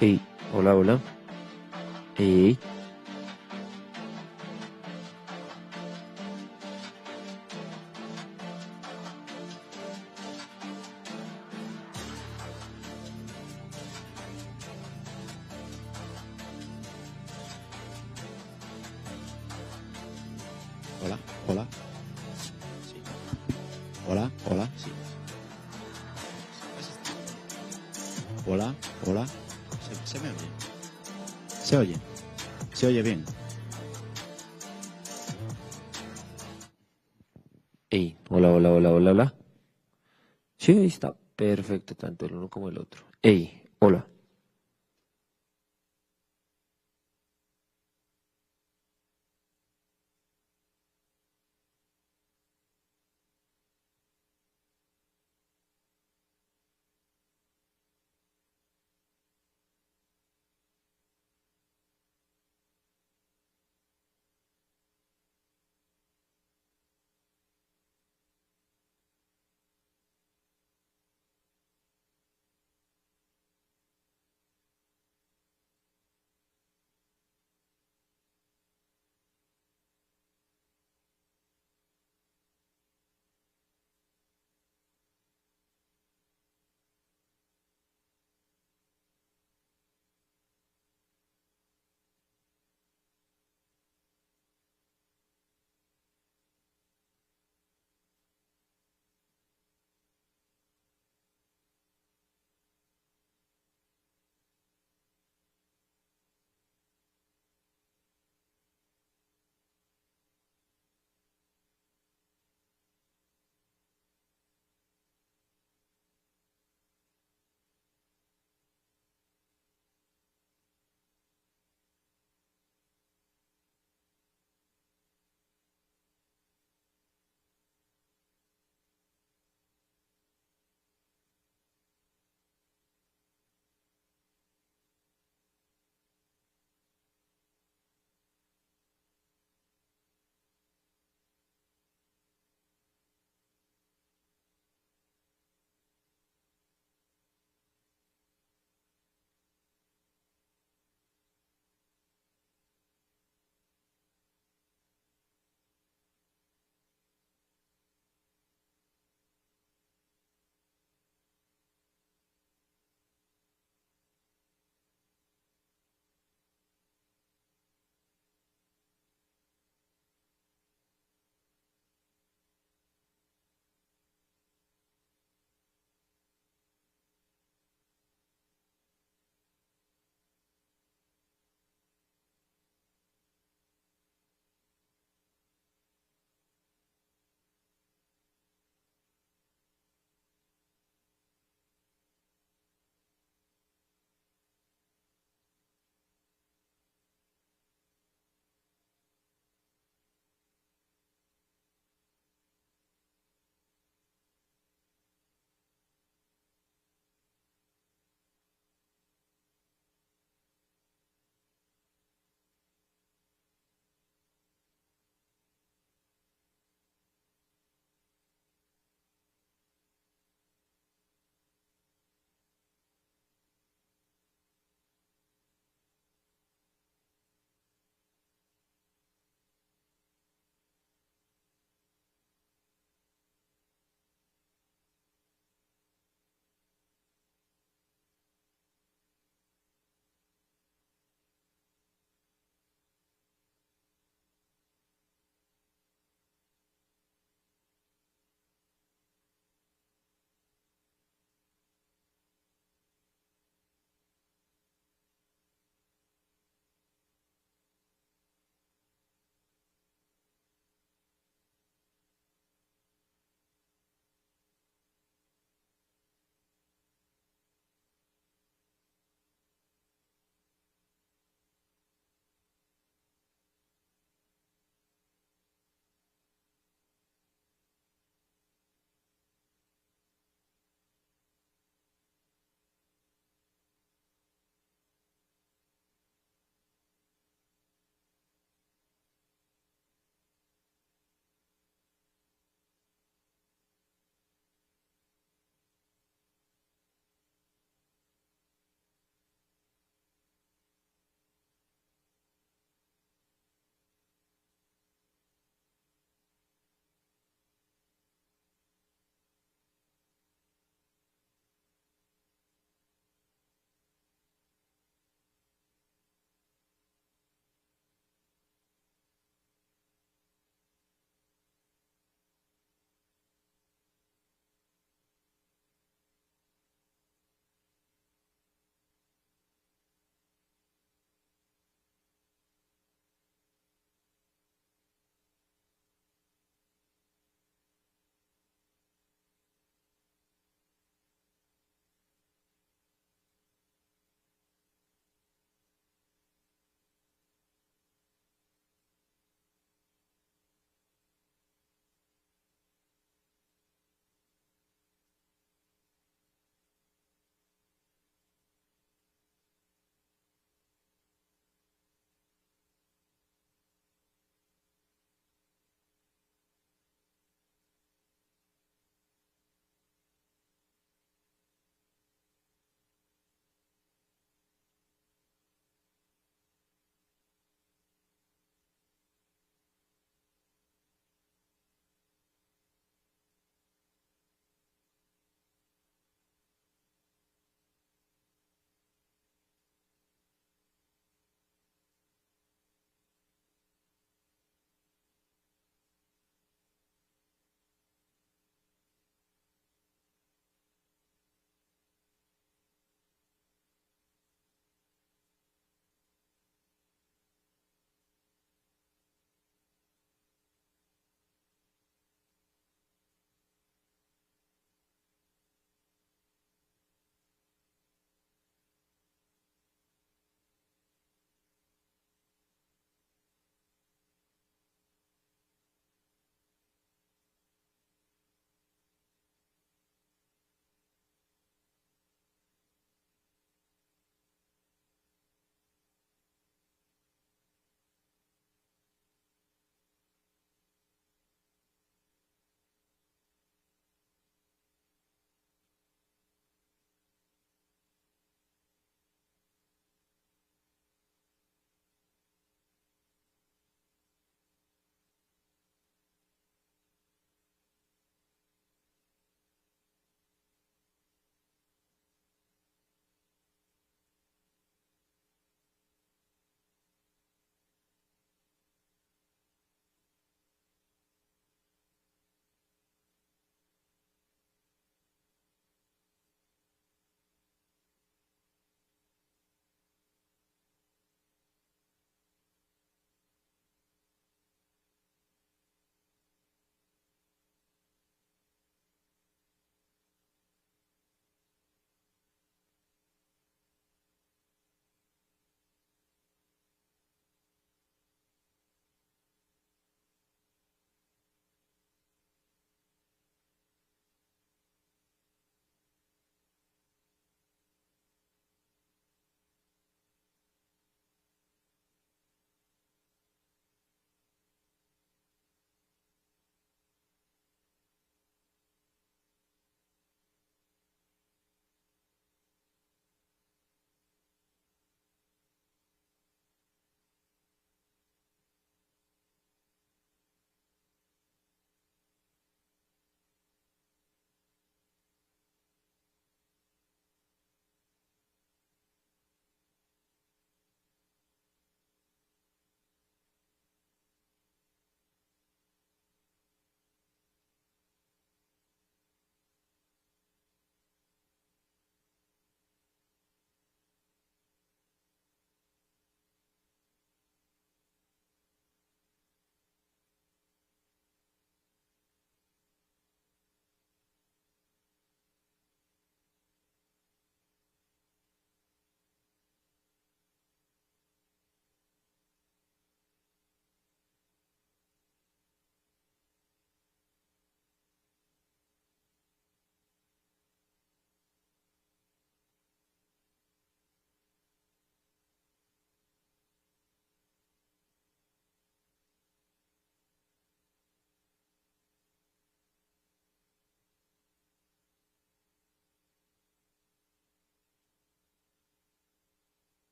Hey, hola, hola. Hey, Hola, hola. Sí. Hola, hola, sí. Hola, hola. Se me oye. Se oye. Se oye bien. hey, hola, hola, hola, hola, hola. Sí, ahí está. Perfecto, tanto el uno como el otro. Hey, hola.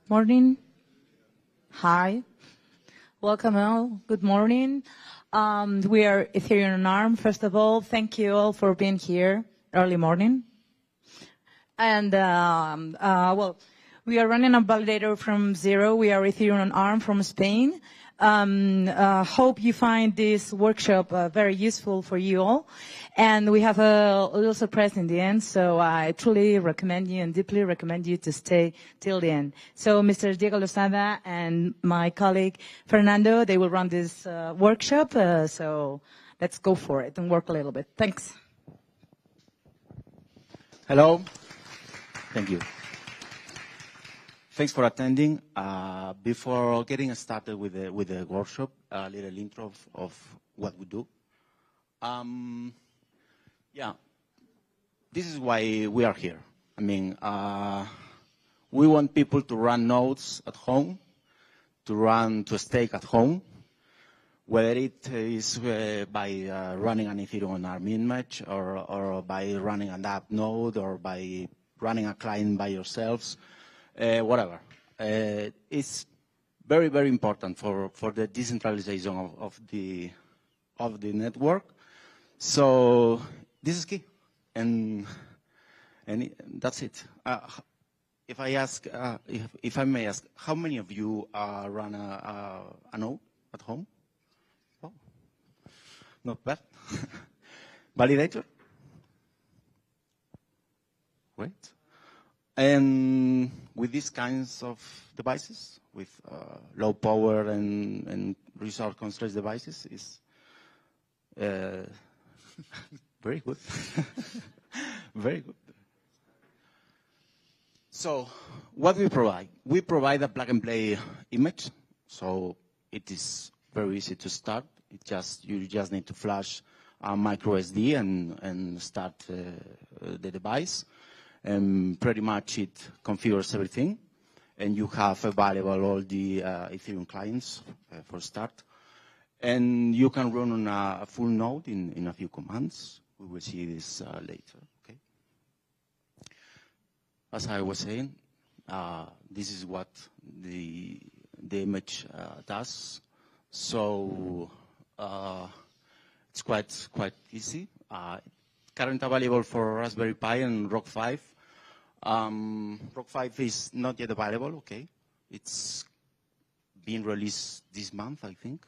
Morning. Hi. Welcome all. Good morning. We are Ethereum on ARM. First of all, thank you all for being here early morning. And, well, we are running a validator from zero. We are Ethereum on ARM from Spain. Hope you find this workshop very useful for you all. And we have a little surprise in the end, so I truly recommend you and deeply recommend you to stay till the end. So Mr. Diego Lozada and my colleague Fernando, they will run this workshop, so let's go for it and work a little bit. Thanks. Hello. Thank you. Thanks for attending. Before getting started with the workshop, a little intro of what we do. Yeah, this is why we are here. I mean, we want people to run nodes at home, to stake at home, whether it is by running an Ethereum on ARM image, or by running an app node, or by running a client by yourselves. Whatever. It's very, very important for the decentralization of the network. So this is key, and that's it. If I may ask, how many of you run a node at home? Oh, not bad. Validator? Great. And with these kinds of devices, with low power and resource constrained devices, is very good. Very good. So what we provide? We provide a plug-and-play image, so it is very easy to start. You just need to flash a micro SD and start the device. And pretty much it configures everything, and you have available all the Ethereum clients for start. And you can run on a full node in a few commands. We will see this later. Okay. As I was saying, this is what the image does. So it's quite easy. Currently available for Raspberry Pi and Rock 5. Rock 5 is not yet available, okay. It's being released this month, I think.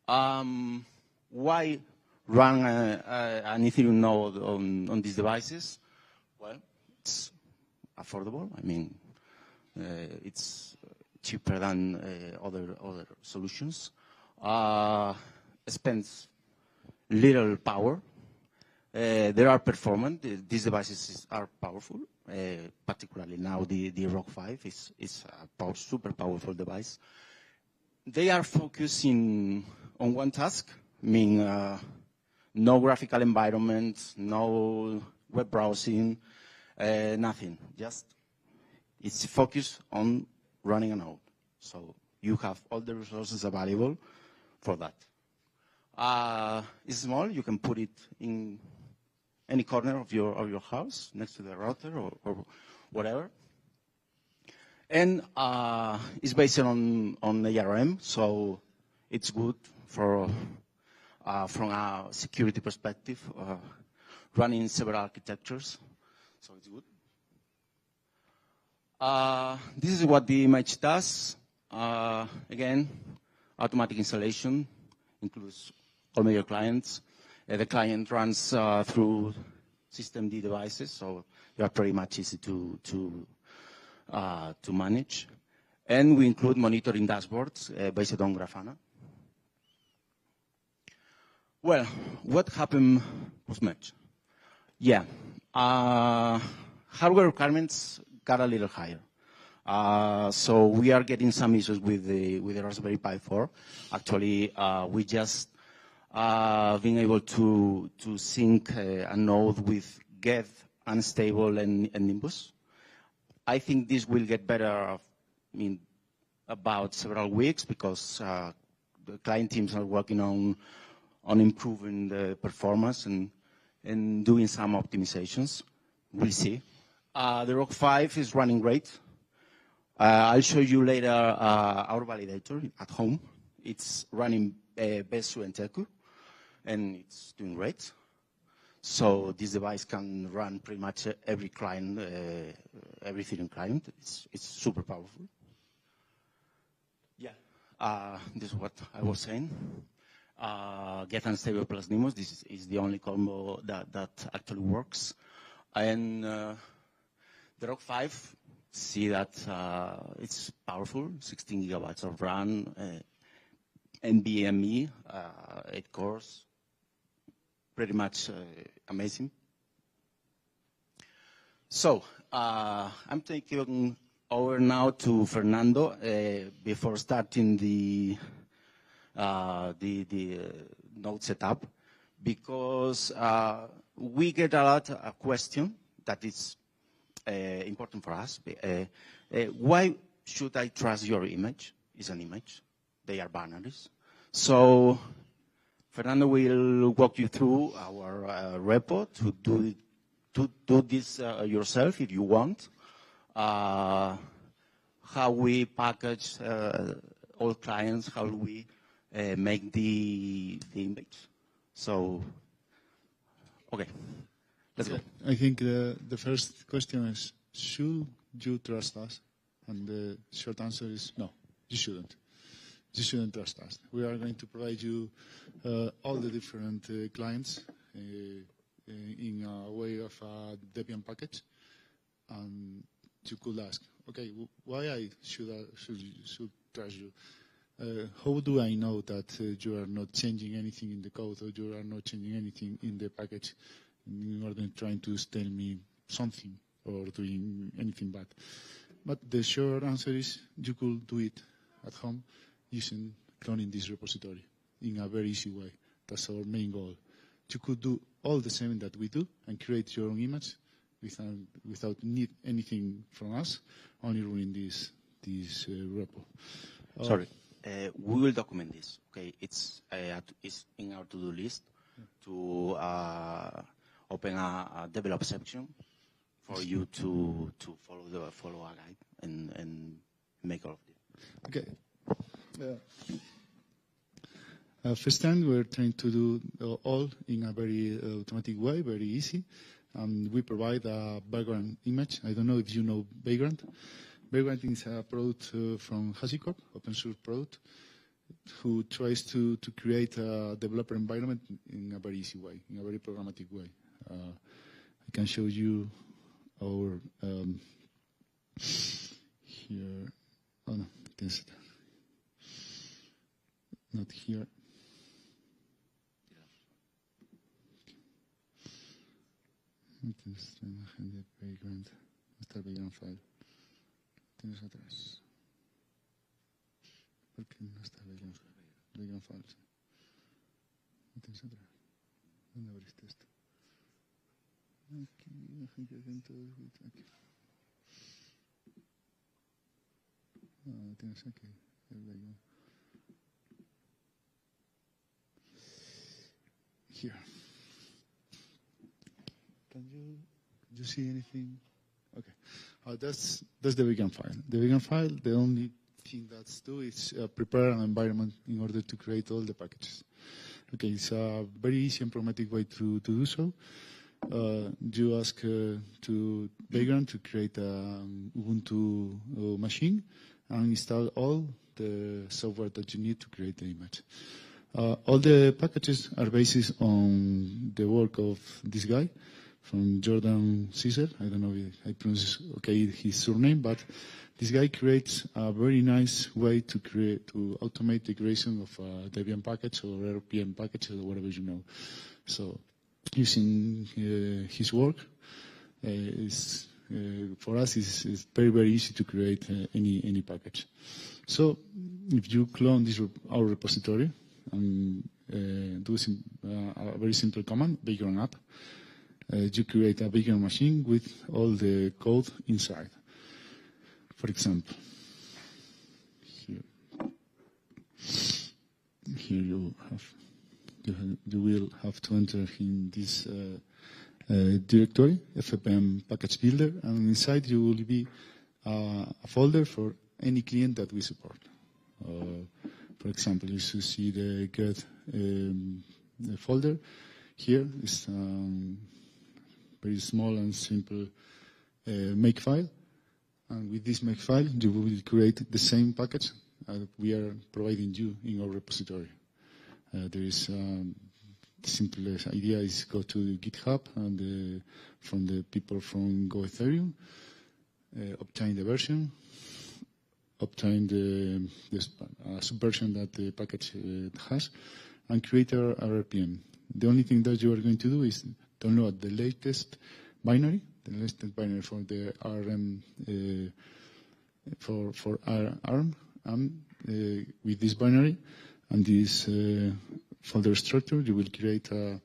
Why run an Ethereum node on these devices? Well, it's affordable. I mean, it's cheaper than other solutions. Spends little power. They are performant. These devices are powerful. Particularly now, the Rock 5 is a super powerful device. They are focusing on one task, meaning no graphical environment, no web browsing, nothing. Just it's focused on running a node. So you have all the resources available for that. It's small. You can put it in any corner of your house, next to the router or whatever. And it's based on ARM, so it's good from a security perspective, running several architectures, so it's good. This is what the image does. Again, automatic installation includes all major clients. The client runs through systemd devices, so they are pretty much easy to manage. And we include monitoring dashboards based on Grafana. Well, what happened post-merge? Yeah, hardware requirements got a little higher. So we are getting some issues with the Raspberry Pi 4. Actually, we just being able to sync a node with Get, Unstable, and Nimbus. I think this will get better in about several weeks because the client teams are working on improving the performance and doing some optimizations. We'll see. The Rock 5 is running great. I'll show you later our validator at home. It's running Besu and Teku, and it's doing great. So this device can run pretty much every client, every Ethereum client. It's super powerful. Yeah, this is what I was saying. Get unstable plus Nemos. This is the only combo that actually works. And the Rock 5, see that it's powerful, 16 gigabytes of RAM, NVMe, 8 cores, pretty much amazing. So I'm taking over now to Fernando before starting the node setup, because we get a lot of question that is important for us. Why should I trust your image? It's an image. They are binaries. So Fernando will walk you through our repo to do this yourself if you want. How we package all clients, how we make the image. So, okay, let's go. I think the first question is, should you trust us? And the short answer is no, you shouldn't. You shouldn't trust us. We are going to provide you all the different clients in a way of a Debian package. And you could ask, okay, why I should trust you? How do I know that you are not changing anything in the code, or you are not changing anything in the package in order to trying to tell me something or doing anything bad? But the short answer is you could do it at home using cloning this repository in a very easy way. That's our main goal. You could do all the same that we do and create your own image without need anything from us, only running this repo. Sorry, we will document this. Okay, it's in our to-do list to open a develop section for you to follow a guide and make all of it. Okay. First time, we're trying to do all in a very automatic way, very easy. We provide a background image. I don't know if you know Vagrant. Vagrant is a product from HashiCorp, open source product, who tries to create a developer environment in a very easy way, in a very programmatic way. I can show you our here. Oh no, this. Not here. Tienes la imagen de Vagrant. Está el Vagrant file. Tienes atrás. ¿Por qué no está el Vagrant file? ¿No tienes atrás? ¿Dónde abriste esto? Aquí. Aquí. Ah, tienes aquí el Vagrant. Here. Can you see anything? Okay. That's the Vagrant file. The Vagrant file, the only thing that's do is prepare an environment in order to create all the packages. Okay, it's a very easy and pragmatic way to do so. You ask to Vagrant to create an Ubuntu machine and install all the software that you need to create the image. All the packages are based on the work of this guy from Jordan Caesar. I don't know if I pronounce his surname, but this guy creates a very nice way to automate the creation of a Debian package or RPM package or whatever you know. So using his work for us is very, very easy to create any package. So if you clone our repository and do a very simple command, Vagrant app, you create a Vagrant machine with all the code inside. For example, here you will have to enter in this directory, FFmpeg package builder, and inside you will be a folder for any client that we support. For example, you should see the get the folder. Here is very small and simple makefile. And with this makefile, you will create the same package we are providing you in our repository. There is the simplest idea is go to GitHub and from the people from Go Ethereum, obtain the version, obtain the subversion that the package has, and create a RPM. The only thing that you are going to do is download the latest binary, for the ARM for ARM, and with this binary and this folder structure, you will create a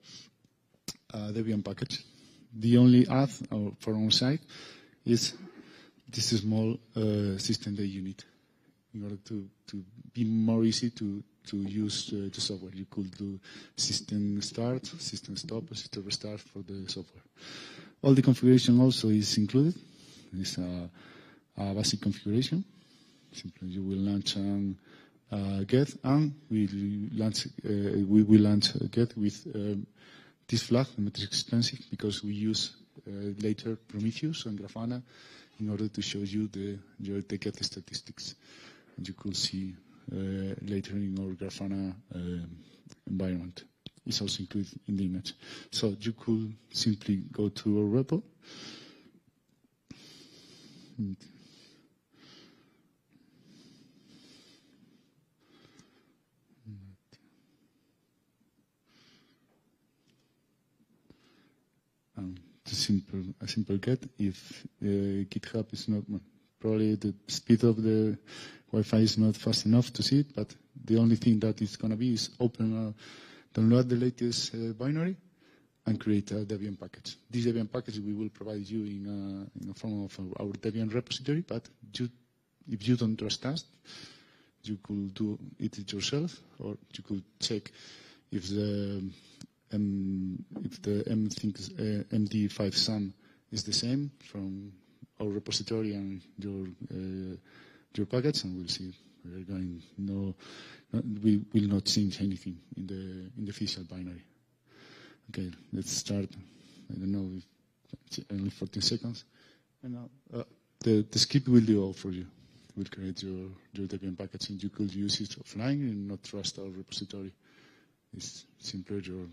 Debian package. The only add for our side is this small system that you need in order to be more easy to use the software. You could do system start, system stop, system restart for the software. All the configuration also is included. It's a basic configuration. Simply you will launch get, and we will launch get with this flag, the metric expensive, because we use later Prometheus and Grafana in order to show you the get statistics. And you could see later in our Grafana environment. It's also included in the image. So you could simply go to our repo. A simple get. If GitHub is not, probably the speed of the Wi-Fi is not fast enough to see it, but the only thing that it's going to be is download the latest binary and create a Debian package. This Debian package we will provide you in a form of our Debian repository, but if you don't trust us, you could do it yourself, or you could check if the MD5 sum is the same from our repository and your package, and we'll see. We will not change anything in the official binary. Okay, let's start. I don't know, only 14 seconds. And now the script will do all for you. We'll create your Debian package, and you could use it offline and not trust our repository. It's simpler. Your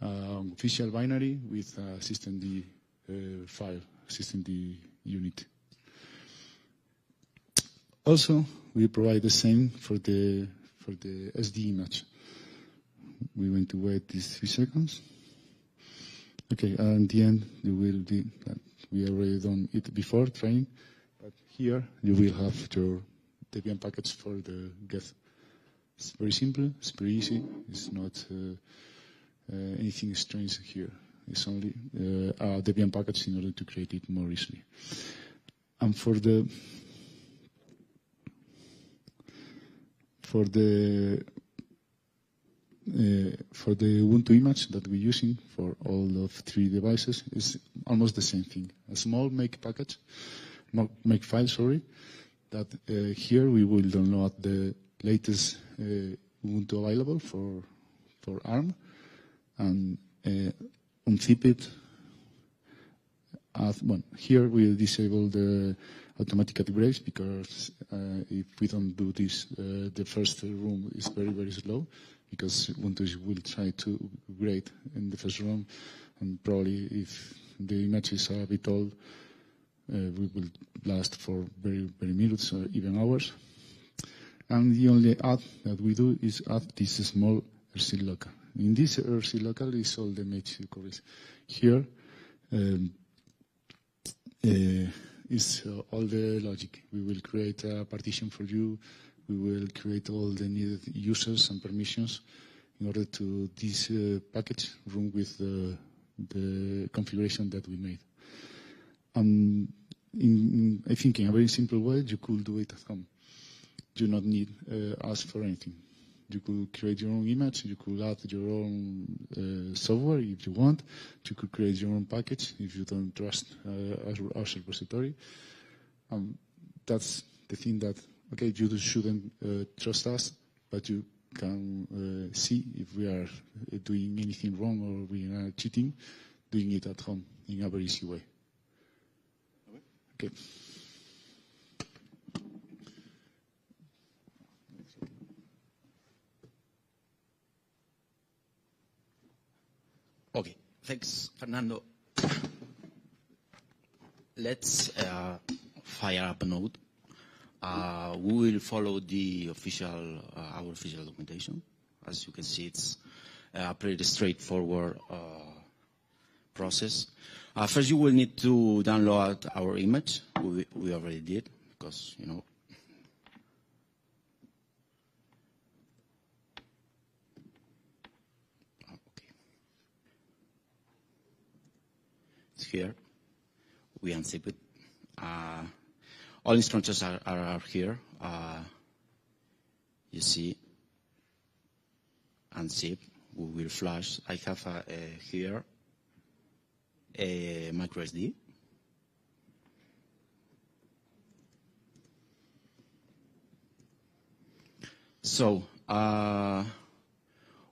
official binary with systemd file, systemd unit. Also, we provide the same for the SD image. We're going to wait these 3 seconds. Okay, in the end, you will be. We already done it before trying, but here you will have your Debian package for the get. It's very simple. It's very easy. It's not anything strange here. It's only a Debian package in order to create it more easily. And for the Ubuntu image that we're using for all of 3 devices is almost the same thing. A small make file, that here we will download the latest Ubuntu available for ARM and unzip it. Here we'll disable the automatic upgrades because if we don't do this, the first room is very, very slow because Ubuntu will try to upgrade in the first room, and probably if the image is a bit old, we will last for very, very minutes or even hours. And the only add that we do is add this small RC local. In this RC local is all the image queries. Here is all the logic. We will create a partition for you. We will create all the needed users and permissions in order to this package run with the configuration that we made. I think in a very simple way, you could do it at home. You do not need us for anything. You could create your own image. You could add your own software if you want. You could create your own package if you don't trust our repository. That's the thing that, okay, you shouldn't trust us, but you can see if we are doing anything wrong or we are cheating, doing it at home in a very easy way. Okay. Okay, thanks, Fernando. Let's fire up a node. We will follow the official, our official documentation. As you can see, it's a pretty straightforward process. First, you will need to download our image. We already did, because, you know. Okay. It's here. We unzip it. All instructions are here. You see, unzip. We will flash. I have here a micro SD. So,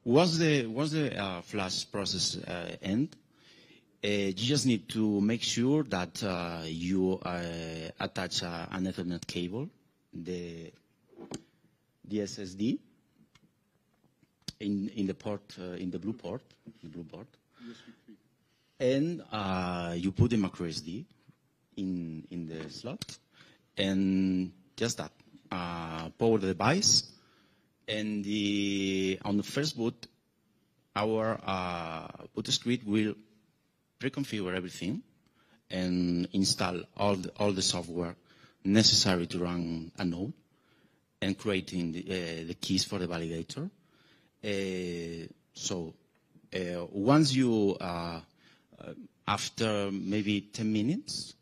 once the flash process end, you just need to make sure that you attach an Ethernet cable, the SSD, in the port, in the blue port, and you put the micro SD in the slot, and just that, power the device, and on the first boot, our boot script will pre-configure everything and install all the software necessary to run a node and creating the keys for the validator. So once you, after maybe 10 minutes,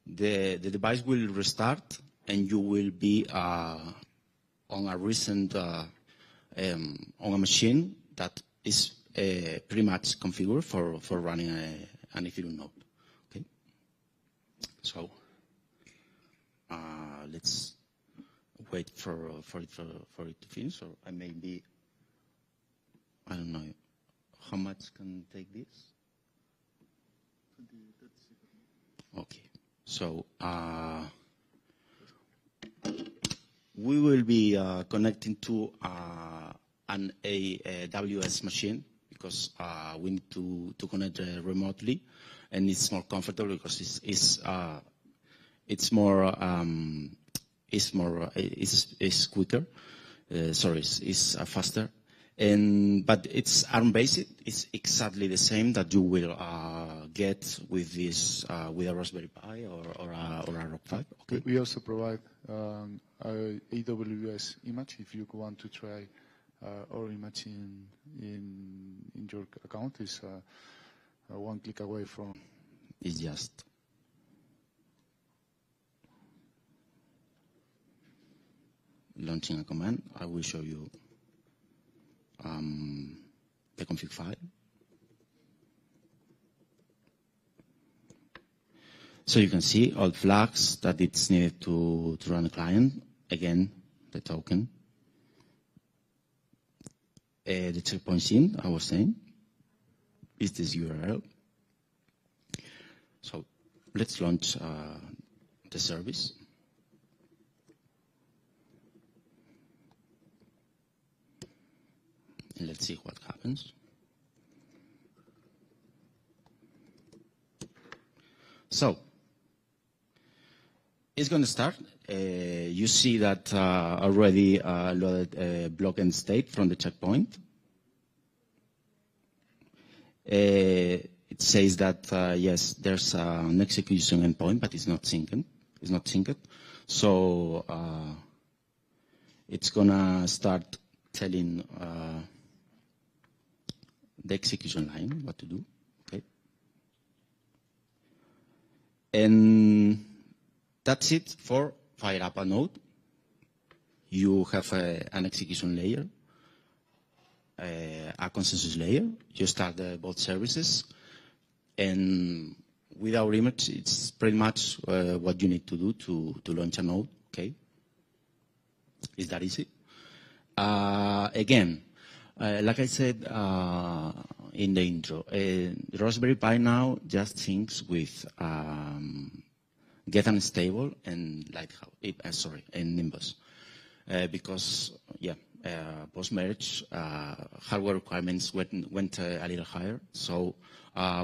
the device will restart and you will be on a recent, on a machine that is pretty much configured for running an Ethereum node. Okay, so let's wait for it to finish. Or I maybe, I don't know how much can take this. Okay, so we will be connecting to an AWS machine, because we need to connect remotely, and it's more comfortable because it's quicker. It's faster, but it's ARM-based. It's exactly the same that you will get with this with a Raspberry Pi or a Rock 5. Okay. We also provide a AWS image if you want to try. Our image in your account is one click away from. It's just launching a command. I will show you the config file. So you can see all flags that it's needed to run a client. Again, the token. The checkpoint scene, I was saying, is this URL. So let's launch the service. And let's see what happens. So it's going to start. You see that already loaded block and state from the checkpoint. It says that yes, there's an execution endpoint, but it's not synced. It's not synced. So it's gonna start telling the execution line what to do. Okay, and that's it for fire up a node. You have an execution layer. a consensus layer. You start both services, and with our image, it's pretty much what you need to do to launch a node. Okay, is that easy? Again, like I said in the intro, the Raspberry Pi now just syncs with Get Unstable and Lighthouse. And Nimbus, because post-merge hardware requirements went a little higher. So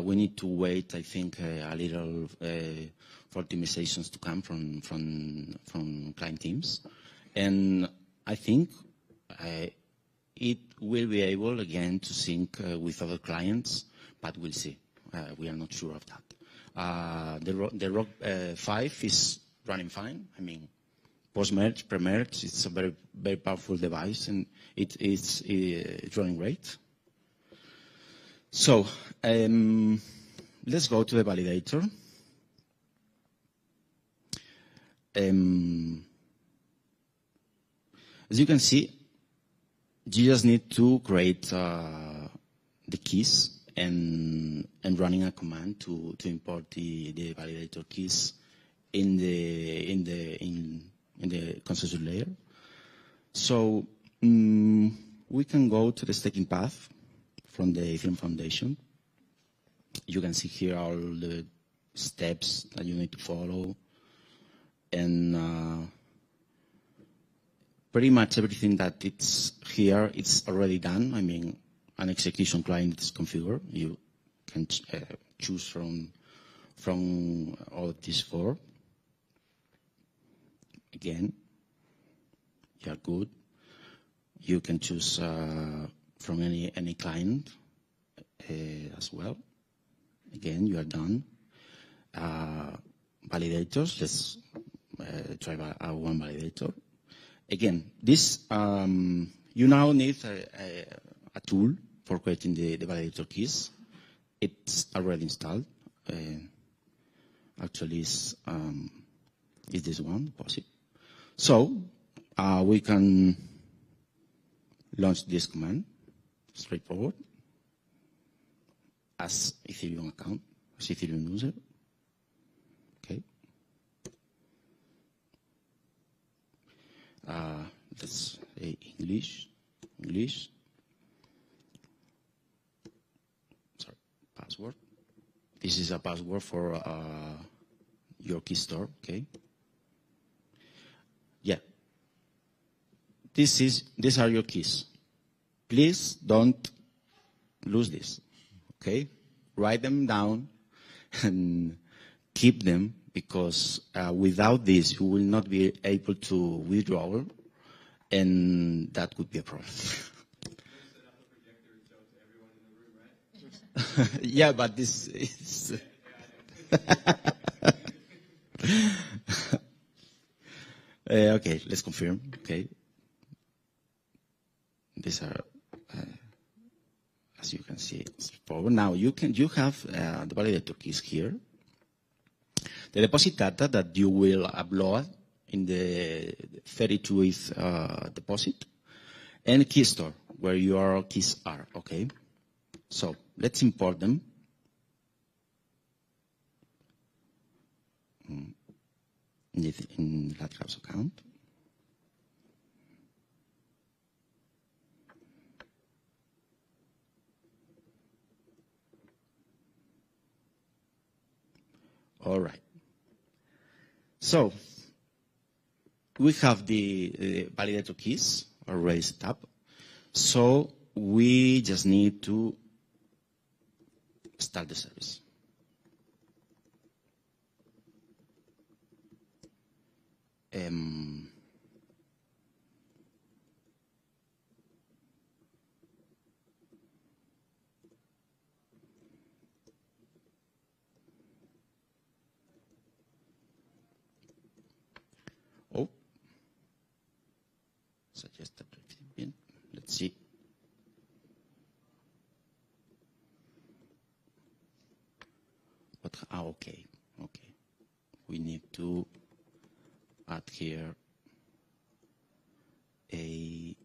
we need to wait, I think, a little for optimizations to come from client teams, and I think it will be able again to sync with other clients, but we'll see. We are not sure of that. The Rock 5 is running fine. I mean, post-merge, pre-merge, it's a very, very powerful device, and it's running great. So let's go to the validator. As you can see, you just need to create the keys and running a command to import the validator keys in the consensus layer. So we can go to the staking path from the Ethereum Foundation. You can see here all the steps that you need to follow, and pretty much everything that it's here, it's already done. I mean, an execution client is configured. You can choose from all of these four. Again, you are good. You can choose from any client as well. Again, you are done. Validators, let's try one validator. Again, this you now need a tool for creating the validator keys. It's already installed. Actually, it's this one, POSIT. So we can launch this command, straightforward, as Ethereum account, as Ethereum user. Okay. Let's say English. Sorry, password. This is a password for your key store. Okay. Yeah. These are your keys. Please don't lose this. Okay. Write them down and keep them, because without this, you will not be able to withdraw, and that could be a problem. Yeah, but this is... okay, let's confirm. Okay. These are, as you can see, straightforward. Now you have the validator keys here. The deposit data that you will upload in the 32th deposit, and key store where your keys are. Okay. So let's import them. In Lighthouse account. All right. So we have the validator keys already set up. So we just need to start the service. Oh, suggested recipient. Let's see. But okay. We need to add here a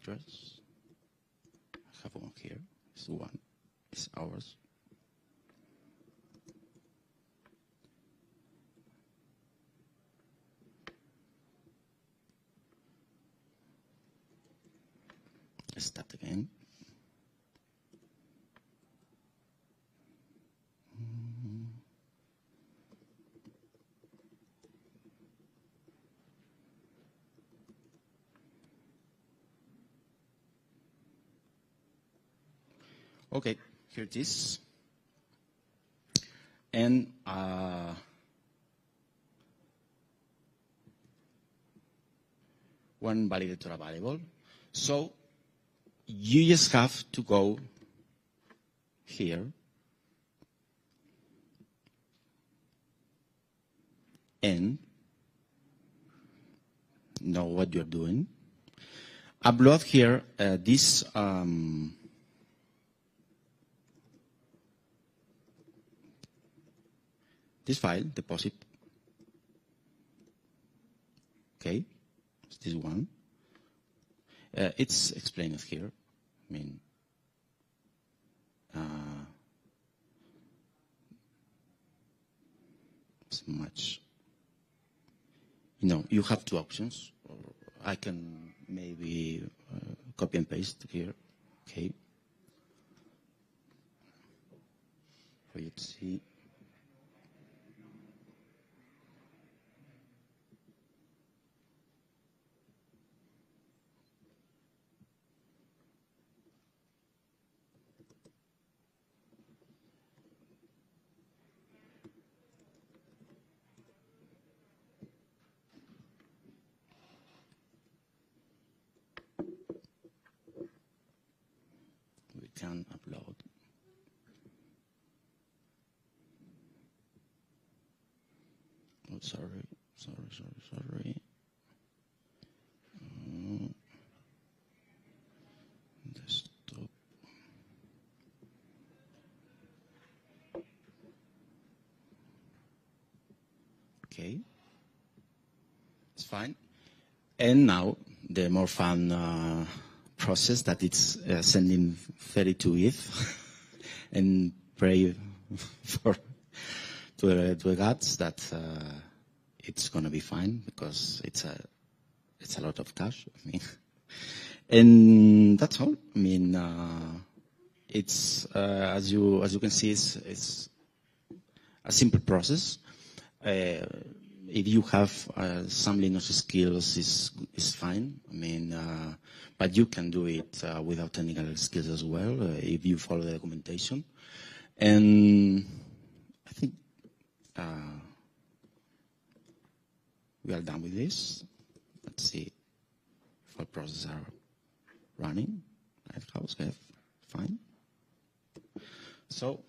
address. I have one here. It's one. It's ours. Let's start again. Okay, here it is. And one validator available. So you just have to go here and know what you're doing. Upload here this file, deposit. Okay, it's this one. It's explained here. I mean, it's much. You know, you have two options. I can maybe copy and paste here. Okay. For you to see. Can upload. Oh, sorry. Desktop. Okay. It's fine. And now the more fun process that it's sending 32 ETH and pray for to the gods that it's going to be fine because it's a lot of cash. I mean, and that's all. I mean, it's as you can see, it's a simple process. If you have some Linux skills, is fine. I mean, but you can do it without technical skills as well if you follow the documentation. And I think we are done with this. Let's see if our processes are running. Lighthouse, okay, fine. So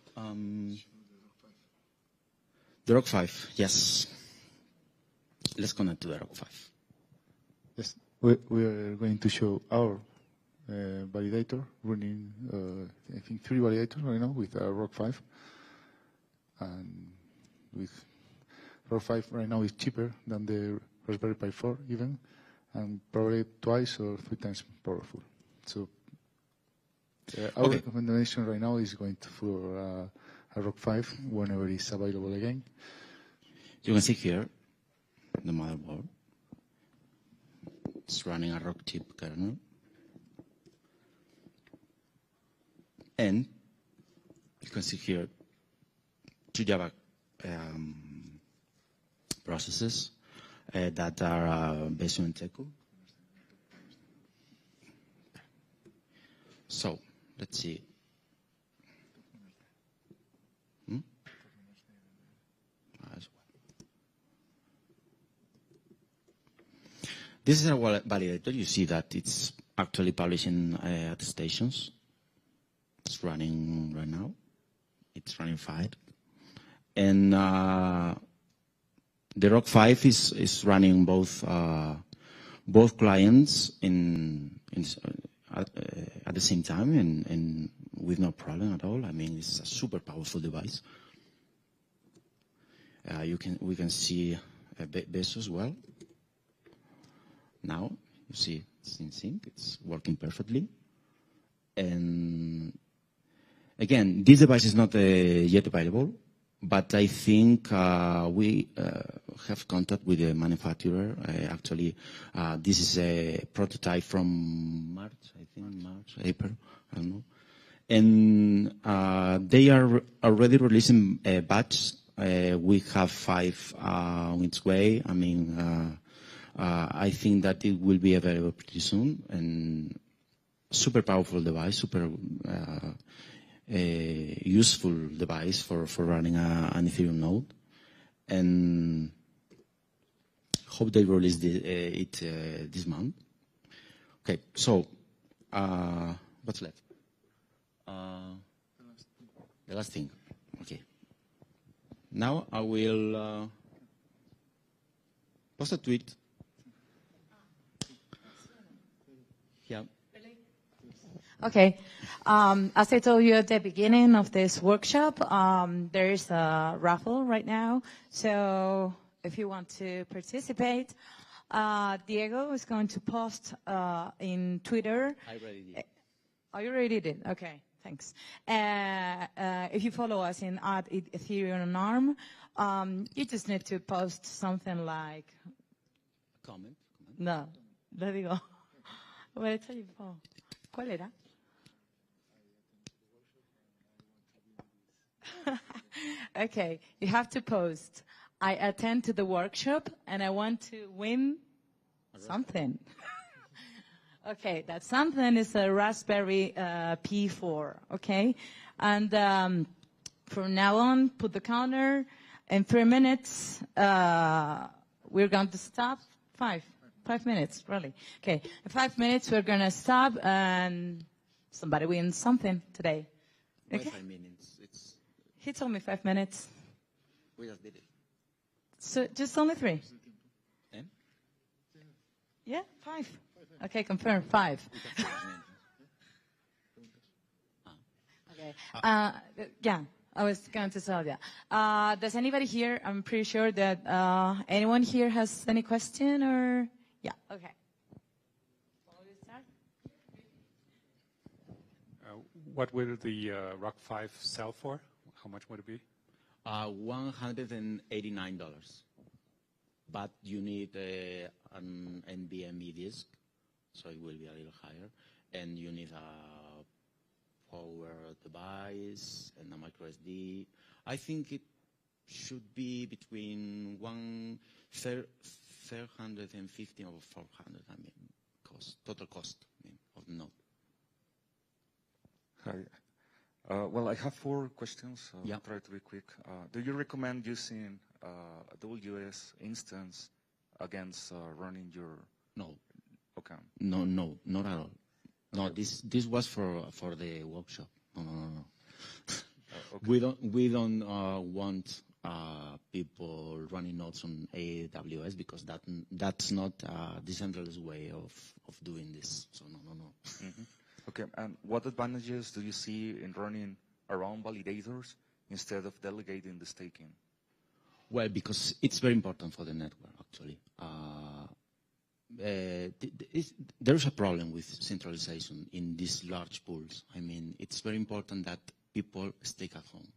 the ROC 5, yes. Let's connect to the ROC 5. Yes, we are going to show our validator running, I think 3 validators right now with ROC 5. And with ROC 5 right now is cheaper than the Raspberry Pi 4 even, and probably twice or 3 times powerful. So our recommendation right now is going for a ROC 5 whenever it's available again. You can see here the motherboard. It's running a ROC chip kernel. And you can see here 2 Java processes that are based on Teku. So let's see. This is a validator. You see that it's actually publishing attestations. It's running right now. It's running fine. And the ROC 5 is running both clients at the same time and with no problem at all. I mean, it's a super powerful device. We can see BESO as well. Now you see It's in sync. It's working perfectly. And again, this device is not yet available, but I think we have contact with the manufacturer. Actually, this is a prototype from March, I think, April, I don't know. And they are already releasing a batch. We have 5 on its way. I mean, I think that it will be available pretty soon. And super powerful device, super useful device for running an Ethereum node. And hope they release it this month. Okay, so what's left? The last thing. Okay. Now I will post a tweet. Yeah. Okay. As I told you at the beginning of this workshop, there is a raffle right now. So if you want to participate, Diego is going to post in Twitter. I already did. Oh, you already did? Okay, thanks. If you follow us in @Ethereum ARM, you just need to post something like... Comment. No, lo digo. What did I tell you before? ¿Cuál era? Okay, you have to post. I attend to the workshop and I want to win something. Okay, that something is a Raspberry Pi 4, okay? And from now on, put the counter. In 3 minutes, we're going to stop. 5 minutes, really. Okay, in 5 minutes, we're going to stop and somebody wins something today. Okay? 5 minutes. He told me 5 minutes. We just did it. So just only 3? And? Yeah, 5. Okay, confirm, 5. Okay. Yeah, I was going to tell you. Does anybody here, I'm pretty sure that anyone here has any question or? Yeah, okay. What will the Rock 5 sell for? How much would it be? $189. But you need an NVMe disk, so it will be a little higher. And you need a power device and a micro SD. I think it should be between 350 or 400. I mean, total cost of the node. Hi. Well, I have 4 questions. Yeah. I'll try to be quick. Do you recommend using a WS instance against running your No. account? No, not at all. No, this was for the workshop. No. Okay. We don't want people running nodes on AWS because that's not a decentralized way of doing this. So no. Mm-hmm. Okay, and what advantages do you see in running around validators instead of delegating the staking? Well, because it's very important for the network, actually. There's a problem with centralization in these large pools. I mean, it's very important that people stake at home.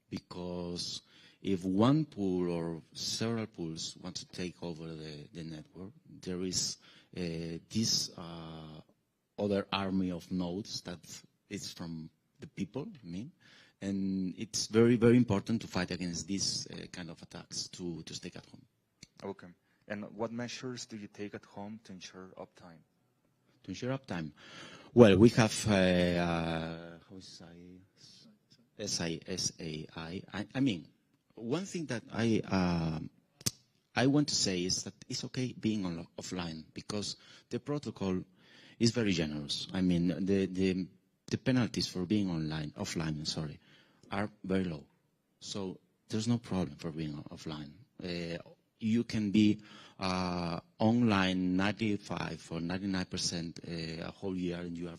Because if one pool or several pools want to take over the network, there is this other army of nodes that is from the people, I mean. And it's very, very important to fight against these kind of attacks to stake at home. Okay. And what measures do you take at home to ensure uptime? To ensure uptime? Well, we have, how is SAI. I mean, one thing that I want to say is that it's okay being offline because the protocol is very generous. I mean, the penalties for being offline, are very low. So there's no problem for being offline. You can be online 95 or 99% a whole year and you are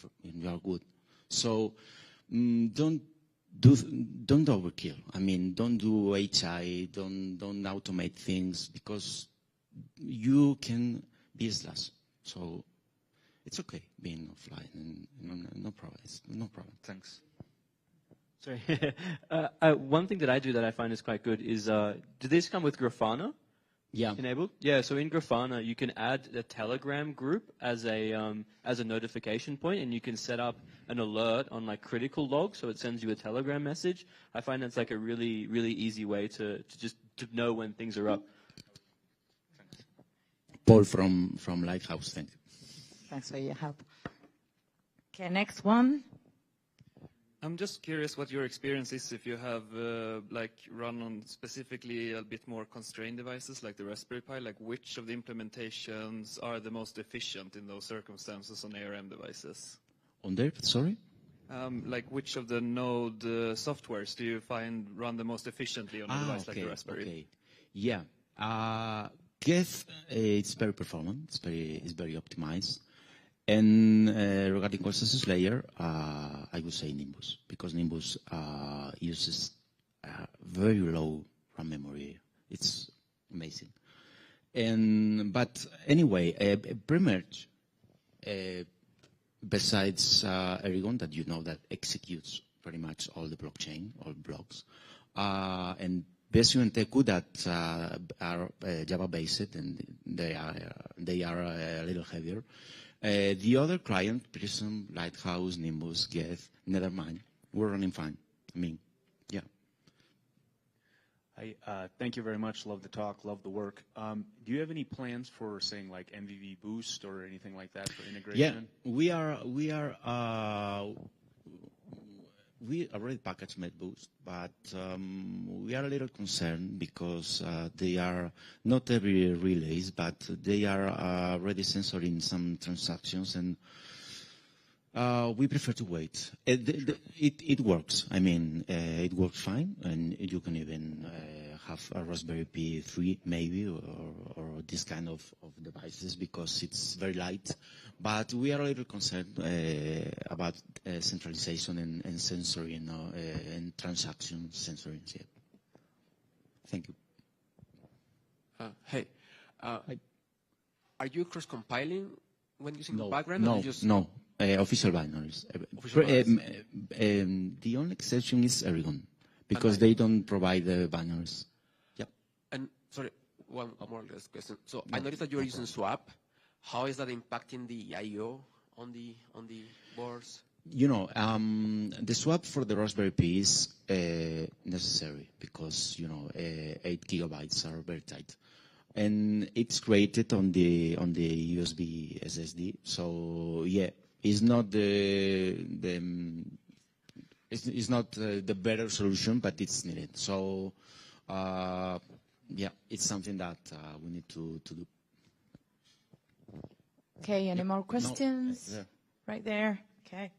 good. So don't overkill. I mean, don't do HI, don't automate things because you can be slash. So it's okay being offline. And no problem. It's no problem. Thanks. Sorry. One thing that I do that I find is quite good is, do these come with Grafana? Yeah. Enabled? Yeah, so in Grafana, you can add a Telegram group as a notification point, and you can set up an alert on like critical log, so it sends you a Telegram message. I find that's like a really, really easy way to know when things are up. Paul from Lighthouse, thank you. Thanks for your help. Okay, next one. I'm just curious what your experience is if you have like run on specifically a bit more constrained devices like the Raspberry Pi, like which of the implementations are the most efficient in those circumstances on ARM devices? On there, sorry? Like which of the node softwares do you find run the most efficiently on a device like the Raspberry? Okay. Yeah. Geth, it's very performant. It's very optimized. And regarding consensus layer, I would say Nimbus, because Nimbus uses very low RAM memory. It's amazing. But anyway, Premerge, besides Eragon, that you know that executes pretty much all the blockchain, all blocks, and Besio and Teku that are Java-based, and they are a little heavier. The other client, Prism, Lighthouse, Nimbus, Geth, Nethermind, we're running fine. I mean, yeah. Thank you very much. Love the talk. Love the work. Do you have any plans for saying like MVV Boost or anything like that for integration? Yeah, we already packaged MedBoost, but we are a little concerned because they are not every release, but they are already censoring some transactions, and we prefer to wait. It works. I mean, it works fine, and you can even have a Raspberry Pi 3 maybe, or this kind of devices because it's very light. But we are a little concerned about centralization and censoring and transaction censoring. Yeah. Thank you. Hey, are you cross-compiling when using the background? No, or just no. Official binaries. The only exception is Eragon, because they don't provide the binaries. Yep. And sorry, one more last question. So I noticed that you're using Swap. How is that impacting the I/O on the boards? You know, the swap for the Raspberry Pi is necessary because 8 gigabytes are very tight, and it's created on the USB SSD. So yeah, it's not it's not the better solution, but it's needed. So yeah, it's something that we need to do. Okay, any more questions? No, right there. Okay.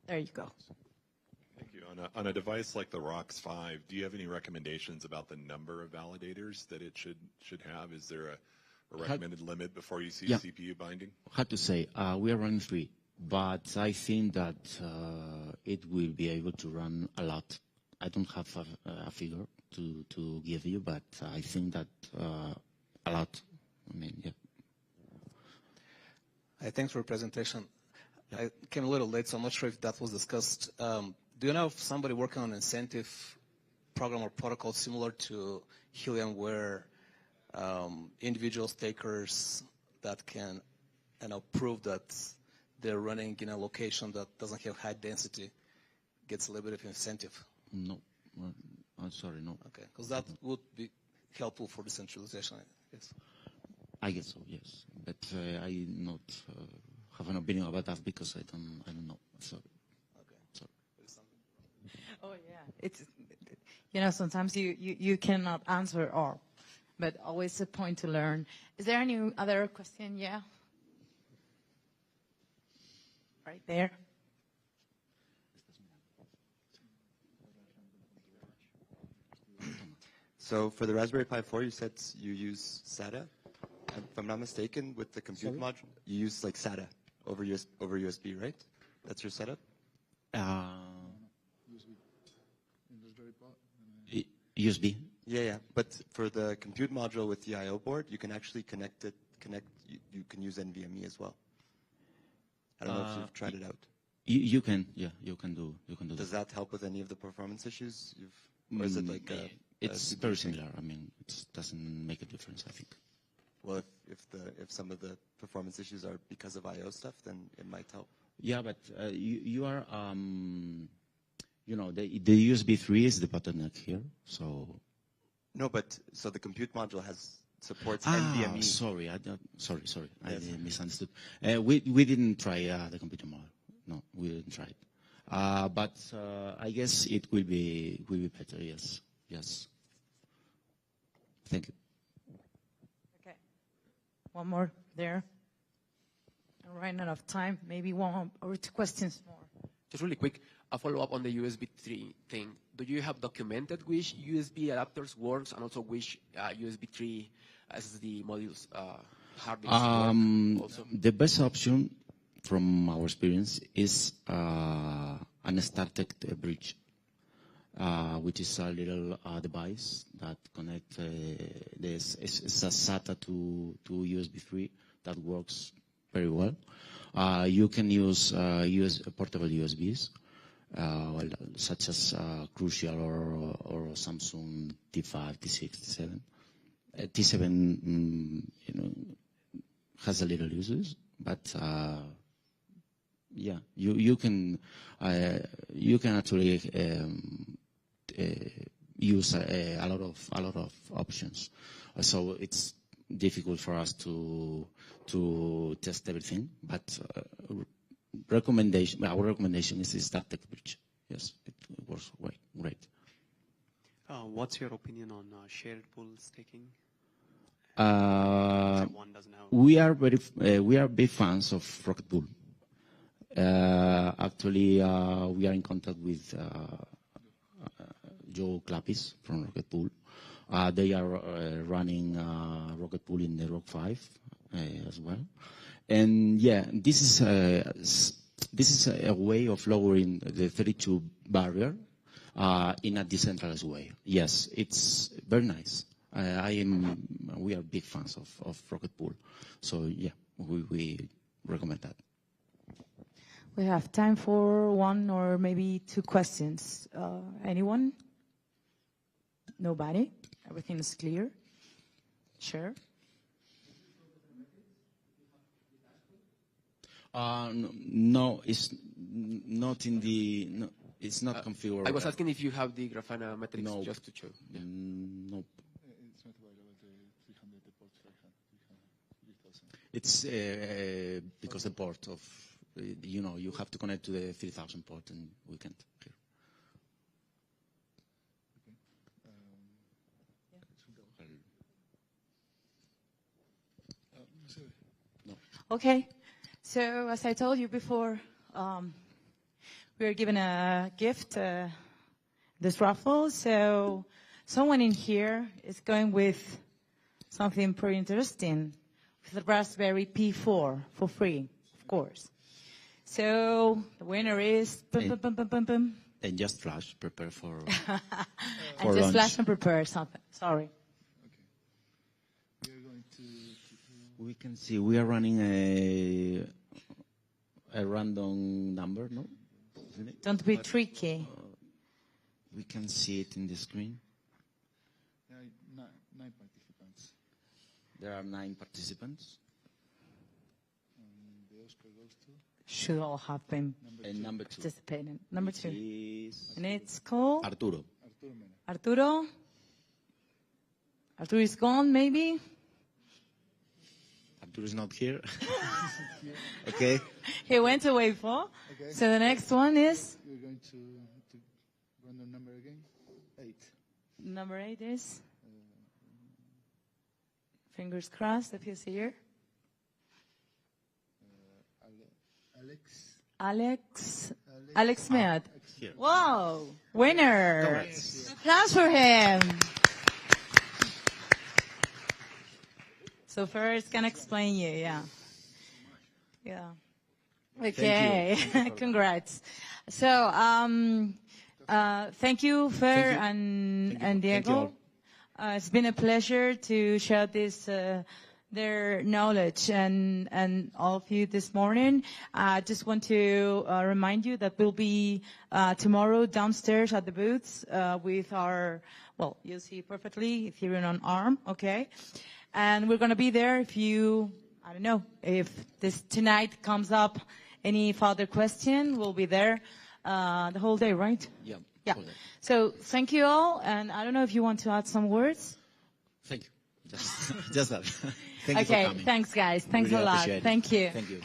There you go. Thank you. On a device like the ROX 5, do you have any recommendations about the number of validators that it should have? Is there a recommended limit before you see CPU binding? Hard to say. We are running 3, but I think that it will be able to run a lot. I don't have a figure to give you, but I think that a lot. I mean, yeah. Thanks for the presentation. I came a little late, so I'm not sure if that was discussed. Do you know of somebody working on an incentive program or protocol similar to Helium, where individual stakers that can prove that they're running in a location that doesn't have high density gets a little bit of incentive? No. I'm sorry, no. Okay, because that would be helpful for decentralization, I guess. I guess so, yes. But I not have an opinion about that because I don't know. Sorry. Okay. Sorry. Oh yeah, it's sometimes you cannot answer all, but always a point to learn. Is there any other question? Yeah. Right there. So for the Raspberry Pi 4, you said you use SATA. If I'm not mistaken, with the compute module, you use like SATA over USB, right? That's your setup? USB. Yeah. But for the compute module with the I/O board, you can actually connect. You can use NVMe as well. I don't know if you've tried it out. You can do that. Does that help with any of the performance issues? Or is it like it's very similar. I mean, it doesn't make a difference, I think. Well, if some of the performance issues are because of I/O stuff, then it might help. Yeah, but you are, the USB 3 is the bottleneck here, so. No, but so the compute module supports NVMe. Sorry, I misunderstood. We didn't try the computer model. No, we didn't try it. But I guess it will be better. Yes. Thank you. Okay. One more there. I'm running out of time. Maybe one or two questions more. Just really quick, a follow-up on the USB 3 thing. Do you have documented which USB adapters works and also which USB 3 SSD modules hard disks work also? The best option from our experience is an StarTech bridge, which is a little device that connects it's a SATA to USB 3 that works very well. You can use portable USBs, such as Crucial or Samsung T5, T6, T7. T7, has a little uses, but you can actually use a lot of options. So it's difficult for us to test everything, but our recommendation is StarTech bridge. Yes, it works great. What's your opinion on shared pool staking? We are big fans of Rocket Pool. Actually, we are in contact with Joe Clapis from Rocket Pool. They are running Rocket Pool in the Rock 5 as well. And yeah, this is a way of lowering the 32 barrier in a decentralized way. Yes, it's very nice. We are big fans of Rocket Pool. So yeah, we recommend that. We have time for one or maybe two questions. Anyone? Nobody? Everything is clear? Sure. No, it's not in the. No, it's not configured. I was asking if you have the Grafana metrics just to show. Yeah. Nope. It's not available. The 300, the port 500. It's because the port of you have to connect to the 3000 port, and we can't. Here. Okay. So as I told you before, we are given a gift, this raffle. So someone in here is going with something pretty interesting, with the Raspberry Pi 4 for free, of course. So the winner is and just flash, prepare for and just flash and prepare something. Sorry. We can see we are running a random number, no? Isn't it? Don't be tricky. We can see it in the screen. There are 9 participants. There are 9 participants. The Oscar goes to? Should all have been number 2. participating. Number 2. And it's called? Arturo. Arturo? Arturo is gone, maybe? Arturo is not here. Okay. He went away for. Okay. So the next one is? You're going to run the number again. 8. Number 8 is? Fingers crossed if he's here. Alex Mead. Wow, winner. Applause for him. So first can explain you, yeah. Okay, congrats. So Thank you, Fer and Diego. It's been a pleasure to share this their knowledge and all of you this morning. I just want to remind you that we'll be tomorrow downstairs at the booths with our, well, you'll see perfectly Ethereum on ARM, okay? And we're going to be there if you, I don't know, if this tonight comes up any further question, we'll be there the whole day, right? Yeah. Yeah. So thank you all, and I don't know if you want to add some words. Thank you. Just that. Thank you for Okay, coming. thanks guys. Thanks Really a lot. appreciate it. Thank you. Thank you.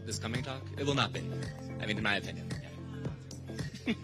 This coming talk, it will not be. I mean, in my opinion. Yeah.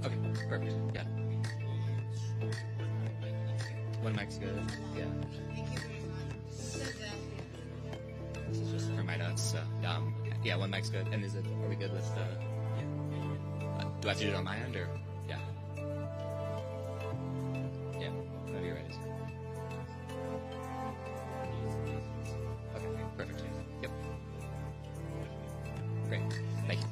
Okay, perfect. Yeah. One mic's good. Yeah. This is just for my notes. So, yeah, one mic's good. And are we good with do I have to do it on my end or? Yeah. Yeah. Whenever you're ready. Okay, perfect. Yep. Great. Thank you.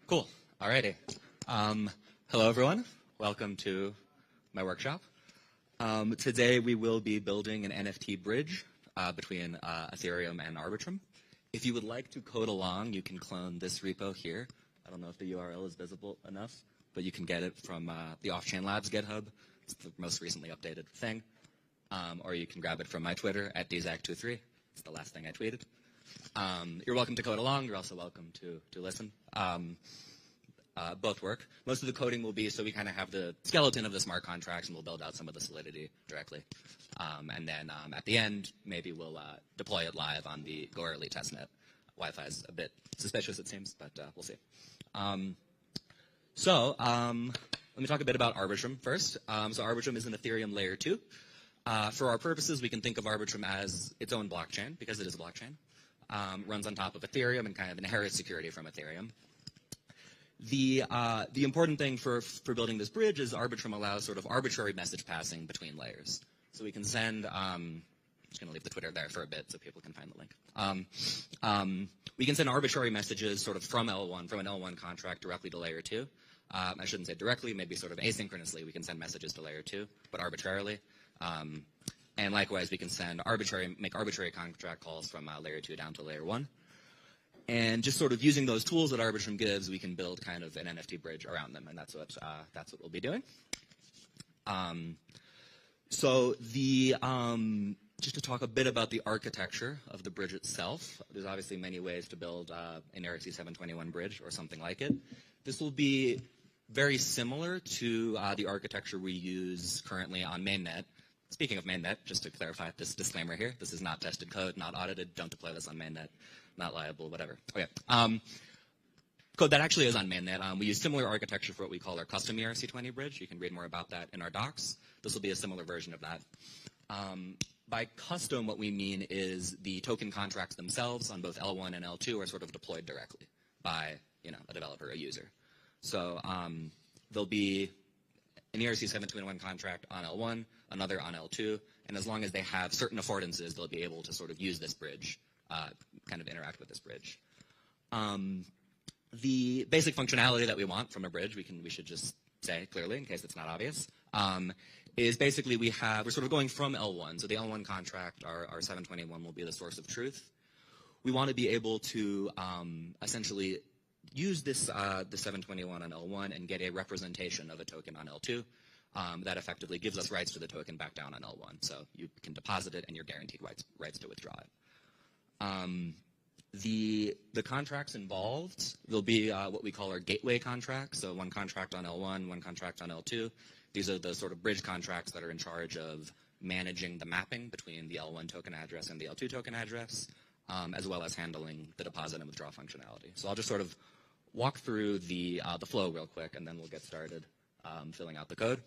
Cool. Alrighty. Hello, everyone. Welcome to my workshop. Today, we will be building an NFT bridge between Ethereum and Arbitrum. If you would like to code along, you can clone this repo here. I don't know if the URL is visible enough, but you can get it from the Off-Chain Labs GitHub. It's the most recently updated thing. Or you can grab it from my Twitter at dzac23. It's the last thing I tweeted. You're welcome to code along. You're also welcome to listen. Both work. Most of the coding will be so we kind of have the skeleton of the smart contracts, and we'll build out some of the solidity directly. And then at the end, maybe we'll deploy it live on the Go Early testnet. Wi-Fi is a bit suspicious, it seems, but we'll see. Let me talk a bit about Arbitrum first. So Arbitrum is an Ethereum layer 2. For our purposes, we can think of Arbitrum as its own blockchain, because it is a blockchain. Runs on top of Ethereum and kind of inherits security from Ethereum. The important thing for building this bridge is Arbitrum allows sort of arbitrary message passing between layers. So we can send, I'm just going to leave the Twitter there for a bit so people can find the link. We can send arbitrary messages sort of from L1, from an L1 contract directly to layer 2. I shouldn't say directly, maybe sort of asynchronously. We can send messages to layer 2, but arbitrarily. And likewise, we can make arbitrary contract calls from layer 2 down to layer 1. And just sort of using those tools that Arbitrum gives, we can build kind of an NFT bridge around them, and that's what we'll be doing. So just to talk a bit about the architecture of the bridge itself, there's obviously many ways to build an ERC 721 bridge or something like it. This will be very similar to the architecture we use currently on mainnet. Speaking of mainnet, just to clarify this disclaimer here, this is not tested code, not audited, don't deploy this on mainnet, not liable, whatever. Okay. Code that actually is on mainnet. We use similar architecture for what we call our custom ERC20 bridge. You can read more about that in our docs. This will be a similar version of that. By custom, what we mean is the token contracts themselves on both L1 and L2 are sort of deployed directly by a developer, a user. So there'll be an ERC 721 contract on L1, another on L2, and as long as they have certain affordances, they'll be able to sort of use this bridge, kind of interact with this bridge. The basic functionality that we want from a bridge, we should just say clearly in case it's not obvious, is basically we're sort of going from L1. So the L1 contract, our 721 will be the source of truth. We want to be able to essentially use this the 721 on L1 and get a representation of a token on L2 that effectively gives us rights to the token back down on L1. So you can deposit it and you're guaranteed rights to withdraw it. The contracts involved, there'll be what we call our gateway contracts. So one contract on L1, one contract on L2. These are the sort of bridge contracts that are in charge of managing the mapping between the L1 token address and the L2 token address, as well as handling the deposit and withdraw functionality. So I'll just sort of walk through the flow real quick, and then we'll get started filling out the code.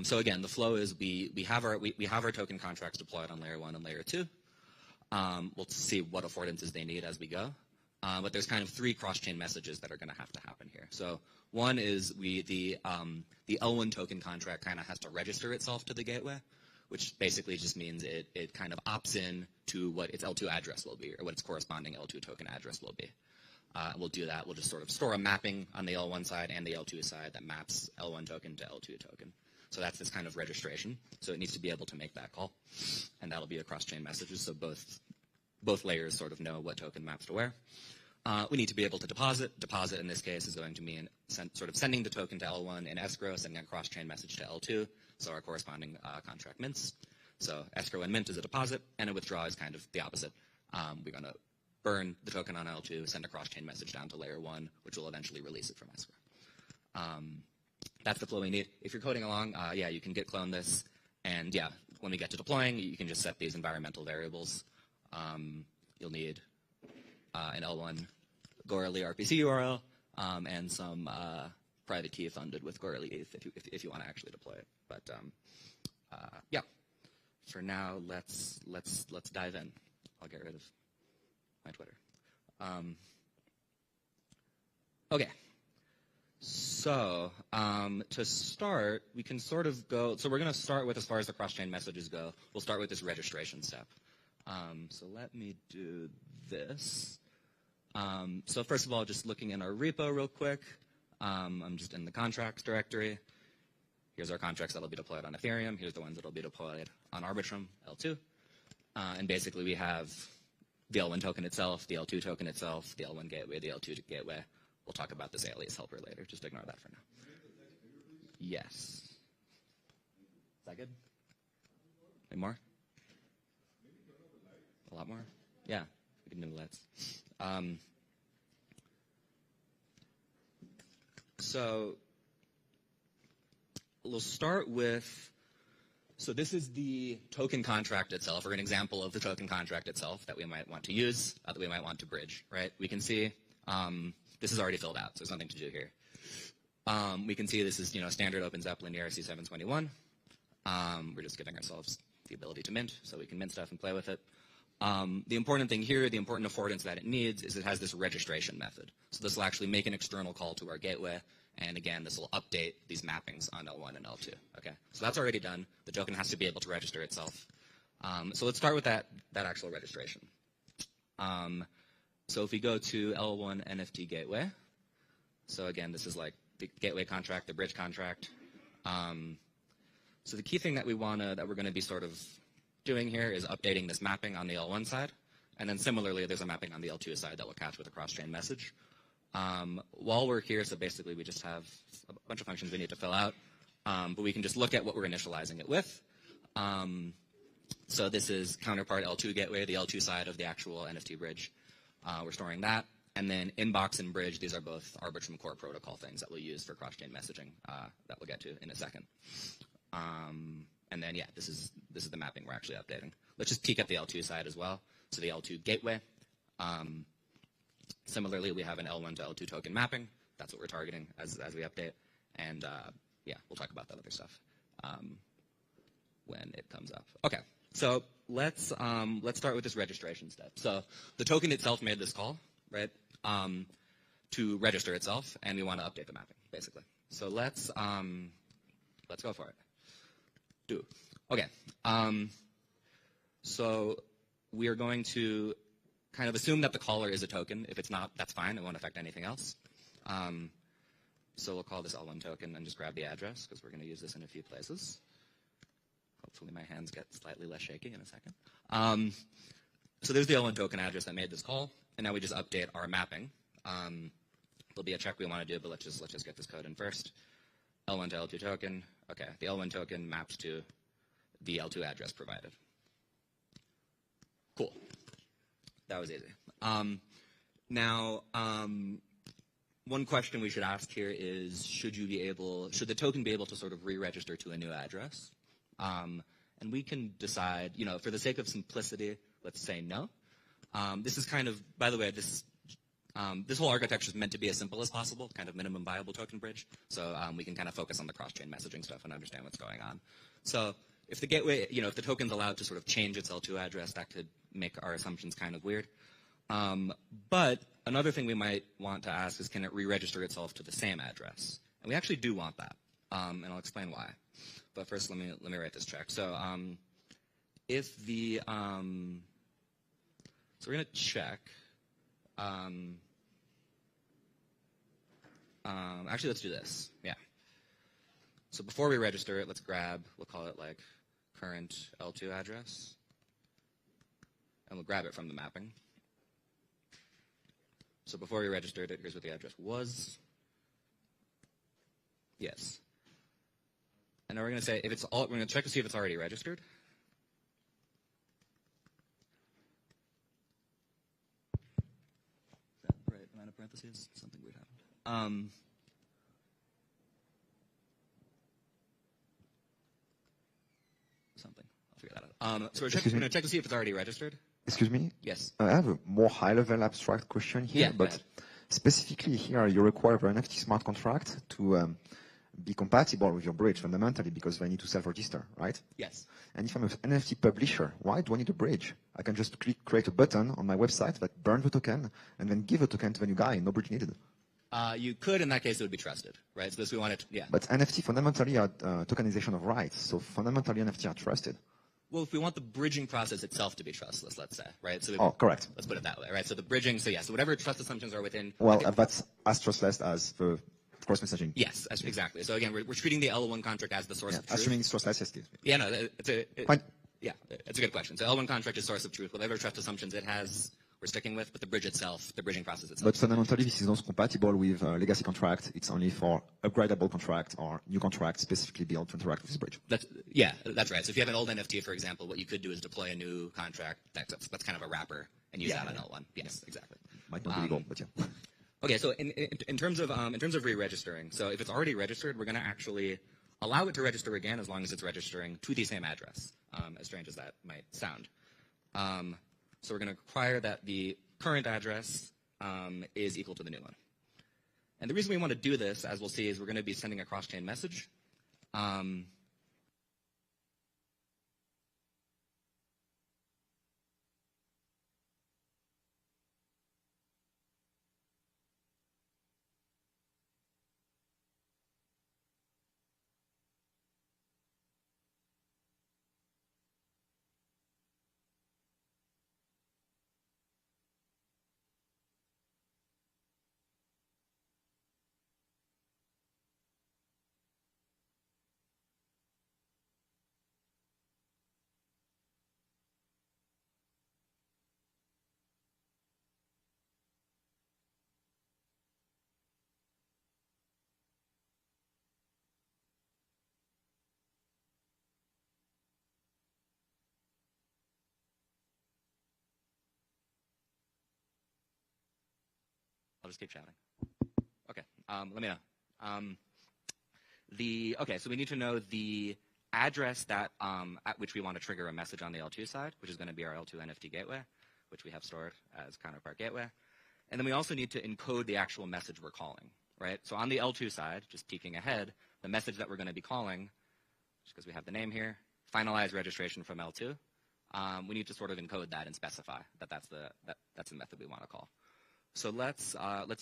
So again, the flow is we have our token contracts deployed on layer 1 and layer 2. We'll see what affordances they need as we go. But there's kind of 3 cross-chain messages that are going to have to happen here. So one is the L1 token contract kind of has to register itself to the gateway, which basically just means it kind of opts in to what its L2 address will be, or what its corresponding L2 token address will be. We'll do that. We'll just sort of store a mapping on the L1 side and the L2 side that maps L1 token to L2 token. So that's this kind of registration. So it needs to be able to make that call, and that'll be a cross-chain messages. So both layers sort of know what token maps to where. We need to be able to deposit. Deposit in this case is going to mean sort of sending the token to L1 in escrow, sending a cross-chain message to L2. So our corresponding contract mints. So escrow and mint is a deposit, and a withdraw is kind of the opposite. We're going to burn the token on L2, send a cross-chain message down to layer 1, which will eventually release it from escrow. That's the flow we need. If you're coding along, yeah, you can git clone this. And yeah, when we get to deploying, you can just set these environmental variables. You'll need an L1 Goerli RPC URL and some private key funded with Goerli ETH if you want to actually deploy it. But yeah, for now, let's dive in. I'll get rid of my Twitter. Okay. So to start, we can sort of go. So we're going to start with, as far as the cross-chain messages go, we'll start with this registration step. So let me do this. So first of all, just looking in our repo real quick. I'm just in the contracts directory. Here's our contracts that will be deployed on Ethereum. Here's the ones that will be deployed on Arbitrum, L2. And basically, we have the L1 token itself, the L2 token itself, the L1 gateway, the L2 gateway. We'll talk about this alias helper later. Just ignore that for now. Yes. Is that good? Any more? A lot more? Yeah, we can do the lights. So we'll start with, so this is the token contract itself, or an example of the token contract itself that we might want to use, that we might want to bridge, right? We can see this is already filled out, so there's nothing to do here. We can see this is, standard Open Zeppelin ERC 721. We're just giving ourselves the ability to mint, so we can mint stuff and play with it. The important thing here, the important affordance that it needs, is it has this registration method. So this will actually make an external call to our gateway, and again, this will update these mappings on L1 and L2. Okay, so that's already done. The token has to be able to register itself. So let's start with that actual registration. So if we go to L1 NFT gateway, so again, this is like the gateway contract, the bridge contract. So the key thing that we're going to be sort of doing here is updating this mapping on the L1 side, and then similarly, there's a mapping on the L2 side that will catch with a cross-chain message. While we're here, so basically we just have a bunch of functions we need to fill out. but we can just look at what we're initializing it with. So this is counterpart L2 gateway, the L2 side of the actual NFT bridge. We're storing that. And then inbox and bridge, these are both Arbitrum core protocol things that we'll use for cross-chain messaging that we'll get to in a second. And then, yeah, this is the mapping we're actually updating. Let's just peek at the L2 side as well. So the L2 gateway. Similarly, we have an L1 to L2 token mapping. That's what we're targeting as we update. And yeah, we'll talk about that other stuff when it comes up. Okay, so let's start with this registration step. So the token itself made this call, right, to register itself, and we want to update the mapping, basically. So let's go for it. Okay. So we are going to kind of assume that the caller is a token. If it's not, that's fine. It won't affect anything else. So we'll call this L1 token and just grab the address because we're going to use this in a few places. Hopefully my hands get slightly less shaky in a second. So there's the L1 token address that made this call, and now we just update our mapping. There'll be a check we want to do, but let's just get this code in first. L1 to L2 token. Okay, the L1 token maps to the L2 address provided. Cool. That was easy. Now, one question we should ask here is, should the token be able to sort of re-register to a new address? And we can decide, for the sake of simplicity, let's say no. This is kind of, by the way, this whole architecture is meant to be as simple as possible, kind of minimum viable token bridge. So we can kind of focus on the cross-chain messaging stuff and understand what's going on. So if the gateway, if the token's allowed to sort of change its L2 address, that could make our assumptions kind of weird. But another thing we might want to ask is, can it re-register itself to the same address? And we actually do want that, and I'll explain why. But first, let me write this check. So if the so we're going to check. Actually, let's do this. Yeah. So before we register it, let's grab, we'll call it like current L2 address. And we'll grab it from the mapping. So before we registered it, here's what the address was. Yes. And now we're going to say, we're going to check to see if it's already registered. Is that right? Amount of parentheses? Something weird happened. Something. I'll figure that out. So we're going to check to see if it's already registered. Excuse me? Yes. I have a more high-level abstract question here, but specifically here you require the NFT smart contract to be compatible with your bridge fundamentally because they need to self-register, right? Yes. And if I'm an NFT publisher, why do I need a bridge? I can just create a button on my website that burns the token and then give a token to the new guy, no bridge needed. You could, in that case, it would be trusted, right? So this we wanted, yeah. But NFT fundamentally are tokenization of rights, so fundamentally NFT are trusted. Well, if we want the bridging process itself to be trustless, let's say, right? So correct. Let's put it that way, right? So the bridging, so whatever trust assumptions are within. Well, that's as trustless as the cross messaging. Yes, exactly. So again, we're treating the L1 contract as the source of truth. Assuming it's trustless, yes. Yeah, no, it's a good question. So L1 contract is source of truth. Whatever trust assumptions it has, we're sticking with, but the bridge itself, the bridging process itself. But fundamentally, this is not compatible with legacy contract. It's only for upgradable contract or new contract specifically built to interact with this bridge. That's right. So if you have an old NFT, for example, what you could do is deploy a new contract that's kind of a wrapper and use that on L1. Yes, exactly. Might not be legal, but yeah. Okay, so in terms of re-registering, so if it's already registered, we're going to actually allow it to register again as long as it's registering to the same address, as strange as that might sound. So we're going to require that the current address is equal to the new one. And the reason we want to do this, as we'll see, is we're going to be sending a cross-chain message. I'll just keep chatting. Okay, let me know. Okay, so we need to know the address that at which we want to trigger a message on the L2 side, which is going to be our L2 NFT gateway, which we have stored as counterpart gateway. And then we also need to encode the actual message we're calling, right? So on the L2 side, just peeking ahead, the message that we're going to be calling, just because we have the name here, finalize registration from L2, we need to sort of encode that and specify that that's the method we want to call. So let's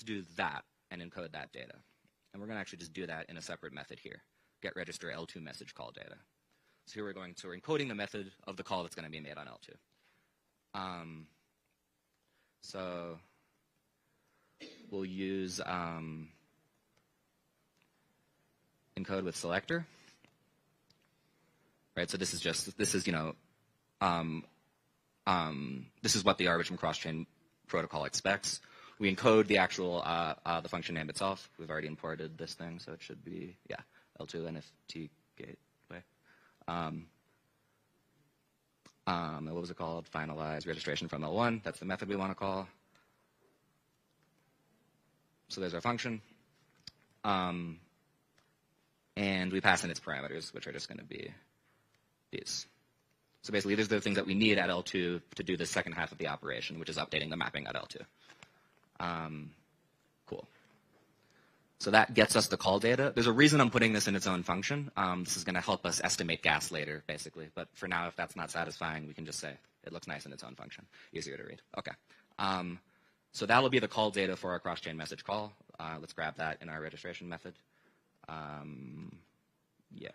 do that and encode that data. And we're going to actually just do that in a separate method here, get register L2 message call data. So here we're encoding the method of the call that's going to be made on L2. So we'll use encode with selector. Right, so this is what the Arbitrum cross-chain protocol expects. We encode the actual the function name itself. We've already imported this thing, so it should be L2 NFT gateway. What was it called? Finalize registration from L1. That's the method we want to call. So there's our function, and we pass in its parameters, which are just going to be these. So basically, these are the things that we need at L2 to do the second half of the operation, which is updating the mapping at L2. Cool. So that gets us the call data. There's a reason I'm putting this in its own function. This is going to help us estimate gas later, basically. But for now, if that's not satisfying, we can just say it looks nice in its own function. Easier to read. Okay. So that will be the call data for our cross-chain message call. Let's grab that in our registration method. Yeah.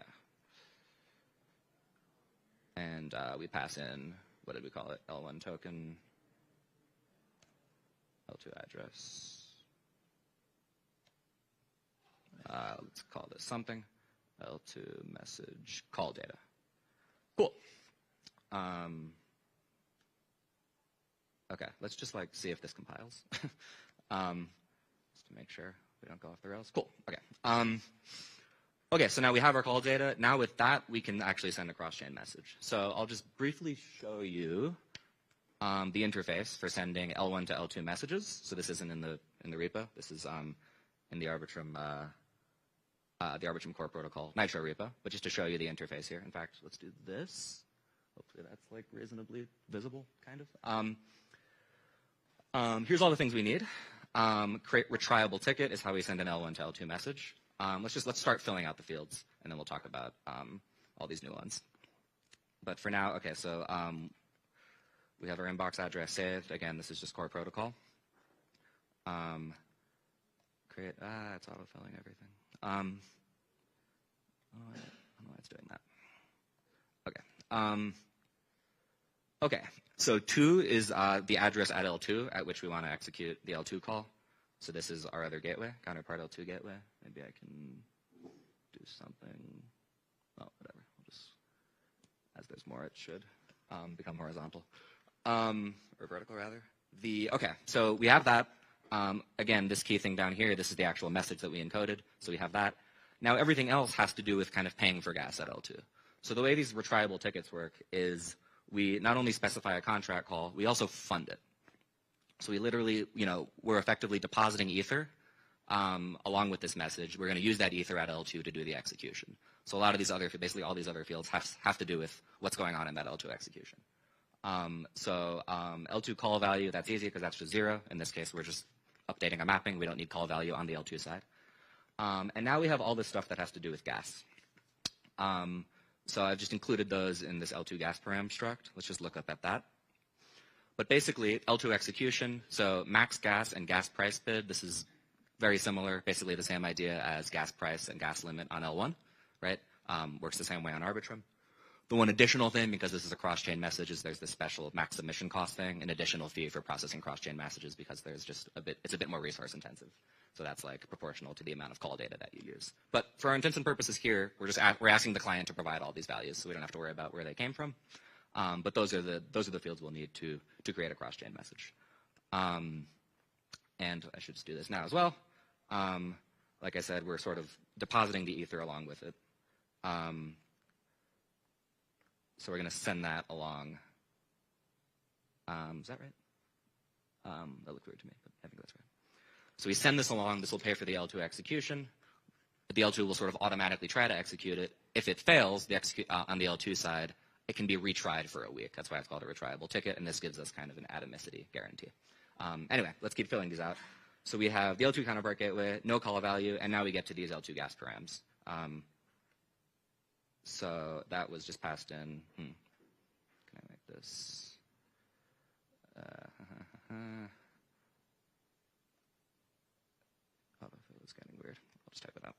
And we pass in, what did we call it? L1 token, L2 address. Let's call this something. L2 message call data. Cool. Okay, let's just see if this compiles. Just to make sure we don't go off the rails. Cool. Okay. Okay, so now we have our call data. Now with that, we can actually send a cross-chain message. So I'll just briefly show you the interface for sending L1 to L2 messages. So this isn't in the repo. This is in the Arbitrum core protocol Nitro repo. But just to show you the interface here. In fact, let's do this. Hopefully that's reasonably visible, kind of. Here's all the things we need. Create retriable ticket is how we send an L1 to L2 message. Let's start filling out the fields, and then we'll talk about all these new ones. But for now, okay, so we have our inbox address saved. Again, this is just core protocol. Create, it's autofilling everything. I don't know why it's doing that. Okay. Okay, so 2 is the address at L2 at which we want to execute the L2 call. So this is our other gateway, counterpart L2 gateway. Maybe I can do something. Oh, whatever. We'll just, as there's more, it should become horizontal. Or vertical, rather. Okay, so we have that. Again, this key thing down here, this is the actual message that we encoded. So we have that. Now everything else has to do with kind of paying for gas at L2. So the way these retriable tickets work is we not only specify a contract call, we also fund it. So we literally, we're effectively depositing Ether along with this message. We're going to use that Ether at L2 to do the execution. So a lot of these basically all these other fields have to do with what's going on in that L2 execution. L2 call value, that's easy because that's just 0. In this case, we're just updating a mapping. We don't need call value on the L2 side. And now we have all this stuff that has to do with gas. So I've just included those in this L2 gas param struct. Let's just look up at that. But basically, L2 execution, so max gas and gas price bid, this is very similar, basically the same idea as gas price and gas limit on L1, right? Works the same way on Arbitrum. The one additional thing, because this is a cross-chain message, is there's this special max submission cost thing, an additional fee for processing cross-chain messages because there's just it's a bit more resource intensive. So that's proportional to the amount of call data that you use. But for our intents and purposes here, we're asking the client to provide all these values, so we don't have to worry about where they came from. But those are the fields we'll need to create a cross-chain message. And I should just do this now as well. Like I said, we're sort of depositing the Ether along with it. So we're going to send that along. Is that right? That looked weird to me, but I think that's right. So we send this along. This will pay for the L2 execution. The L2 will sort of automatically try to execute it. If it fails on the L2 side, it can be retried for a week. That's why it's called a retriable ticket, and this gives us kind of an atomicity guarantee. Anyway, let's keep filling these out. So we have the L2 counterpart gateway, no call value, and now we get to these L2 gas params. So that was just passed in. Can I make this? Oh, it was getting weird. I'll just type it out.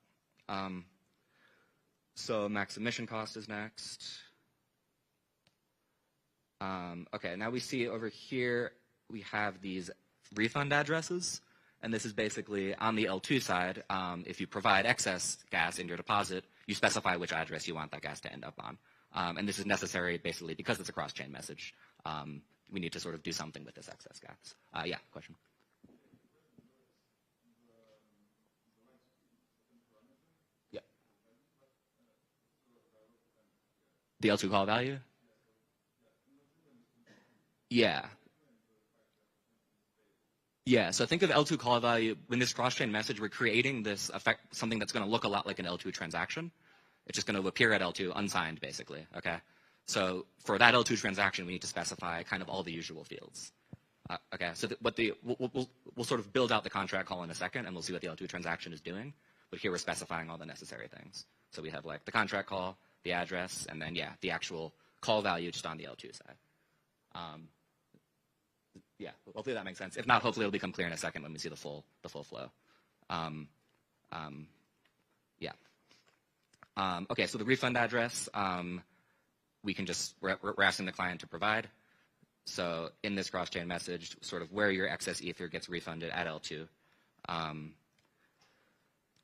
So max submission cost is next. Okay, now we see over here we have these refund addresses. And this is basically on the L2 side, if you provide excess gas in your deposit, you specify which address you want that gas to end up on. And this is necessary basically because it's a cross-chain message. We need to sort of do something with this excess gas. Yeah, question? Yeah. The L2 call value? Yeah. Yeah, so think of L2 call value. When this cross-chain message, we're creating this effect, something that's going to look a lot like an L2 transaction. It's just going to appear at L2 unsigned, basically, okay? So for that L2 transaction, we need to specify kind of all the usual fields. Okay, so we'll sort of build out the contract call in a second, and we'll see what the L2 transaction is doing. But here we're specifying all the necessary things. So we have like the contract call, the address, and then, yeah, the actual call value just on the L2 side. Yeah, hopefully that makes sense. If not, hopefully it'll become clear in a second when we see the full flow. Yeah. Okay, so the refund address, we can just, we're asking the client to provide. So in this cross-chain message, sort of where your excess Ether gets refunded at L2.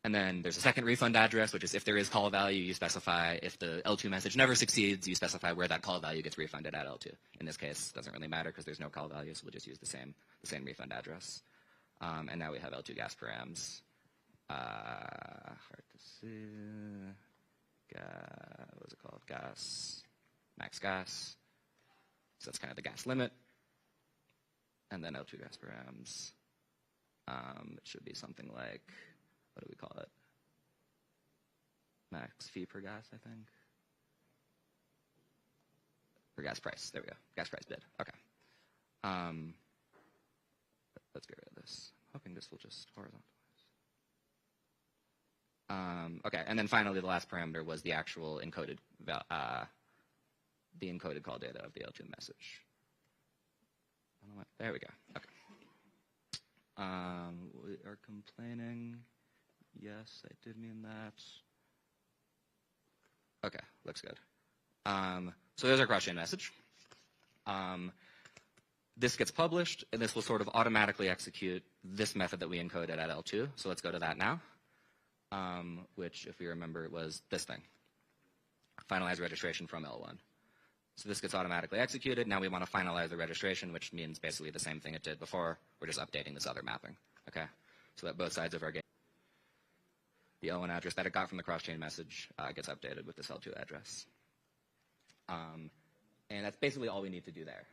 And then there's a second refund address, which is if there is call value, you specify. If the L2 message never succeeds, you specify where that call value gets refunded at L2. In this case, it doesn't really matter because there's no call value, so we'll just use the same refund address. And now we have L2 gas params. Hard to see. What is it called? Gas, max gas. So that's kind of the gas limit. And then L2 gas params. It should be something like, what do we call it? Max fee per gas, I think. Or gas price. There we go. Gas price bid. Okay. Let's get rid of this. Hoping this will just horizontalize. Okay, and then finally the last parameter was the actual encoded call data of the L2 message. There we go. Okay. We are complaining. Yes, I did mean that. Okay, looks good. So there's our cross-chain message. This gets published, and this will sort of automatically execute this method that we encoded at L2. So let's go to that now, which, if you remember, was this thing. Finalize registration from L1. So this gets automatically executed. Now we want to finalize the registration, which means basically the same thing it did before. We're just updating this other mapping, okay? So that both sides of our game, the L1 address that it got from the cross-chain message gets updated with this L2 address. And that's basically all we need to do there.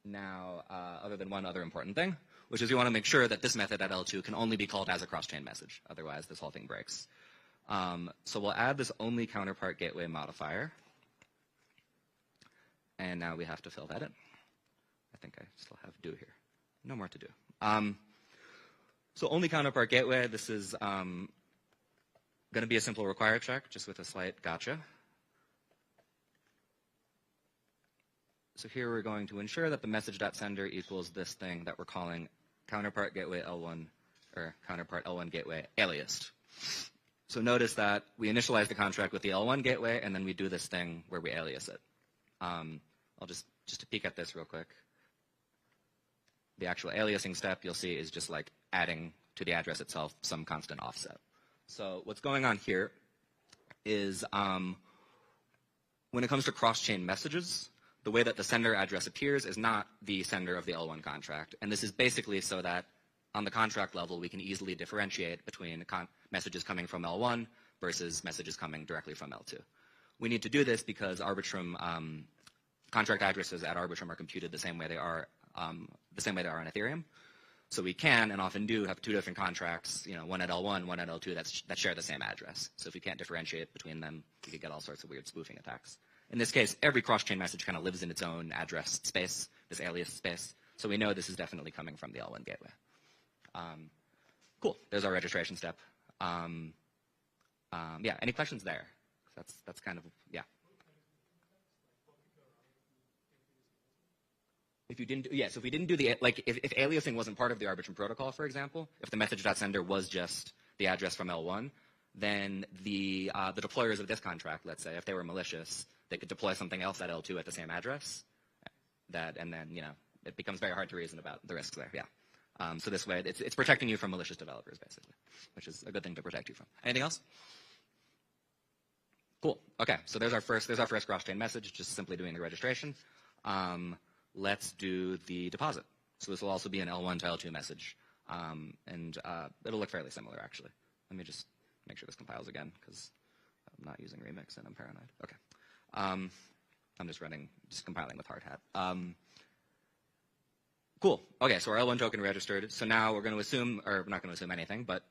Now, other than one other important thing, which is we want to make sure that this method at L2 can only be called as a cross-chain message. Otherwise, this whole thing breaks. So we'll add this only counterpart gateway modifier. And now we have to fill that in. I think I still have do here. No more to do. So only counterpart gateway, this is going to be a simple require check, just with a slight gotcha. So here we're going to ensure that the message.sender equals this thing that we're calling counterpart gateway L1, or counterpart L1 gateway aliased. So notice that we initialize the contract with the L1 gateway, and then we do this thing where we alias it. I'll just to peek at this real quick. The actual aliasing step you'll see is just like adding to the address itself some constant offset. So what's going on here is when it comes to cross-chain messages, the way that the sender address appears is not the sender of the L1 contract. And this is basically so that on the contract level, we can easily differentiate between messages coming from L1 versus messages coming directly from L2. We need to do this because Arbitrum contract addresses at Arbitrum are computed the same way they are on Ethereum. So we can and often do have two different contracts, one at L1, one at L2 that share the same address. So if we can't differentiate between them, we could get all sorts of weird spoofing attacks. In this case, every cross-chain message kind of lives in its own address space, this alias space. So we know this is definitely coming from the L1 gateway. Cool. There's our registration step. Yeah. Any questions there? That's kind of, yeah. If you didn't, so if we didn't do the, if aliasing wasn't part of the Arbitrum protocol, for example, if the message.sender was just the address from L1, then the deployers of this contract, let's say, if they were malicious, they could deploy something else at L2 at the same address. And then, it becomes very hard to reason about the risks there. Yeah. So this way, it's protecting you from malicious developers, basically, which is a good thing to protect you from. Anything else? Cool. Okay. So there's our first cross-chain message, just simply doing the registration. Let's do the deposit. So this will also be an L1 to L2 message, and it'll look fairly similar, actually. Let me just make sure this compiles again, because I'm not using Remix and I'm paranoid. Okay. I'm just compiling with Hardhat. Cool. Okay, so our L1 token registered. So now we're going to assume, or we're not going to assume anything, but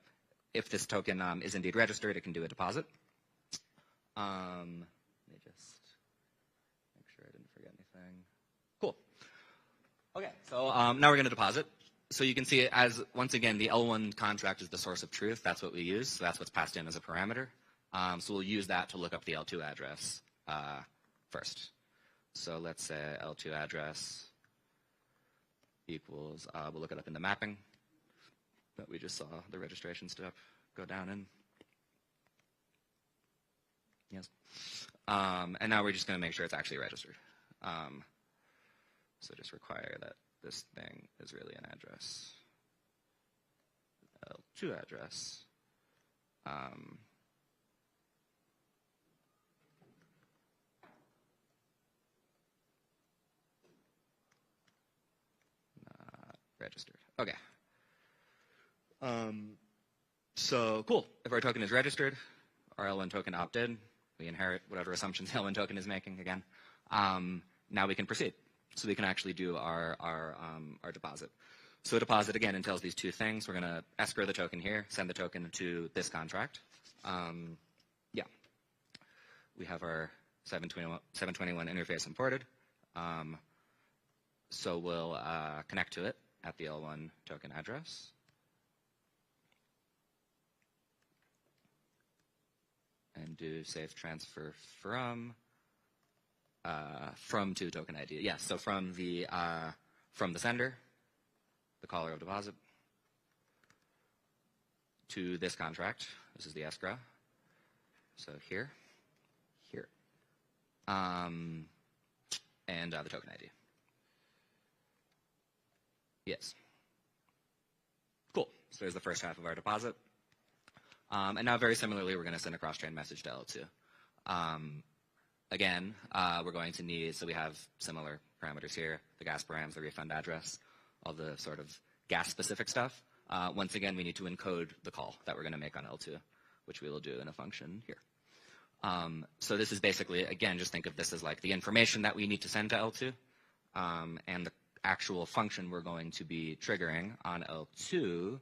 if this token is indeed registered, it can do a deposit. Let me just make sure I didn't forget anything. Cool. Okay, so now we're going to deposit. So you can see it as, once again, the L1 contract is the source of truth. That's what we use. So that's what's passed in as a parameter. So we'll use that to look up the L2 address first. So let's say L2 address equals, we'll look it up in the mapping that we just saw the registration step go down in. Yes. And now we're just going to make sure it's actually registered. So just require that this thing is really an address. L2 address. Not registered. Okay. So cool. If our token is registered, our L1 token opted, we inherit whatever assumptions the L1 token is making again. Now we can proceed. So we can actually do our deposit. So deposit, again, entails these two things. We're going to escrow the token here, send the token to this contract. Yeah. We have our 721 interface imported. So we'll connect to it at the L1 token address. And do safe transfer from to token ID. Yes, so from the sender, the caller of deposit, to this contract. This is the escrow. So here, and the token ID. Yes. Cool. So there's the first half of our deposit. And now, very similarly, we're going to send a cross-chain message to L2. Again, we're going to need, so we have similar parameters here, the gas params, the refund address, all the sort of gas-specific stuff. Once again, we need to encode the call that we're going to make on L2, which we will do in a function here. So this is basically, again, just think of this as like the information that we need to send to L2, and the actual function we're going to be triggering on L2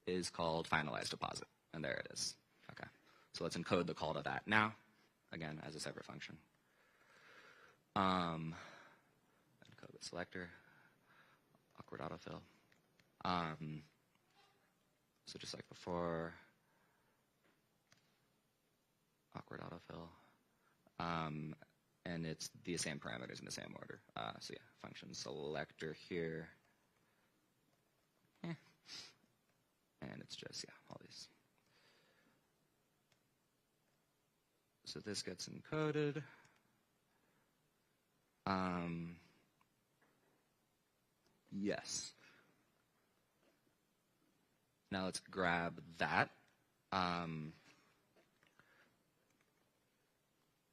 is called finalize deposit. And there it is. Okay. So let's encode the call to that now, again, as a separate function. Encode with selector, awkward autofill. So just like before, awkward autofill. And it's the same parameters in the same order. So yeah, function selector here. And it's just, yeah, all these. So this gets encoded. Yes. Now let's grab that.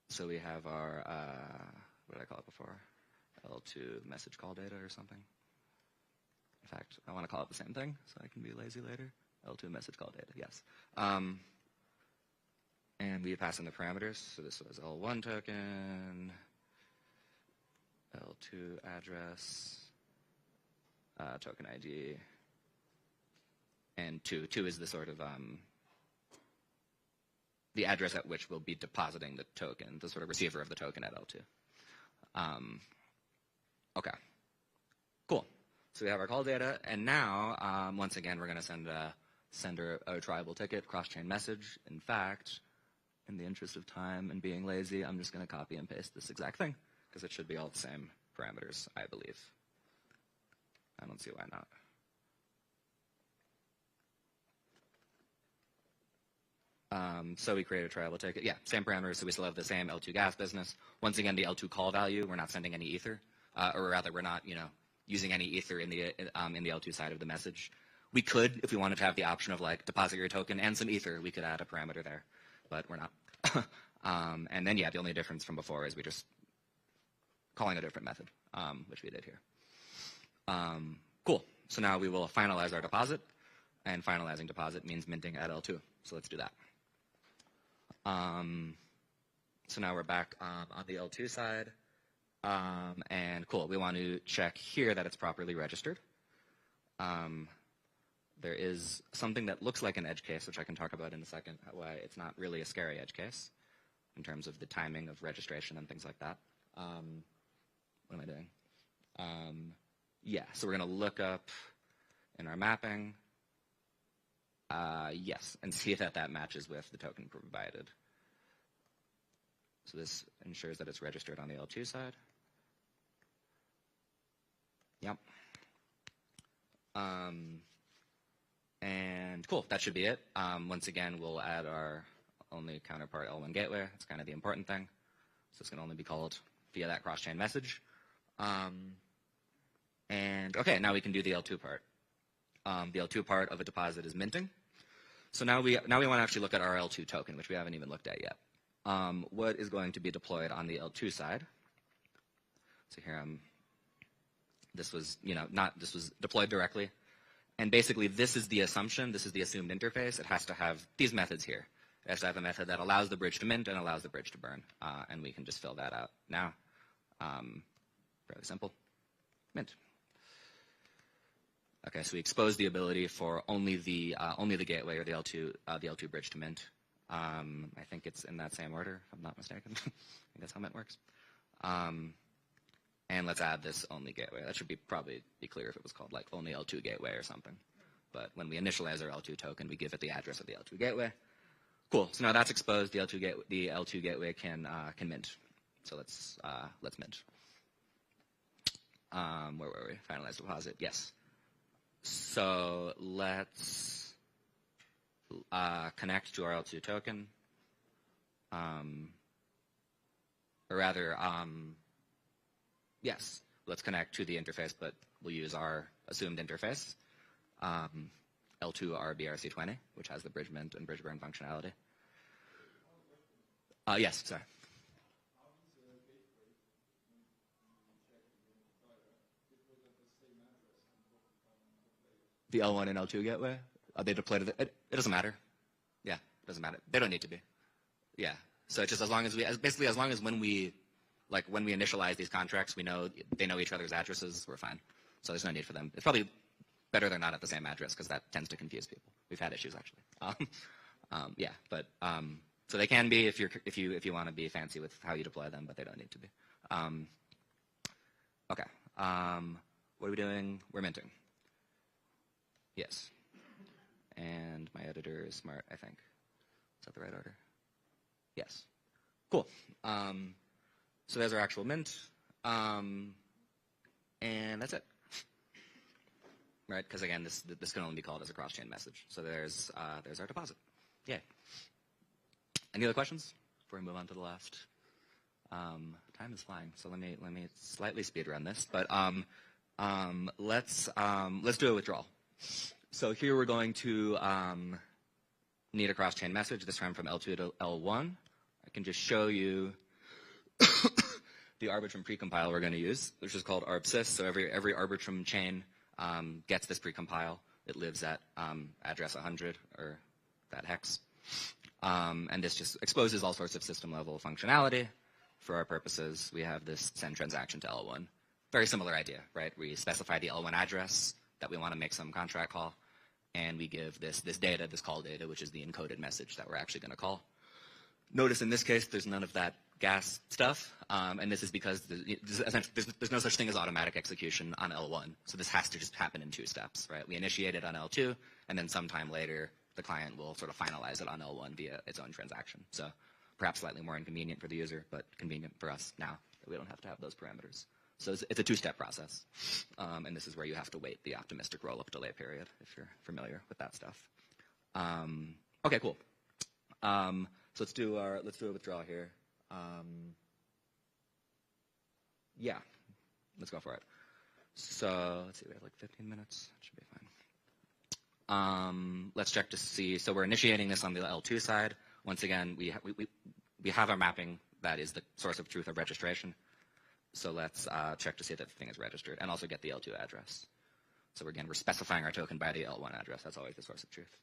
So we have our, what did I call it before? L2 message call data or something. In fact, I want to call it the same thing so I can be lazy later. L2 message call data, yes. And we pass in the parameters. So this was L1 token, L2 address, token ID, and 2. 2 is the sort of the address at which we'll be depositing the token, the sort of receiver of the token at L2. Okay, cool. So we have our call data, and now, once again, we're going to send a tribal ticket, cross-chain message. In fact, in the interest of time and being lazy, I'm just going to copy and paste this exact thing, because it should be all the same parameters, I believe. I don't see why not. So we create a tribal ticket. Yeah, same parameters, so we still have the same L2 gas business. Once again, the L2 call value, we're not sending any ether, or rather, we're not, using any ether in the L2 side of the message. We could, if we wanted to have the option of like deposit your token and some ether, we could add a parameter there, but we're not. And then, yeah, the only difference from before is we just calling a different method, which we did here. Cool. So now we will finalize our deposit, and finalizing deposit means minting at L2. So let's do that. So now we're back on the L2 side, and cool. We want to check here that it's properly registered. There is something that looks like an edge case, which I can talk about in a second, why it's not really a scary edge case in terms of the timing of registration and things like that. What am I doing? Yeah, so we're going to look up in our mapping, yes, and see if that matches with the token provided. So this ensures that it's registered on the L2 side. Yep. And cool, that should be it. Once again, we'll add our only counterpart L1 gateway. It's kind of the important thing. So it's going to only be called via that cross-chain message. And okay, now we can do the L2 part. The L2 part of a deposit is minting. So now we want to actually look at our L2 token, which we haven't even looked at yet. What is going to be deployed on the L2 side? So here this was deployed directly. And basically, this is the assumption, this is the assumed interface. It has to have these methods here. It has to have a method that allows the bridge to mint and allows the bridge to burn. And we can just fill that out now. Fairly simple. Mint. Okay, so we expose the ability for only the gateway or the L2 bridge to mint. I think it's in that same order, if I'm not mistaken. I think that's how mint works. And let's add this only gateway. That should probably be clear if it was called like only L2 gateway or something. But when we initialize our L2 token, we give it the address of the L2 gateway. Cool. So now that's exposed. The L2 gateway can mint. So let's mint. Where were we? Finalize deposit. Yes. So let's connect to our L2 token. Or rather, yes, let's connect to the interface, but we'll use our assumed interface, L2 RBRC20, which has the bridge mint and bridge burn functionality. Yes, sorry. The L1 and L2 gateway? Are they deployed? It doesn't matter. Yeah, it doesn't matter. They don't need to be. Yeah. So it's just as long as when we initialize these contracts, they know each other's addresses, we're fine. So there's no need for them. It's probably better they're not at the same address because that tends to confuse people. We've had issues actually. Yeah, but so they can be if you want to be fancy with how you deploy them, but they don't need to be. Okay. What are we doing? We're minting. Yes. And my editor is smart, I think. Is that the right order? Yes. Cool. So there's our actual mint. And that's it. Right? Because again, this can only be called as a cross-chain message. So there's our deposit. Yay. Any other questions before we move on to the last? Time is flying, so let me slightly speed run this. But let's do a withdrawal. So here we're going to need a cross-chain message, this time from L2 to L1. I can just show you the Arbitrum precompile we're going to use, which is called arbsys. So every Arbitrum chain gets this precompile. It lives at address 100, or that hex. And this just exposes all sorts of system-level functionality. For our purposes, we have this send transaction to L1. Very similar idea, right? We specify the L1 address that we want to make some contract call, and we give this data, this call data, which is the encoded message that we're actually going to call. Notice in this case, there's none of that gas stuff, and this is because there's no such thing as automatic execution on L1, so this has to just happen in 2 steps, right? We initiate it on L2, and then sometime later, the client will sort of finalize it on L1 via its own transaction. So perhaps slightly more inconvenient for the user, but convenient for us now that we don't have to have those parameters. So it's a 2-step process, and this is where you have to wait the optimistic roll-up delay period, if you're familiar with that stuff. Okay, cool. So let's do a withdrawal here. Yeah, let's go for it. So let's see, we have like 15 minutes. Should be fine. Let's check to see. So we're initiating this on the L2 side. Once again, we have our mapping that is the source of truth of registration. So let's check to see that the thing is registered and also get the L2 address. So again, we're specifying our token by the L1 address. That's always the source of truth.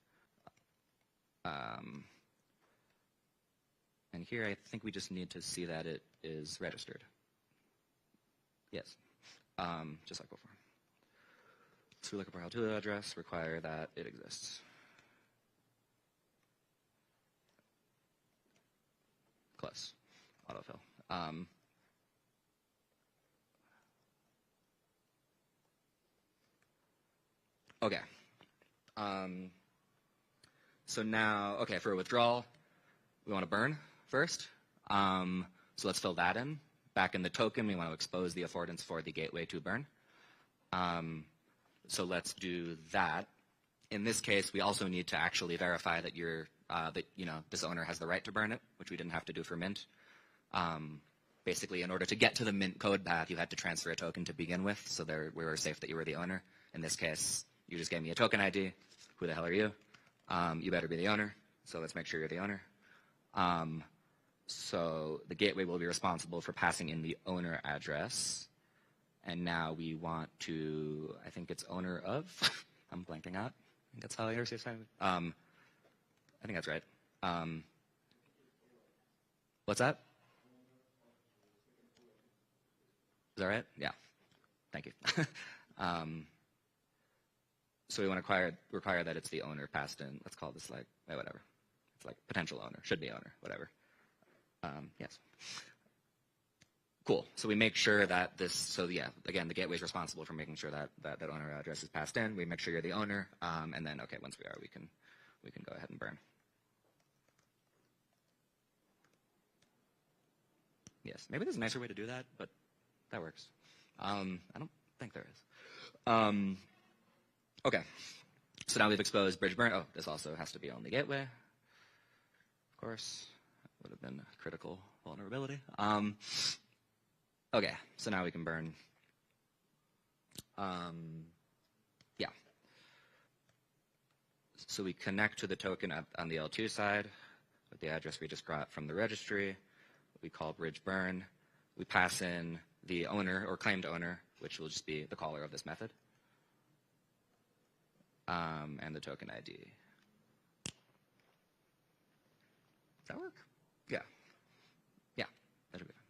And here, I think we just need to see that it is registered. Yes, just like before. So we look up our L2 address, require that it exists. Close. Autofill. Okay. So now, okay, for a withdrawal, we want to burn first. So let's fill that in. Back in the token, we want to expose the affordance for the gateway to burn. So let's do that. In this case, we also need to actually verify that this owner has the right to burn it, which we didn't have to do for Mint. Basically, in order to get to the Mint code path, you had to transfer a token to begin with, so we were safe that you were the owner. In this case, you just gave me a token ID. Who the hell are you? You better be the owner, so let's make sure you're the owner. So the gateway will be responsible for passing in the owner address. And now we want to, I think it's owner of. I'm blanking out. I think that's how I say it. I think that's right. What's that? Is that right? Yeah. Thank you. So we want to require that it's the owner passed in. Let's call this like, whatever. It's like potential owner, should be owner, whatever. Yes. Cool. So we make sure that this, so yeah, again, the gateway is responsible for making sure that owner address is passed in. We make sure you're the owner, and then, okay, once we are, we can go ahead and burn. Yes, maybe there's a nicer way to do that, but that works. I don't think there is. Okay, so now we've exposed bridge burn. Oh, this also has to be on the gateway. Of course, would have been a critical vulnerability. Okay, so now we can burn. Yeah. So we connect to the token on the L2 side with the address we just got from the registry. We call bridge burn. We pass in the owner or claimed owner, which will just be the caller of this method, and the token ID. Does that work? Yeah. Yeah, that should be fine.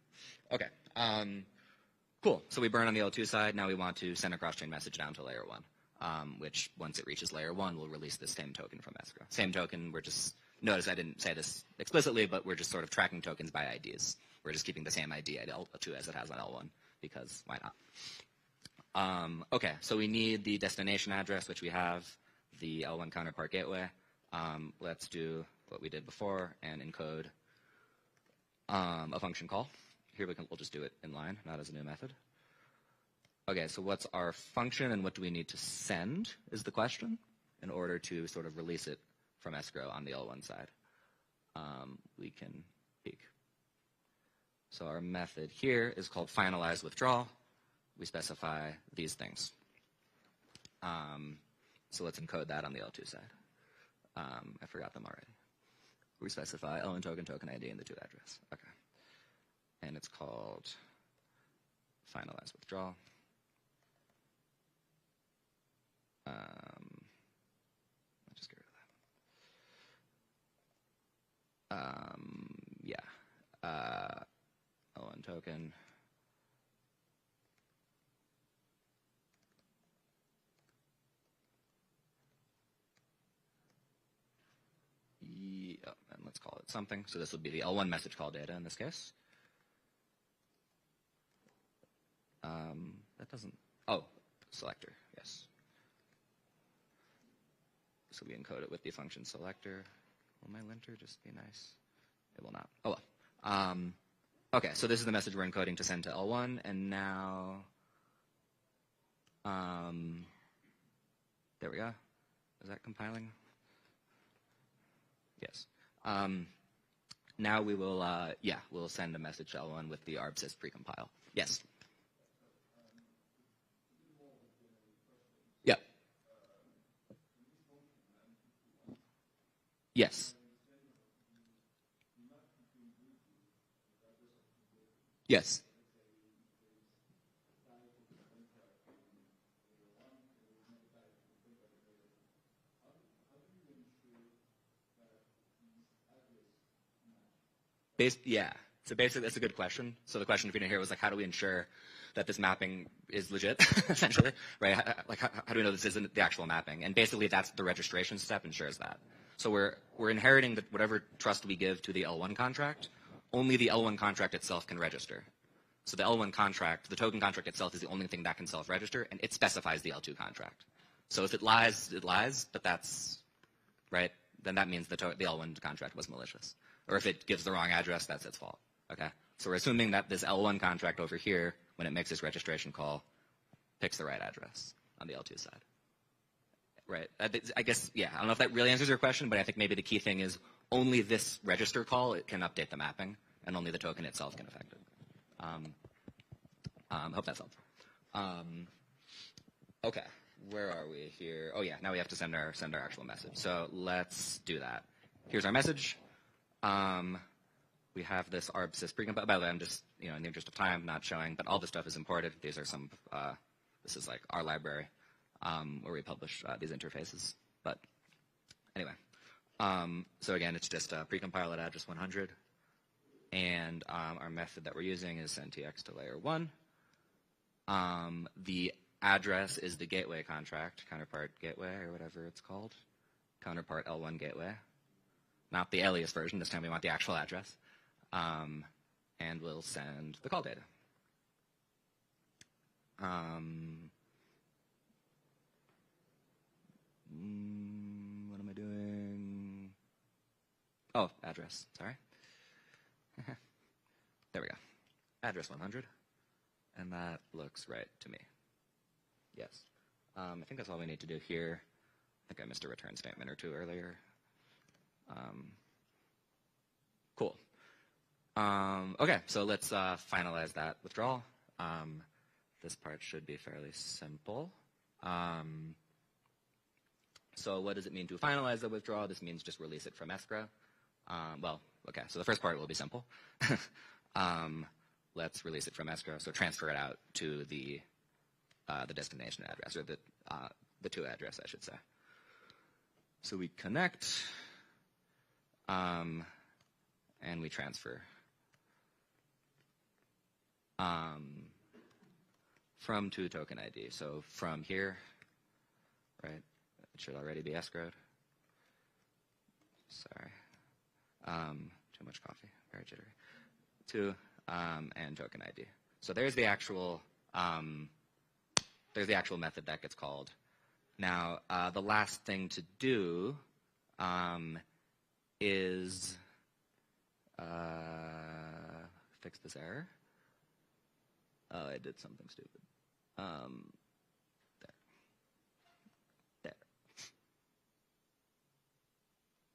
Okay. Cool. So we burn on the L2 side. Now we want to send a cross-chain message down to layer 1, which once it reaches layer 1 will release the same token from escrow. Same token. We're just, notice I didn't say this explicitly, but we're just sort of tracking tokens by IDs. We're just keeping the same ID at L2 as it has on L1 because why not? Okay. So we need the destination address, which we have, the L1 counterpart gateway. Let's do what we did before and encode a function call. Here we'll just do it in line, not as a new method. Okay, so what's our function and what do we need to send is the question in order to sort of release it from escrow on the L1 side. We can peek. So our method here is called finalize withdrawal. We specify these things. So let's encode that on the L2 side. I forgot them already. We specify L1 token ID, and the 2 address. Okay. And it's called finalize withdrawal. I'll just get rid of that. Yeah. L1 token. something. So this would be the L1 message call data in this case. That doesn't, oh, selector, yes. So we encode it with the function selector. Will my linter just be nice? It will not. Oh well. Okay, so this is the message we're encoding to send to L1, and now, there we go. Is that compiling? Yes. Now we will, we'll send a message to L1 with the arbsys precompile. Yes. Yeah. Yes. Yes. Yeah. So basically, that's a good question. So the question, if you didn't hear, was like, how do we ensure that this mapping is legit, essentially, right? Like, how do we know this isn't the actual mapping? And basically, that's the registration step ensures that. So we're inheriting that whatever trust we give to the L1 contract, only the L1 contract itself can register. So the L1 contract, the token contract itself is the only thing that can self-register, and it specifies the L2 contract. So if it lies, it lies, but that's, right, then that means the L1 contract was malicious. Or if it gives the wrong address, that's its fault, okay? So we're assuming that this L1 contract over here, when it makes this registration call, picks the right address on the L2 side, right? I guess, yeah, I don't know if that really answers your question, but I think maybe the key thing is only this register call, it can update the mapping, and only the token itself can affect it. Hope that's helpful. Okay, where are we here? Oh yeah, now we have to send our actual message. So let's do that. Here's our message. We have this arbsys precompile. By the way, I'm just, in the interest of time, not showing, but all this stuff is imported. These are some, this is like our library where we publish these interfaces. But anyway, so again, it's just precompile at address 100. And our method that we're using is send tx to layer 1. The address is the gateway contract, counterpart gateway or whatever it's called, counterpart L1 gateway. Not the alias version, this time we want the actual address. And we'll send the call data. What am I doing? Oh, address, sorry. There we go. Address 100. And that looks right to me. Yes. I think that's all we need to do here. I think I missed a return statement or two earlier. Cool. Okay, so let's finalize that withdrawal. This part should be fairly simple. So what does it mean to finalize the withdrawal? This means just release it from escrow. Well, okay, so the first part will be simple. Let's release it from escrow, so transfer it out to the destination address, or the to address, I should say. So we connect, and we transfer from to token ID. So from here, right, it should already be escrowed. Sorry. Too much coffee, very jittery. To and token ID. So there's the actual method that gets called. Now the last thing to do is fix this error. Oh, I did something stupid.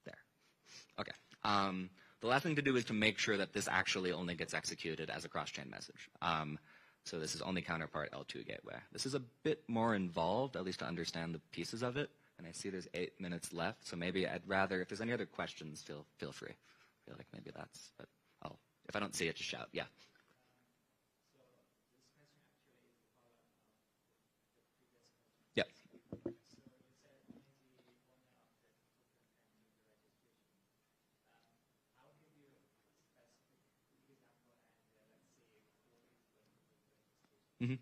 There. Okay. The last thing to do is to make sure that this actually only gets executed as a cross-chain message. So this is only counterpart L2 gateway. This is a bit more involved, at least to understand the pieces of it. And I see there's 8 minutes left, so maybe I'd rather, if there's any other questions, feel free. I feel like maybe that's, but if I don't see it, just shout. Yeah. Yep. Mm-hmm.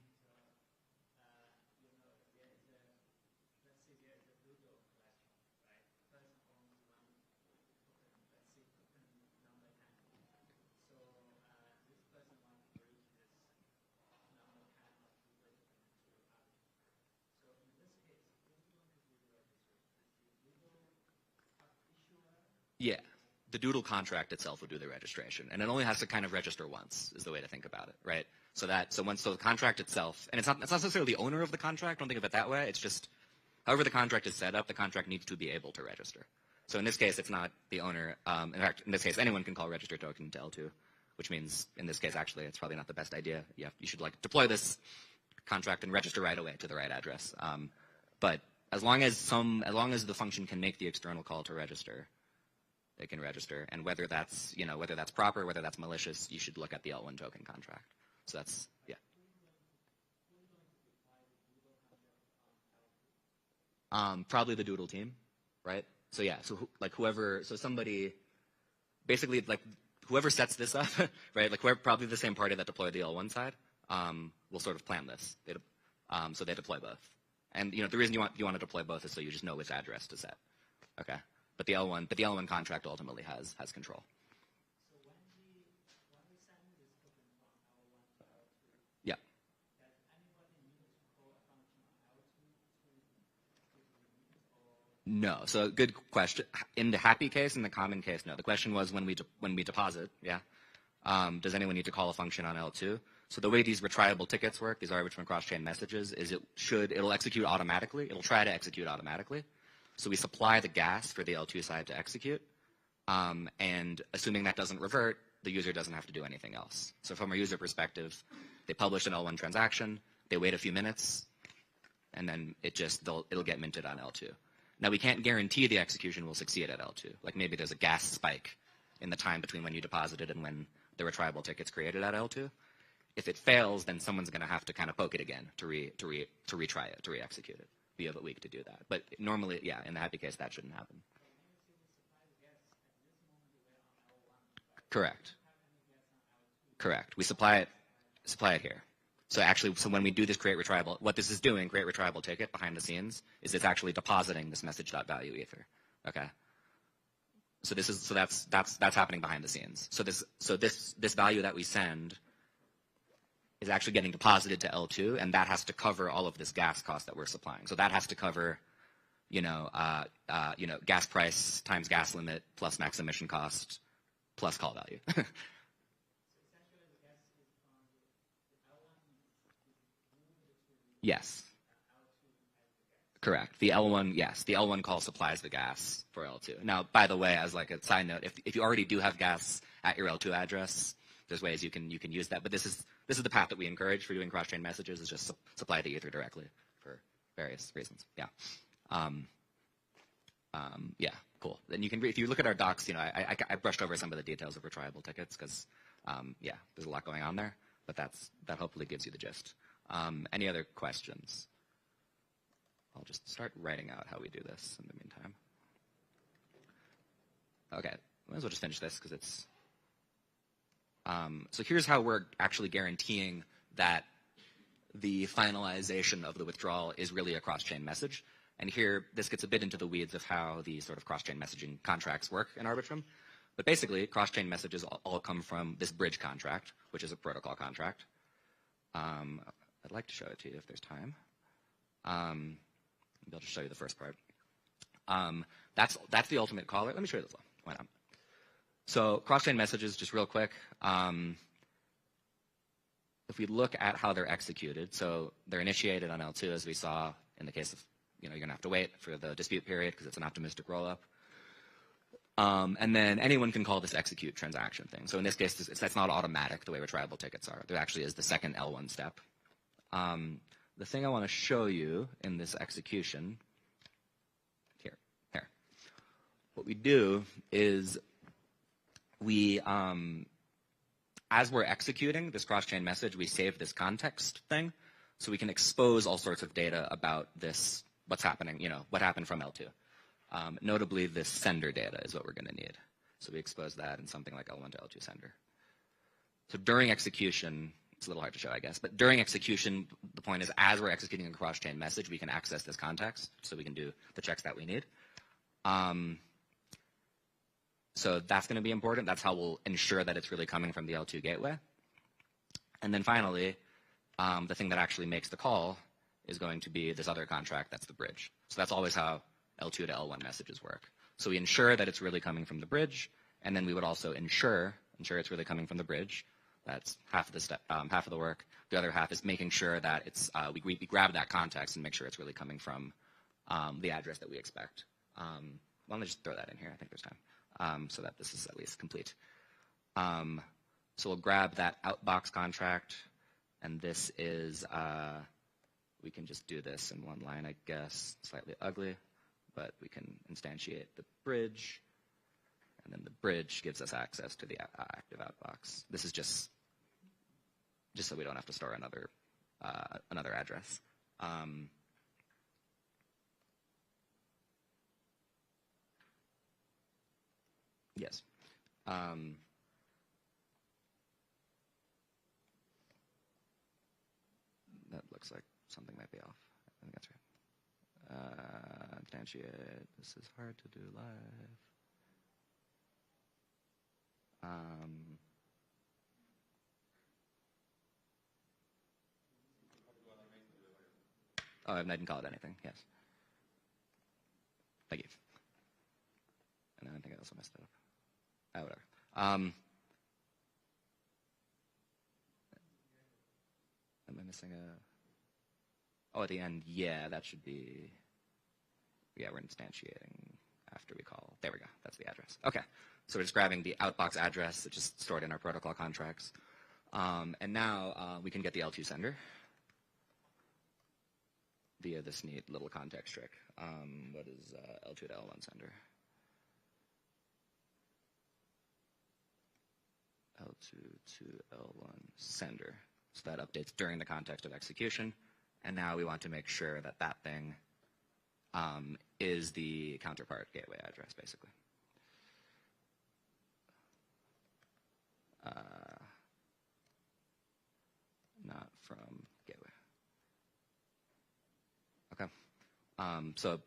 Yeah. The doodle contract itself will do the registration, and it only has to kind of register once, is the way to think about it, right? So the contract itself, and it's not necessarily the owner of the contract, don't think of it that way, it's just however the contract is set up, the contract needs to be able to register. So in this case, it's not the owner. In fact, in this case, anyone can call register token to L2, which means in this case, actually, it's probably not the best idea. You should like deploy this contract and register right away to the right address. But as long as the function can make the external call to register, they can register. And whether that's proper, whether that's malicious, you should look at the L1 token contract. So that's, yeah. Probably the Doodle team, right? So yeah, somebody, basically like whoever sets this up, right? Like probably the same party that deployed the L1 side will sort of plan this. So they deploy both. And the reason you want to deploy both is so you just know which address to set. Okay. But the L1 contract ultimately has control. Yeah. No. So good question. In the happy case, in the common case, no. The question was when we deposit, yeah. Does anyone need to call a function on L2? So the way these retriable tickets work, these arbitrum cross-chain messages, is it'll execute automatically. It'll try to execute automatically. So we supply the gas for the L2 side to execute. And assuming that doesn't revert, the user doesn't have to do anything else. So from a user perspective, they publish an L1 transaction, they wait a few minutes, and then it'll get minted on L2. Now we can't guarantee the execution will succeed at L2. Like maybe there's a gas spike in the time between when you deposited and when the retriable ticket's created at L2. If it fails, then someone's going to have to kind of poke it again to retry it, to re-execute it. We have a week to do that. But normally, yeah, in the happy case, that shouldn't happen. Correct. Correct. We supply it here. So actually, when we do this create retriable, what this is doing, create retriable ticket behind the scenes, is it's actually depositing this message.value ether. Okay. So that's happening behind the scenes. So this value that we send is actually getting deposited to L2, and that has to cover all of this gas cost that we're supplying. So that has to cover, gas price times gas limit plus max emission cost plus call value. Yes. Correct. The L1, yes, the L1 call supplies the gas for L2. Now, by the way, as like a side note, if you already do have gas at your L2 address, there's ways you can use that. But this is the path that we encourage for doing cross-chain messages, is just supply the ether directly for various reasons. Yeah. Yeah. Cool. Then you can, if you look at our docs, I brushed over some of the details of retriable tickets because, yeah, there's a lot going on there. But that hopefully gives you the gist. Any other questions? I'll just start writing out how we do this in the meantime. Okay, might as well just finish this because it's. So here's how we're actually guaranteeing that the finalization of the withdrawal is really a cross-chain message. And here, this gets a bit into the weeds of how the sort of cross-chain messaging contracts work in Arbitrum. But basically, cross-chain messages all come from this bridge contract, which is a protocol contract. I'd like to show it to you if there's time. Maybe I'll just show you the first part. That's the ultimate caller. Let me show you this one. Why not? So cross-chain messages, just real quick. If we look at how they're executed, so they're initiated on L2, as we saw in the case of, you're going to have to wait for the dispute period because it's an optimistic rollup. And then anyone can call this execute transaction thing. So in this case, that's not automatic the way retriable tickets are. There actually is the second L1 step. The thing I want to show you in this execution, here. What we do is as we're executing this cross-chain message, we save this context thing so we can expose all sorts of data about this, what's happening, what happened from L2. Notably, this sender data is what we're going to need. So we expose that in something like L1 to L2 sender. So during execution, it's a little hard to show, I guess, but during execution, the point is as we're executing a cross-chain message, we can access this context so we can do the checks that we need. So that's going to be important. That's how we'll ensure that it's really coming from the L2 gateway. And then finally, the thing that actually makes the call is going to be this other contract that's the bridge. So that's always how L2 to L1 messages work. So we ensure that it's really coming from the bridge, and then we would also ensure it's really coming from the bridge. That's half of the step, half of the work. The other half is making sure that it's we grab that context and make sure it's really coming from the address that we expect. Why don't I just throw that in here? I think there's time, so that this is at least complete. So we'll grab that outbox contract, and this is we can just do this in one line, I guess. Slightly ugly, but we can instantiate the bridge, and then the bridge gives us access to the active outbox. This is just so we don't have to store another address. Yes. That looks like something might be off. I think that's right. Instantiate. This is hard to do live. Oh, I didn't call it anything. Yes. Thank you. And then I think I also messed it up. Oh, whatever. Am I missing a... Oh, at the end, yeah, that should be... Yeah, we're instantiating after we call. There we go. That's the address. Okay. So we're just grabbing the outbox address, which is stored in our protocol contracts. And now we can get the L2 sender via this neat little context trick. What is L2 to L1 sender? L2 to L1 sender. So that updates during the context of execution. And now we want to make sure that that thing is the counterpart gateway address, basically. Not from gateway. Okay. So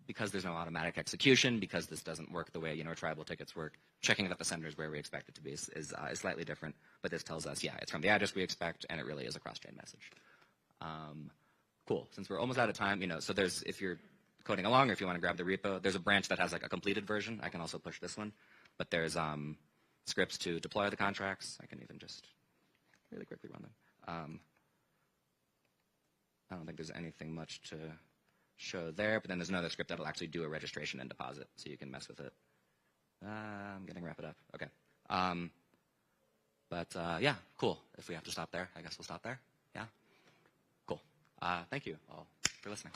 because there's no automatic execution, because this doesn't work the way tribal tickets work, checking that the sender is where we expect it to be is slightly different. But this tells us, yeah, it's from the address we expect, and it really is a cross-chain message. Cool. Since we're almost out of time, so there's, if you're coding along or if you want to grab the repo, there's a branch that has like a completed version. I can also push this one. But there's scripts to deploy the contracts. I can even just really quickly run them. I don't think there's anything much to show there, but then there's another script that'll actually do a registration and deposit, so you can mess with it. I'm getting wrap it up. Okay. Yeah, cool. If we have to stop there, I guess we'll stop there. Yeah? Cool. Thank you all for listening.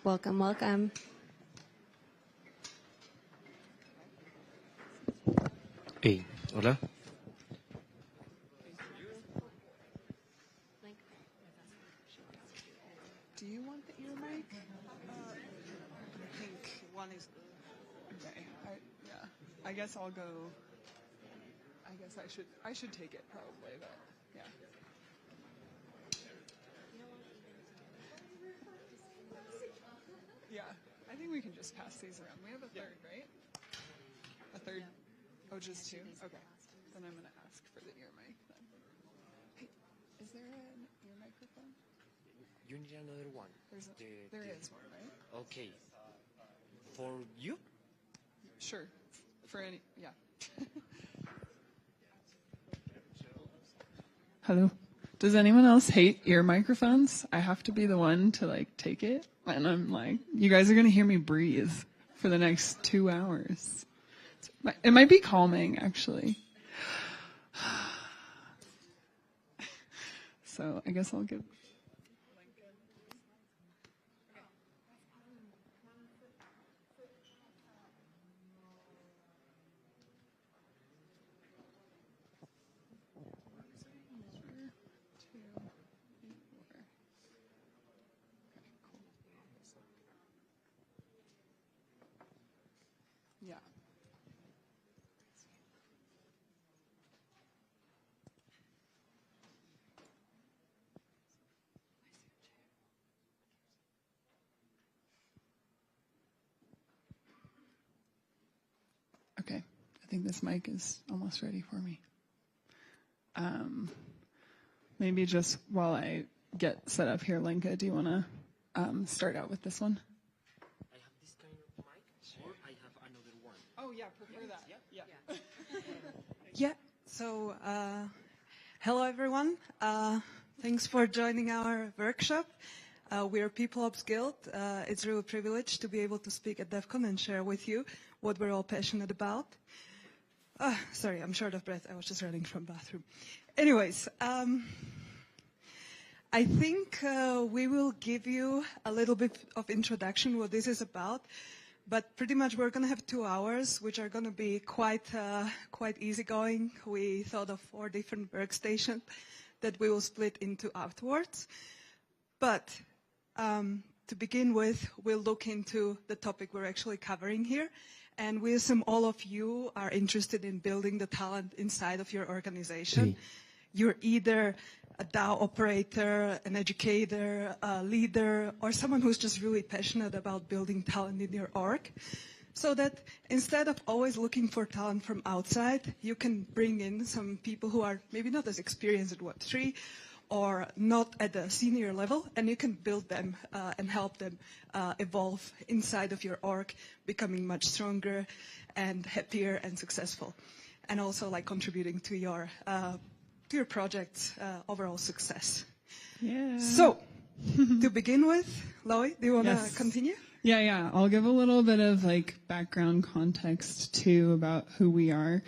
Welcome, welcome. Hey, hola. Do you want the ear mic? I think one is good. Okay. I guess I'll go. I guess I should take it probably, but yeah. Yeah, I think we can just pass these around. We have a third, right? A third? Oh, just two? Okay. Then I'm going to ask for the ear mic then. Hey, is there an ear microphone? You need another one. There is one, right? Okay. For you? Sure. For any, yeah. Hello. Does anyone else hate ear microphones? I have to be the one to like take it. And I'm like, you guys are going to hear me breathe for the next 2 hours. It might be calming, actually. So I guess I'll give. Yeah. Okay, I think this mic is almost ready for me. Maybe just while I get set up here, Lenka, do you want to start out with this one? I have this kind of mic, or I have another one. Oh, yeah, prefer that. Yeah. Yeah, so hello everyone. Thanks for joining our workshop. We are People Ops Guild. It's a real privilege to be able to speak at Devcon and share with you what we're all passionate about. Sorry, I'm short of breath. I was just running from the bathroom. Anyways, I think we will give you a little bit of introduction what this is about. But pretty much we're going to have 2 hours, which are going to be quite easygoing. We thought of 4 different workstations that we will split into afterwards. But to begin with, we'll look into the topic we're actually covering here. And we assume all of you are interested in building the talent inside of your organization. You're either a DAO operator, an educator, a leader, or someone who's just really passionate about building talent in your org. So that instead of always looking for talent from outside, you can bring in some people who are maybe not as experienced at Web3 or not at a senior level, and you can build them and help them evolve inside of your org, becoming much stronger and happier and successful, and also like contributing to your project's overall success. Yeah. So, to begin with, Loie, do you want to continue? Yeah. I'll give a little bit of like background context too about who we are.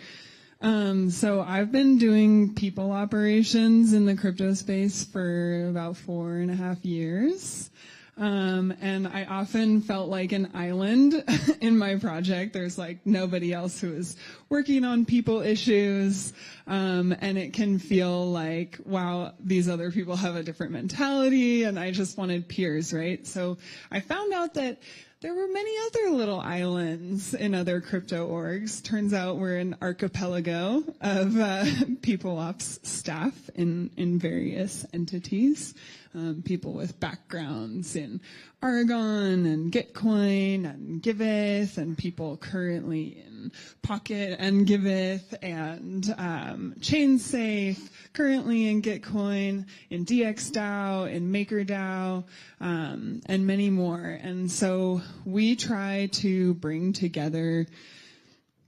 So I've been doing people operations in the crypto space for about 4.5 years. And I often felt like an island in my project. There's like nobody else who is working on people issues. And it can feel like, wow, these other people have a different mentality, and I just wanted peers, right? So I found out that there were many other little islands in other crypto orgs. Turns out we're an archipelago of people ops staff in various entities. People with backgrounds in Aragon and Gitcoin and Giveth, and people currently in Pocket and Giveth and ChainSafe, currently in Gitcoin, in DXDAO, in MakerDAO, and many more. And so we try to bring together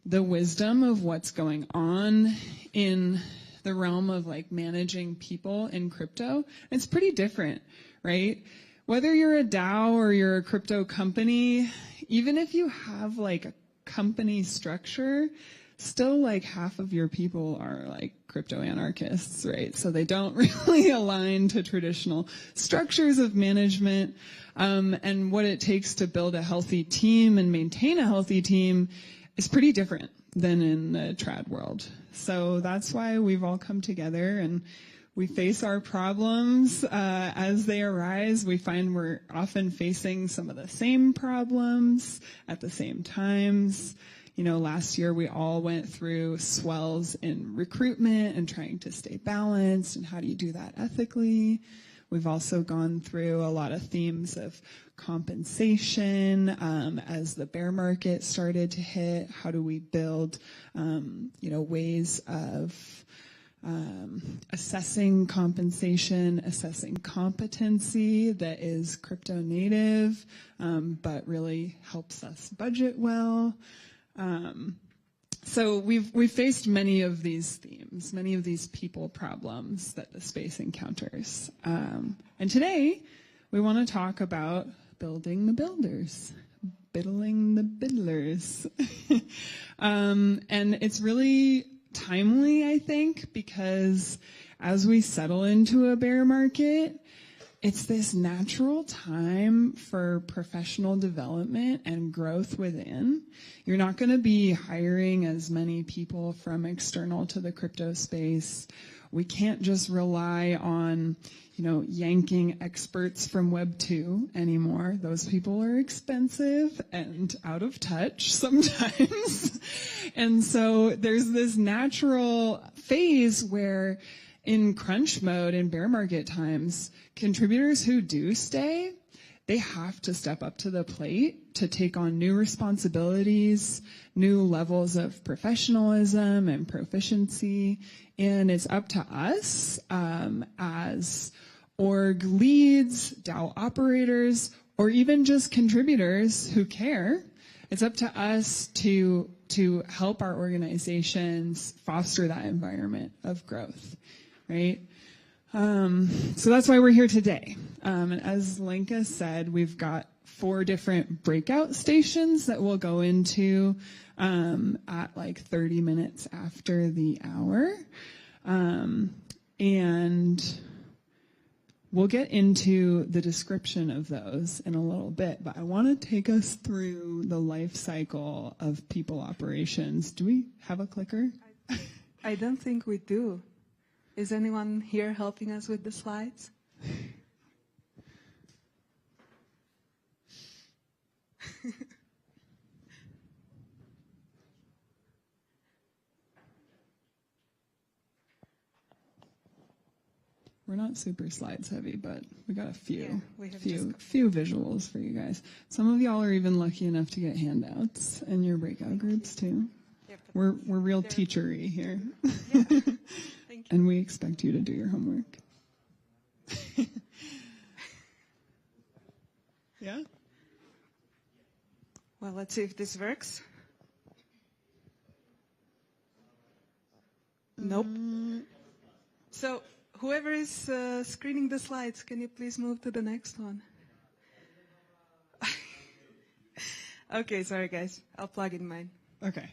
the wisdom of what's going on in the realm of like managing people in crypto. It's pretty different, right? Whether you're a DAO or you're a crypto company, even if you have like a company structure, still like half of your people are like crypto anarchists, right? So they don't really align to traditional structures of management. And what it takes to build a healthy team and maintain a healthy team is pretty different than in the trad world. So that's why we've all come together and we face our problems as they arise. We find we're often facing some of the same problems at the same times. You know, last year we all went through swells in recruitment and trying to stay balanced, and how do you do that ethically? We've also gone through a lot of themes of compensation as the bear market started to hit. How do we build, ways of assessing compensation, assessing competency that is crypto native, but really helps us budget well. So we've faced many of these themes, many of these people problems that the space encounters. And today we want to talk about building the builders, biddling the biddlers. And it's really timely, I think, because as we settle into a bear market, it's this natural time for professional development and growth within. You're not going to be hiring as many people from external to the crypto space. We can't just rely on, yanking experts from Web 2 anymore. Those people are expensive and out of touch sometimes. And so there's this natural phase where in crunch mode, in bear market times, contributors who do stay, they have to step up to the plate to take on new responsibilities, new levels of professionalism and proficiency. And it's up to us as org leads, DAO operators, or even just contributors who care. It's up to us to help our organizations foster that environment of growth. Right? So that's why we're here today. And as Lenka said, we've got 4 different breakout stations that we'll go into at like 30 minutes after the hour. And we'll get into the description of those in a little bit, but I want to take us through the life cycle of people operations. Do we have a clicker? I don't think we do. Is anyone here helping us with the slides? We're not super slides heavy, but we got a few, Yeah, few visuals for you guys. Some of y'all are even lucky enough to get handouts in your breakout groups too. Yeah, we're real teachery here. Yeah. And we expect you to do your homework. Yeah? Well, let's see if this works. Nope. So whoever is screening the slides, can you please move to the next one? Okay, sorry guys. I'll plug in mine. Okay.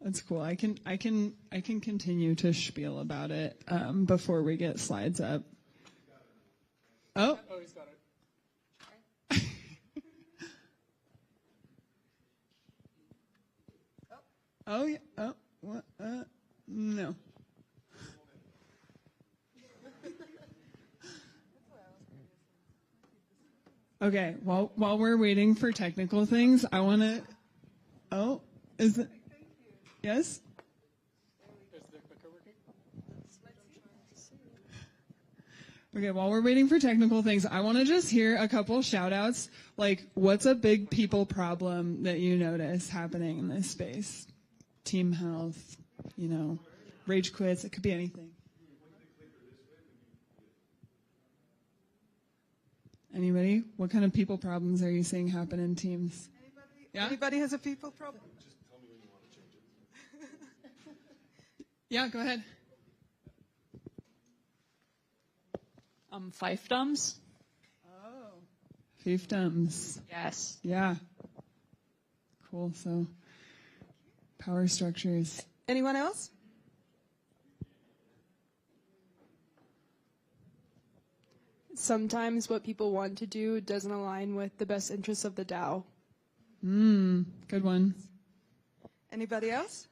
That's cool. I can continue to spiel about it before we get slides up. Oh. Oh, he's got it. Oh yeah. Oh what? No. Okay. While we're waiting for technical things, I want to. Oh, is it? Yes? Okay, while we're waiting for technical things, I want to just hear a couple shout outs. Like, what's a big people problem that you notice happening in this space? Team health, rage quits, it could be anything. Anybody? What kind of people problems are you seeing happen in teams? Anybody has a people problem? Yeah, go ahead. Fiefdoms. Oh. Fiefdoms. Yes. Yeah. cool. So power structures. Anyone else? Sometimes what people want to do doesn't align with the best interests of the DAO. Good one. Anybody else?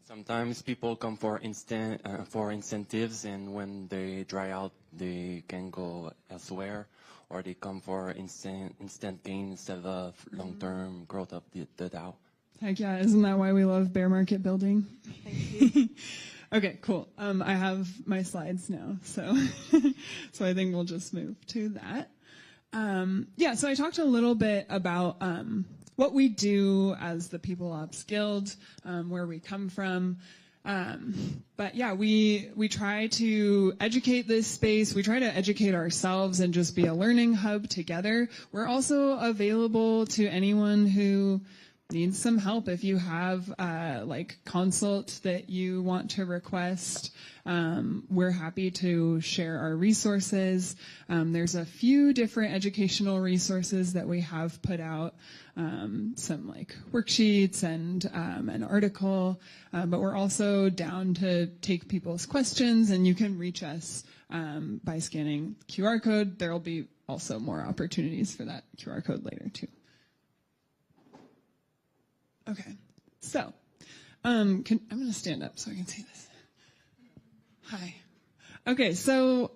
Sometimes people come for incentives, and when they dry out, they can go elsewhere, or they come for instant gain instead of long-term growth of the DAO. Heck yeah, isn't that why we love bear market building? Thank you. Okay, cool. I have my slides now, so so I think we'll just move to that. Yeah, so I talked a little bit about what we do as the People Ops Guild, where we come from. But yeah, we try to educate this space. We try to educate ourselves and just be a learning hub together. We're also available to anyone who needs some help. If you have like consult that you want to request, we're happy to share our resources. There's a few different educational resources that we have put out, some like worksheets and an article, but we're also down to take people's questions, and you can reach us by scanning QR code. There will be also more opportunities for that QR code later too. Okay, so I'm going to stand up so I can see this. Hi. Okay, so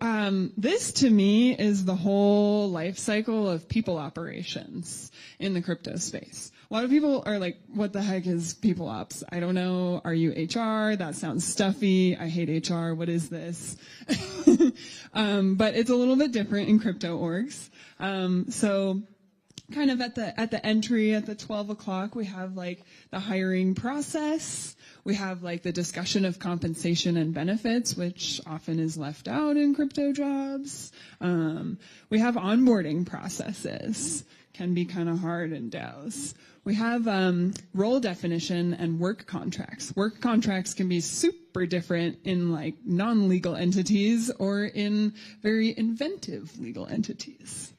this to me is the whole life cycle of people operations in the crypto space. A lot of people are like, what the heck is people ops? I don't know. Are you HR? That sounds stuffy. I hate HR. What is this? But it's a little bit different in crypto orgs. So kind of at the entry at the 12 o'clock, we have like the hiring process. We have like the discussion of compensation and benefits, which often is left out in crypto jobs. We have onboarding processes, can be kind of hard in DAOs. We have role definition and work contracts. Work contracts can be super different in like non-legal entities or in very inventive legal entities.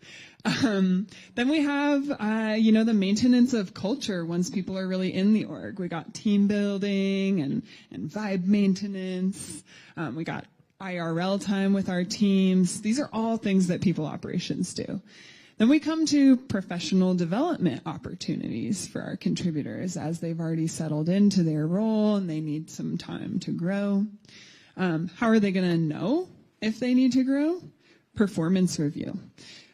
Then we have, the maintenance of culture once people are really in the org. We got team building and vibe maintenance. We got IRL time with our teams. These are all things that people operations do. Then we come to professional development opportunities for our contributors as they've already settled into their role and they need some time to grow. How are they going to know if they need to grow? Performance review.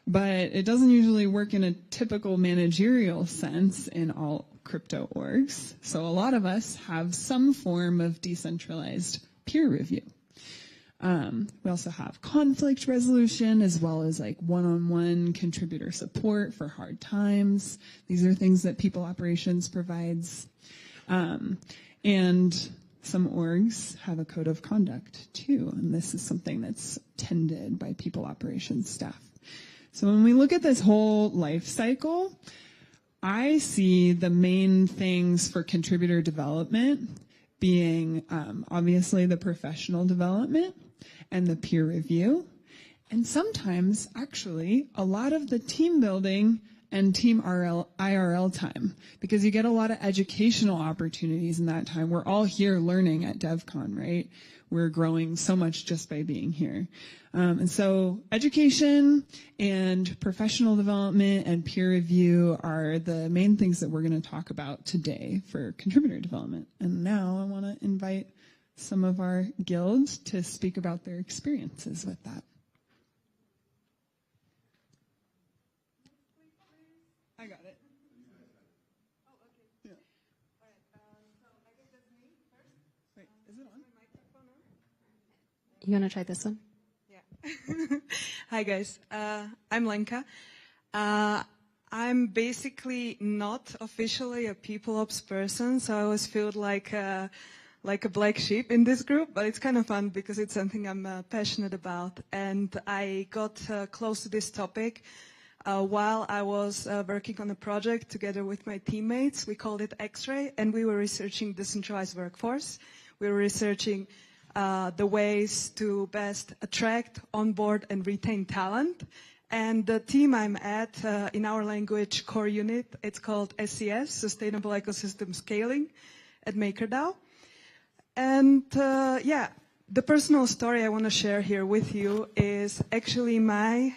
But it doesn't usually work in a typical managerial sense in all crypto orgs. So a lot of us have some form of decentralized peer review. We also have conflict resolution as well as like one-on-one contributor support for hard times. These are things that people operations provides. And some orgs have a code of conduct too. And this is something that's tended by people operations staff. So when we look at this whole life cycle, I see the main things for contributor development being obviously the professional development and the peer review, and sometimes actually a lot of the team building and team IRL time, because you get a lot of educational opportunities in that time. We're all here learning at Devcon, right? We're growing so much just by being here. And so education and professional development and peer review are the main things that we're going to talk about today for contributor development. And now I want to invite some of our guilds to speak about their experiences with that. I got it. Oh, okay. Yeah. All right. So I guess that's me first. Wait, is it on? You want to try this one? Yeah. Hi, guys. I'm Lenka. I'm basically not officially a people ops person, so I always feel like a black sheep in this group, but it's kind of fun because it's something I'm passionate about. And I got close to this topic while I was working on a project together with my teammates. We called it X-Ray, and we were researching decentralized workforce. We were researching the ways to best attract, onboard, and retain talent. And the team I'm at in our language core unit, it's called SES, Sustainable Ecosystem Scaling, at MakerDAO. And yeah, the personal story I want to share here with you is actually my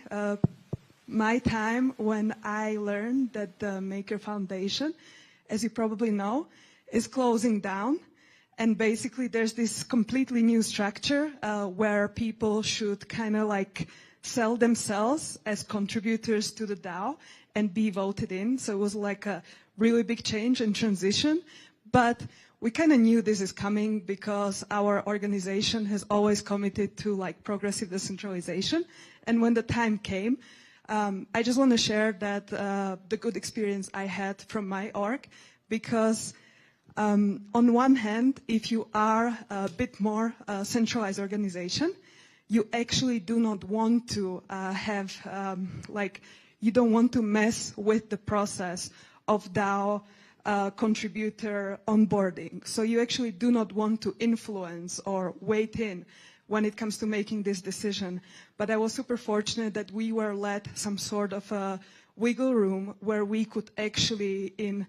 time when I learned that the Maker Foundation, as you probably know, is closing down. And basically there's this completely new structure where people should kind of like sell themselves as contributors to the DAO and be voted in. So it was like a really big change and transition. But we kind of knew this is coming because our organization has always committed to like progressive decentralization. And when the time came, I just want to share that the good experience I had from my org, because on one hand, if you are a bit more centralized organization, you actually do not want to you don't want to mess with the process of DAO contributor onboarding. So you actually do not want to influence or weigh in when it comes to making this decision. But I was super fortunate that we were let some sort of a wiggle room where we could actually, in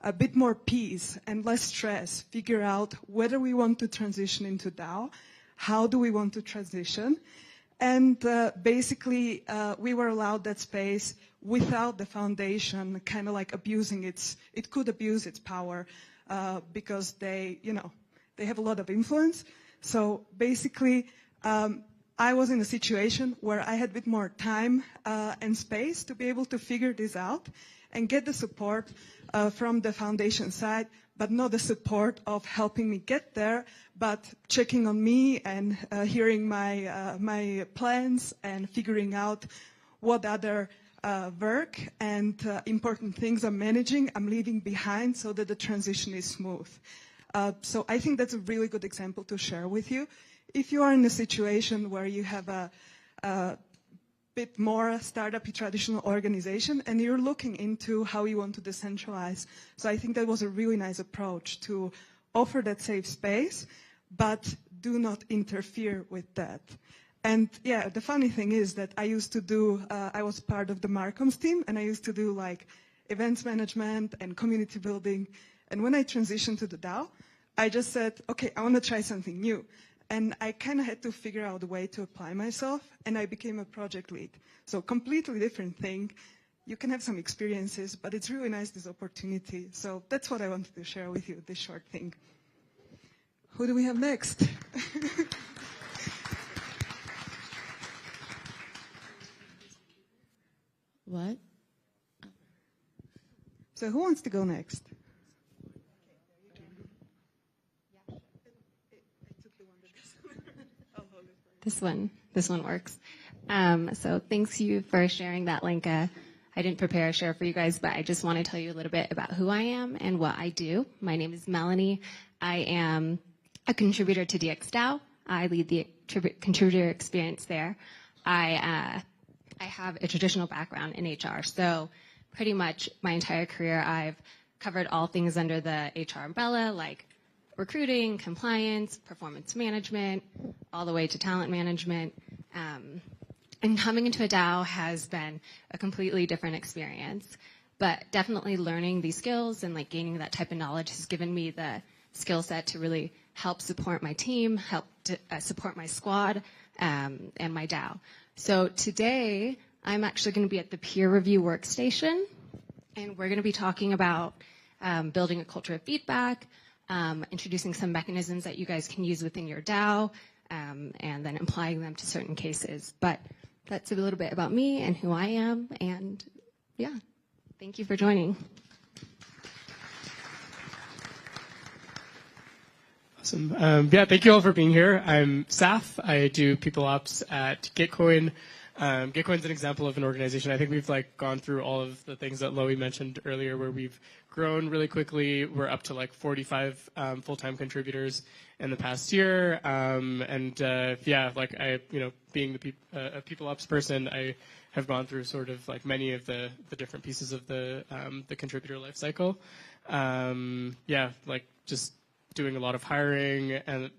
a bit more peace and less stress, figure out whether we want to transition into DAO, how do we want to transition, and basically we were allowed that space without the foundation kind of like abusing it could abuse its power because they have a lot of influence. So basically I was in a situation where I had a bit more time and space to be able to figure this out and get the support from the foundation side, but not the support of helping me get there, but checking on me and hearing my plans and figuring out what other work and important things I'm managing, I'm leaving behind so that the transition is smooth. So I think that's a really good example to share with you. If you are in a situation where you have a bit more startup-y traditional organization and you're looking into how you want to decentralize. So I think that was a really nice approach to offer that safe space, but do not interfere with that. And yeah, the funny thing is that I used to do, I was part of the Marcoms team, and I used to do like events management and community building. And when I transitioned to the DAO, I just said, okay, I want to try something new. And I kind of had to figure out a way to apply myself, and I became a project lead. So completely different thing. You can have some experiences, but it's really nice, this opportunity. So that's what I wanted to share with you, this short thing. Who do we have next? What? So who wants to go next? This one works. So thanks you for sharing that link. I didn't prepare a share for you guys, but I just want to tell you a little bit about who I am and what I do. My name is Melanie. I am a contributor to DXDAO. I lead the contributor experience there. I have a traditional background in HR, so pretty much my entire career I've covered all things under the HR umbrella, like recruiting, compliance, performance management, all the way to talent management. And coming into a DAO has been a completely different experience. But definitely learning these skills and like gaining that type of knowledge has given me the skill set to really help support my team, help to, support my squad, and my DAO. So today, I'm actually going to be at the peer review workstation, and we're going to be talking about building a culture of feedback, introducing some mechanisms that you guys can use within your DAO, and then applying them to certain cases. But that's a little bit about me and who I am, and yeah, thank you for joining. Awesome. Yeah, thank you all for being here. I'm Saf. I do people ops at Gitcoin. Gitcoin's an example of an organization. I think we've like gone through all of the things that Loie mentioned earlier, where we've grown really quickly. We're up to like 45 full-time contributors in the past year. Yeah, like being a people ops person, I have gone through sort of like many of the different pieces of the contributor life cycle. Yeah, like just doing a lot of hiring and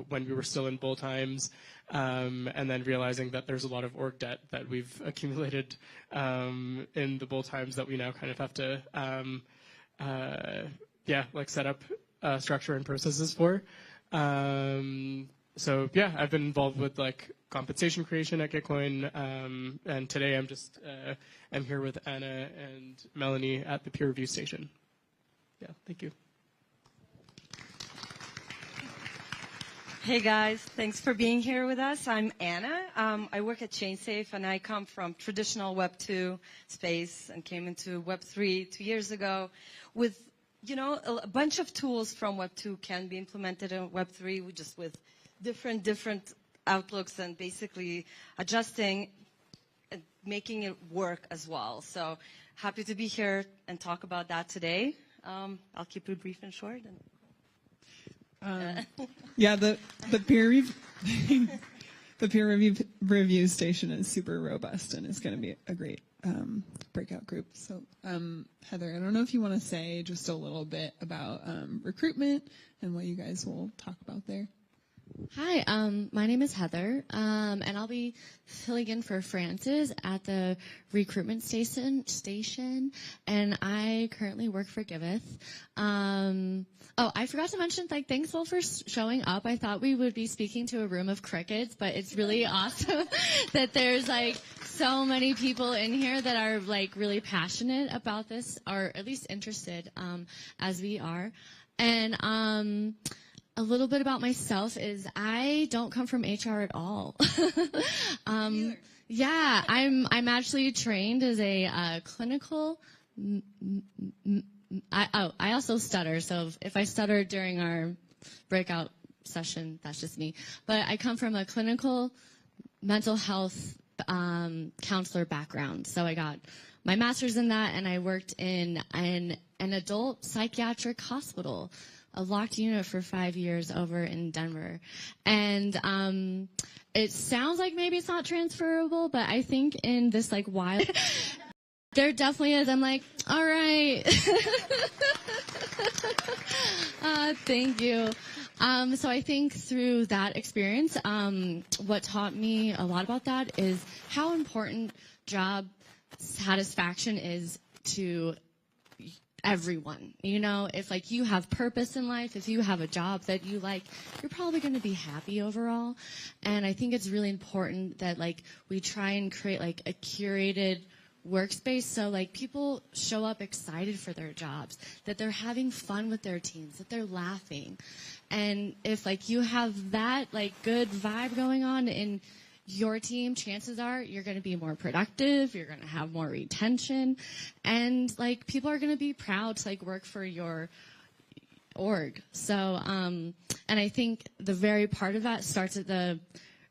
when we were still in bull times, and then realizing that there's a lot of org debt that we've accumulated in the bull times that we now kind of have to set up structure and processes for. So yeah, I've been involved with like compensation creation at Gitcoin, and today I'm here with Anna and Melanie at the peer review station. Yeah, thank you. Hey guys, thanks for being here with us. I'm Anna. I work at ChainSafe, and I come from traditional Web 2 space and came into Web 3 2 years ago with, a bunch of tools from Web 2 can be implemented in Web 3 just with different outlooks and basically adjusting and making it work as well. So happy to be here and talk about that today. I'll keep it brief and short. Yeah, the peer review station is super robust and is going to be a great breakout group. So Heather, I don't know if you want to say just a little bit about recruitment and what you guys will talk about there. Hi, my name is Heather, and I'll be filling in for Francis at the recruitment station, and I currently work for Giveth. I forgot to mention, thanks all for showing up. I thought we would be speaking to a room of crickets, but it's really awesome that there's so many people in here that are really passionate about this, or at least interested, as we are. And a little bit about myself is I don't come from HR at all. Yeah, I'm actually trained as a clinical. I also stutter, so if I stutter during our breakout session, that's just me. But I come from a clinical mental health counselor background, so I got my master's in that, and I worked in an adult psychiatric hospital, a locked unit for 5 years over in Denver. And it sounds like maybe it's not transferable, but I think in this wild, there definitely is. I'm like, all right. Thank you. So I think through that experience, what taught me a lot about that is how important job satisfaction is to everyone. If you have purpose in life, if you have a job that you like, you're probably going to be happy overall. And I think it's really important that we try and create a curated workspace so people show up excited for their jobs, that they're having fun with their teams, that they're laughing. And if you have that good vibe going on in your team, chances are you're going to be more productive, you're going to have more retention, and people are going to be proud to work for your org. So and I think the very part of that starts at the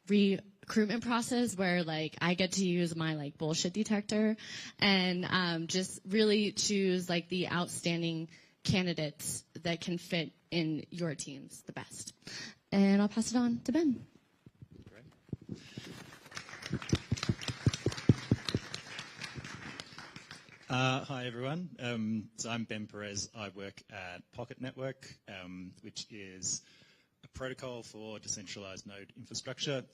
recruitment process where I get to use my bullshit detector and just really choose the outstanding candidates that can fit in your teams the best. And I'll pass it on to Ben. Hi, everyone. So I'm Ben Perez. I work at Pocket Network, which is a protocol for decentralized node infrastructure.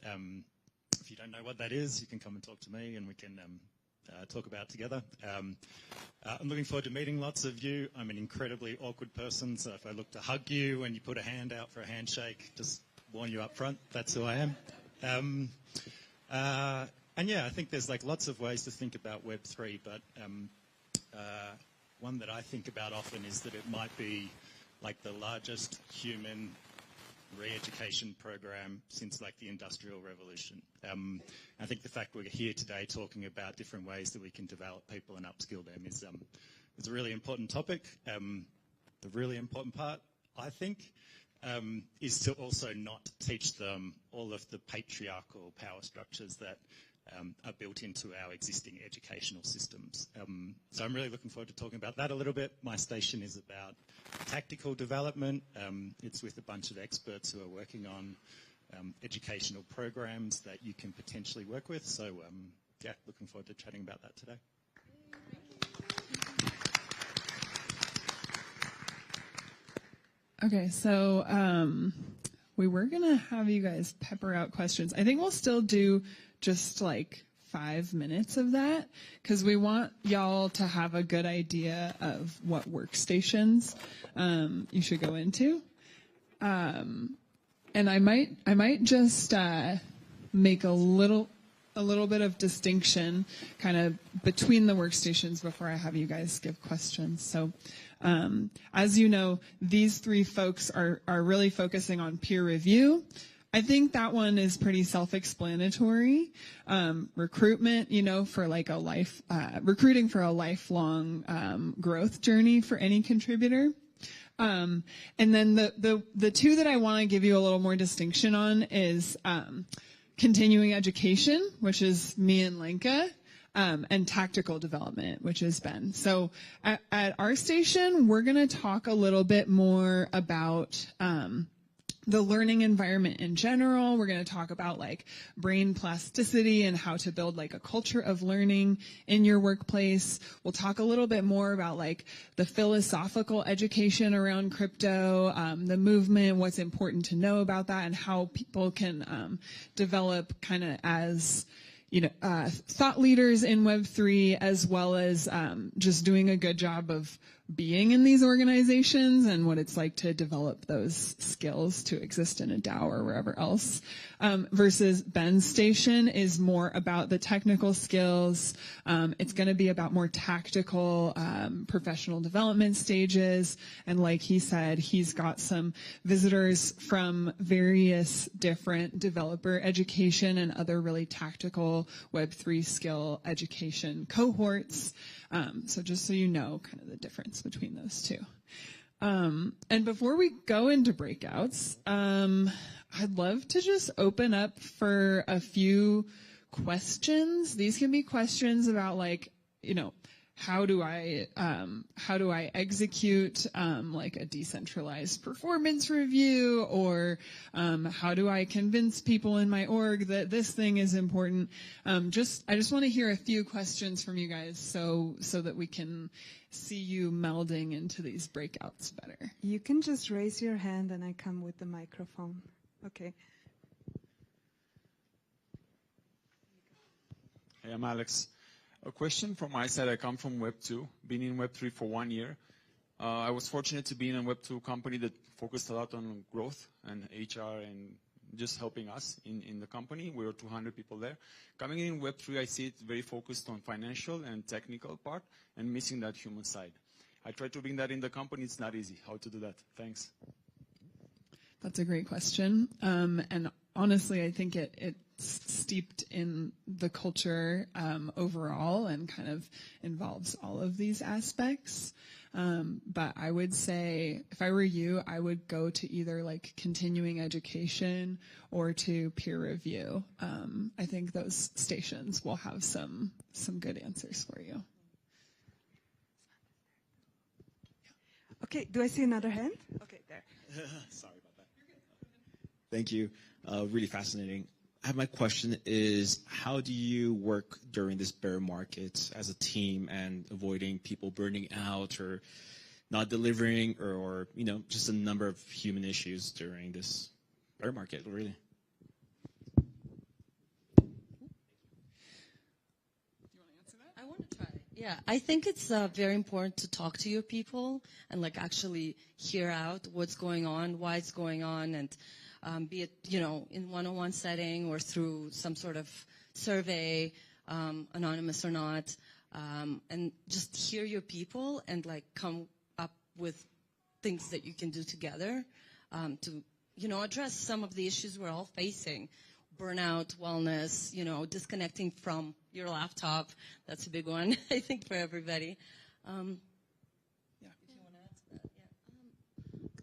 If you don't know what that is, you can come and talk to me and we can talk about it together. I'm looking forward to meeting lots of you. I'm an incredibly awkward person, so if I look to hug you and you put a hand out for a handshake, just warn you up front, that's who I am. And yeah, I think there's lots of ways to think about Web3, but one that I think about often is that it might be the largest human re-education program since the Industrial Revolution. I think the fact we're here today talking about different ways that we can develop people and upskill them is a really important topic. The really important part, I think, is to also not teach them all of the patriarchal power structures that are built into our existing educational systems. So I'm really looking forward to talking about that a little bit. My station is about tactical development. It's with a bunch of experts who are working on educational programs that you can potentially work with. So yeah, looking forward to chatting about that today. Okay, so we were going to have you guys pepper out questions. I think we'll still do just like 5 minutes of that because we want y'all to have a good idea of what workstations you should go into. And I might just make a little bit of distinction kind of between the workstations before I have you guys give questions. So as you know, these three folks are really focusing on peer review. I think that one is pretty self-explanatory. Recruitment, for like recruiting for a lifelong growth journey for any contributor. And then the two that I want to give you a little more distinction on is continuing education, which is me and Lenka, and tactical development, which is Ben. So at our station, we're going to talk a little bit more about the learning environment in general. We're going to talk about like brain plasticity and how to build like a culture of learning in your workplace. We'll talk a little bit more about like the philosophical education around crypto, the movement, what's important to know about that, and how people can develop kind of as thought leaders in Web3, as well as just doing a good job of being in these organizations and what it's like to develop those skills to exist in a DAO or wherever else. Versus Ben's station is more about the technical skills. It's going to be about more tactical professional development stages. And like he said, he's got some visitors from various different developer education and other really tactical Web3 skill education cohorts. So just so you know kind of the difference between those two. And before we go into breakouts, I'd love to just open up for a few questions. These can be questions about like, how do I execute like a decentralized performance review, or how do I convince people in my org that this thing is important? I just want to hear a few questions from you guys so that we can see you melding into these breakouts better. You can just raise your hand and I come with the microphone. Okay. Hey, I'm Alex. A question from my side. I come from Web 2, been in Web 3 for 1 year. I was fortunate to be in a Web 2 company that focused a lot on growth and HR and just helping us in the company. We were 200 people there. Coming in Web 3, I see it very focused on financial and technical part and missing that human side. I try to bring that in the company. It's not easy. How to do that? Thanks. That's a great question. And honestly, I think it's steeped in the culture overall and kind of involves all of these aspects. But I would say, if I were you, I would go to either like continuing education or to peer review. I think those stations will have some good answers for you. Okay, do I see another hand? Okay, there. Sorry about that. Thank you. Really fascinating. My question is, how do you work during this bear market as a team and avoiding people burning out or not delivering or just a number of human issues during this bear market, really? I want to try. Yeah, I think it's very important to talk to your people and like actually hear out what's going on, why it's going on, and be it, in one-on-one setting or through some sort of survey, anonymous or not, and just hear your people and like come up with things that you can do together to, address some of the issues we're all facing. Burnout, wellness, disconnecting from your laptop. That's a big one, I think, for everybody.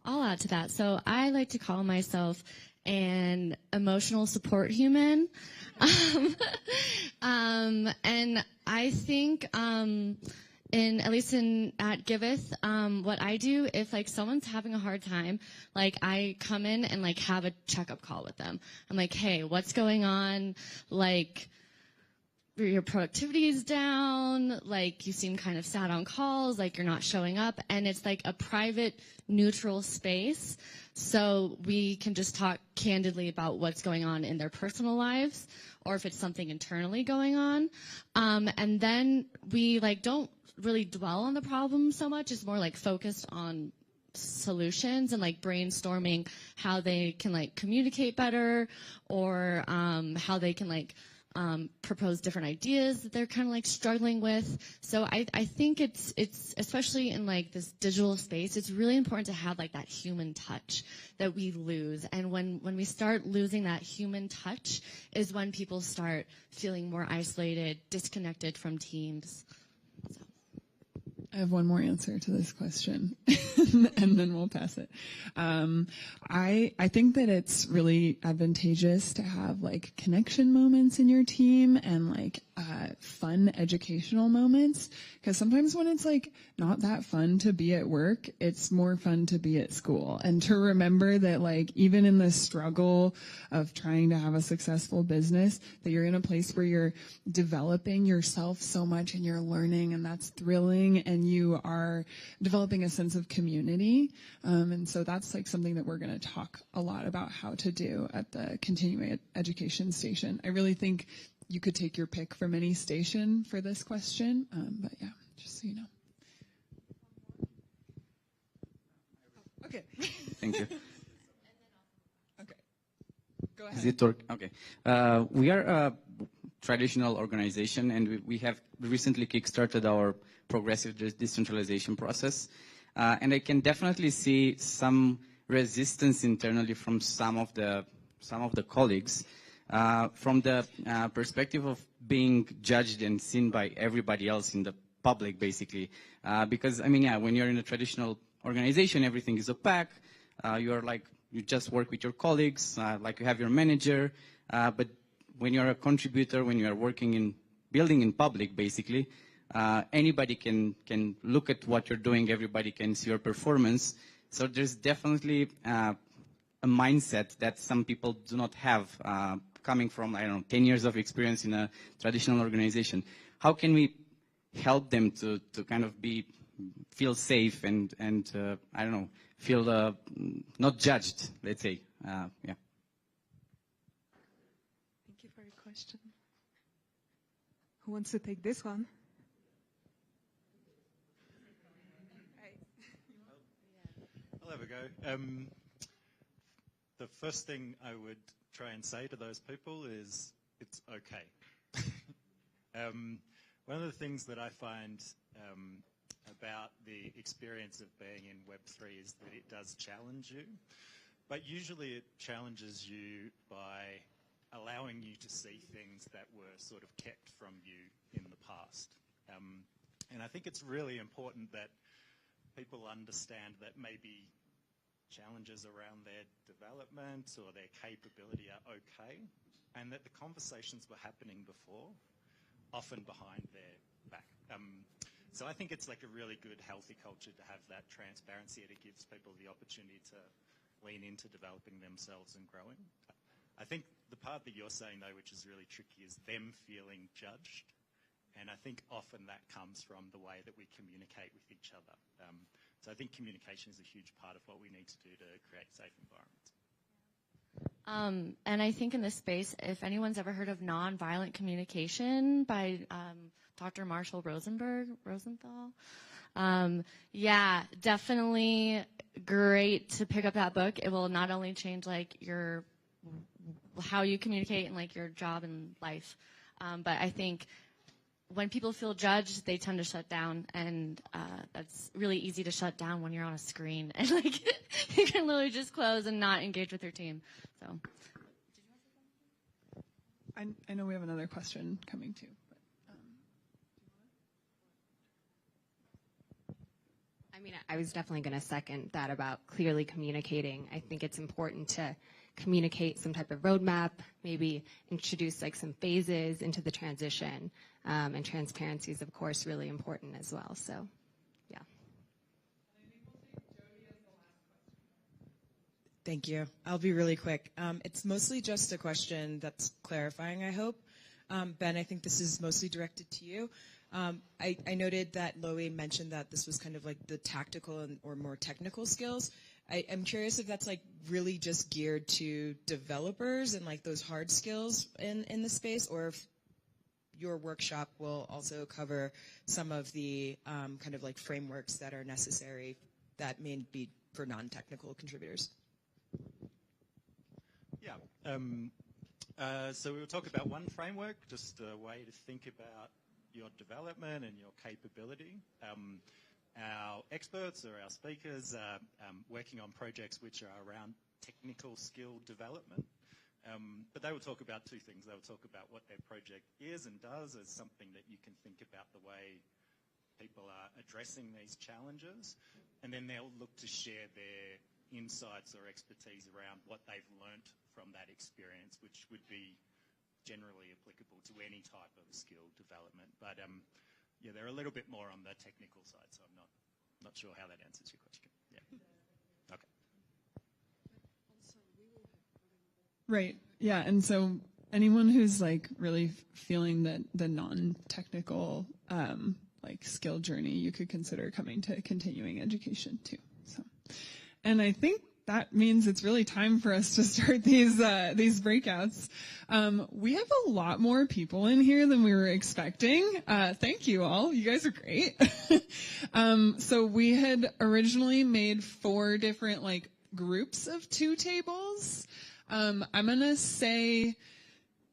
I'll add to that. So I like to call myself an emotional support human. And I think at least at Giveth, what I do, if like someone's having a hard time, like I come in and like have a checkup call with them. I'm like, hey, what's going on? Like, your productivity is down, like you seem kind of sad on calls, like you're not showing up, and it's like a private, neutral space. So we can just talk candidly about what's going on in their personal lives, or if it's something internally going on. And then we like don't really dwell on the problem so much. It's more like focused on solutions and like brainstorming how they can like communicate better, or how they can like propose different ideas that they're kind of like struggling with. So I think it's especially in like this digital space, it's really important to have like that human touch that we lose. And when we start losing that human touch is when people start feeling more isolated, disconnected from teams. I have one more answer to this question, and then we'll pass it. I think that it's really advantageous to have like connection moments in your team and like fun educational moments, because sometimes when it's like not that fun to be at work, it's more fun to be at school. And to remember that like even in the struggle of trying to have a successful business, that you're in a place where you're developing yourself so much and you're learning, and that's thrilling, and you are developing a sense of community. And so that's like something that we're going to talk a lot about how to do at the continuing education station. I really think you could take your pick from any station for this question. But yeah, just so you know. Okay. Thank you. Okay. Go ahead. Is it work? Okay. We are a traditional organization, and we have recently kickstarted our progressive decentralization process. And I can definitely see some resistance internally from some of the colleagues, from the perspective of being judged and seen by everybody else in the public, basically. Because, I mean, yeah, when you're in a traditional organization, everything is opaque. You just work with your colleagues, like you have your manager. But when you're a contributor, when you are working in building in public, basically, anybody can look at what you're doing. Everybody can see your performance. So there's definitely a mindset that some people do not have, coming from, I don't know, 10 years of experience in a traditional organization. How can we help them to kind of feel safe and I don't know, feel not judged, let's say. Yeah. Thank you for your question. Who wants to take this one? I'll have a go. The first thing I would try and say to those people is, it's okay. One of the things that I find about the experience of being in Web3 is that it does challenge you, but usually it challenges you by allowing you to see things that were sort of kept from you in the past. And I think it's really important that people understand that maybe challenges around their development or their capability are okay, and that the conversations were happening before, often behind their back. So I think it's like a really good, healthy culture to have that transparency, and it gives people the opportunity to lean into developing themselves and growing. I think the part that you're saying, though, which is really tricky, is them feeling judged. And I think often that comes from the way that we communicate with each other. So I think communication is a huge part of what we need to do to create safe environments. And I think in this space, if anyone's ever heard of nonviolent communication by Dr. Marshall Rosenthal, yeah, definitely great to pick up that book. It will not only change like how you communicate and like your job and life, but I think when people feel judged, they tend to shut down, and that's really easy to shut down when you're on a screen, and like you can literally just close and not engage with your team. So, I know we have another question coming too. I mean, I was definitely going to second that about clearly communicating. I think it's important to communicate some type of roadmap, maybe introduce like some phases into the transition, and transparency is of course really important as well. So, yeah. Thank you. I'll be really quick. It's mostly just a question that's clarifying, I hope. Ben, I think this is mostly directed to you. I noted that Loe mentioned that this was kind of like the tactical or more technical skills. I'm curious if that's like really just geared to developers and like those hard skills in the space, or if your workshop will also cover some of the kind of like frameworks that are necessary that may be for non-technical contributors. Yeah. So we will talk about one framework, just a way to think about your development and your capability. Our experts or our speakers are working on projects which are around technical skill development. But they will talk about two things. They will talk about what their project is and does as something that you can think about the way people are addressing these challenges. And then they'll look to share their insights or expertise around what they've learnt from that experience, which would be generally applicable to any type of skill development. But yeah, they're a little bit more on the technical side, so I'm not sure how that answers your question. Yeah. Okay. Right. Yeah. And so anyone who's like really feeling that the non-technical like skill journey, you could consider coming to continuing education too. So, and I think that means it's really time for us to start these breakouts. We have a lot more people in here than we were expecting. Thank you all. You guys are great. So we had originally made 4 different like groups of 2 tables. I'm going to say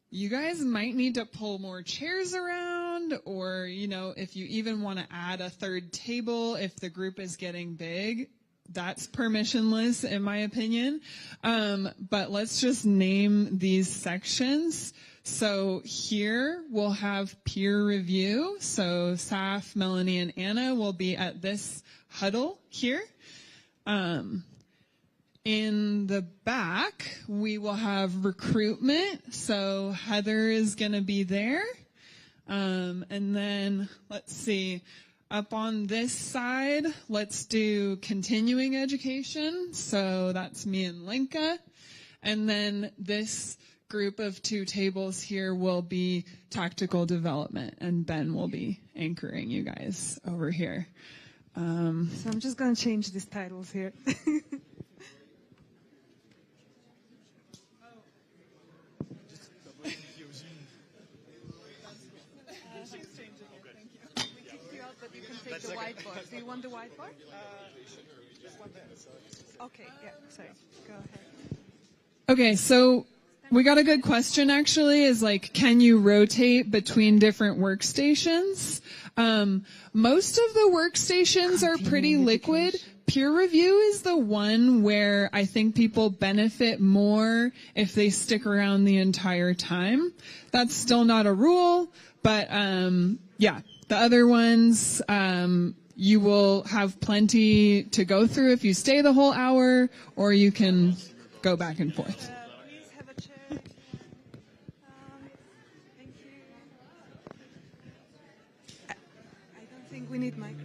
you guys might need to pull more chairs around, or, you know, if you even want to add a 3rd table, if the group is getting big, that's permissionless in my opinion. But let's just name these sections. So here we'll have peer review. So Saf, Melanie, and Anna will be at this huddle here. In the back, we will have recruitment. So Heather is going to be there. And then let's see. Up on this side, let's do continuing education. So that's me and Linka. And then this group of 2 tables here will be tactical development, and Ben will be anchoring you guys over here. So I'm just going to change these titles here. The whiteboard. Do you want the whiteboard? Okay, yeah, sorry. Go ahead. Okay, so we got a good question actually, is like, can you rotate between different workstations? Most of the workstations are pretty liquid. Peer review is the one where I think people benefit more if they stick around the entire time. That's still not a rule, but yeah. The other ones, you will have plenty to go through if you stay the whole hour, or you can go back and forth. Please have a chair. Thank you. I don't think we need mic.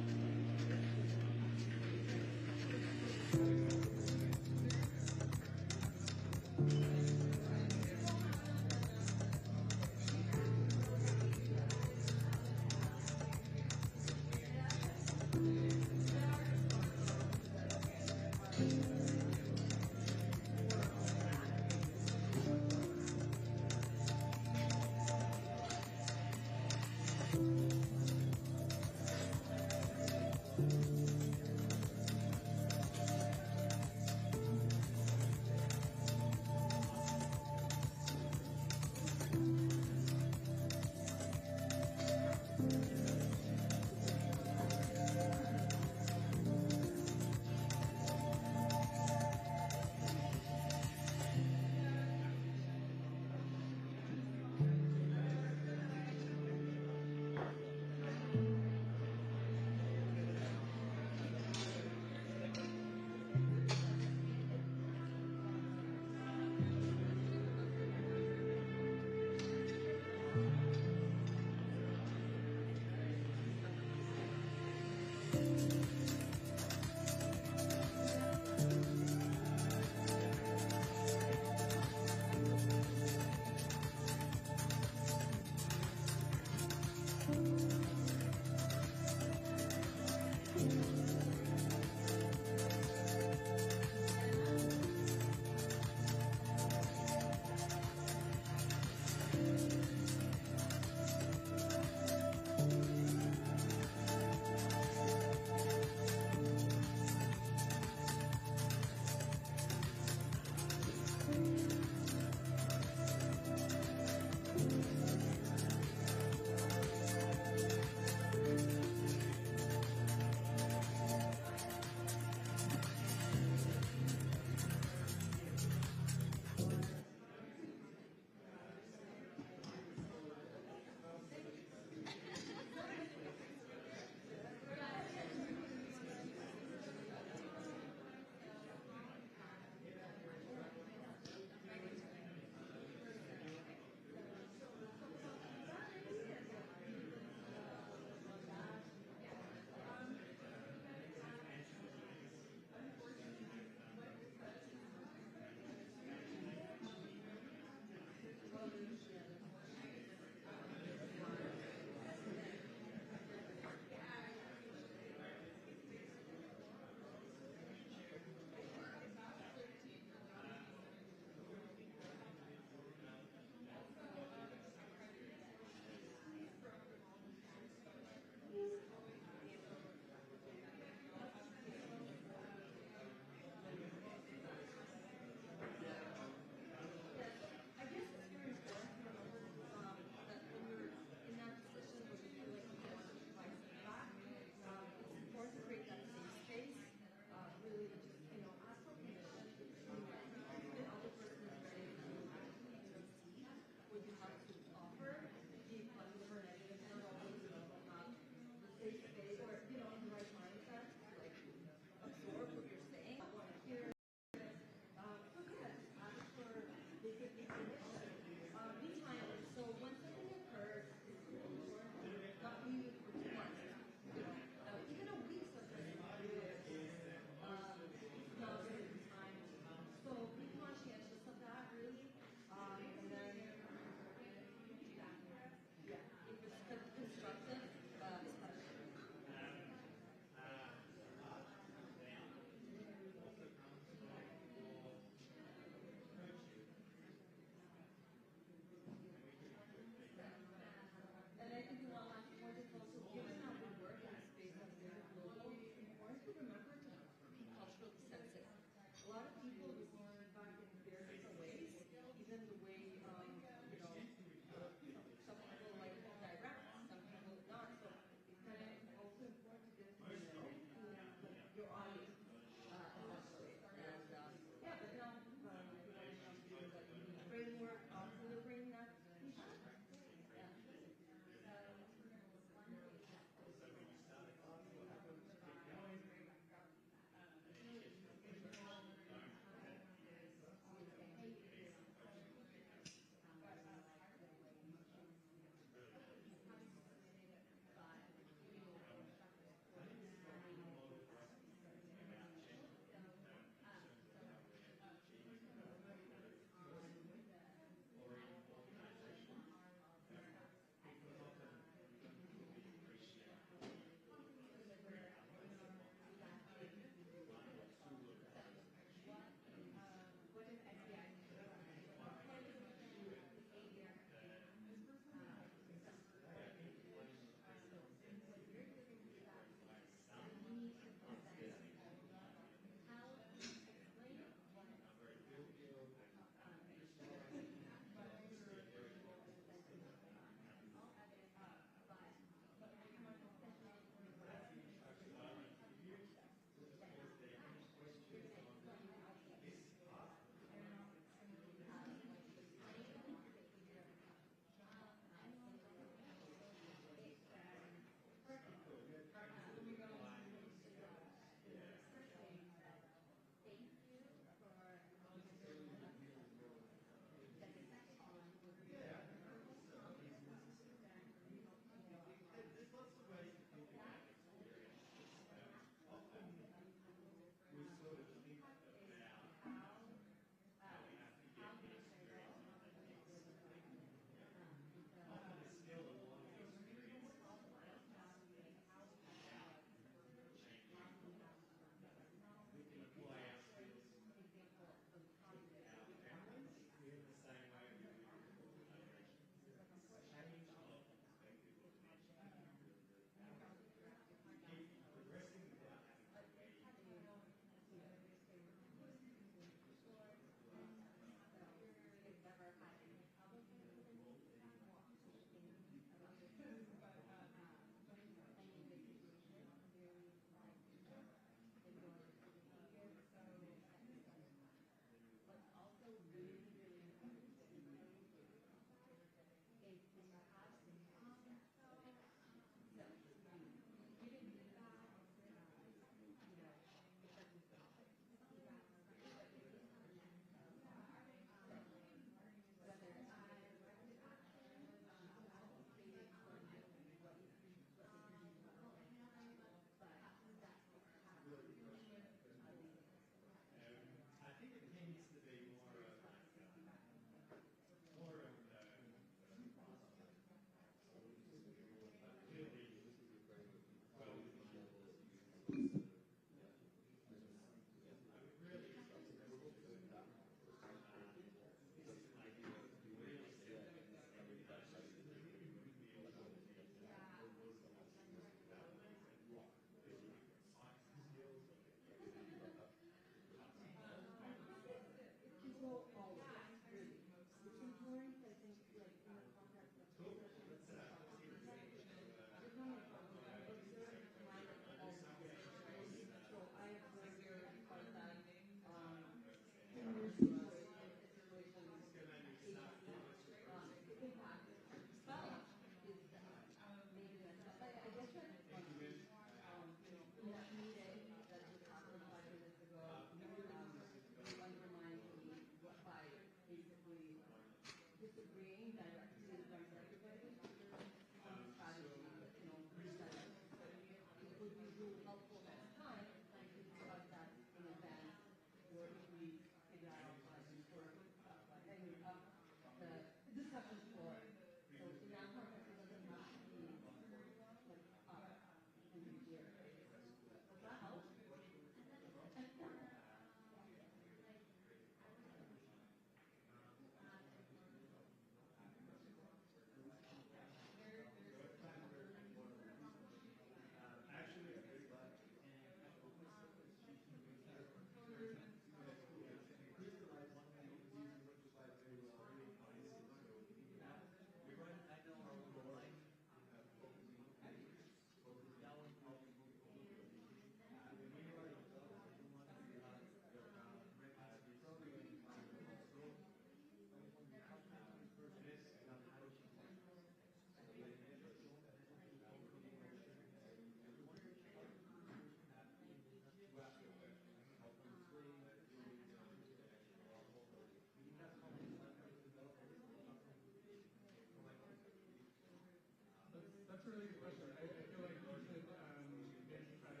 that's a really good question. I feel like you should maybe try to introduce that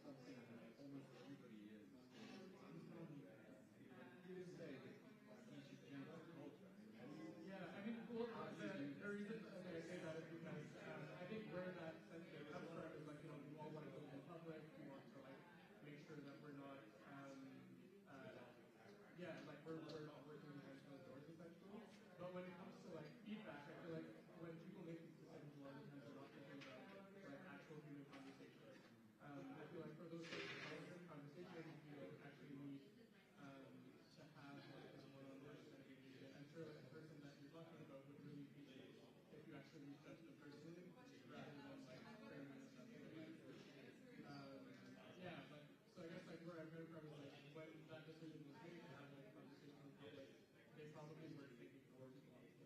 culture. I feel like yeah, I mean, well, the reason that I say that is because I think where that sensitive comes from is like, you know, we all want to go to the public, we want to like make sure that we're not, yeah, like we're not working behind closed doors essentially. But when it comes to like feedback, I feel like when people make these decisions, a lot of times they're not thinking about like actual human conversation. I feel like for those sorts of conversations, you actually need to have like this one-on-one engagement. I'm sure like the person that you're talking about would really appreciate if you actually reach out to the person rather than like framing this up. Yeah, but so I guess like where I'm coming from is like when that decision was made to have like a conversation with the public, they probably weren't thinking towards a lot of the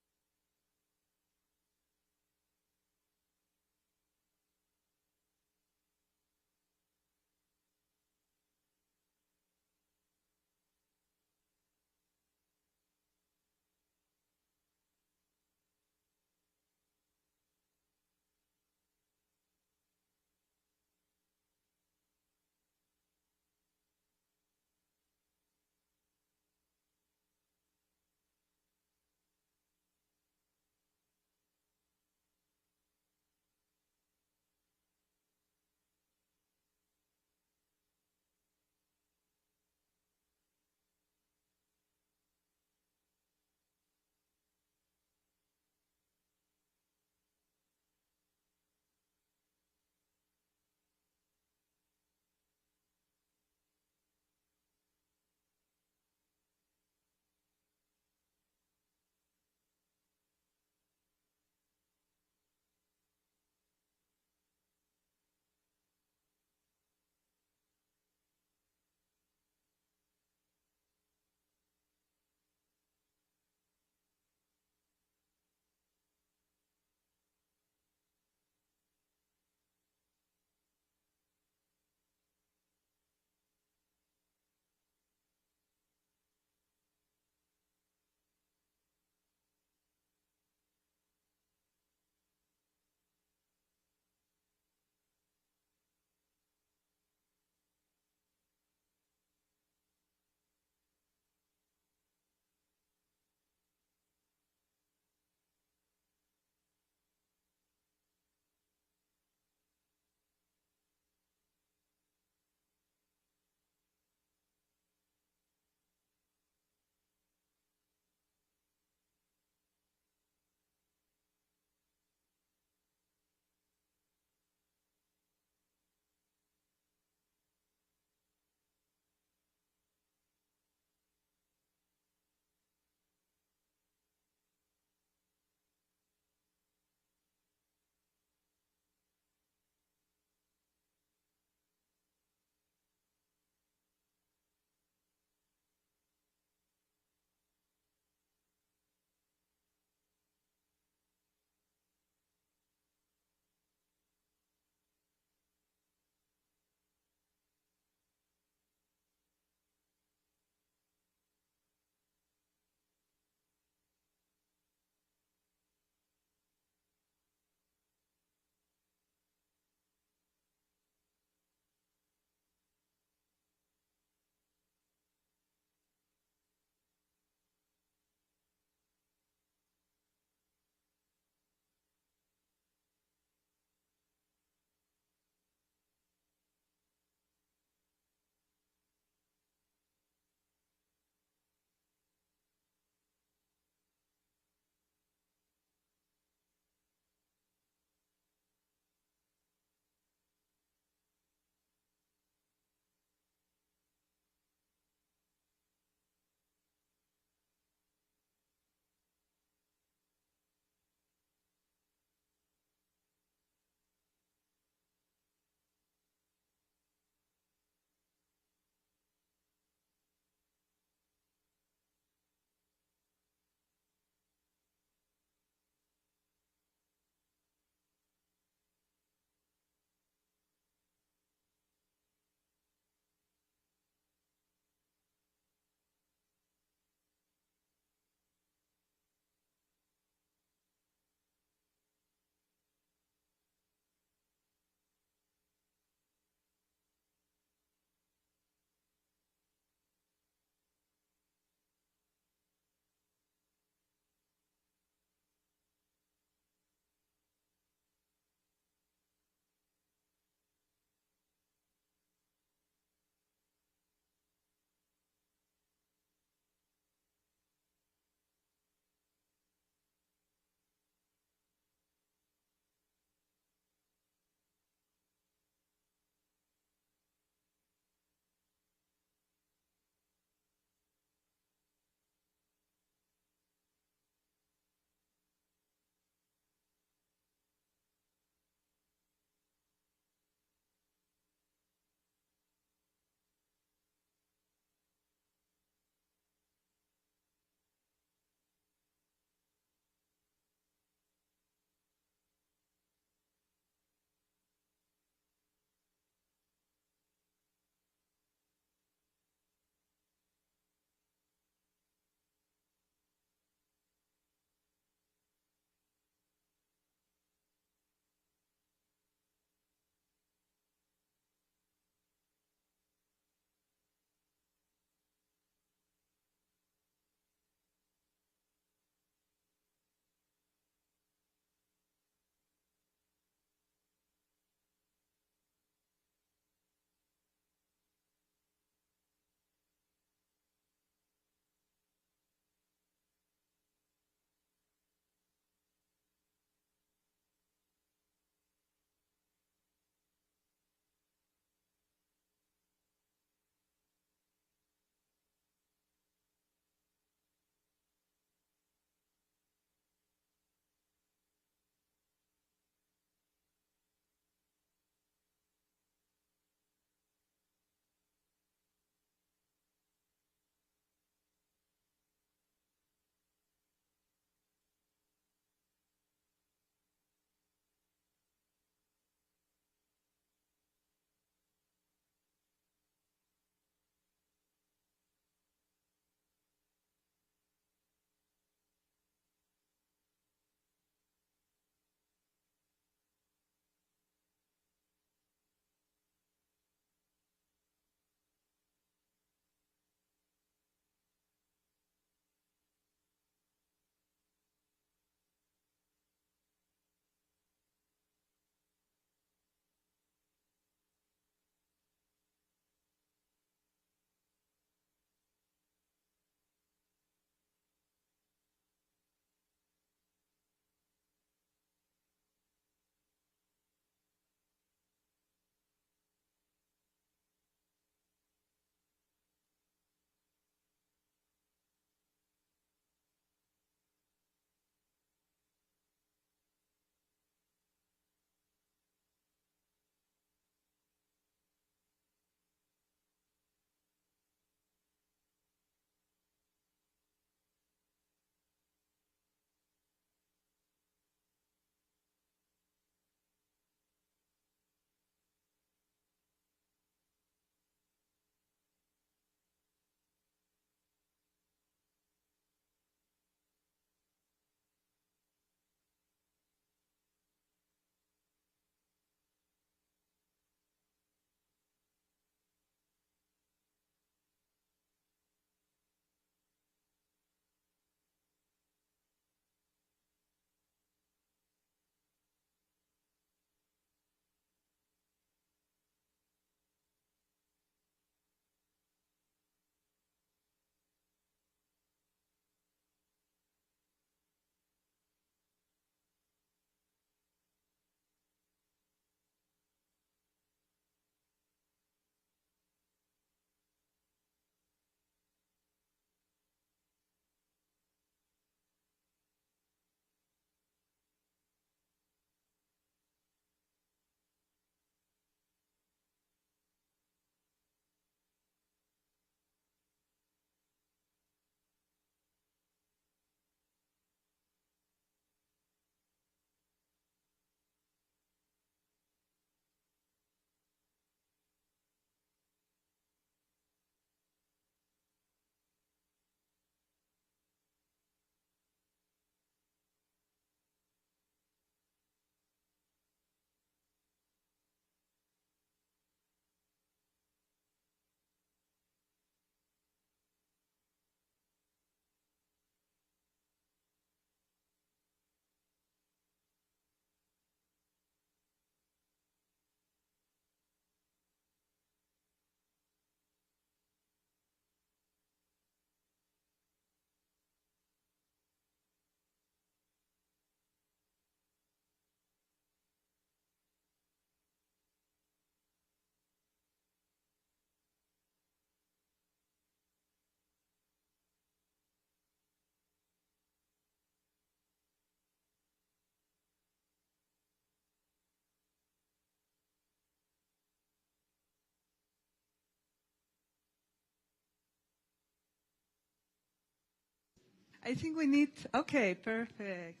I think we need, okay, perfect.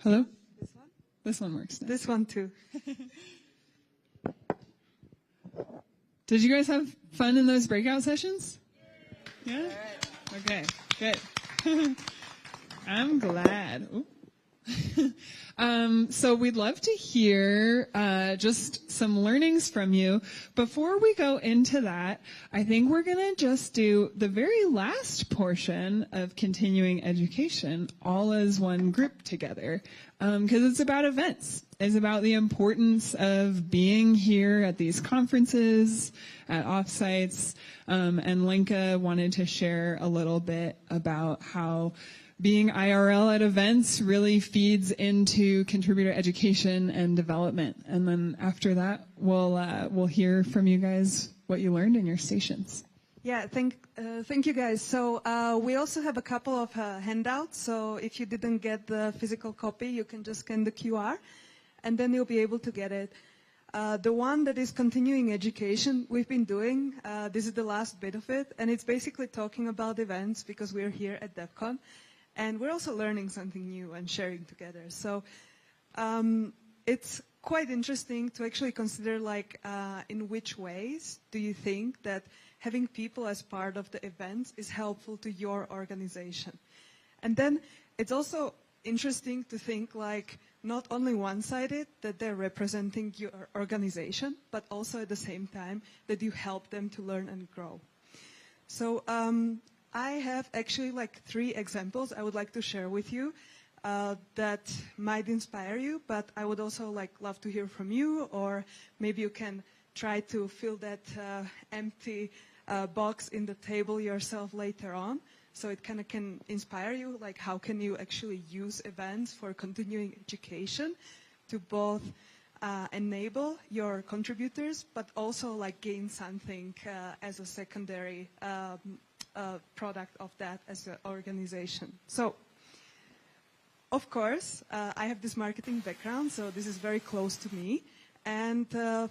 Hello? This one? This one works now. This one too. Did you guys have fun in those breakout sessions? Yeah? Okay, good. I'm glad. So we'd love to hear just some learnings from you. Before we go into that, I think we're going to just do the very last portion of continuing education all as one group together, because it's about events. It's about the importance of being here at these conferences, at offsites, and Lenka wanted to share a little bit about how being IRL at events really feeds into contributor education and development. And then after that, we'll hear from you guys what you learned in your stations. Yeah, thank you guys. So we also have a couple of handouts. So if you didn't get the physical copy, you can just scan the QR, and then you'll be able to get it. The one that is continuing education we've been doing, this is the last bit of it, and it's basically talking about events because we're here at Devcon. And we're also learning something new and sharing together. So it's quite interesting to actually consider, like, in which ways do you think that having people as part of the events is helpful to your organization? And then it's also interesting to think, like, not only one-sided, that they're representing your organization, but also at the same time that you help them to learn and grow. So I have actually like 3 examples I would like to share with you that might inspire you, but I would also like love to hear from you, or maybe you can try to fill that empty box in the table yourself later on. So it kind of can inspire you, like how can you actually use events for continuing education to both enable your contributors, but also like gain something as a secondary product of that as an organization. So, of course, I have this marketing background, so this is very close to me. And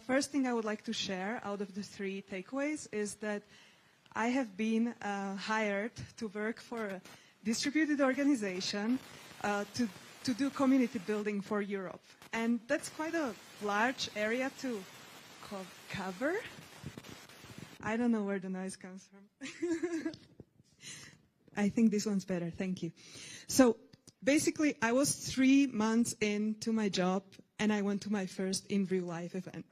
first thing I would like to share out of the 3 takeaways is that I have been hired to work for a distributed organization to do community building for Europe. And that's quite a large area to cover. I don't know where the noise comes from. I think this one's better. Thank you. So basically, I was 3 months into my job, and I went to my first in real life event.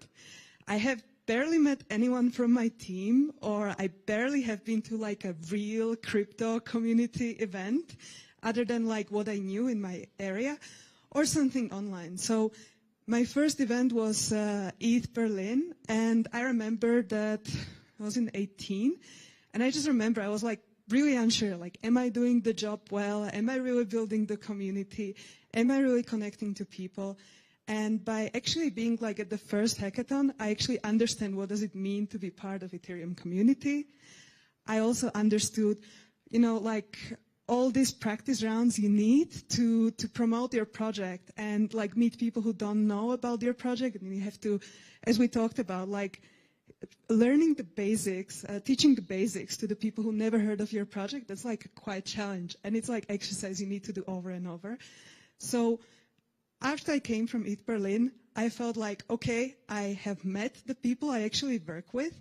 I have barely met anyone from my team, or I barely have been to like a real crypto community event, other than like what I knew in my area, or something online. So my first event was ETH Berlin, and I remember that I was in 18, and I just remember I was like really unsure, like, am I doing the job well? Am I really building the community? Am I really connecting to people? And by actually being like at the first hackathon, I actually understand what does it mean to be part of Ethereum community. I also understood, you know, like all these practice rounds you need to promote your project and like meet people who don't know about your project. And you have to, as we talked about, like, learning the basics, teaching the basics to the people who never heard of your project, that's like a quite challenge. And it's like exercise you need to do over and over. So after I came from ETH Berlin, I felt like, okay, I have met the people I actually work with.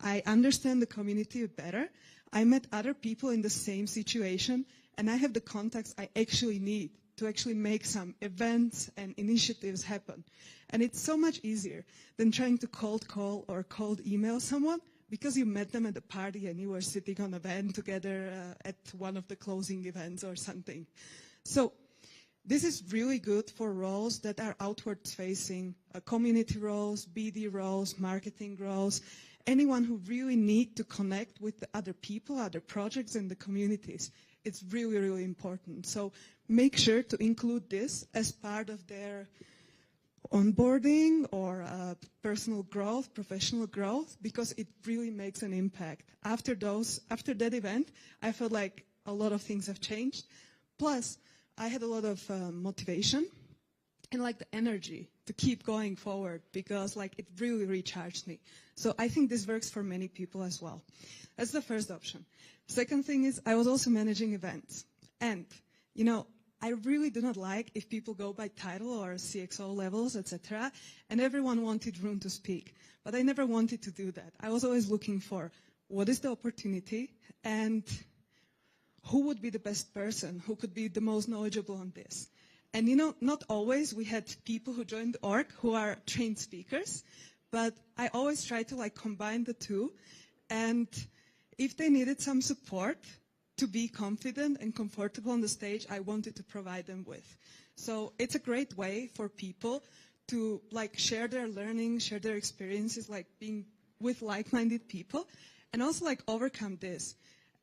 I understand the community better. I met other people in the same situation, and I have the contacts I actually need to actually make some events and initiatives happen. And it's so much easier than trying to cold call or cold email someone because you met them at a party and you were sitting on a van together at one of the closing events or something. So this is really good for roles that are outward facing, community roles, BD roles, marketing roles, anyone who really need to connect with the other people, other projects and the communities. It's really, really important. So make sure to include this as part of their onboarding or personal growth, professional growth, because it really makes an impact. After that event, I felt like a lot of things have changed. Plus, I had a lot of motivation and like the energy to keep going forward because like it really recharged me. So I think this works for many people as well. That's the first option. Second thing is I was also managing events. And, I really do not like if people go by title or CXO levels, etc. And everyone wanted room to speak. But I never wanted to do that. I was always looking for what is the opportunity and who would be the best person, who could be the most knowledgeable on this. And not always we had people who joined the org who are trained speakers, but I always try to combine the two. And if they needed some support to be confident and comfortable on the stage, I wanted to provide them with. So it's a great way for people to share their learning, share their experiences, being with like-minded people, and also overcome this.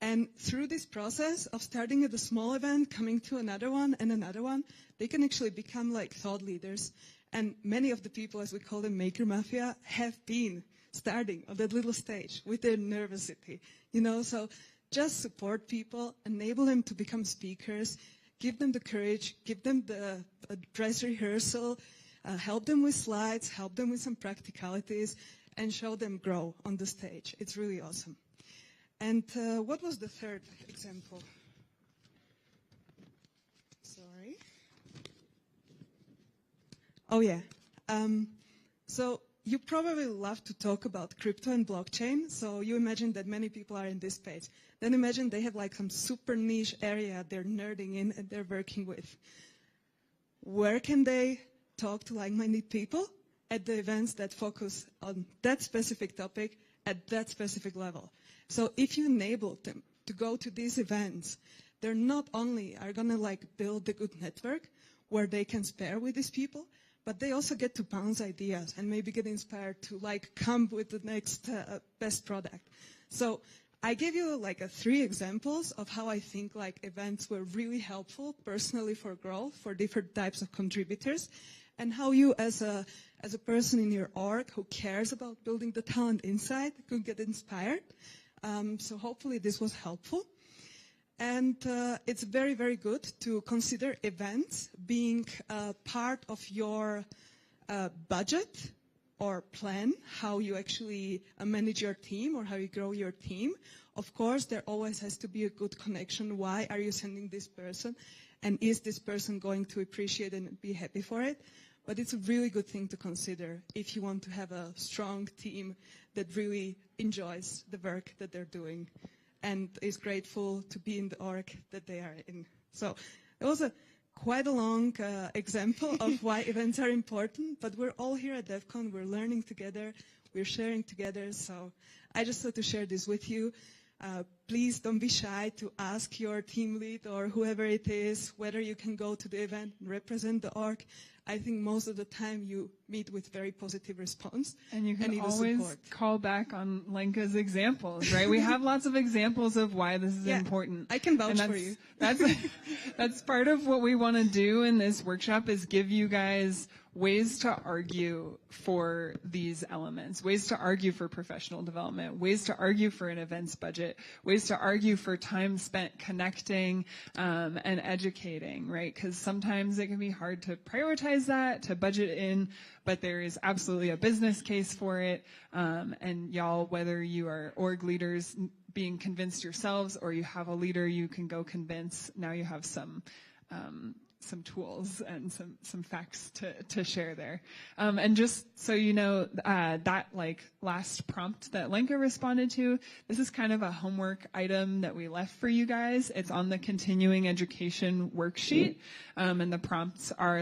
And through this process of starting at a small event, coming to another one and another one, they can actually become thought leaders. And many of the people, as we call them, Maker Mafia, have been starting on that little stage with their nervosity, so just support people, enable them to become speakers, give them the courage, give them the dress rehearsal, help them with slides, help them with some practicalities, and show them grow on the stage. It's really awesome. And what was the third example? Sorry. Oh, yeah. So you probably love to talk about crypto and blockchain, so you imagine that many people are in this space. Then imagine they have some super niche area they're nerding in and they're working with. Where can they talk to like-minded people? At the events that focus on that specific topic at that specific level. So if you enable them to go to these events, they're not only are going to build a good network where they can spare with these people, but they also get to bounce ideas and maybe get inspired to come with the next best product. So I gave you 3 examples of how I think events were really helpful personally for growth for different types of contributors, and how you as a person in your org who cares about building the talent inside could get inspired. So hopefully this was helpful. And it's very, very good to consider events being part of your budget or plan, how you actually manage your team or how you grow your team. Of course, there always has to be a good connection. Why are you sending this person? And is this person going to appreciate and be happy for it? But it's a really good thing to consider if you want to have a strong team that really enjoys the work that they're doing and is grateful to be in the org that they are in. So it was quite a long example of why events are important, but we're all here at Devcon. We're learning together. We're sharing together. So I just thought to share this with you. Please don't be shy to ask your team lead or whoever it is whether you can go to the event and represent the org. I think most of the time you meet with very positive response. And you can always call back on Lenka's examples, right? We have lots of examples of why this is important. I can vouch for you. That's part of what we want to do in this workshop is give you guys ways to argue for these elements, ways to argue for professional development, ways to argue for an events budget, ways to argue for time spent connecting and educating, right? Because sometimes it can be hard to prioritize that, to budget in, but there is absolutely a business case for it. And y'all, whether you are org leaders being convinced yourselves or you have a leader you can go convince, now you have some tools and some facts to share there. And just so you know, that last prompt that Lenka responded to, this is kind of a homework item that we left for you guys. It's on the continuing education worksheet. And the prompts are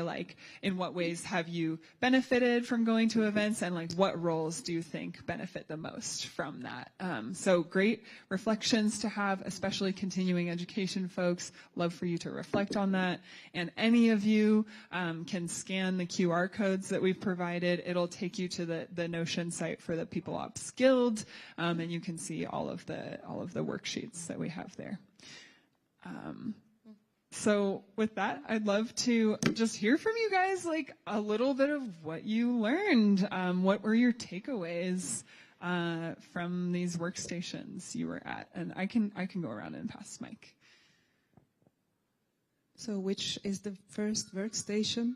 in what ways have you benefited from going to events and what roles do you think benefit the most from that? So great reflections to have, especially continuing education folks. Love for you to reflect on that. And any of you can scan the QR codes that we've provided. It'll take you to the Notion site for the People Ops Guild, and you can see all of the worksheets that we have there. So with that, I'd love to just hear from you guys, a little bit of what you learned. What were your takeaways from these workstations you were at? And I can go around and pass the mic. So which is the first workstation?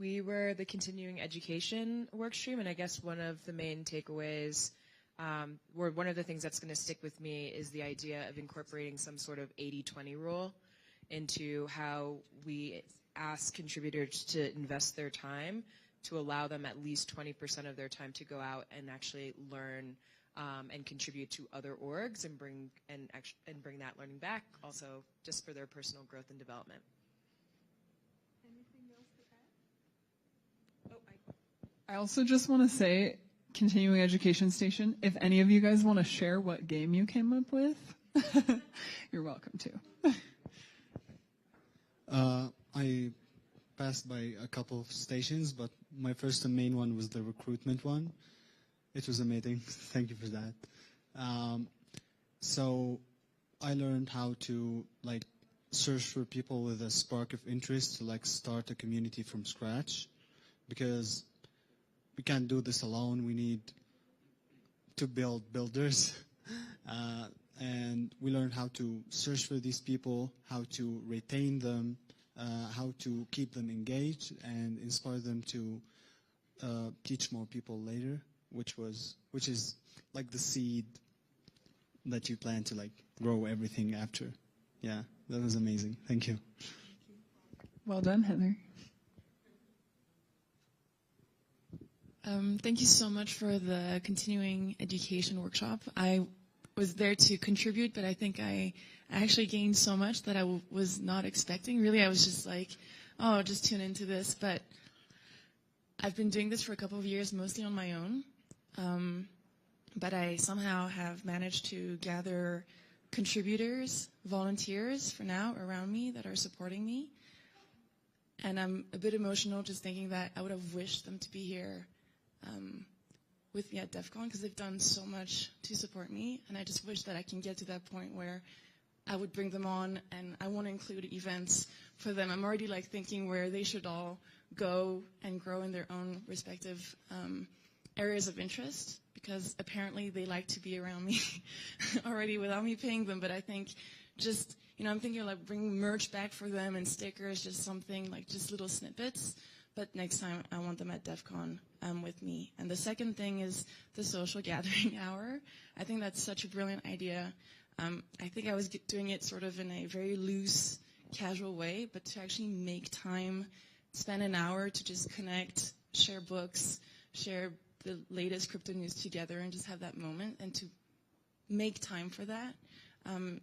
We were the continuing education workstream, and I guess one of the main takeaways where one of the things that's going to stick with me is the idea of incorporating some sort of 80-20 rule into how we ask contributors to invest their time, to allow them at least 20% of their time to go out and actually learn and contribute to other orgs and bring that learning back, also just for their personal growth and development. Anything else to add? I also just want to say, continuing education station, if any of you guys want to share what game you came up with, you're welcome to. I passed by a couple of stations, but my first and main one was the recruitment one. It was amazing. Thank you for that. So I learned how to search for people with a spark of interest to start a community from scratch, because we can't do this alone. We need to build builders. And we learned how to search for these people, how to retain them, how to keep them engaged and inspire them to teach more people later, which is like the seed that you plan to grow everything after. Yeah, that was amazing. Thank you. Well done, Heather. Thank you so much for the continuing education workshop. I was there to contribute, but I think I actually gained so much that I was not expecting. Really, I was just just tune into this. But I've been doing this for a couple of years, mostly on my own. But I somehow have managed to gather contributors, volunteers for now around me that are supporting me. And I'm a bit emotional just thinking that I would have wished them to be here with me at Devcon, because they've done so much to support me, and I just wish that I can get to that point where I would bring them on, and I want to include events for them. I'm already thinking where they should all go and grow in their own respective areas of interest, because apparently they like to be around me already without me paying them. But I think just, I'm thinking bringing merch back for them and stickers, just something just little snippets. But next time I want them at Devcon with me. And the second thing is the social gathering hour. I think that's such a brilliant idea. I think I was doing it sort of in a very loose, casual way, but to actually make time, spend an hour to just connect, share books, share the latest crypto news together, and just have that moment, and to make time for that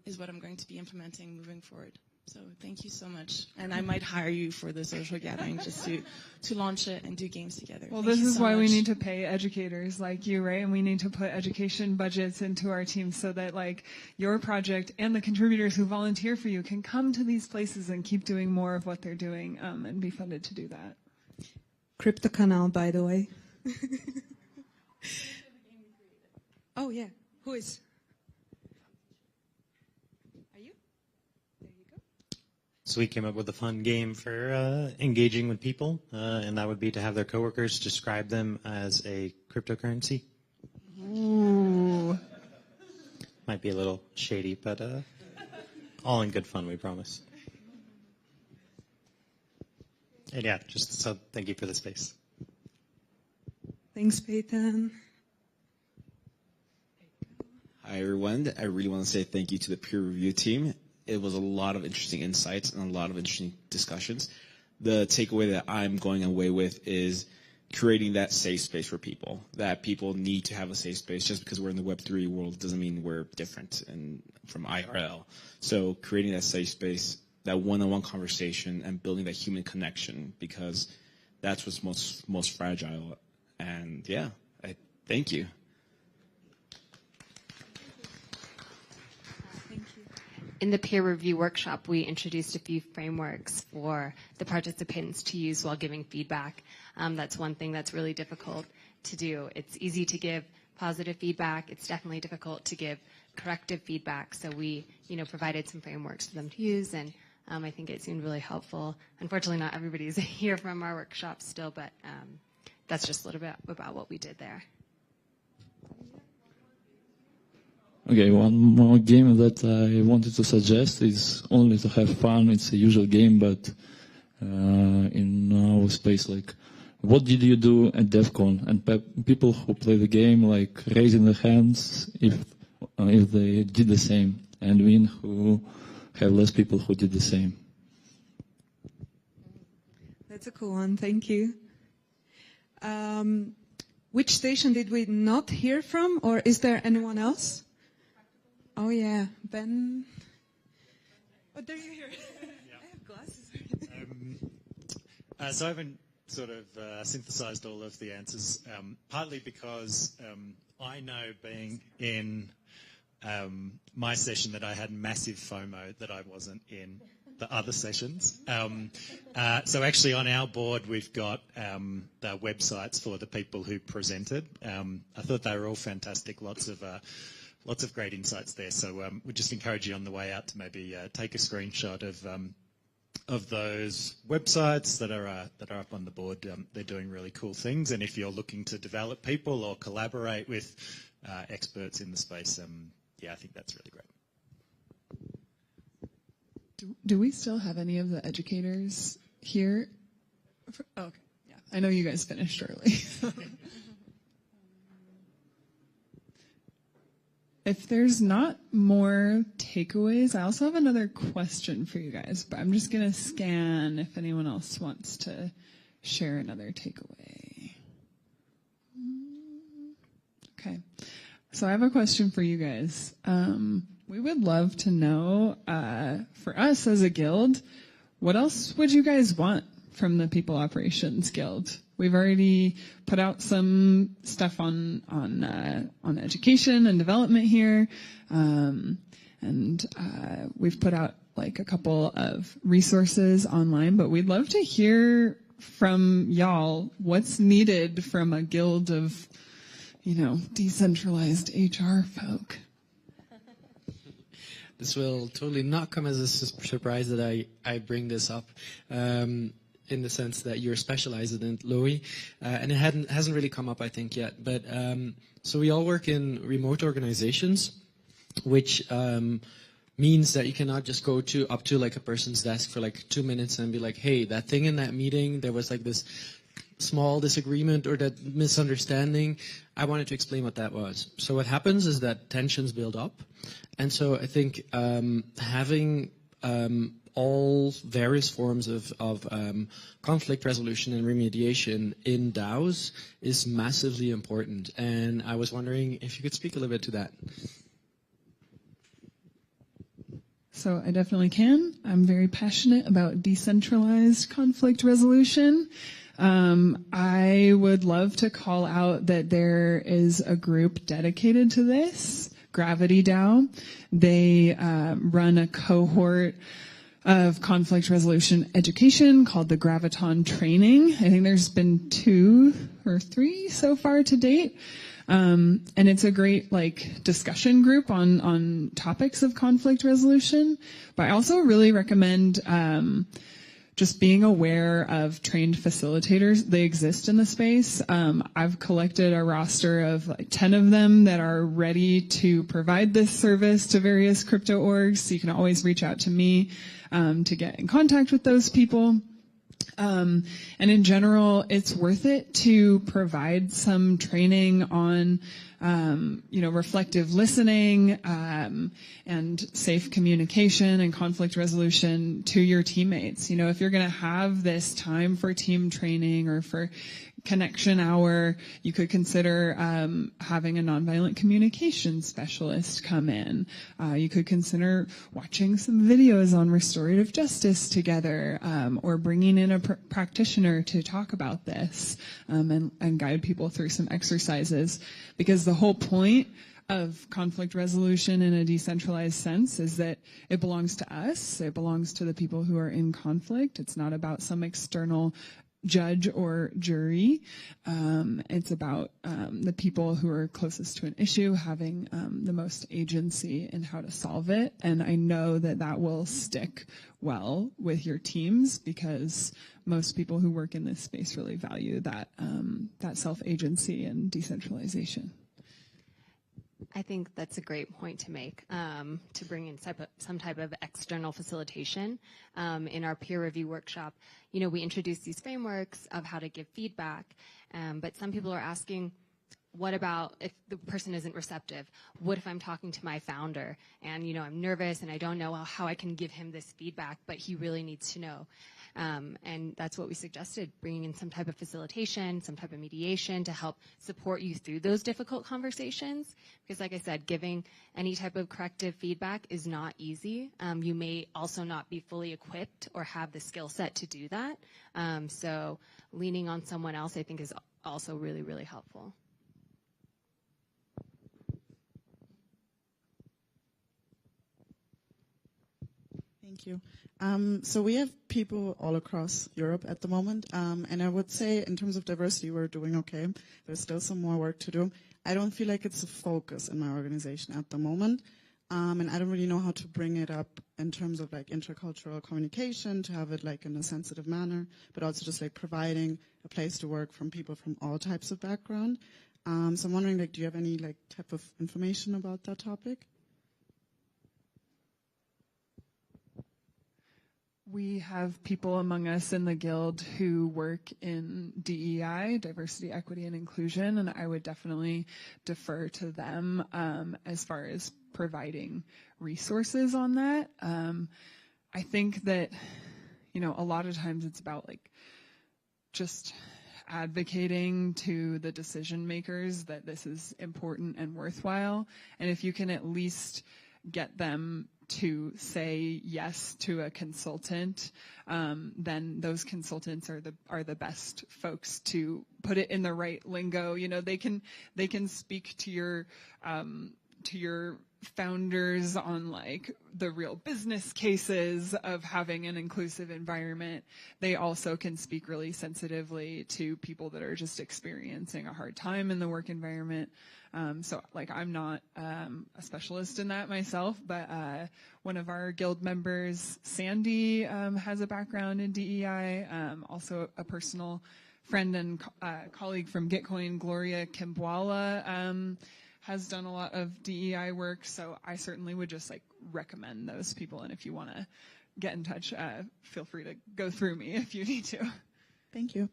is what I'm going to be implementing moving forward. So thank you so much. And I might hire you for the social gathering just to launch it and do games together. Well, this is why we need to pay educators like you, right? And we need to put education budgets into our team so that your project and the contributors who volunteer for you can come to these places and keep doing more of what they're doing and be funded to do that. Crypto Canal, by the way. Oh, yeah. Who is? So we came up with a fun game for engaging with people, and that would be to have their coworkers describe them as a cryptocurrency. Ooh. Might be a little shady, but all in good fun, we promise. And yeah, just so thank you for the space. Thanks, Peyton. Hi, everyone. I really want to say thank you to the peer review team. It was a lot of interesting insights and a lot of interesting discussions. The takeaway that I'm going away with is creating that safe space for people, that people need to have a safe space. Just because we're in the Web3 world doesn't mean we're different from IRL. So creating that safe space, that one-on-one conversation, and building that human connection, because that's what's most fragile. And yeah, I thank you. In the peer review workshop, we introduced a few frameworks for the participants to use while giving feedback. That's one thing that's really difficult to do. It's easy to give positive feedback. It's definitely difficult to give corrective feedback. So we, provided some frameworks for them to use, and I think it seemed really helpful. Unfortunately, not everybody's here from our workshop still, but that's just a little bit about what we did there. Okay, one more game that I wanted to suggest is only to have fun. It's a usual game, but in our space, what did you do at Devcon? And people who play the game, like raising their hands if they did the same, and win who have less people who did the same. That's a cool one. Thank you. Which station did we not hear from, or is there anyone else? Oh yeah, Ben. What are you here? I have glasses. So I haven't sort of synthesized all of the answers, partly because I know being in my session that I had massive FOMO that I wasn't in the other sessions. So actually on our board we've got the websites for the people who presented. I thought they were all fantastic, lots of great insights there. So we just encourage you on the way out to maybe take a screenshot of those websites that are up on the board. They're doing really cool things, and if you're looking to develop people or collaborate with experts in the space, I think that's really great. Do we still have any of the educators here? Oh, okay, yeah. I know you guys finished early. If there's not more takeaways, I also have another question for you guys, but I'm just going to scan if anyone else wants to share another takeaway. Okay. So I have a question for you guys. We would love to know, for us as a guild, what else would you guys want from the People Operations Guild? We've already put out some stuff on education and development here, and we've put out like a couple of resources online. But we'd love to hear from y'all what's needed from a guild of, decentralized HR folk. This will totally not come as a surprise that I bring this up. In the sense that you're specialized in it, Louis, and it hasn't really come up, I think, yet. But so we all work in remote organizations, which means that you cannot just go up to like a person's desk for like 2 minutes and be like, hey, that thing in that meeting, there was like this small disagreement or that misunderstanding. I wanted to explain what that was. So what happens is that tensions build up, and so I think having all various forms of conflict resolution and remediation in DAOs is massively important. And I was wondering if you could speak a little bit to that. So I definitely can. I'm very passionate about decentralized conflict resolution. I would love to call out that there is a group dedicated to this, Gravity DAO. They run a cohort of conflict resolution education called the Graviton Training. I think there's been 2 or 3 so far to date. And it's a great discussion group on topics of conflict resolution. But I also really recommend just being aware of trained facilitators. They exist in the space. I've collected a roster of 10 of them that are ready to provide this service to various crypto orgs. So you can always reach out to me to get in contact with those people. And in general, it's worth it to provide some training on, reflective listening, and safe communication and conflict resolution to your teammates. If you're going to have this time for team training or for connection hour, you could consider having a nonviolent communication specialist come in. You could consider watching some videos on restorative justice together, or bringing in a practitioner to talk about this, and guide people through some exercises. Because the whole point of conflict resolution in a decentralized sense is that it belongs to us. It belongs to the people who are in conflict. It's not about some external judge or jury. It's about the people who are closest to an issue having the most agency in how to solve it. And I know that will stick well with your teams, because most people who work in this space really value that self-agency and decentralization. I think that's a great point to make, to bring in some type of external facilitation. In our peer review workshop, we introduce these frameworks of how to give feedback, but some people are asking, what about if the person isn't receptive? What if I'm talking to my founder and, I'm nervous and I don't know how I can give him this feedback, but he really needs to know. And that's what we suggested, bringing in some type of facilitation, some type of mediation to help support you through those difficult conversations. Because like I said, giving any type of corrective feedback is not easy. You may also not be fully equipped or have the skill set to do that. So leaning on someone else, I think, is also really, really helpful. Thank you. So we have people all across Europe at the moment, and I would say in terms of diversity, we're doing okay. There's still some more work to do. I don't feel like it's a focus in my organization at the moment, and I don't really know how to bring it up in terms of like intercultural communication, to have it like in a sensitive manner, but also just like providing a place to work from people from all types of background. So I'm wondering, like, do you have any like type of information about that topic? We have people among us in the guild who work in DEI, diversity, equity, and inclusion, and I would definitely defer to them as far as providing resources on that. I think that, a lot of times it's about like just advocating to the decision makers that this is important and worthwhile, and if you can at least get them to say yes to a consultant, then those consultants are the best folks to put it in the right lingo. They can speak to your founders on like the real business cases of having an inclusive environment. They also can speak really sensitively to people that are just experiencing a hard time in the work environment. So like I'm not a specialist in that myself, but one of our guild members, Sandy, has a background in DEI, also a personal friend and colleague from Gitcoin, Gloria Kimbwala, has done a lot of DEI work, so I certainly would just like recommend those people, and if you want to get in touch, feel free to go through me if you need to. Thank you.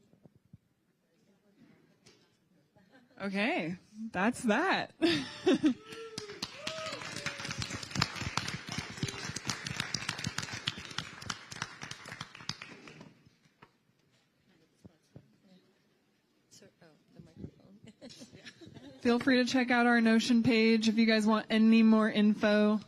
Okay, that's that. Feel free to check out our Notion page if you guys want any more info.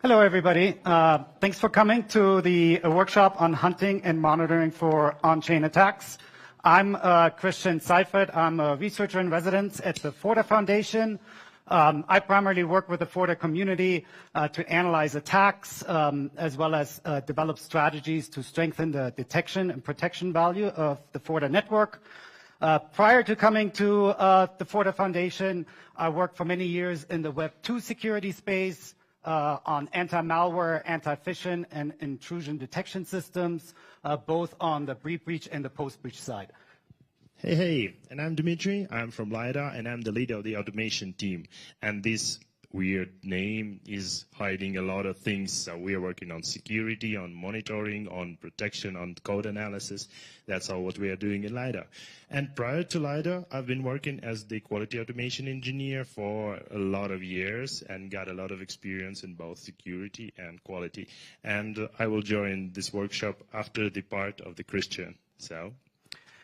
Hello, everybody. Thanks for coming to the workshop on hunting and monitoring for on-chain attacks. I'm Christian Seifert. I'm a researcher in residence at the Forta Foundation. I primarily work with the Forta community to analyze attacks as well as develop strategies to strengthen the detection and protection value of the Forta network. Prior to coming to the Forta Foundation, I worked for many years in the Web 2 security space, on anti-malware, anti-phishing, and intrusion detection systems, both on the pre-breach and the post-breach side. Hey, and I'm Dimitri. I'm from LiDAR, and I'm the leader of the automation team. And this weird name is hiding a lot of things. So we are working on security, on monitoring, on protection, on code analysis. That's all what we are doing in LiDAR. And prior to LiDAR, I've been working as the quality automation engineer for a lot of years and got a lot of experience in both security and quality. And I will join this workshop after the part of the Christian. So.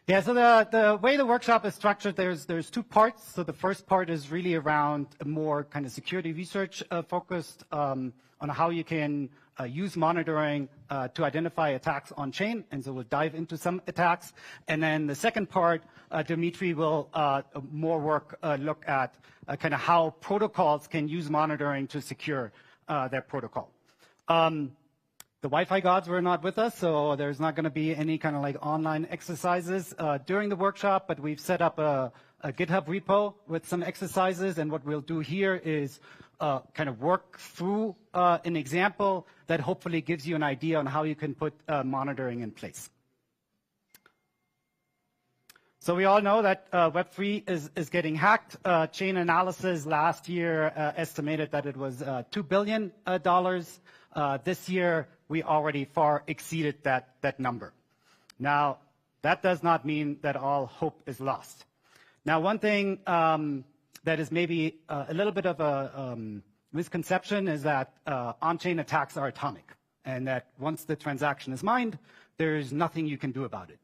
Yeah, so the way the workshop is structured, there's two parts. So the first part is really around more kind of security research focused on how you can use monitoring to identify attacks on chain. And so we'll dive into some attacks. And then the second part, Dimitri will look at kind of how protocols can use monitoring to secure their protocol. The Wi-Fi gods were not with us, so there's not going to be any kind of like online exercises during the workshop, but we've set up a GitHub repo with some exercises, and what we'll do here is kind of work through an example that hopefully gives you an idea on how you can put monitoring in place. So we all know that Web3 is getting hacked. Chain Analysis last year estimated that it was $2 billion. This year, we already far exceeded that number. Now, that does not mean that all hope is lost. Now, one thing that is maybe a little bit of a misconception is that on-chain attacks are atomic, and that once the transaction is mined, there's nothing you can do about it.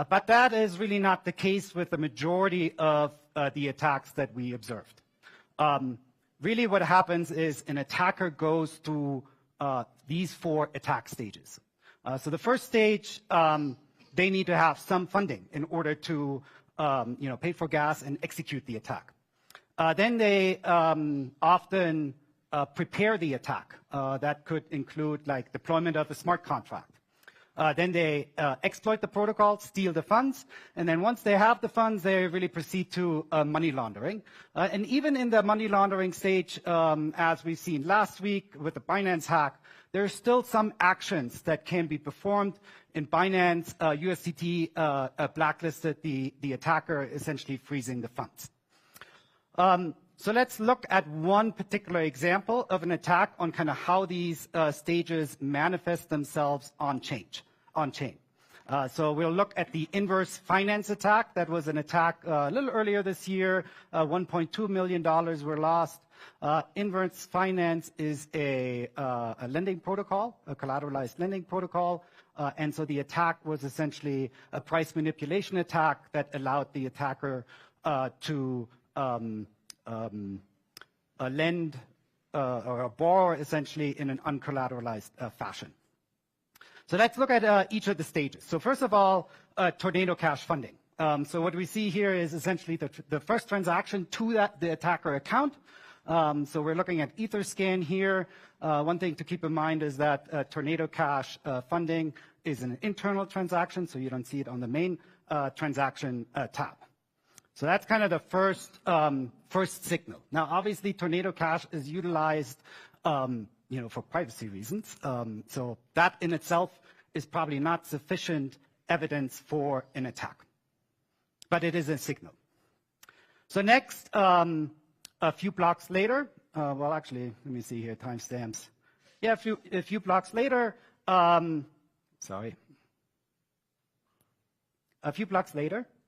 But that is really not the case with the majority of the attacks that we observed. Really what happens is an attacker goes through these 4 attack stages. So the first stage, they need to have some funding in order to pay for gas and execute the attack. Then they often prepare the attack. That could include like deployment of a smart contract. Then they exploit the protocol, steal the funds, and then once they have the funds, they really proceed to money laundering. And even in the money laundering stage, as we've seen last week with the Binance hack, there are still some actions that can be performed. In Binance, USDT blacklisted the attacker, essentially freezing the funds. So let's look at one particular example of an attack on kind of how these stages manifest themselves on chain. So we'll look at the inverse finance attack. That was an attack a little earlier this year. $1.2 million were lost. Inverse finance is a lending protocol, a collateralized lending protocol. And so the attack was essentially a price manipulation attack that allowed the attacker to lend or borrow essentially in an uncollateralized fashion. So let's look at each of the stages. So first of all, Tornado Cash funding. So what we see here is essentially the first transaction to the attacker account. So we're looking at Etherscan here. One thing to keep in mind is that Tornado Cash funding is an internal transaction, so you don't see it on the main transaction tab. So that's kind of the first signal. Now, obviously, Tornado Cash is utilized, for privacy reasons. So that in itself is probably not sufficient evidence for an attack, but it is a signal. So next, a few blocks later, well, actually, let me see here, timestamps. Yeah, a few blocks later,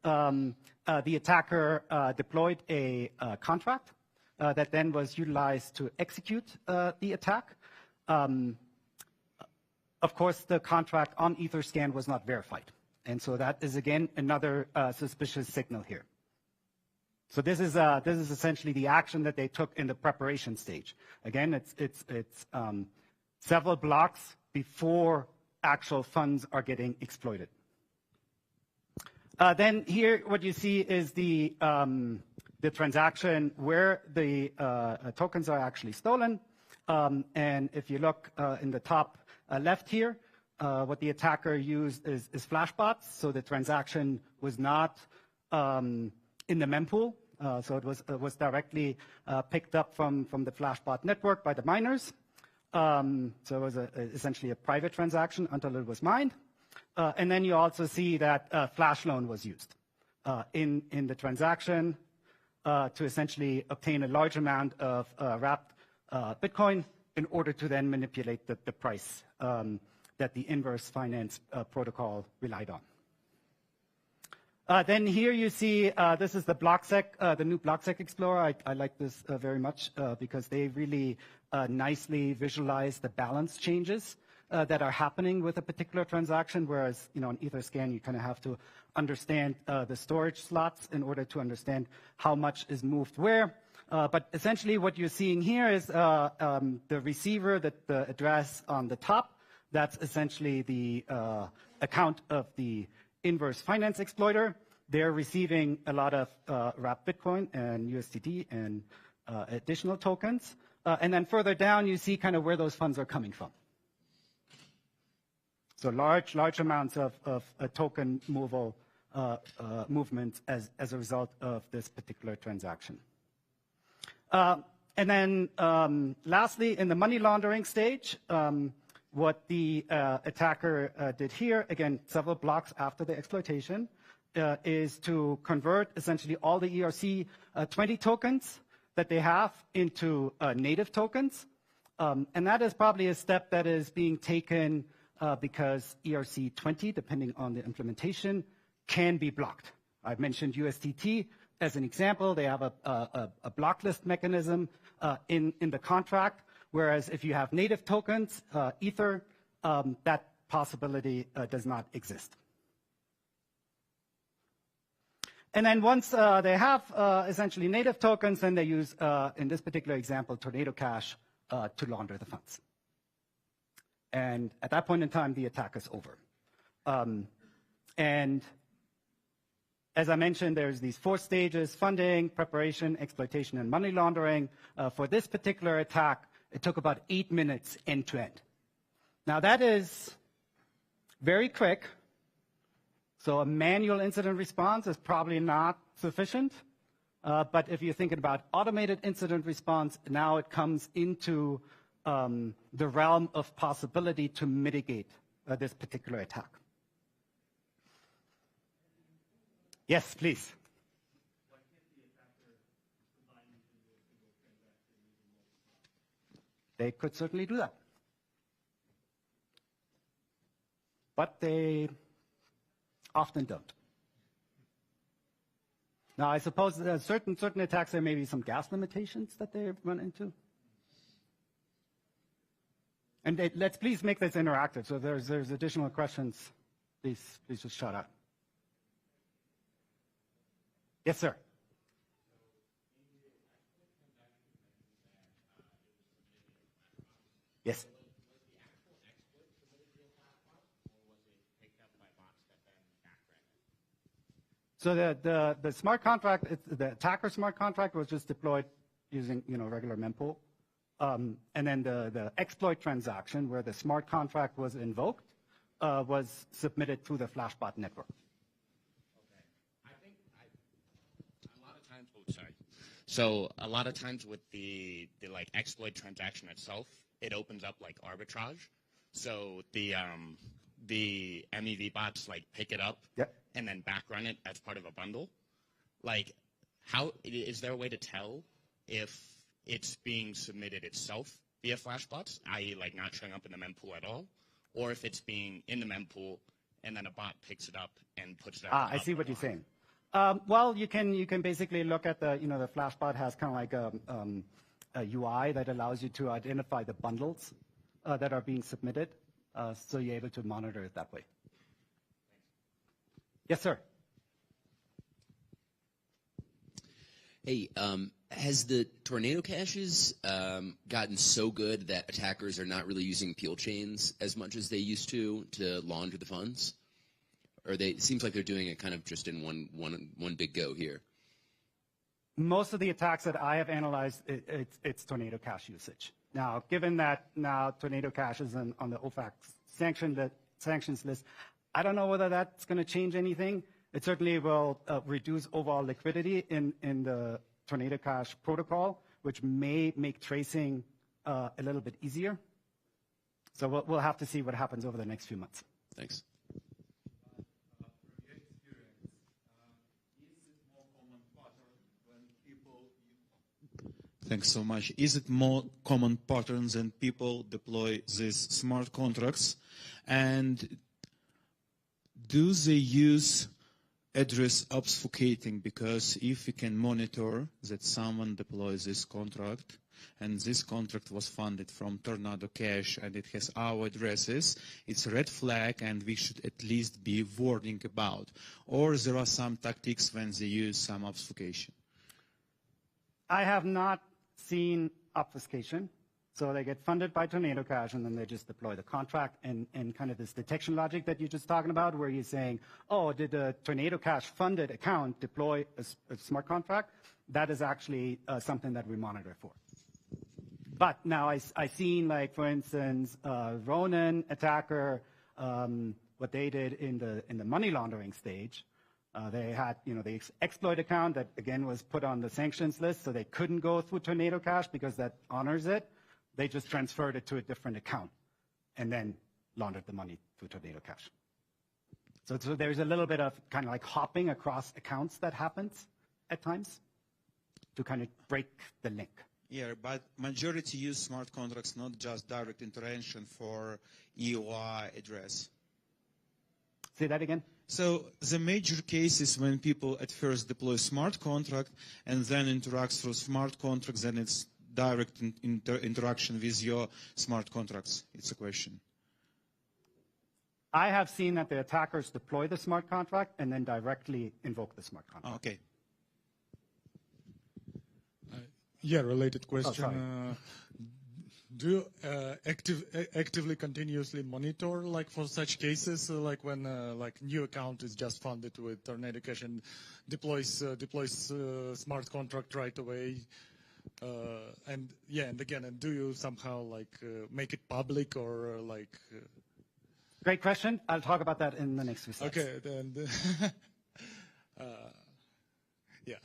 the attacker deployed a contract that then was utilized to execute the attack. Of course, the contract on Etherscan was not verified. And so that is, again, another suspicious signal here. So this is essentially the action that they took in the preparation stage. Again, it's several blocks before actual funds are getting exploited. Then here, what you see is the transaction where the tokens are actually stolen. And if you look in the top left here, what the attacker used is flash bots. So the transaction was not in the mempool. So it was directly picked up from the Flashbot network by the miners. So it was essentially a private transaction until it was mined. And then you also see that flash loan was used in the transaction to essentially obtain a large amount of wrapped Bitcoin in order to then manipulate the price that the inverse finance protocol relied on. Then here you see this is the BlockSec, the new BlockSec Explorer. I like this very much because they really nicely visualize the balance changes that are happening with a particular transaction, whereas on Etherscan you kind of have to understand the storage slots in order to understand how much is moved where. But essentially what you're seeing here is the receiver, the address on the top. That's essentially the account of the inverse finance exploiter. They're receiving a lot of wrapped Bitcoin and USDT and additional tokens. And then further down, you see kind of where those funds are coming from. So large amounts of token movement as a result of this particular transaction. And then lastly, in the money laundering stage, what the attacker did here, again, several blocks after the exploitation, is to convert essentially all the ERC-20 tokens that they have into native tokens. And that is probably a step that is being taken because ERC-20, depending on the implementation, can be blocked. I've mentioned USDT as an example. They have a block list mechanism in the contract. Whereas if you have native tokens, Ether, that possibility does not exist. And then once they have essentially native tokens, then they use, in this particular example, Tornado Cash to launder the funds. And at that point in time, the attack is over. And as I mentioned, there's these 4 stages: funding, preparation, exploitation, and money laundering. For this particular attack, it took about 8 minutes end to end. Now that is very quick. So a manual incident response is probably not sufficient. But if you're thinking about automated incident response, now it comes into the realm of possibility to mitigate this particular attack. Yes, please. They could certainly do that. But they often don't. Now, I suppose that certain attacks, there may be some gas limitations that they run into. And let's please make this interactive. So there's additional questions. Please just shout out. Yes, sir. Yes. So the smart contract, the attacker smart contract was just deployed using regular mempool. And then the exploit transaction, where the smart contract was invoked, was submitted through the Flashbot network. I think a lot of times, so a lot of times with the like exploit transaction itself, it opens up like arbitrage. So the MEV bots like pick it up and then back run it as part of a bundle. Like, how is there a way to tell if it's being submitted itself via Flashbots, i.e. like not showing up in the mempool at all, or if it's being in the mempool and then a bot picks it up and puts it out? I see what you're saying. Well, you can basically look at the the Flashbot has kind of like a UI that allows you to identify the bundles that are being submitted, so you're able to monitor it that way. Yes, sir. Hey, has the tornado caches gotten so good that attackers are not really using peel chains as much as they used to launder the funds? Or it seems like they're doing it kind of just in one big go here. Most of the attacks that I have analyzed, it's tornado cache usage. Now, given that now tornado cache is on the OFAC sanctions list, I don't know whether that's going to change anything. It certainly will reduce overall liquidity in the tornado cache protocol, which may make tracing a little bit easier. So we'll have to see what happens over the next few months. Thanks. Thanks so much. Is it more common patterns when people deploy these smart contracts? And do they use address obfuscating? Because if we can monitor that someone deploys this contract and this contract was funded from Tornado Cash and it has our addresses, it's a red flag and we should at least be warning about. Or there are some tactics when they use some obfuscation. I have not seen obfuscation. So they get funded by Tornado Cash, and then they just deploy the contract and kind of this detection logic that you're just talking about, where you're saying, oh, did the Tornado Cash funded account deploy a smart contract? That is actually something that we monitor for. But now I seen, like, for instance, Ronin attacker, what they did in the money laundering stage. They had, the exploit account that, again, was put on the sanctions list, so they couldn't go through Tornado Cash because that honors it. They just transferred it to a different account and then laundered the money through Tornado Cash. So there's a little bit of kind of like hopping across accounts that happens at times to kind of break the link. Yeah, but majority use smart contracts, not just direct interaction for EOI address. Say that again? So the major cases when people at first deploy smart contract and then interact through smart contracts, then it's direct interaction with your smart contracts. It's a question. I have seen that the attackers deploy the smart contract and then directly invoke the smart contract. Okay. Yeah, related question. Oh, sorry. Do you actively, continuously monitor, like, for such cases, like when like new account is just funded with Tornado Cash and deploys smart contract right away? And again, do you somehow like make it public or like? Great question. I'll talk about that in the next few slides. Okay, then. Yeah.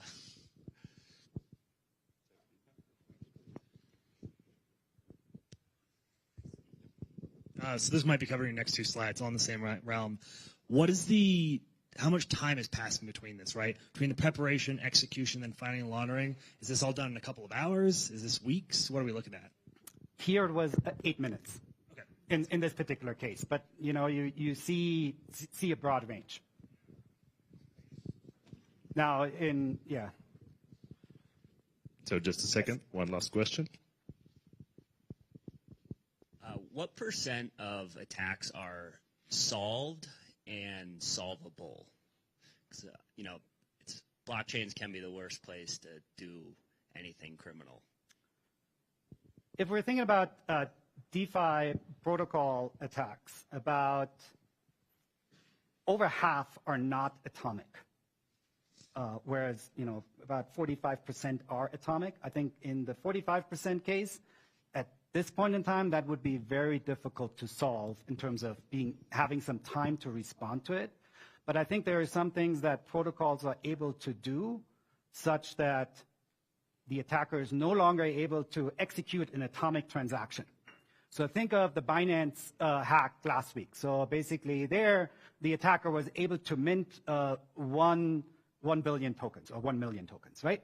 So this might be covering your next two slides on the same realm. How much time has passed in between this, right? Between the preparation, execution, and finding and laundering, is this all done in a couple of hours? Is this weeks? What are we looking at? Here it was 8 minutes. Okay. In this particular case, but you see a broad range. Now So just a second, one last question. What % of attacks are solved and solvable? Because, blockchains can be the worst place to do anything criminal. If we're thinking about DeFi protocol attacks, about over half are not atomic, whereas about 45% are atomic. I think in the 45% case, at this point in time, that would be very difficult to solve in terms of having some time to respond to it. But I think there are some things that protocols are able to do such that the attacker is no longer able to execute an atomic transaction. So think of the Binance hack last week. So basically there, the attacker was able to mint 1 billion tokens or 1 million tokens, right?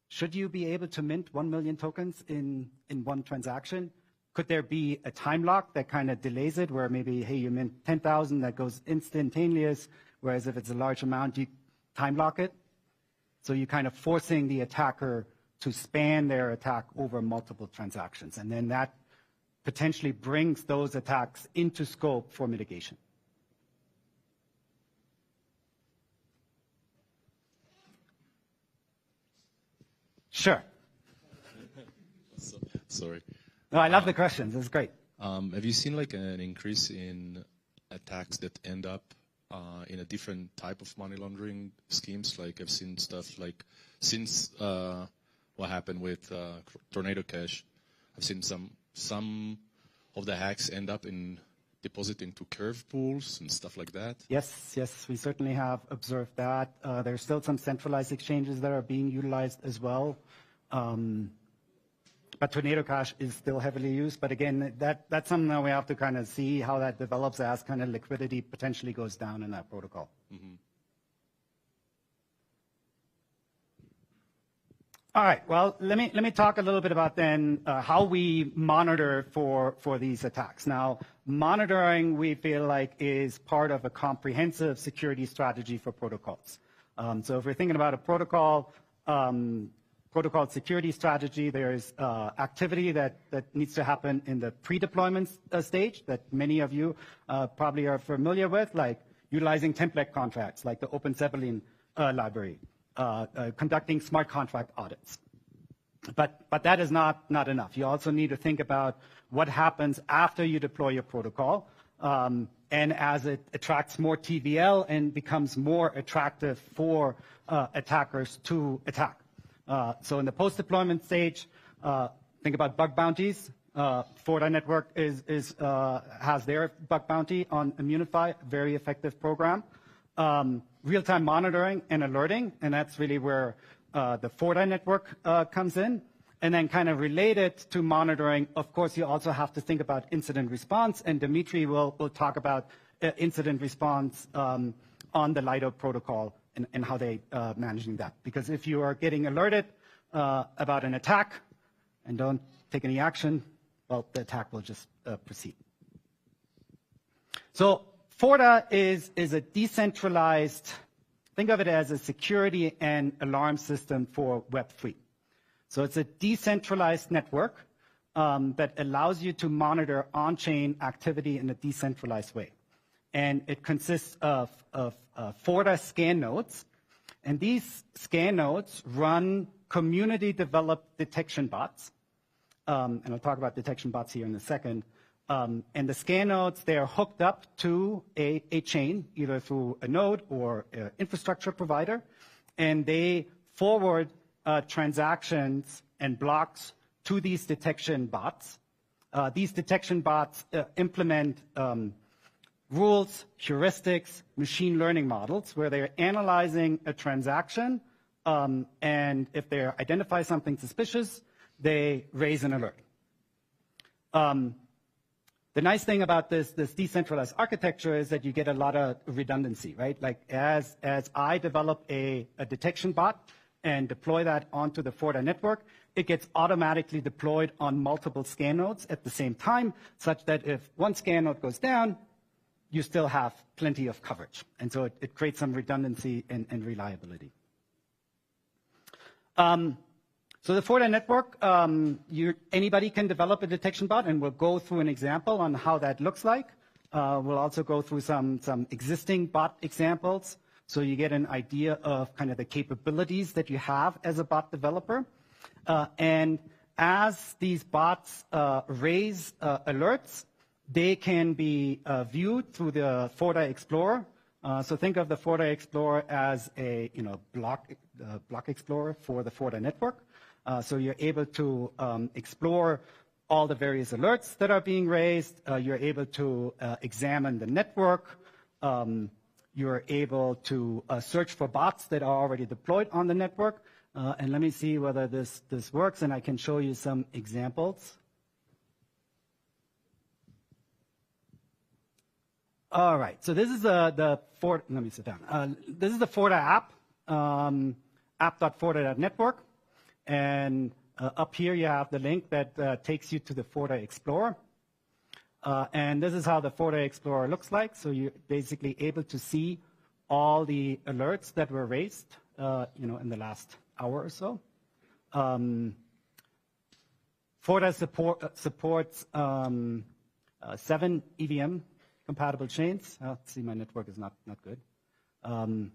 Should you be able to mint 1 million tokens in one transaction? Could there be a time lock that kind of delays it, where maybe, hey, you mint 10,000, that goes instantaneous, whereas if it's a large amount, you time lock it? So you're kind of forcing the attacker to span their attack over multiple transactions. And then that potentially brings those attacks into scope for mitigation. Sure. Sorry. No, I love the questions. It's great. Have you seen like an increase in attacks that end up in a different type of money laundering schemes? Like I've seen stuff like since what happened with Tornado Cash, I've seen some of the hacks end up in depositing to curve pools and stuff like that. Yes, we certainly have observed that. There's still some centralized exchanges that are being utilized as well. But Tornado Cash is still heavily used. But again, that's something that we have to kind of see how that develops as kind of liquidity potentially goes down in that protocol. Mm-hmm. All right. Well, let me talk a little bit about then how we monitor for these attacks. Now, monitoring we feel like is part of a comprehensive security strategy for protocols. So if we're thinking about a protocol security strategy, there's activity that needs to happen in the pre-deployment stage that many of you probably are familiar with, like utilizing template contracts, like the Open Zeppelin library. Conducting smart contract audits. But that is not enough. You also need to think about what happens after you deploy your protocol, and as it attracts more TVL and becomes more attractive for attackers to attack. So in the post-deployment stage, think about bug bounties. Forda Network has their bug bounty on Immunify, very effective program. Real-time monitoring and alerting, and that's really where the Forda network comes in. And then kind of related to monitoring, of course, you also have to think about incident response, and Dimitri will talk about incident response on the Lido protocol and how they managing that. Because if you are getting alerted about an attack and don't take any action, well, the attack will just proceed. So Forda is a decentralized, think of it as a security and alarm system for Web3. So it's a decentralized network that allows you to monitor on-chain activity in a decentralized way. And it consists of Forda scan nodes. And these scan nodes run community-developed detection bots. And I'll talk about detection bots here in a second. And the scan nodes, they are hooked up to a chain, either through a node or an infrastructure provider, and they forward transactions and blocks to these detection bots. These detection bots implement rules, heuristics, machine learning models, where they're analyzing a transaction, and if they identify something suspicious, they raise an alert. The nice thing about this decentralized architecture is that you get a lot of redundancy, right? Like as I develop a detection bot and deploy that onto the Forda network, it gets automatically deployed on multiple scan nodes at the same time, such that if one scan node goes down, you still have plenty of coverage. And so it creates some redundancy and reliability. So the Forda network, anybody can develop a detection bot, and we'll go through an example on how that looks like. We'll also go through some existing bot examples, so you get an idea of kind of the capabilities that you have as a bot developer. And as these bots raise alerts, they can be viewed through the Forda Explorer. So think of the Forda Explorer as a block explorer for the Forda network. So you're able to explore all the various alerts that are being raised. You're able to examine the network. You're able to search for bots that are already deployed on the network. And let me see whether this works, and I can show you some examples. All right, so this is the Forda. Let me sit down. This is the Forda app, app.forda.network. And up here you have the link that takes you to the Forda Explorer. And this is how the Forda Explorer looks like. So you're basically able to see all the alerts that were raised in the last hour or so. Forda supports 7 EVM compatible chains. Let's see, my network is not good. I'm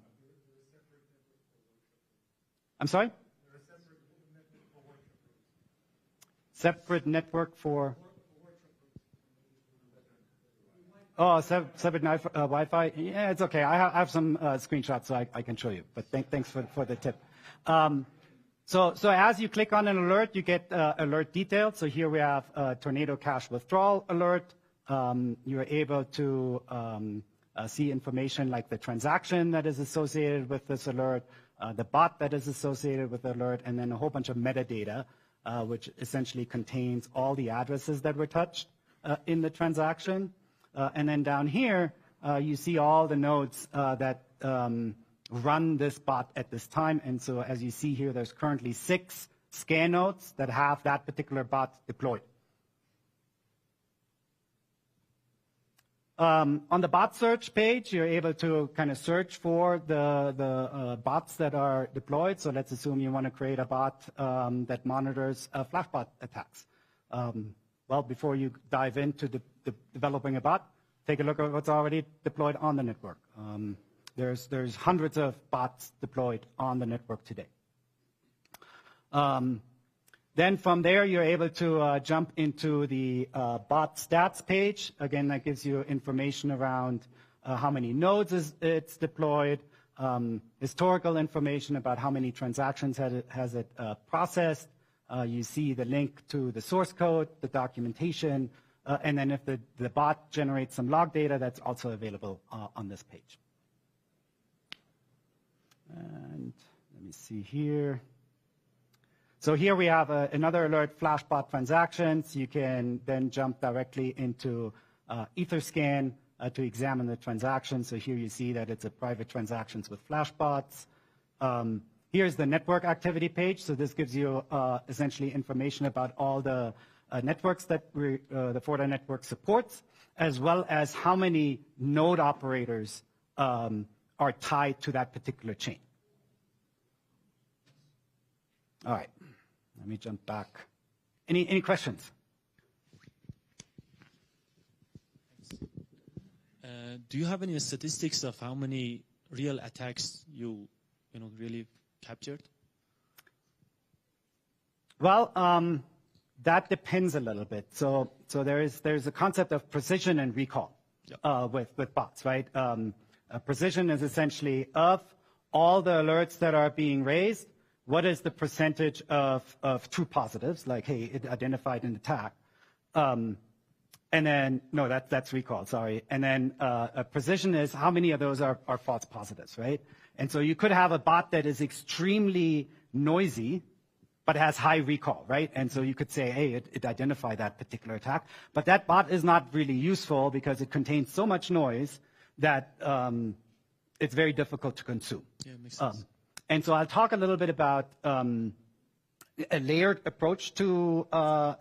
sorry? separate network for... Oh, separate Wi-Fi? Yeah, it's okay. I have some screenshots so I can show you, but thanks for the tip. So as you click on an alert, you get alert details. So here we have a tornado cash withdrawal alert. You're able to see information like the transaction that is associated with this alert, the bot that is associated with the alert, and then a whole bunch of metadata, which essentially contains all the addresses that were touched in the transaction. And then down here, you see all the nodes that run this bot at this time. And so as you see here, there's currently 6 scan nodes that have that particular bot deployed. On the bot search page, you're able to kind of search for the bots that are deployed. So let's assume you want to create a bot that monitors flashbot attacks. Well, before you dive into developing a bot, take a look at what's already deployed on the network. There's hundreds of bots deployed on the network today. Then from there, you're able to jump into the bot stats page. Again, that gives you information around how many nodes it's deployed, historical information about how many transactions has it processed. You see the link to the source code, the documentation, and then if the bot generates some log data, that's also available on this page. And let me see here. So here we have another alert, flashbot transactions. You can then jump directly into Etherscan to examine the transaction. So here you see that it's a private transactions with flashbots. Here's the network activity page. So this gives you essentially information about all the networks that the Forta network supports, as well as how many node operators are tied to that particular chain. All right, let me jump back. Any questions? Do you have any statistics of how many real attacks you really captured? Well, that depends a little bit. So there's a concept of precision and recall with bots, right? Precision is essentially of all the alerts that are being raised, what is the percentage of true positives, like, hey, it identified an attack. And then, no, that's recall, sorry. And then precision is how many of those are false positives, right? And so you could have a bot that is extremely noisy, but has high recall, right? And so you could say, hey, it identified that particular attack. But that bot is not really useful because it contains so much noise that it's very difficult to consume. Yeah, makes sense. And so I'll talk a little bit about a layered approach to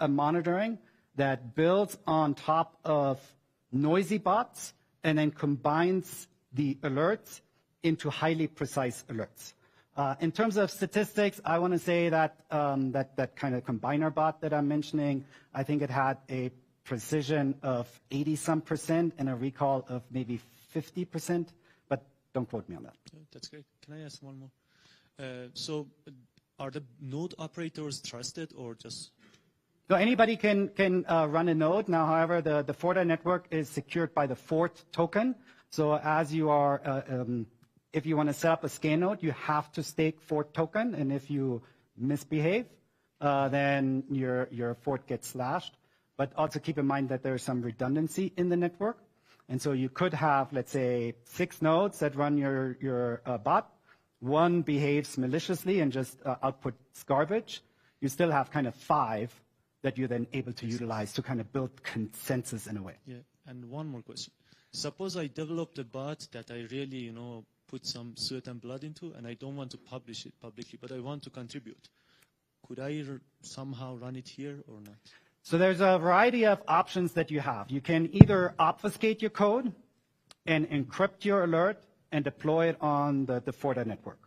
monitoring that builds on top of noisy bots and then combines the alerts into highly precise alerts. In terms of statistics, I want to say that that kind of combiner bot that I'm mentioning, I think it had a precision of 80-some% and a recall of maybe 50%, but don't quote me on that. Yeah, that's great. Can I ask one more? So are the node operators trusted or just... So anybody can run a node. Now, however, the Forta network is secured by the Fort token. So as you are, if you want to set up a scan node, you have to stake Fort token. And if you misbehave, then your Fort gets slashed. But also keep in mind that there's some redundancy in the network. And so you could have, let's say, 6 nodes that run your bot. One behaves maliciously and just outputs garbage. You still have kind of 5 that you're then able to utilize to kind of build consensus in a way. Yeah, and one more question. Suppose I developed a bot that I really, put some sweat and blood into, and I don't want to publish it publicly, but I want to contribute. Could I somehow run it here or not? So there's a variety of options that you have. You can either obfuscate your code and encrypt your alert and deploy it on the Forta network.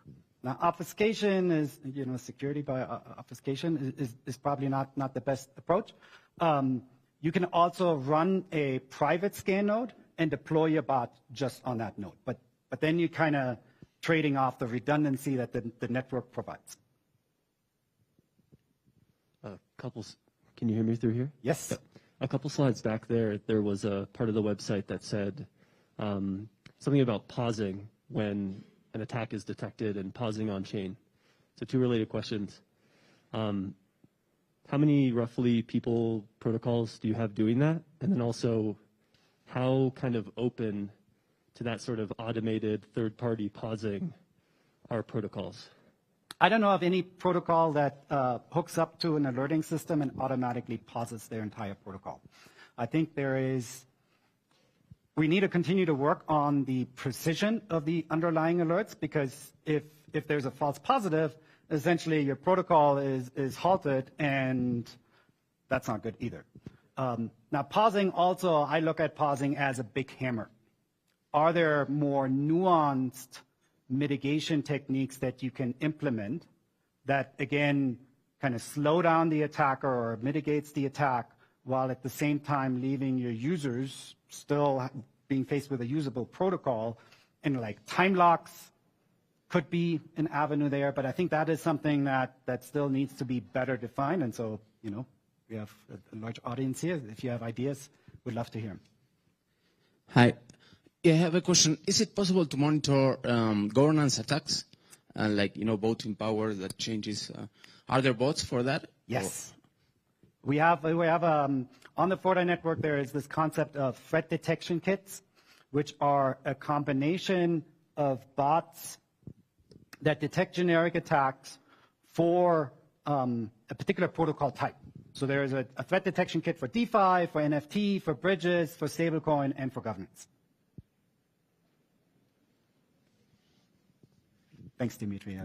Now, obfuscation is, security by obfuscation is probably not the best approach. You can also run a private scan node and deploy your bot just on that node. But then you're kind of trading off the redundancy that the network provides. Can you hear me through here? Yes. A couple slides back there was a part of the website that said something about pausing when an attack is detected and pausing on chain. So two related questions. How many roughly people, protocols do you have doing that? And then also, how kind of open to that sort of automated third-party pausing are protocols? I don't know of any protocol that hooks up to an alerting system and automatically pauses their entire protocol. I think we need to continue to work on the precision of the underlying alerts, because if there's a false positive, essentially your protocol is halted, and that's not good either. Now, pausing also, I look at pausing as a big hammer. Are there more nuanced mitigation techniques that you can implement that, again, kind of slow down the attacker or mitigates the attack, while at the same time leaving your users still being faced with a usable protocol? And like time locks could be an avenue there, but I think that is something that still needs to be better defined. And so, we have a large audience here. If you have ideas, we'd love to hear them. Hi. Yeah, I have a question. Is it possible to monitor governance attacks, like voting power that changes? Are there bots for that? Yes, we have on the Fortnite network. There is this concept of threat detection kits, which are a combination of bots that detect generic attacks for a particular protocol type. So there is a threat detection kit for DeFi, for NFT, for bridges, for stablecoin, and for governance. Thanks, Dimitri.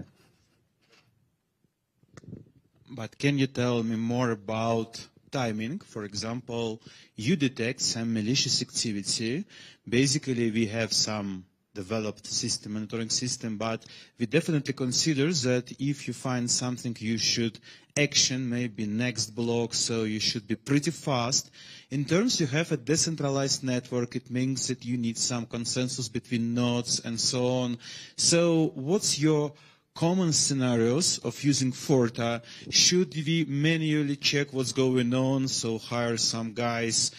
But can you tell me more about timing? For example, you detect some malicious activity. Basically, we have some developed monitoring system, but we definitely consider that if you find something, you should action maybe next block, so you should be pretty fast. In terms you have a decentralized network, it means that you need some consensus between nodes and so on. So what's your common scenarios of using Forta? Should we manually check what's going on, so hire some guys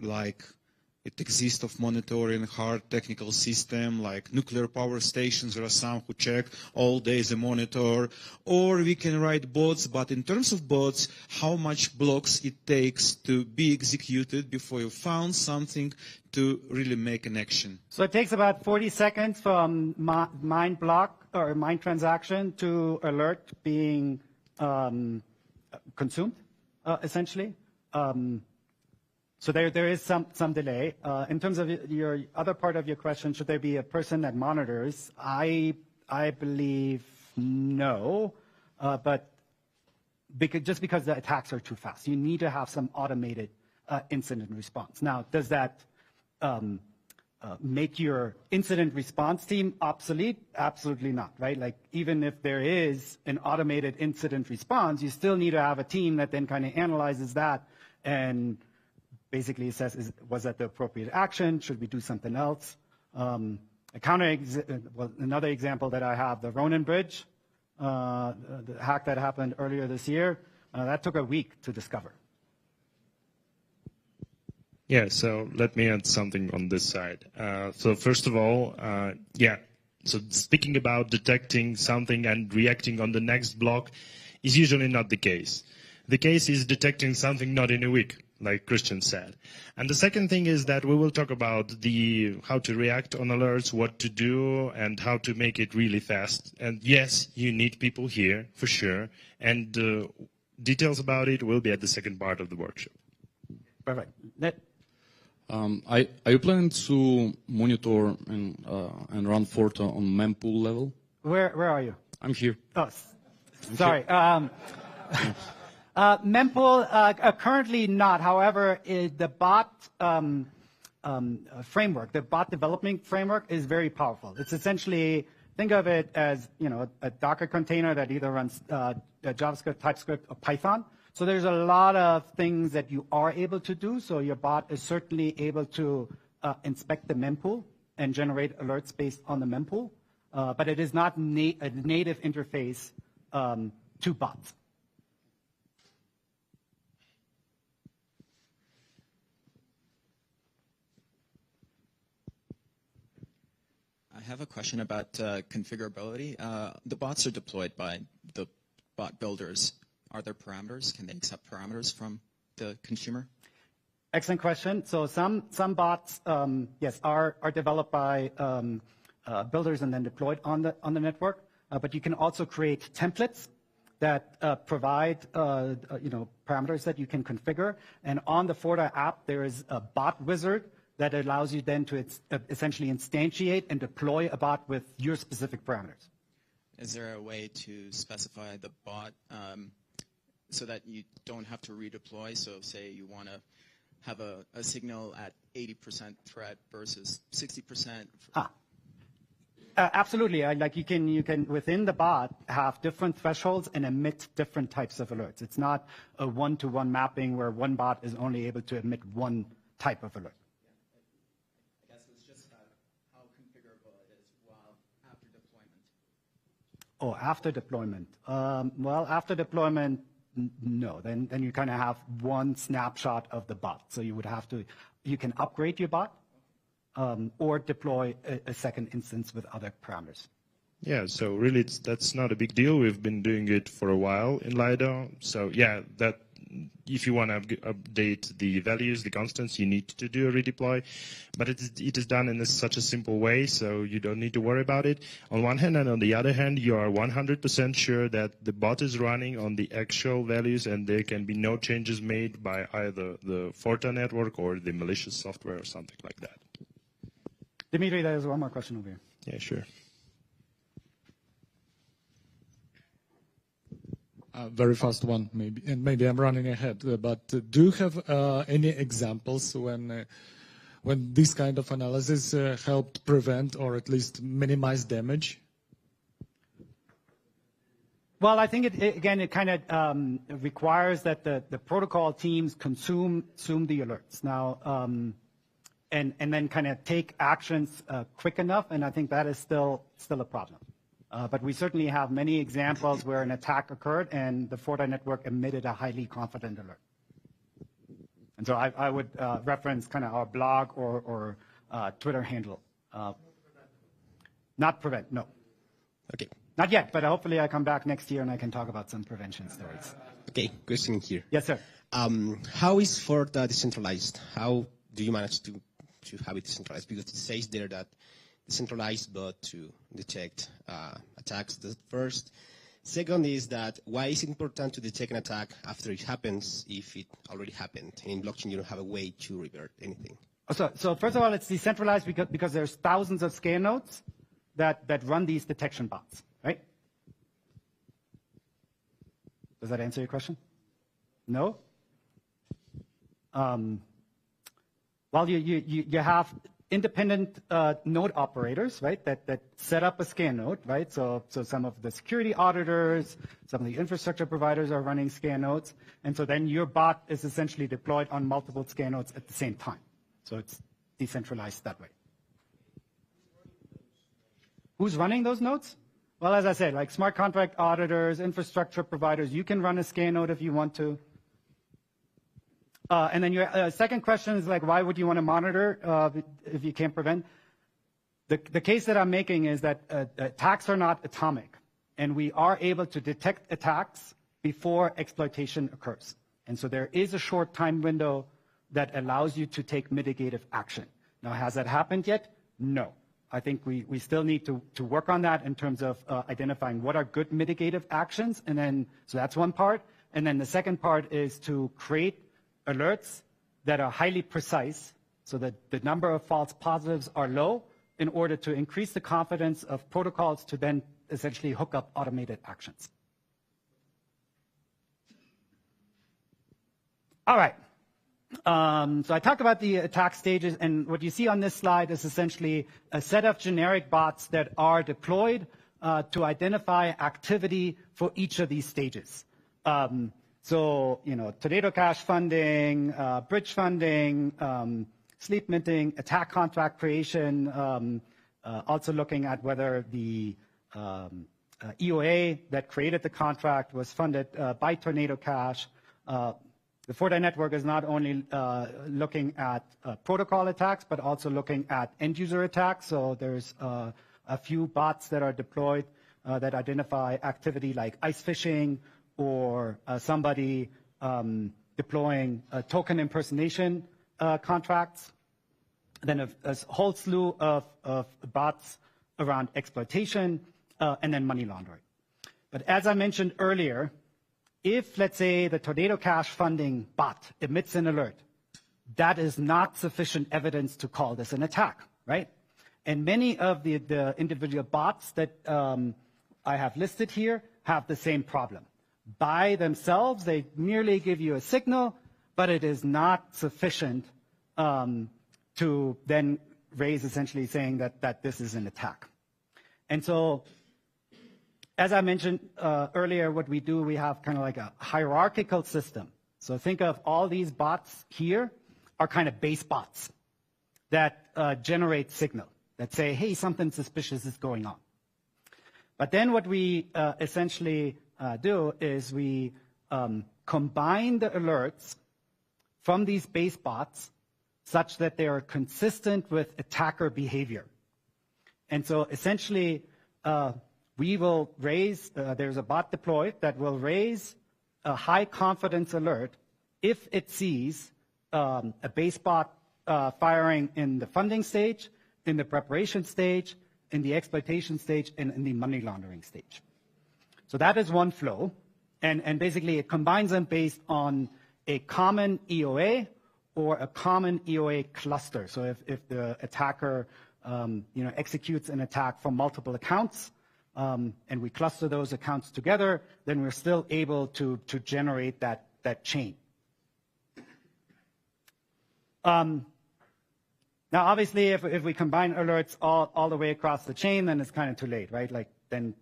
like it exists of monitoring hard technical system like nuclear power stations? There are some who check all day the monitor, or we can write bots. But in terms of bots, how much blocks it takes to be executed before you found something to really make an action? So it takes about 40 seconds from mine block or mine transaction to alert being consumed, essentially. So there is some delay. In terms of your other part of your question, should there be a person that monitors? I believe no, but just because the attacks are too fast, you need to have some automated incident response. Now, does that make your incident response team obsolete? Absolutely not, right? Like, even if there is an automated incident response, you still need to have a team that then kind of analyzes that and basically says, was that the appropriate action? Should we do something else? Another example that I have, the Ronin Bridge, the hack that happened earlier this year, that took a week to discover. Yeah, so let me add something on this side. So first of all, so speaking about detecting something and reacting on the next block is usually not the case. The case is detecting something not in a week, like Christian said. And the second thing is that we will talk about how to react on alerts, what to do, and how to make it really fast. And yes, you need people here, for sure. And details about it will be at the second part of the workshop. Perfect. Are you planning to monitor and run Forta on mempool level? Where are you? I'm here. Oh, sorry. Mempool, currently not. However, the bot framework, the bot development framework, is very powerful. It's essentially, think of it as a Docker container that either runs JavaScript, TypeScript, or Python. So there's a lot of things that you are able to do. So your bot is certainly able to inspect the mempool and generate alerts based on the mempool, but it is not a native interface to bots. have a question about configurability. The bots are deployed by the bot builders. Are there parameters? Can they accept parameters from the consumer? Excellent question. So some bots, yes, are developed by builders and then deployed on the network. But you can also create templates that provide parameters that you can configure. And on the Forta app, there is a bot wizard that allows you then to essentially instantiate and deploy a bot with your specific parameters. Is there a way to specify the bot so that you don't have to redeploy? So say you want to have a signal at 80% threat versus 60%. Absolutely. Like you can within the bot have different thresholds and emit different types of alerts. It's not a one-to-one mapping where one bot is only able to emit one type of alert. I guess it's just how configurable it is while after deployment. Oh, after deployment. Well, after deployment, no. Then you kind of have one snapshot of the bot. So you can upgrade your bot. Or deploy a second instance with other parameters. Yeah, so really that's not a big deal. We've been doing it for a while in Lido. So yeah, that if you want to update the values, the constants, you need to do a redeploy. But it is done in such a simple way, so you don't need to worry about it. On one hand, and on the other hand, you are 100% sure that the bot is running on the actual values and there can be no changes made by either the Forta network or the malicious software or something like that. Dimitri, there's one more question over here. Yeah, sure. Very fast one, maybe, and maybe I'm running ahead. But do you have any examples when this kind of analysis helped prevent or at least minimize damage? Well, I think it kind of requires that the protocol teams consume the alerts. Now. And then kind of take actions quick enough, and I think that is still a problem. But we certainly have many examples where an attack occurred and the Forta network emitted a highly confident alert. And so I would reference kind of our blog or Twitter handle. Not prevent, no. Okay. Not yet, but hopefully I come back next year and I can talk about some prevention stories. Okay, question here. Yes, sir. How is Forta decentralized? How do you manage to have it decentralized? Because it says there that decentralized but to detect attacks. The first. Second is that why is it important to detect an attack after it happens if it already happened? And in blockchain, you don't have a way to revert anything. So first of all, it's decentralized because there's thousands of scan nodes that run these detection bots, right? Does that answer your question? No? Well, you have independent node operators, right, that set up a scan node, right? So some of the security auditors, some of the infrastructure providers are running scan nodes. And so then your bot is essentially deployed on multiple scan nodes at the same time. So it's decentralized that way. Who's running those nodes? Well, as I said, like smart contract auditors, infrastructure providers, you can run a scan node if you want to. And then your second question is like, why would you want to monitor if you can't prevent? The case that I'm making is that attacks are not atomic, and we are able to detect attacks before exploitation occurs. And so there is a short time window that allows you to take mitigative action. Now, has that happened yet? No. I think we still need to work on that in terms of identifying what are good mitigative actions. And then, so that's one part. And then the second part is to create alerts that are highly precise so that the number of false positives are low in order to increase the confidence of protocols to then essentially hook up automated actions. All right. So I talked about the attack stages, and what you see on this slide is essentially a set of generic bots that are deployed to identify activity for each of these stages. So, tornado cash funding, bridge funding, sleep minting, attack contract creation, also looking at whether the EOA that created the contract was funded by Tornado Cash. The Forta network is not only looking at protocol attacks, but also looking at end-user attacks. So there's a few bots that are deployed that identify activity like ice fishing or somebody deploying token impersonation contracts. Then a whole slew of bots around exploitation, and then money laundering. But as I mentioned earlier, if, let's say, the Tornado Cash funding bot emits an alert, that is not sufficient evidence to call this an attack, right? And many of the individual bots that I have listed here have the same problem. By themselves, they merely give you a signal, but it is not sufficient to then raise essentially saying that this is an attack. And so, as I mentioned earlier, what we do, we have kind of like a hierarchical system. So think of all these bots here are kind of base bots that generate signal, that say, hey, something suspicious is going on. But then what we essentially do is we combine the alerts from these base bots such that they are consistent with attacker behavior. And so essentially, we will raise, there's a bot deployed that will raise a high confidence alert if it sees a base bot firing in the funding stage, in the preparation stage, in the exploitation stage, and in the money laundering stage. So that is one flow. And basically, it combines them based on a common EOA or a common EOA cluster. So if the attacker executes an attack from multiple accounts, and we cluster those accounts together, then we're still able to generate that chain. Now, obviously, if we combine alerts all the way across the chain, then it's kind of too late, right? Like, then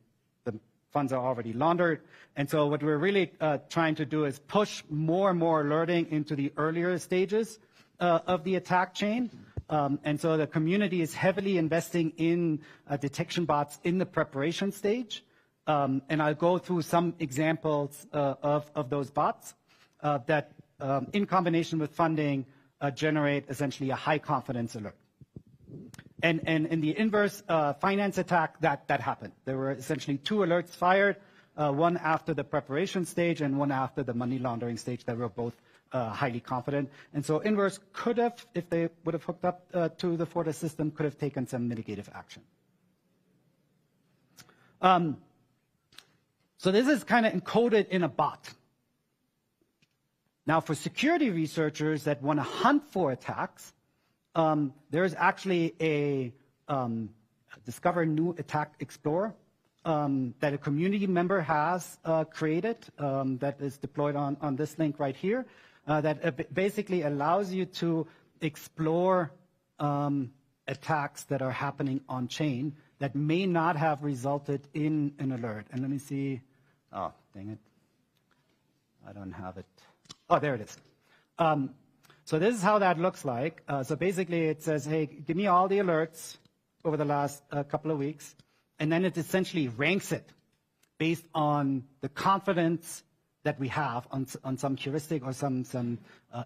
the funds are already laundered. And so what we're really trying to do is push more and more alerting into the earlier stages of the attack chain. And so the community is heavily investing in detection bots in the preparation stage. And I'll go through some examples of those bots that, in combination with funding, generate essentially a high confidence alert. And in the inverse finance attack, that happened. There were essentially 2 alerts fired, one after the preparation stage and one after the money laundering stage that were both highly confident. And so inverse could have, if they would have hooked up to the Fortis system, could have taken some mitigative action. So this is kind of encoded in a bot. Now, for security researchers that want to hunt for attacks, there's actually a Discover New Attack Explorer that a community member has created that is deployed on this link right here that basically allows you to explore attacks that are happening on chain that may not have resulted in an alert. And let me see. Oh, dang it. I don't have it. Oh, there it is. So this is how that looks like. So basically it says, hey, give me all the alerts over the last couple of weeks. And then it essentially ranks it based on the confidence that we have on some heuristic or some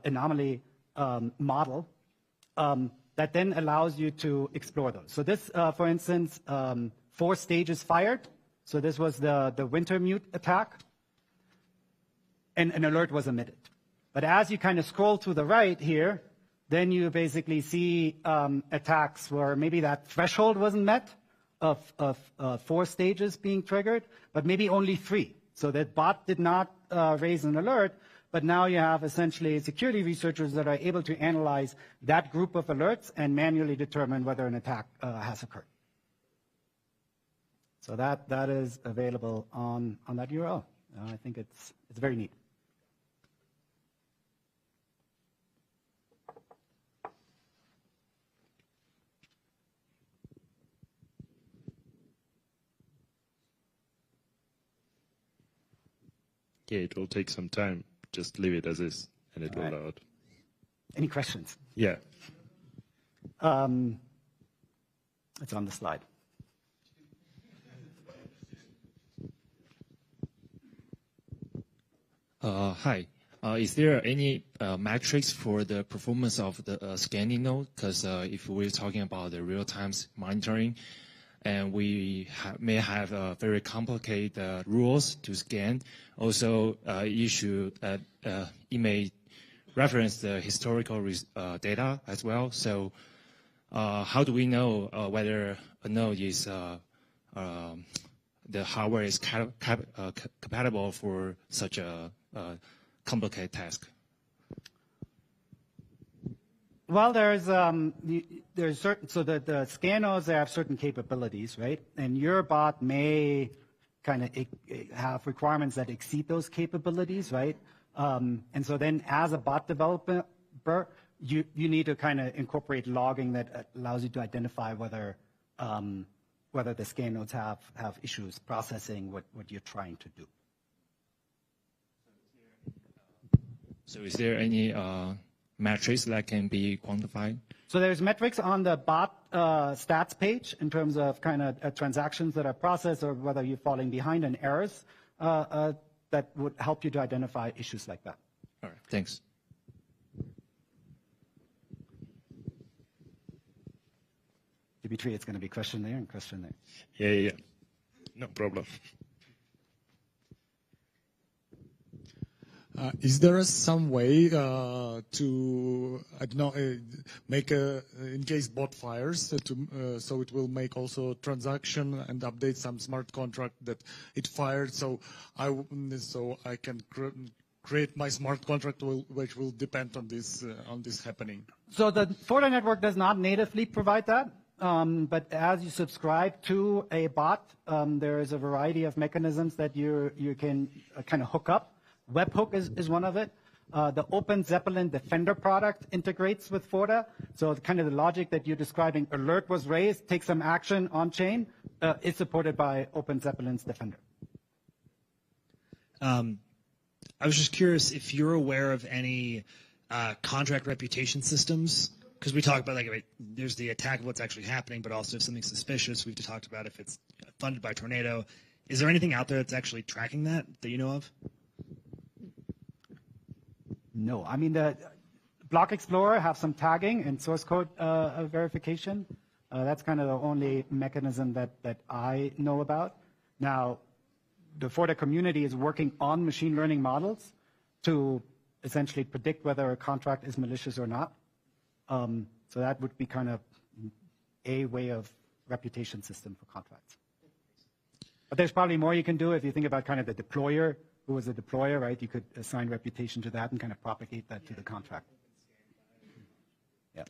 anomaly model that then allows you to explore those. So this, for instance, 4 stages fired. So this was the winter mute attack. And an alert was emitted. But as you kind of scroll to the right here, then you basically see attacks where maybe that threshold wasn't met of 4 stages being triggered, but maybe only 3. So that bot did not raise an alert, but now you have essentially security researchers that are able to analyze that group of alerts and manually determine whether an attack has occurred. So that is available on that URL. I think it's very neat. Yeah, it will take some time. Just leave it as is, and it will load. Any questions? Yeah. It's on the slide. Hi. Is there any metrics for the performance of the scanning node? Because if we're talking about the real-time monitoring, and we may have very complicated rules to scan. Also, it may reference the historical data as well. So, how do we know whether a node is the hardware is compatible for such a complicated task? Well, there's certain, so the scan nodes, they have certain capabilities, right? And your bot may kind of have requirements that exceed those capabilities, right? And so then as a bot developer, you need to kind of incorporate logging that allows you to identify whether the scan nodes have issues processing what you're trying to do. So is there any metrics that can be quantified? So there's metrics on the bot stats page in terms of kind of transactions that are processed or whether you're falling behind and errors that would help you to identify issues like that. All right, thanks. Dimitri, it's going to be question there and question there. Yeah. No problem. Is there some way to make in case bot fires, so it will make also transaction and update some smart contract that it fired, so I can create my smart contract which will depend on this happening. So the Forta network does not natively provide that. But as you subscribe to a bot, there is a variety of mechanisms that you can kind of hook up. Webhook is one of it. The Open Zeppelin Defender product integrates with Forta. So kind of the logic that you're describing, alert was raised, take some action on chain, is supported by Open Zeppelin's Defender. I was just curious if you're aware of any contract reputation systems, because we talk about there's the attack of what's actually happening, but also if something's suspicious, we've talked about if it's funded by Tornado. Is there anything out there that's actually tracking that you know of? No, I mean the Block Explorer have some tagging and source code verification. That's kind of the only mechanism that I know about. Now, the Forta community is working on machine learning models to essentially predict whether a contract is malicious or not. So that would be kind of a way of reputation system for contracts. But there's probably more you can do if you think about kind of the deployer. Who was a deployer, right? You could assign reputation to that and kind of propagate that to the contract. Yeah.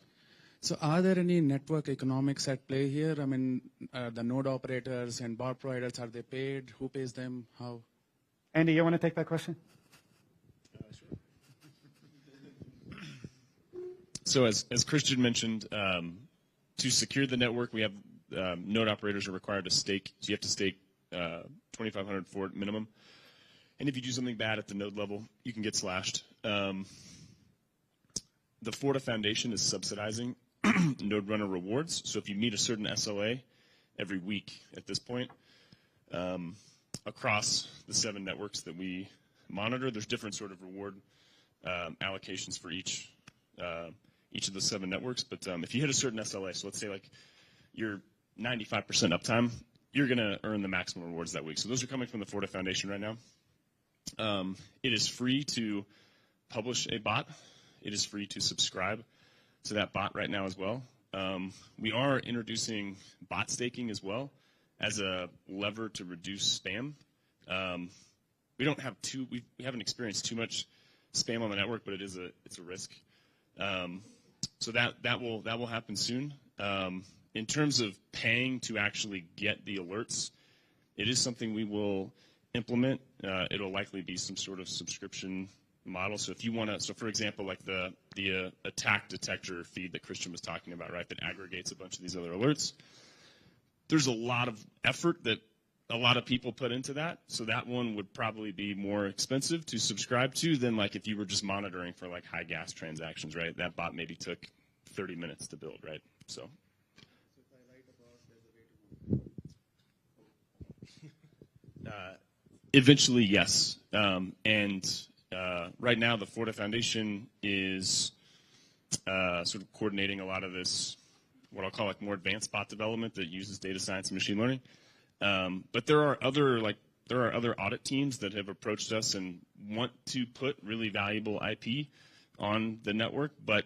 So are there any network economics at play here? I mean, the node operators and bot providers, are they paid? Who pays them? How? Andy, you want to take that question? Sure. So as Christian mentioned, to secure the network, we have node operators are required to stake. So you have to stake 2,500 for minimum. And if you do something bad at the node level, you can get slashed. The Forta Foundation is subsidizing node runner rewards. So if you meet a certain SLA every week at this point, across the 7 networks that we monitor, there's different sort of reward allocations for each of the 7 networks. But if you hit a certain SLA, so let's say like you're 95% uptime, you're going to earn the maximum rewards that week. So those are coming from the Forta Foundation right now. It is free to publish a bot. It is free to subscribe to that bot right now as well. We are introducing bot staking as well as a lever to reduce spam. We don't have we haven't experienced too much spam on the network, but it's a risk. So that will happen soon. In terms of paying to actually get the alerts, it is something we will implement. It'll likely be some sort of subscription model. So if you want to, so for example, like the attack detector feed that Christian was talking about, right, that aggregates a bunch of these other alerts, there's a lot of effort that a lot of people put into that. So that one would probably be more expensive to subscribe to than like if you were just monitoring for like high gas transactions, right? That bot maybe took 30 minutes to build, right? So. Eventually, yes. Right now, the Forta Foundation is sort of coordinating a lot of this what I'll call like more advanced bot development that uses data science and machine learning. But there are other audit teams that have approached us and want to put really valuable IP on the network, but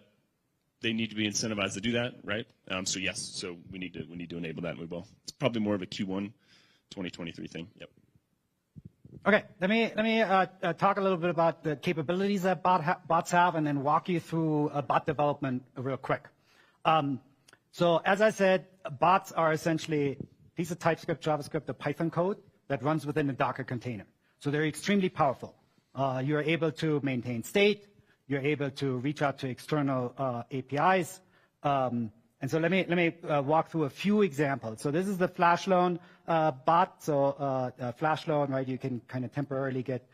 they need to be incentivized to do that, right? So yes, so we need to enable that, and we will. It's probably more of a Q1 2023 thing. Yep. Okay, let me talk a little bit about the capabilities that bots have, and then walk you through bot development real quick. So as I said, bots are essentially a piece of TypeScript, JavaScript, or Python code that runs within a Docker container. So they're extremely powerful. You're able to maintain state. You're able to reach out to external APIs. And so let me walk through a few examples. So this is the flash loan bot. So flash loan, right? You can kind of temporarily get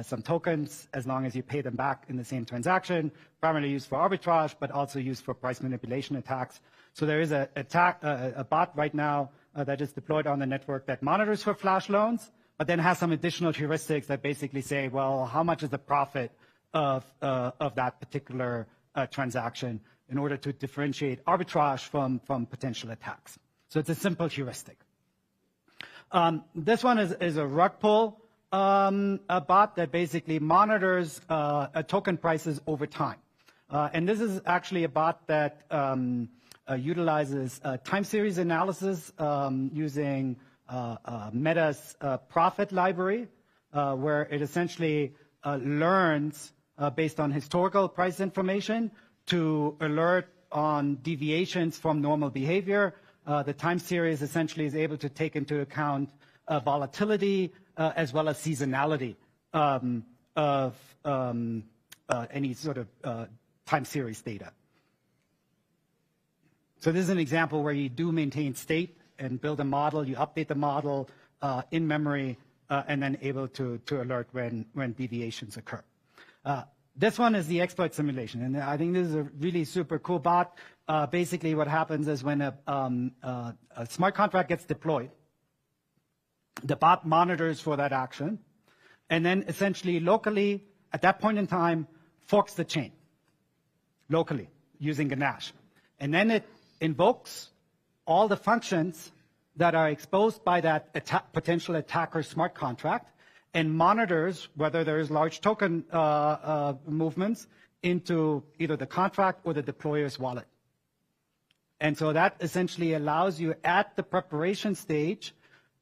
some tokens as long as you pay them back in the same transaction. Primarily used for arbitrage, but also used for price manipulation attacks. So there is a bot right now that is deployed on the network that monitors for flash loans, but then has some additional heuristics that basically say, well, how much is the profit of that particular transaction, in order to differentiate arbitrage from potential attacks. So it's a simple heuristic. This one is a rug pull a bot that basically monitors token prices over time. And this is actually a bot that utilizes time series analysis using Meta's profit library, where it essentially learns based on historical price information to alert on deviations from normal behavior. The time series essentially is able to take into account volatility as well as seasonality of any sort of time series data. So this is an example where you do maintain state and build a model. You update the model in memory and then able to alert when deviations occur. This one is the exploit simulation, and I think this is a really super cool bot. Basically, what happens is when a smart contract gets deployed, the bot monitors for that action, and then essentially locally, at that point in time, forks the chain locally using Ganache. And then it invokes all the functions that are exposed by that potential attacker smart contract, and monitors whether there is large token movements into either the contract or the deployer's wallet. And so that essentially allows you at the preparation stage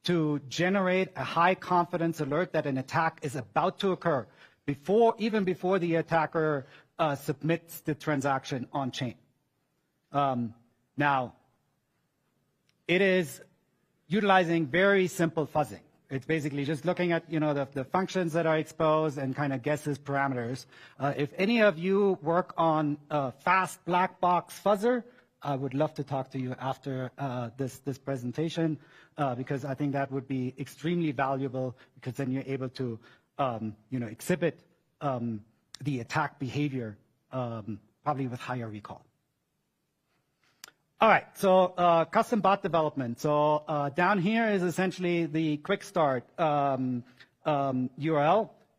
to generate a high confidence alert that an attack is about to occur even before the attacker submits the transaction on chain. Now, it is utilizing very simple fuzzing. It's basically just looking at the functions that are exposed and kind of guesses parameters. If any of you work on fast black box fuzzer, I would love to talk to you after this presentation because I think that would be extremely valuable, because then you're able to exhibit the attack behavior probably with higher recall. All right, so custom bot development. So down here is essentially the quick start URL.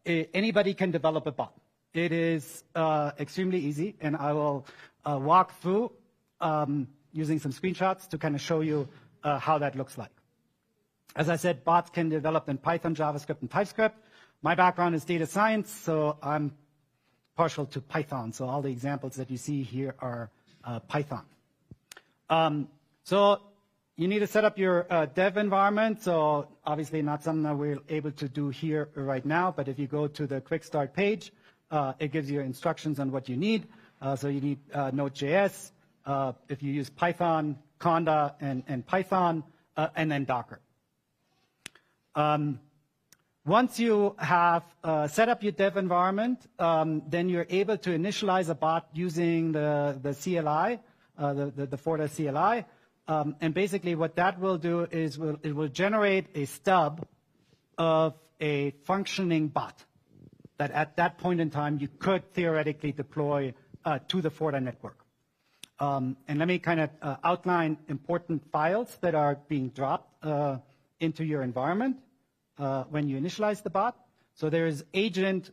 Anybody can develop a bot. It is extremely easy, and I will walk through using some screenshots to kind of show you how that looks like. As I said, bots can develop in Python, JavaScript, and TypeScript. My background is data science, so I'm partial to Python. So all the examples that you see here are Python. So you need to set up your dev environment. So obviously not something that we're able to do here right now, but if you go to the quick start page, it gives you instructions on what you need. So you need Node.js, if you use Python, Conda, and Python, and then Docker. Once you have set up your dev environment, then you're able to initialize a bot using the CLI, the Forta CLI. And basically what that will do is it will generate a stub of a functioning bot that at that point in time you could theoretically deploy to the Forta network. And let me kind of outline important files that are being dropped into your environment when you initialize the bot. So there is agent.py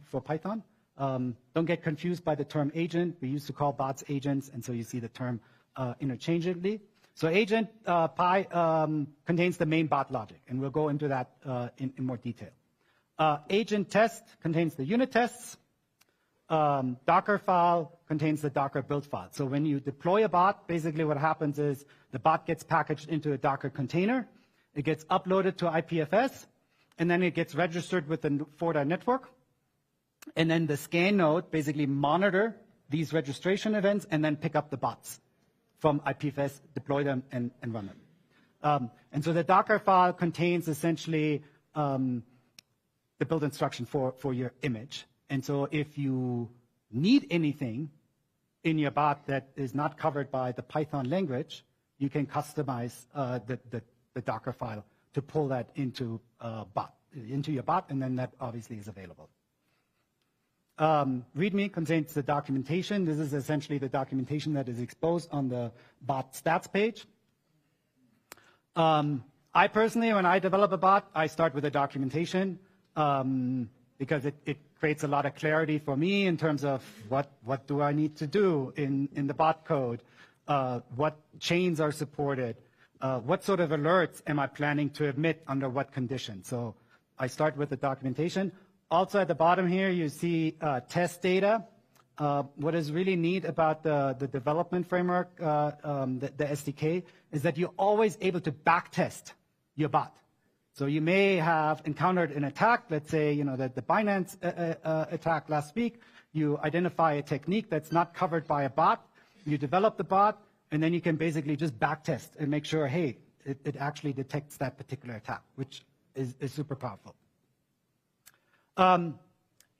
for Python, Don't get confused by the term agent. We used to call bots agents, and so you see the term interchangeably. So agent contains the main bot logic, and we'll go into that in more detail. Agent test contains the unit tests. Docker file contains the Docker build file. So when you deploy a bot, basically what happens is the bot gets packaged into a Docker container. It gets uploaded to IPFS, and then it gets registered with the Forta network. And then the scan node basically monitor these registration events and then pick up the bots from IPFS, deploy them, and run them. And so the Docker file contains essentially the build instruction for your image. And so if you need anything in your bot that is not covered by the Python language, you can customize the Docker file to pull that into your bot, and then that obviously is available. README contains the documentation. This is essentially the documentation that is exposed on the bot stats page. I personally, when I develop a bot, I start with the documentation because it creates a lot of clarity for me in terms of what do I need to do in the bot code, what chains are supported, what sort of alerts am I planning to emit under what conditions. So I start with the documentation. Also at the bottom here, you see test data. What is really neat about the development framework, the SDK, is that you're always able to backtest your bot. So you may have encountered an attack, let's say, the Binance attack last week. You identify a technique that's not covered by a bot. You develop the bot, and then you can basically just backtest and make sure, hey, it actually detects that particular attack, which is super powerful.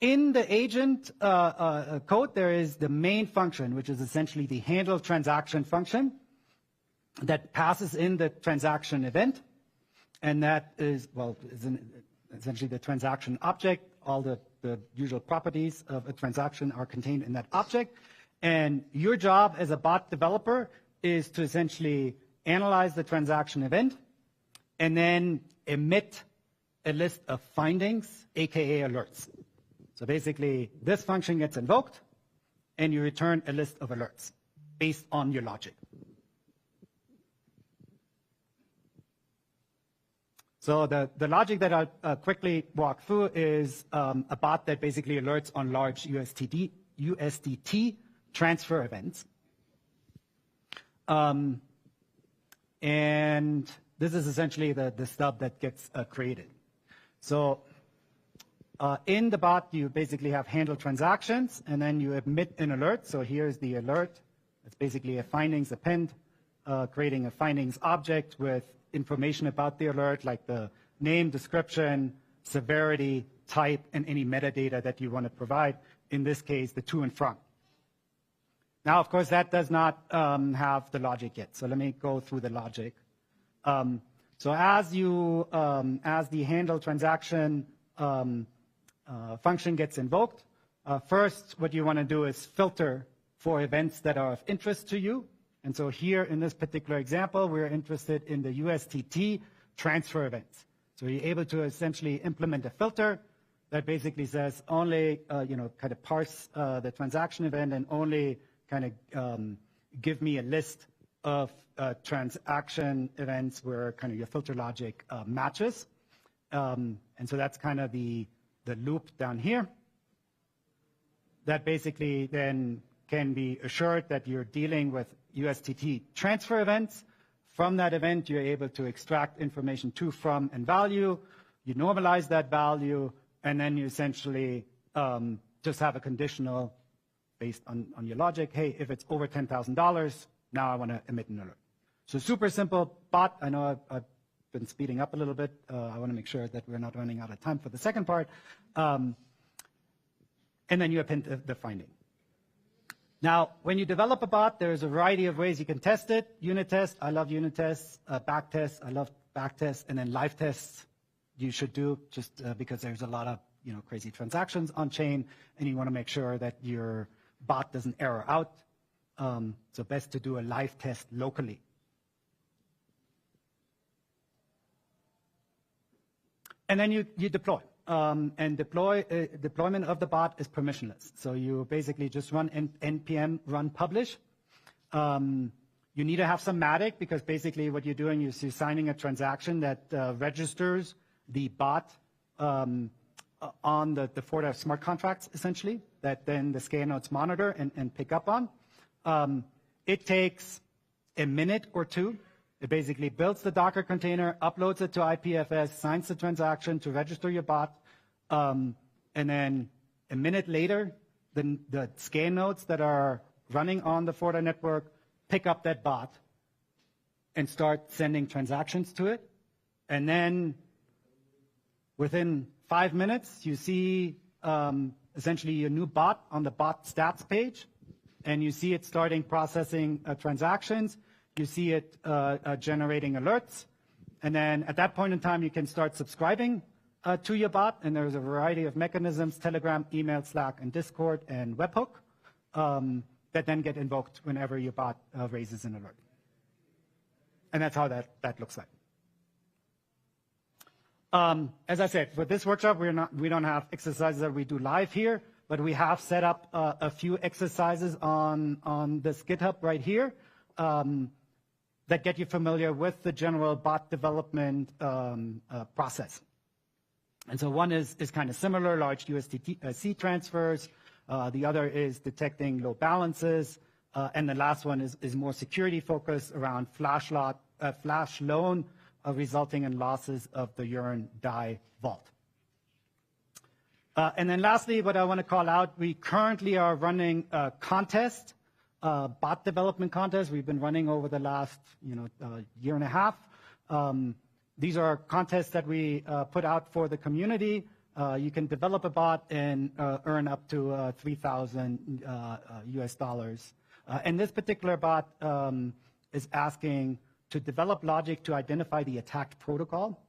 In the agent code, there is the main function, which is essentially the handle transaction function that passes in the transaction event. And that is, essentially the transaction object. All the usual properties of a transaction are contained in that object. And your job as a bot developer is to essentially analyze the transaction event and then emit a list of findings, aka alerts. So basically, this function gets invoked, and you return a list of alerts based on your logic. So the logic that I'll quickly walk through is a bot that basically alerts on large USDT transfer events. And this is essentially the stub that gets created. So in the bot, you basically have handle transactions, and then you emit an alert. So here's the alert. It's basically a findings append, creating a findings object with information about the alert, like the name, description, severity, type, and any metadata that you want to provide. In this case, the to and from. Now, of course, that does not have the logic yet. So let me go through the logic. So as the handle transaction function gets invoked, first what you want to do is filter for events that are of interest to you. And so here in this particular example, we're interested in the USDT transfer events. So you're able to essentially implement a filter that basically says only, kind of parse the transaction event and only kind of give me a list of transaction events where kind of your filter logic matches. And so that's kind of the loop down here that basically then can be assured that you're dealing with USDT transfer events. From that event, you're able to extract information to, from, and value. You normalize that value, and then you essentially just have a conditional based on your logic. Hey, if it's over $10,000, now I want to emit an alert. So super simple bot. I know I've been speeding up a little bit. I want to make sure that we're not running out of time for the second part. And then you append the finding. Now, when you develop a bot, there's a variety of ways you can test it. Unit test, I love unit tests. Back tests, I love back tests. And then live tests, you should do just because there's a lot of crazy transactions on chain, and you want to make sure that your bot doesn't error out. So best to do a live test locally. And then you deploy. and deployment of the bot is permissionless. So you basically just run npm run publish. You need to have some Matic, because basically what you're doing is you're signing a transaction that registers the bot on the Forta smart contracts, essentially, that then the scale nodes monitor and pick up on. It takes a minute or two. It basically builds the Docker container, uploads it to IPFS, signs the transaction to register your bot, and then a minute later, the scale nodes that are running on the Forta network pick up that bot and start sending transactions to it. And then within 5 minutes, you see essentially your new bot on the bot stats page, and you see it starting processing transactions. You see it generating alerts. And then at that point in time, you can start subscribing to your bot. And there's a variety of mechanisms: Telegram, email, Slack, and Discord, and webhook, that then get invoked whenever your bot raises an alert. And that's how that looks like. As I said, for this workshop, we don't have exercises that we do live here, but we have set up a few exercises on this GitHub right here that get you familiar with the general bot development process. And so one is kind of similar: large USDC transfers. The other is detecting low balances. And the last one is more security focused around flash loan resulting in losses of the Urine DAI vault. And then lastly, what I want to call out, we currently are running a contest, bot development contest. We've been running over the last year and a half. These are contests that we put out for the community. You can develop a bot and earn up to $3,000 US. And this particular bot is asking to develop logic to identify the attacked protocol.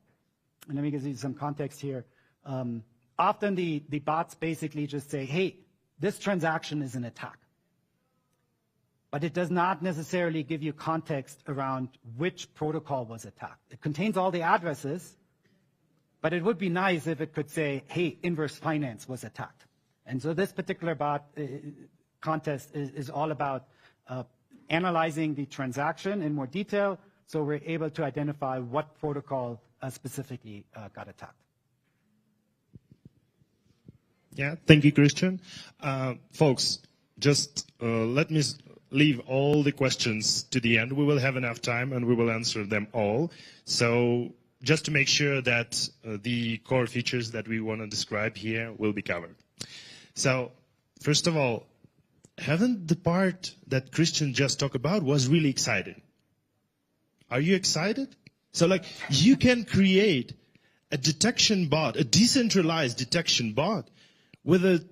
And let me give you some context here. Often the bots basically just say, hey, this transaction is an attack. But it does not necessarily give you context around which protocol was attacked. It contains all the addresses, but it would be nice if it could say, hey, Inverse Finance was attacked. And so this particular bot contest is all about analyzing the transaction in more detail, so we're able to identify what protocol specifically got attacked. Yeah, thank you, Christian. Folks, just let me leave all the questions to the end. We will have enough time and we will answer them all. So just to make sure that the core features that we want to describe here will be covered. So first of all, haven't the part that Christian just talked about was really exciting? Are you excited? So like you can create a detection bot, a decentralized detection bot with a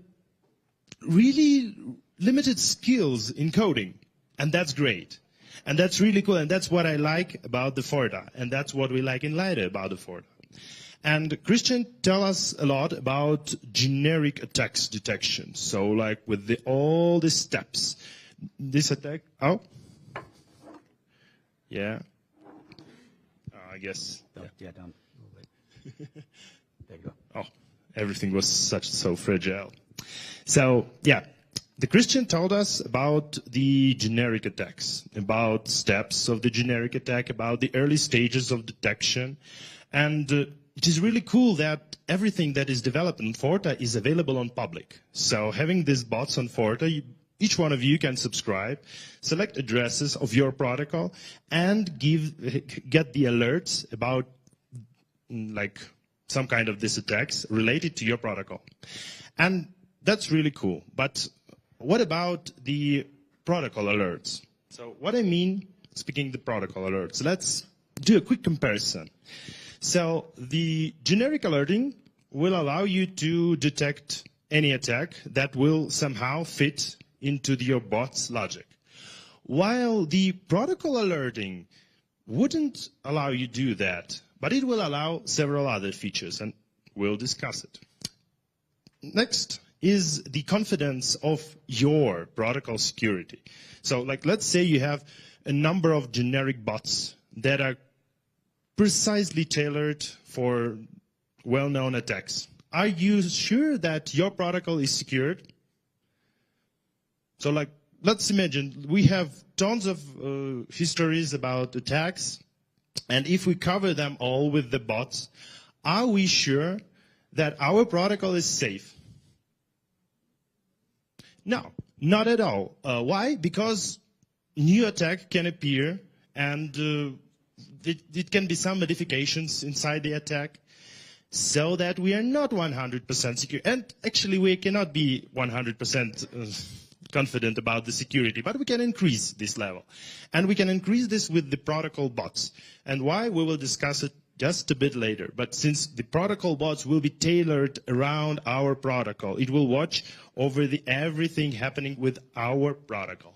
really limited skills in coding. And that's great. And that's really cool. And that's what I like about the Forta. And that's what we like in Lida about the Forta. And Christian tell us a lot about generic attacks detection. So like with all the steps. This attack, oh. Yeah. I guess. Yeah, down. There you go. Oh, everything was so fragile. So, yeah. The Christian told us about the generic attacks, about steps of the generic attack, about the early stages of detection. And it is really cool that everything that is developed in Forta is available on public. So having these bots on Forta, each one of you can subscribe, select addresses of your protocol, and get the alerts about like some kind of these attacks related to your protocol. And that's really cool. But what about the protocol alerts? So what I mean, speaking the protocol alerts, let's do a quick comparison. So the generic alerting will allow you to detect any attack that will somehow fit into your bot's logic. While the protocol alerting wouldn't allow you to do that, but it will allow several other features, and we'll discuss it. Next is the confidence of your protocol security. So like let's say you have a number of generic bots that are precisely tailored for well-known attacks. are you sure that your protocol is secured? So like, let's imagine we have tons of histories about attacks, and if we cover them all with the bots, are we sure that our protocol is safe? No, not at all. Why? Because new attack can appear, and it can be some modifications inside the attack, so that we are not 100% secure. And actually, we cannot be 100% confident about the security, but we can increase this level. And we can increase this with the protocol bots. And why? We will discuss it just a bit later. But since the protocol bots will be tailored around our protocol, it will watch over everything happening with our protocol.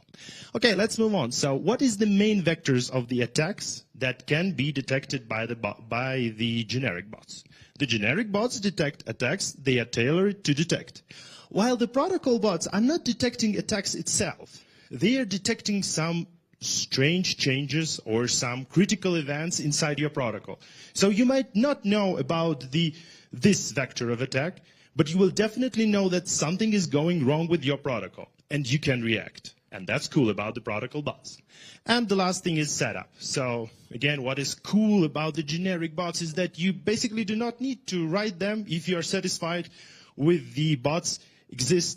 Okay, let's move on. So what is the main vectors of the attacks that can be detected by the generic bots? The generic bots detect attacks they are tailored to detect. While the protocol bots are not detecting attacks itself, they are detecting some strange changes or some critical events inside your protocol. So you might not know about this vector of attack, but you will definitely know that something is going wrong with your protocol, and you can react. And that's cool about the protocol bots. And the last thing is setup. So again, what is cool about the generic bots is that you basically do not need to write them if you are satisfied with the bots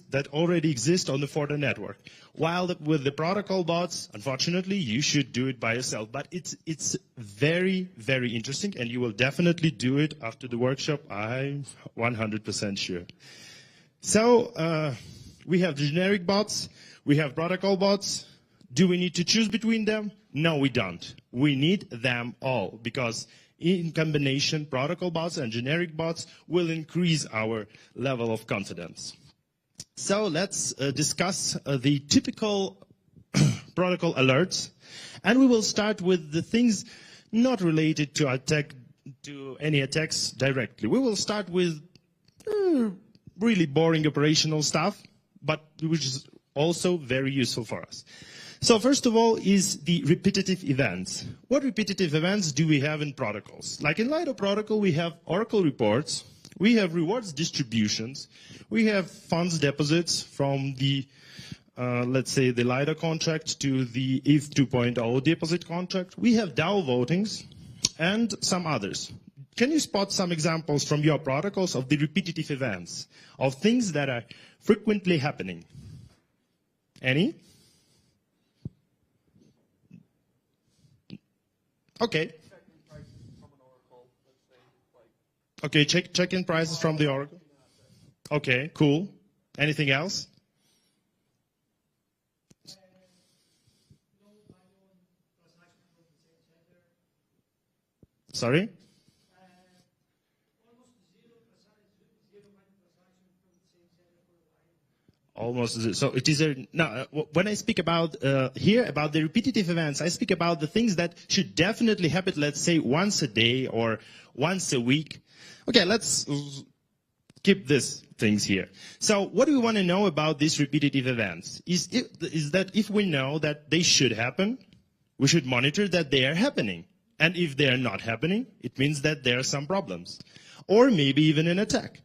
that already exist on the Forta network. While with the protocol bots, unfortunately, you should do it by yourself. But it's very, very interesting, and you will definitely do it after the workshop. I'm 100% sure. So we have the generic bots. We have protocol bots. Do we need to choose between them? No, we don't. We need them all, because in combination, protocol bots and generic bots will increase our level of confidence. So let's discuss the typical protocol alerts. And we will start with the things not related to any attacks directly. We will start with really boring operational stuff, but which is also very useful for us. So first of all is the repetitive events. What repetitive events do we have in protocols? Like in Lido protocol, we have Oracle reports, we have rewards distributions, we have funds deposits from the, let's say, the Lido contract to the ETH 2.0 deposit contract. We have DAO votings and some others. Can you spot some examples from your protocols of the repetitive events, of things that are frequently happening? Any? Okay. Okay, check-in prices from the Oracle. Okay, cool. Anything else? Sorry? Almost. So it is now. When I speak about here about the repetitive events, I speak about the things that should definitely happen. Let's say once a day or once a week. Okay, let's keep these things here. So what do we want to know about these repetitive events? Is that if we know that they should happen, we should monitor that they are happening. And if they are not happening, it means that there are some problems, or maybe even an attack.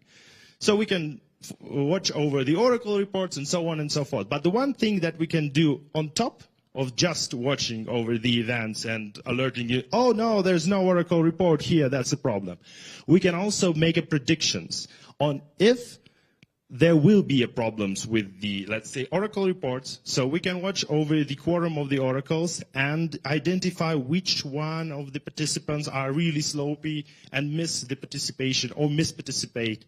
So we can watch over the Oracle reports and so on and so forth. But the one thing that we can do on top of just watching over the events and alerting you, oh no, there's no Oracle report here, that's a problem. We can also make a predictions on if there will be a problems with the, let's say, Oracle reports. So we can watch over the quorum of the oracles and identify which one of the participants are really sloppy and miss the participation or misparticipate.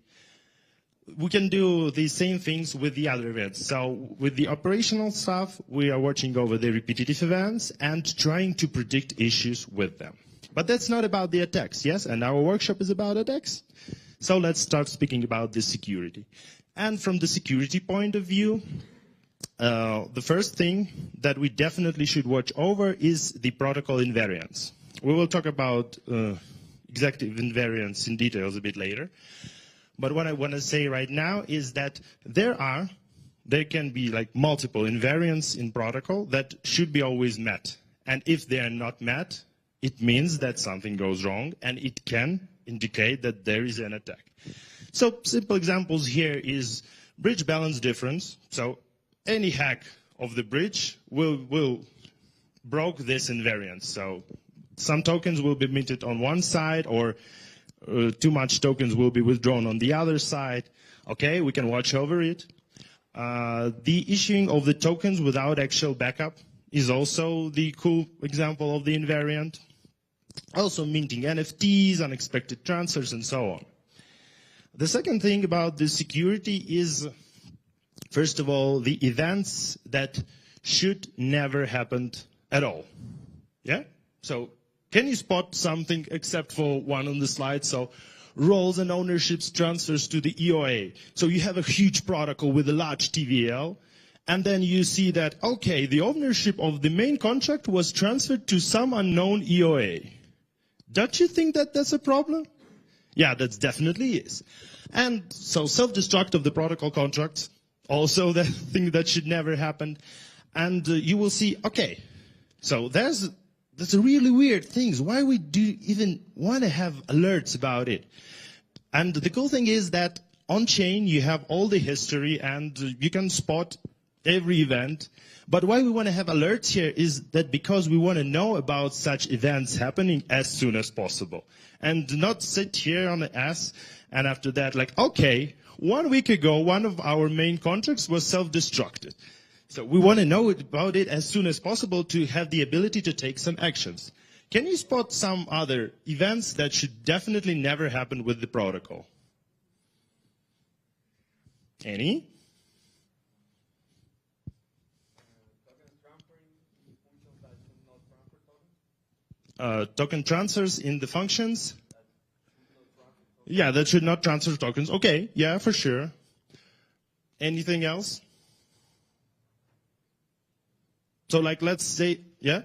We can do the same things with the other events. So with the operational stuff, we are watching over the repetitive events and trying to predict issues with them. But that's not about the attacks, yes? And our workshop is about attacks. So let's start speaking about the security. And from the security point of view, the first thing that we definitely should watch over is the protocol invariance. We will talk about executive invariance in details a bit later. But what I want to say right now is that there can be like multiple invariants in protocol that should be always met. And if they are not met, it means that something goes wrong and it can indicate that there is an attack. So simple examples here is bridge balance difference. So any hack of the bridge will broke this invariance. So some tokens will be minted on one side, or too much tokens will be withdrawn on the other side. Okay, we can watch over it. The issuing of the tokens without actual backup is also the cool example of the invariant. Also minting NFTs, unexpected transfers, and so on. The second thing about the security is, first of all, the events that should never happen at all. Yeah? So can you spot something except for one on the slide? So roles and ownerships transfers to the EOA. So you have a huge protocol with a large TVL, and then you see that, okay, the ownership of the main contract was transferred to some unknown EOA. Don't you think that that's a problem? Yeah, that definitely is. And so self-destruct of the protocol contracts, also the thing that should never happen. And you will see, okay, so that's a really weird things. Why we do even want to have alerts about it? And the cool thing is that on-chain you have all the history and you can spot every event. But why we want to have alerts here is that because we want to know about such events happening as soon as possible. And not sit here on the ass and after that like, okay, 1 week ago one of our main contracts was self-destructed. So we want to know about it as soon as possible to have the ability to take some actions. Can you spot some other events that should definitely never happen with the protocol? Any? Token transfers in the functions? Yeah, that should not transfer tokens. Okay, yeah, for sure. Anything else? So like, let's say, yeah?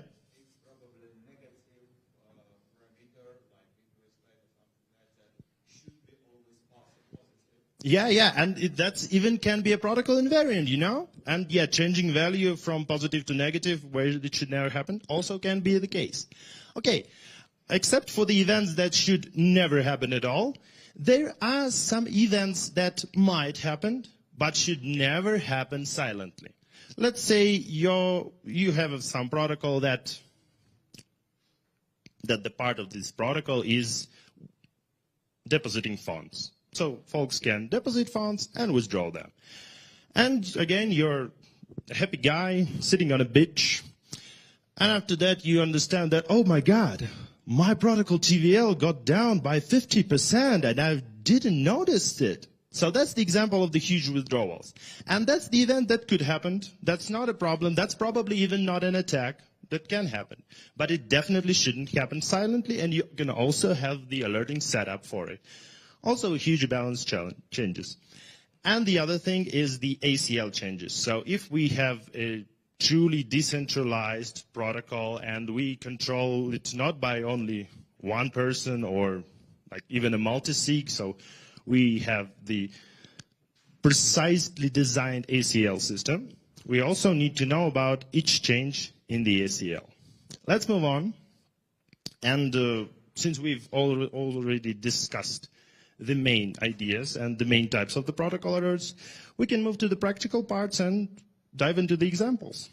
Yeah, and that's even can be a protocol invariant, you know? And yeah, changing value from positive to negative, where it should never happen, also can be the case. Okay, except for the events that should never happen at all, there are some events that might happen, but should never happen silently. Let's say you have some protocol that the part of this protocol is depositing funds. So folks can deposit funds and withdraw them. And again, you're a happy guy sitting on a beach. And after that, you understand that, oh my God, my protocol TVL got down by 50% and I didn't notice it. So that's the example of the huge withdrawals. And that's the event that could happen. That's not a problem. That's probably even not an attack. That can happen. But it definitely shouldn't happen silently, and you can also have the alerting set up for it. Also, huge balance changes. And the other thing is the ACL changes. So if we have a truly decentralized protocol and we control it not by only one person or like even a multi-sig, so we have the precisely designed ACL system, we also need to know about each change in the ACL. Let's move on. And since we've already discussed the main ideas and the main types of the protocol alerts, we can move to the practical parts and dive into the examples.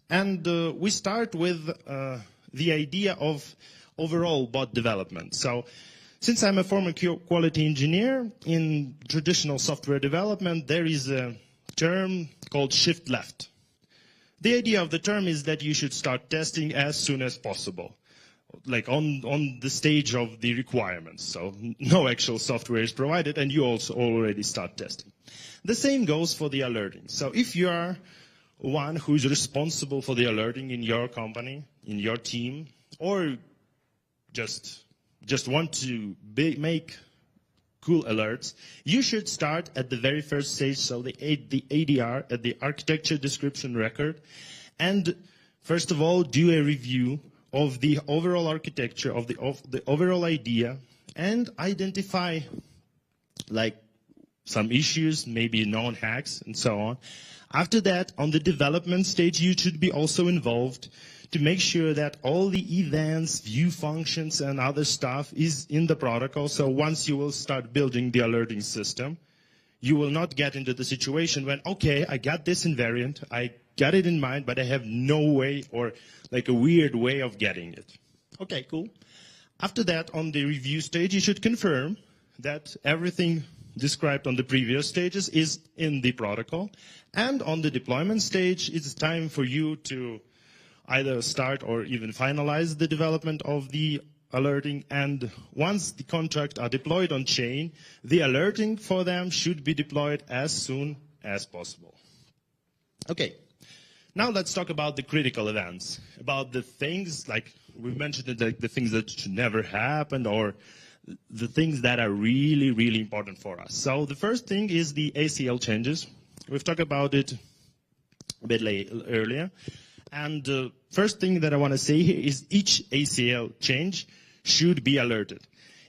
And we start with the idea of overall bot development. So since I'm a former quality engineer, in traditional software development, there is a term called shift left. The idea of the term is that you should start testing as soon as possible, like on the stage of the requirements. So no actual software is provided, and you also already start testing. The same goes for the alerting. So if you are one who is responsible for the alerting in your company, in your team, or just want to make cool alerts, you should start at the very first stage, so the ADR, at the architecture description record, and first of all do a review of the overall architecture, of the overall idea, and identify like some issues, maybe known hacks, and so on. After that, on the development stage, you should be also involved to make sure that all the events, view functions, and other stuff is in the protocol. So once you will start building the alerting system, you will not get into the situation when, okay, I got this invariant, I got it in mind, but I have no way or like a weird way of getting it. Okay, cool. After that, on the review stage, you should confirm that everything described on the previous stages is in the protocol. And on the deployment stage, it's time for you to either start or even finalize the development of the alerting. And once the contracts are deployed on chain, the alerting for them should be deployed as soon as possible. Okay, now let's talk about the critical events, about the things like we mentioned it, like the things that should never happen or the things that are really, really important for us. So the first thing is the ACL changes. We've talked about it a bit earlier. And the first thing that I want to say here is each ACL change should be alerted.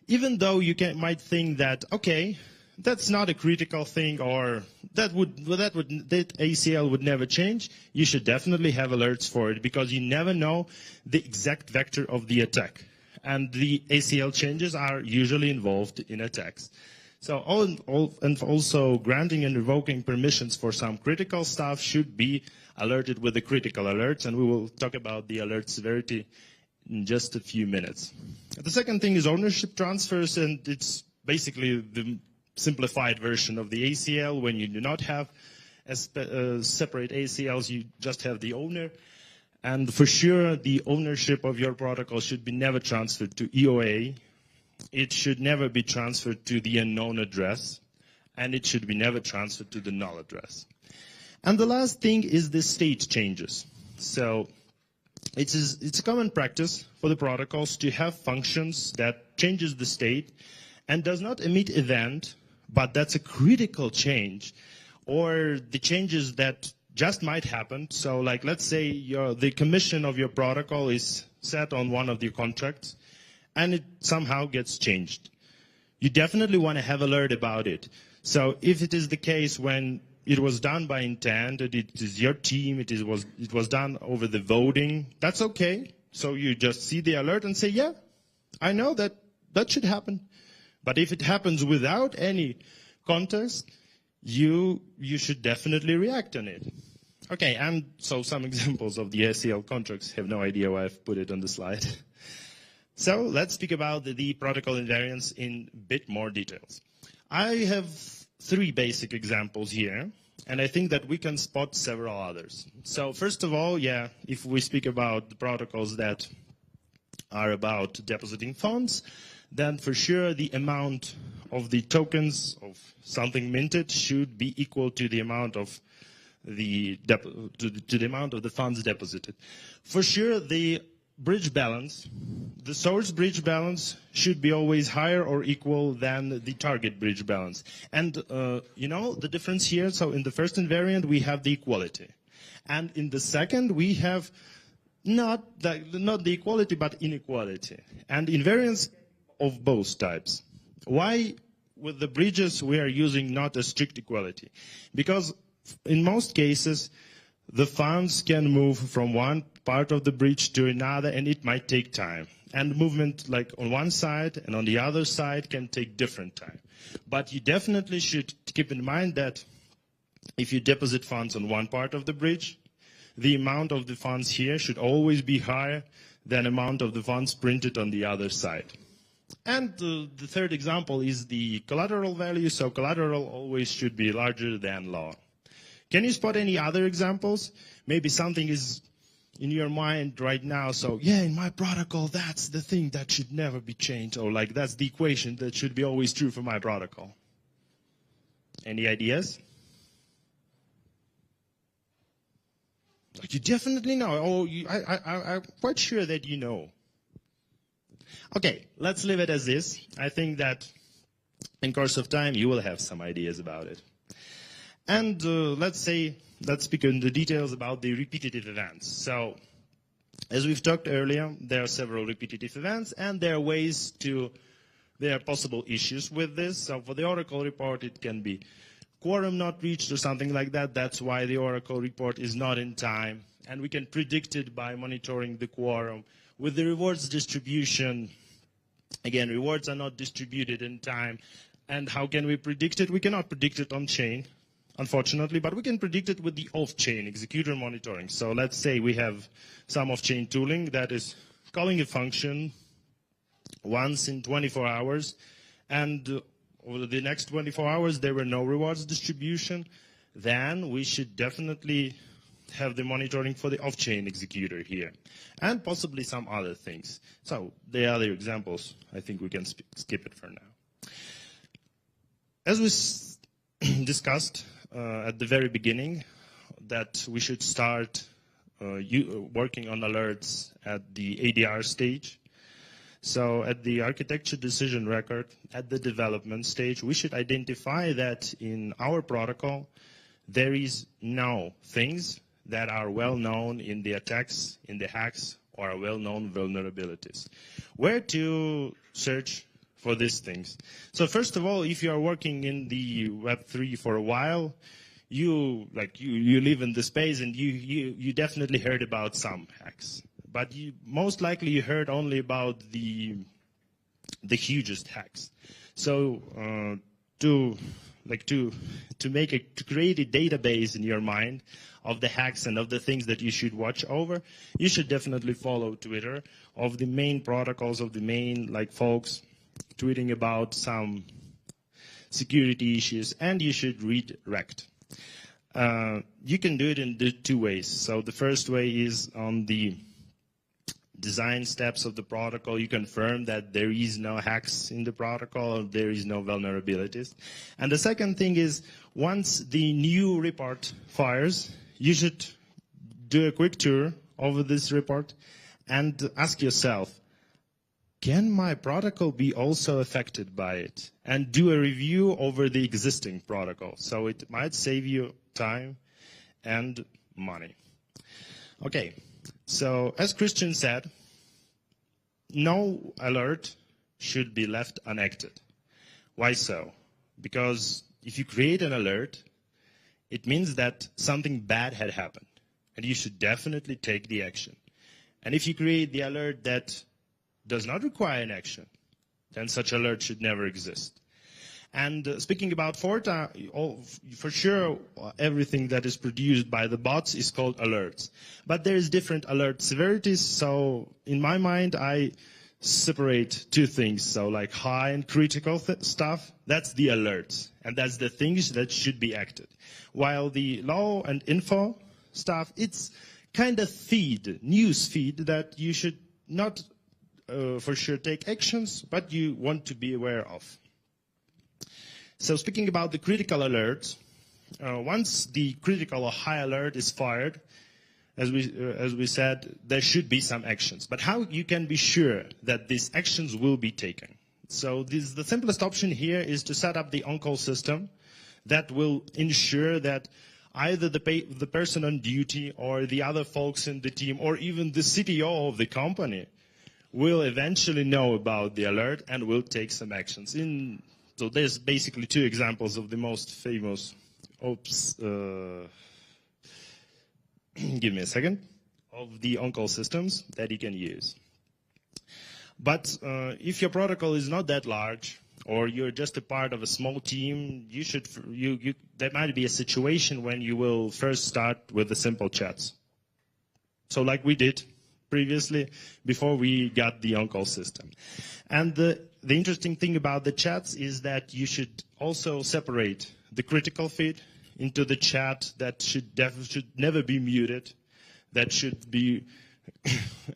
Even though you might think that, okay, that's not a critical thing or that ACL would never change, you should definitely have alerts for it because you never know the exact vector of the attack. And the ACL changes are usually involved in attacks. So and also granting and revoking permissions for some critical stuff should be alerted with the critical alerts, and we will talk about the alert severity in just a few minutes. The second thing is ownership transfers, and it's basically the simplified version of the ACL. When you do not have separate ACLs, you just have the owner. And for sure, the ownership of your protocol should be never transferred to EOA. It should never be transferred to the unknown address, and it should be never transferred to the null address. And the last thing is the state changes. So it's a common practice for the protocols to have functions that changes the state and does not emit event, but that's a critical change, or the changes that just might happen. So like let's say the commission of your protocol is set on one of the contracts, and it somehow gets changed. You definitely want to have alert about it. So if it is the case when it was done by intent, it is your team, it was done over the voting, that's okay. So you just see the alert and say, yeah, I know that should happen. But if it happens without any context, you should definitely react on it. Okay, and so some examples of the ACL contracts. Have no idea why I've put it on the slide. So let's speak about the protocol invariants in a bit more details. I have 3 basic examples here, and I think that we can spot several others. So first of all, yeah, if we speak about the protocols that are about depositing funds, then for sure the amount of the tokens of something minted should be equal to the amount of the amount of the funds deposited. For sure, the bridge balance, the source bridge balance should be always higher or equal than the target bridge balance. And you know the difference here? So in the first invariant, we have the equality. And in the second, we have not the equality, but inequality. And invariants of both types. Why with the bridges we are using not a strict equality? Because in most cases, the funds can move from one part of the bridge to another, and it might take time. And movement like on one side and on the other side can take different time. But you definitely should keep in mind that if you deposit funds on one part of the bridge, the amount of the funds here should always be higher than the amount of the funds printed on the other side. And the third example is the collateral value. So collateral always should be larger than law. Can you spot any other examples? Maybe something is in your mind right now. So yeah, in my protocol, that's the thing that should never be changed. Or like that's the equation that should be always true for my protocol. Any ideas? Like you definitely know. Oh, I'm quite sure that you know. Okay, let's leave it as this. I think that in course of time, you will have some ideas about it. And let's speak in the details about the repetitive events. So, as we've talked earlier, there are several repetitive events, and there are possible issues with this. So for the Oracle report, it can be quorum not reached or something like that. That's why the Oracle report is not in time. And we can predict it by monitoring the quorum. With the rewards distribution, again, rewards are not distributed in time. And how can we predict it? We cannot predict it on chain, unfortunately, but we can predict it with the off-chain executor monitoring. So let's say we have some off-chain tooling that is calling a function once in 24 hours, and over the next 24 hours there were no rewards distribution, then we should definitely have the monitoring for the off-chain executor here, and possibly some other things. So the other examples, I think we can skip it for now. As we discussed at the very beginning, that we should start working on alerts at the ADR stage. So at the architecture decision record, at the development stage, we should identify that in our protocol, there is no things that are well known in the attacks, in the hacks, or are well-known vulnerabilities. Where to search for these things? So first of all, if you are working in the Web3 for a while, you live in the space and you definitely heard about some hacks. But most likely you heard only about the hugest hacks. So to create a database in your mind of the hacks and of the things that you should watch over, you should definitely follow Twitter of the main protocols, of the main folks tweeting about some security issues, and you should read Rect. You can do it in the two ways. So the first way is on the design steps of the protocol. You confirm that there is no hacks in the protocol, there is no vulnerabilities. And the second thing is, once the new report fires, you should do a quick tour over this report and ask yourself, can my protocol be also affected by it? And do a review over the existing protocol. So it might save you time and money. Okay, so as Christian said, no alert should be left unacted. Why so? Because if you create an alert, it means that something bad had happened, and you should definitely take the action. And if you create the alert that does not require an action, then such alert should never exist. And speaking about Forta, for sure, everything that is produced by the bots is called alerts. But there is different alert severities, so in my mind, I separate two things. So like high and critical stuff, that's the alerts, and that's the things that should be acted. While the low and info stuff, it's kind of news feed that you should not for sure take actions, but you want to be aware of. So speaking about the critical alerts, once the critical or high alert is fired, as we said, there should be some actions. But how you can be sure that these actions will be taken? So the simplest option here is to set up the on-call system that will ensure that either the person on duty or the other folks in the team or even the CTO of the company will eventually know about the alert and will take some actions. So there's basically two examples of the most famous give me a second, of the on-call systems that you can use. But if your protocol is not that large, or you're just a part of a small team, there might be a situation when you will first start with the simple chats. So like we did previously, before we got the on-call system. And the interesting thing about the chats is that you should also separate the critical feed into the chat that should never be muted, that should be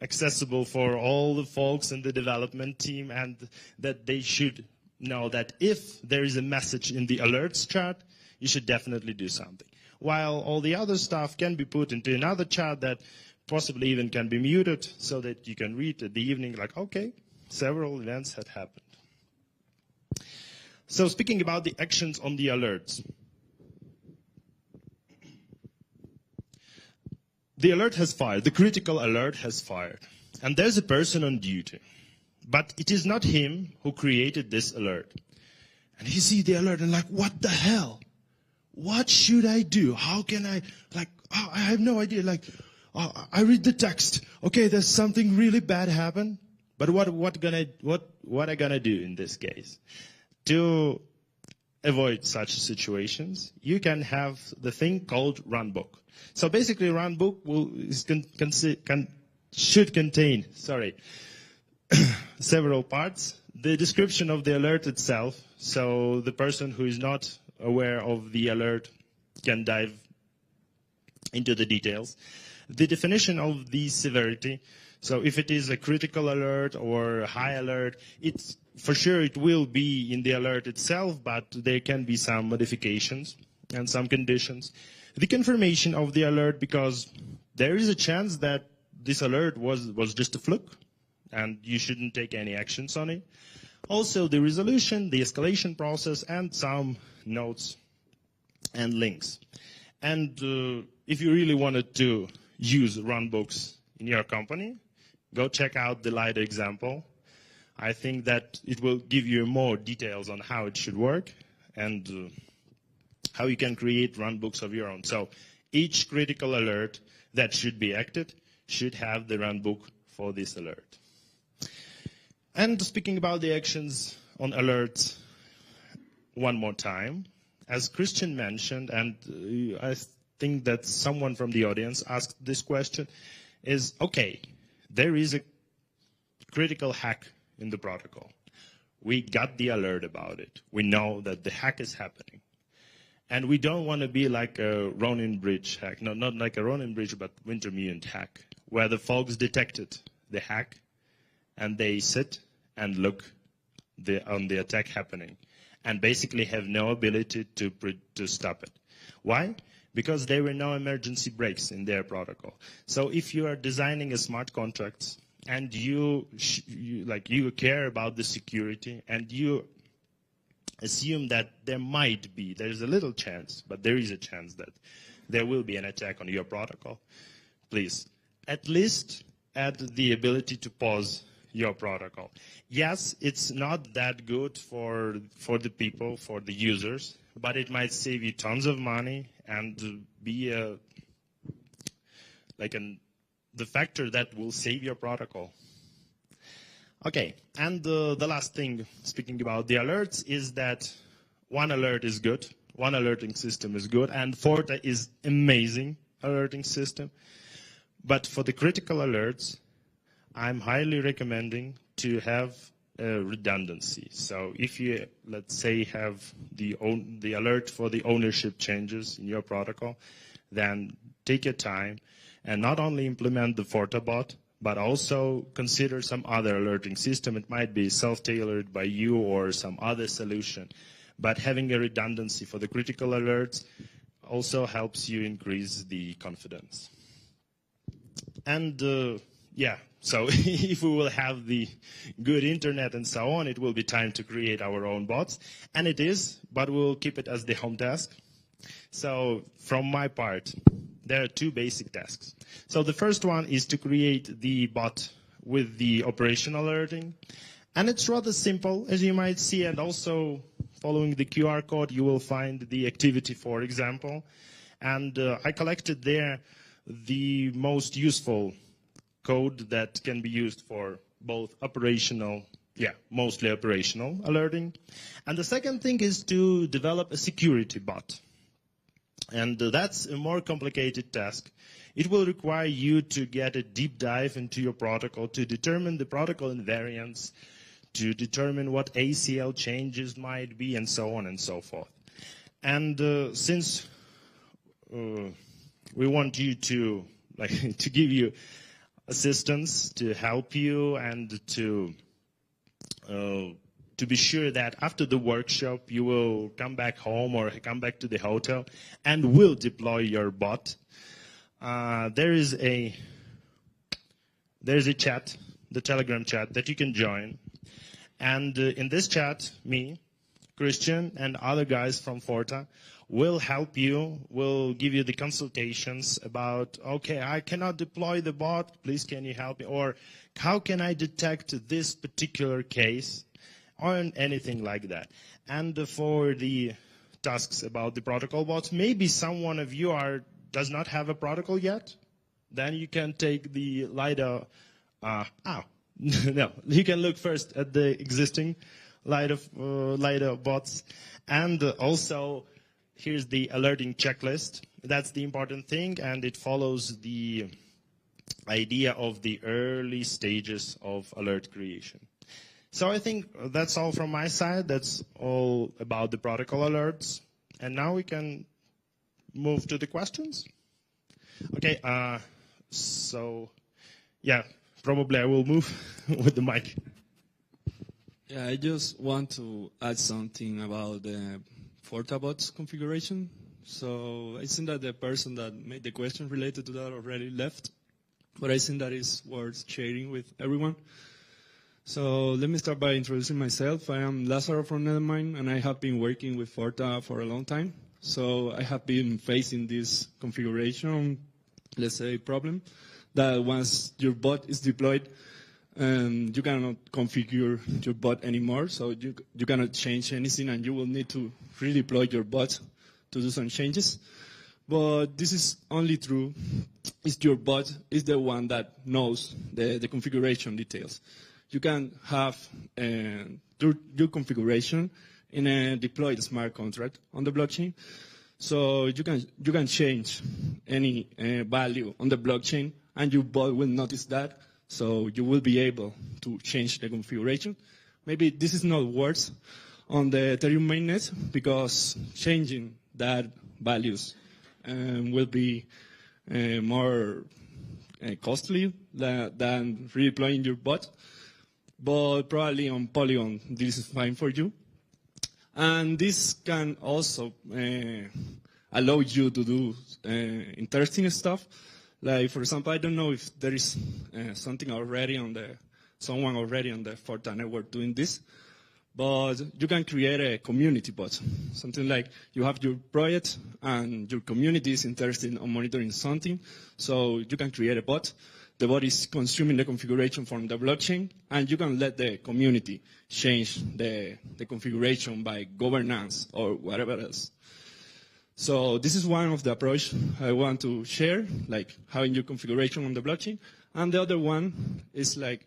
accessible for all the folks in the development team, and that they should know that if there is a message in the alerts chat, you should definitely do something. While all the other stuff can be put into another chat that possibly even can be muted so that you can read at the evening like, okay, several events had happened. So speaking about the actions on the alerts. The alert has fired, the critical alert has fired, and there's a person on duty. But it is not him who created this alert. And he sees the alert and like, what the hell? what should I do? How can I, like, oh, I have no idea. Like, I read the text. Okay, there's something really bad happen. But what I gonna do in this case? To avoid such situations, you can have the thing called runbook. So basically, runbook should contain, several parts. The description of the alert itself, so the person who is not aware of the alert can dive into the details. The definition of the severity, so if it is a critical alert or a high alert, it's for sure it will be in the alert itself, but there can be some modifications and some conditions. The confirmation of the alert, because there is a chance that this alert was just a fluke and you shouldn't take any actions on it. Also the resolution, the escalation process, and some notes and links. And if you really wanted to use runbooks in your company, go check out the LIDA example. I think that it will give you more details on how it should work and how you can create runbooks of your own. So each critical alert that should be acted should have the runbook for this alert. And speaking about the actions on alerts one more time, as Christian mentioned, and I think that someone from the audience asked this question, is, okay, there is a critical hack in the protocol. We got the alert about it. We know that the hack is happening. And we don't want to be like a Ronin Bridge hack. No, not like a Ronin Bridge, but Wintermute hack, where the folks detected the hack and they sit and look on the attack happening and basically have no ability to stop it. Why? Because there were no emergency breaks in their protocol. So if you are designing a smart contract and you care about the security and you assume that there's a little chance, but there is a chance that there will be an attack on your protocol, please at least add the ability to pause your protocol. Yes, it's not that good for the people, for the users, but it might save you tons of money and be the factor that will save your protocol. Okay, and the last thing, speaking about the alerts, is that one alert is good, one alerting system is good, and Forta is amazing alerting system. But for the critical alerts, I'm highly recommending to have redundancy. So if you, let's say, have the alert for the ownership changes in your protocol, then take your time and not only implement the Forta bot, but also consider some other alerting system. It might be self-tailored by you or some other solution. But having a redundancy for the critical alerts also helps you increase the confidence. And so if we will have the good internet and so on, it will be time to create our own bots. And it is, but we'll keep it as the home task. So from my part, there are two basic tasks. So the first one is to create the bot with the operational alerting. And it's rather simple, as you might see, and also following the QR code, you will find the activity, for example. And I collected there the most useful code that can be used for both operational, mostly operational alerting. And the second thing is to develop a security bot. And that's a more complicated task. It will require you to get a deep dive into your protocol to determine the protocol invariants, to determine what ACL changes might be, and so on and so forth. And since we want you to give you assistance, to help you, and to be sure that after the workshop you will come back home or come back to the hotel and will deploy your bot. There is a chat, the Telegram chat that you can join. And in this chat, me, Christian, and other guys from Forta will help you, will give you the consultations about, okay, I cannot deploy the bot, please can you help me? Or how can I detect this particular case? Or anything like that. And for the tasks about the protocol bots. Maybe someone of you does not have a protocol yet. Then you can take the LiDAR. No, you can look first at the existing LiDAR bots, and also here's the alerting checklist. That's the important thing, and it follows the idea of the early stages of alert creation. So I think that's all from my side. That's all about the protocol alerts. And now we can move to the questions. Okay, so yeah, probably I will move with the mic. Yeah, I just want to add something about the FortaBots configuration. So I think that the person that made the question related to that already left, but I think that is worth sharing with everyone. So let me start by introducing myself. I am Lázaro from Nethermind, and I have been working with Forta for a long time. So I have been facing this configuration, let's say, problem, that once your bot is deployed, you cannot configure your bot anymore. So you cannot change anything, and you will need to redeploy your bot to do some changes. But this is only true if your bot is the one that knows the configuration details. You can have your configuration in a deployed smart contract on the blockchain. So you can change any value on the blockchain, and your bot will notice that. So you will be able to change the configuration. Maybe this is not worse on the Ethereum mainnet, because changing that values will be more costly than redeploying your bot. But probably on Polygon, this is fine for you. And this can also allow you to do interesting stuff. Like, for example, I don't know if there is someone already on the Forta network doing this, but you can create a community bot. Something like you have your project and your community is interested in monitoring something, so you can create a bot. The bot is consuming the configuration from the blockchain, and you can let the community change the configuration by governance or whatever else. So this is one of the approach I want to share, like having your configuration on the blockchain. And the other one is like,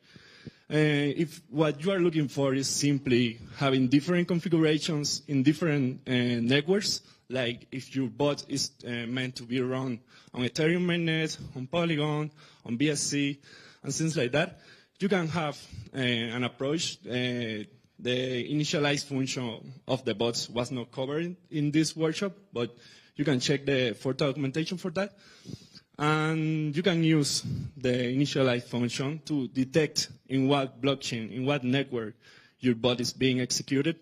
if what you are looking for is simply having different configurations in different networks, like if your bot is meant to be run on Ethereum mainnet, on Polygon, on BSC, and things like that, you can have an approach. The initialize function of the bots was not covered in this workshop, but you can check the Forta documentation for that. And you can use the initialize function to detect in what blockchain, in what network your bot is being executed.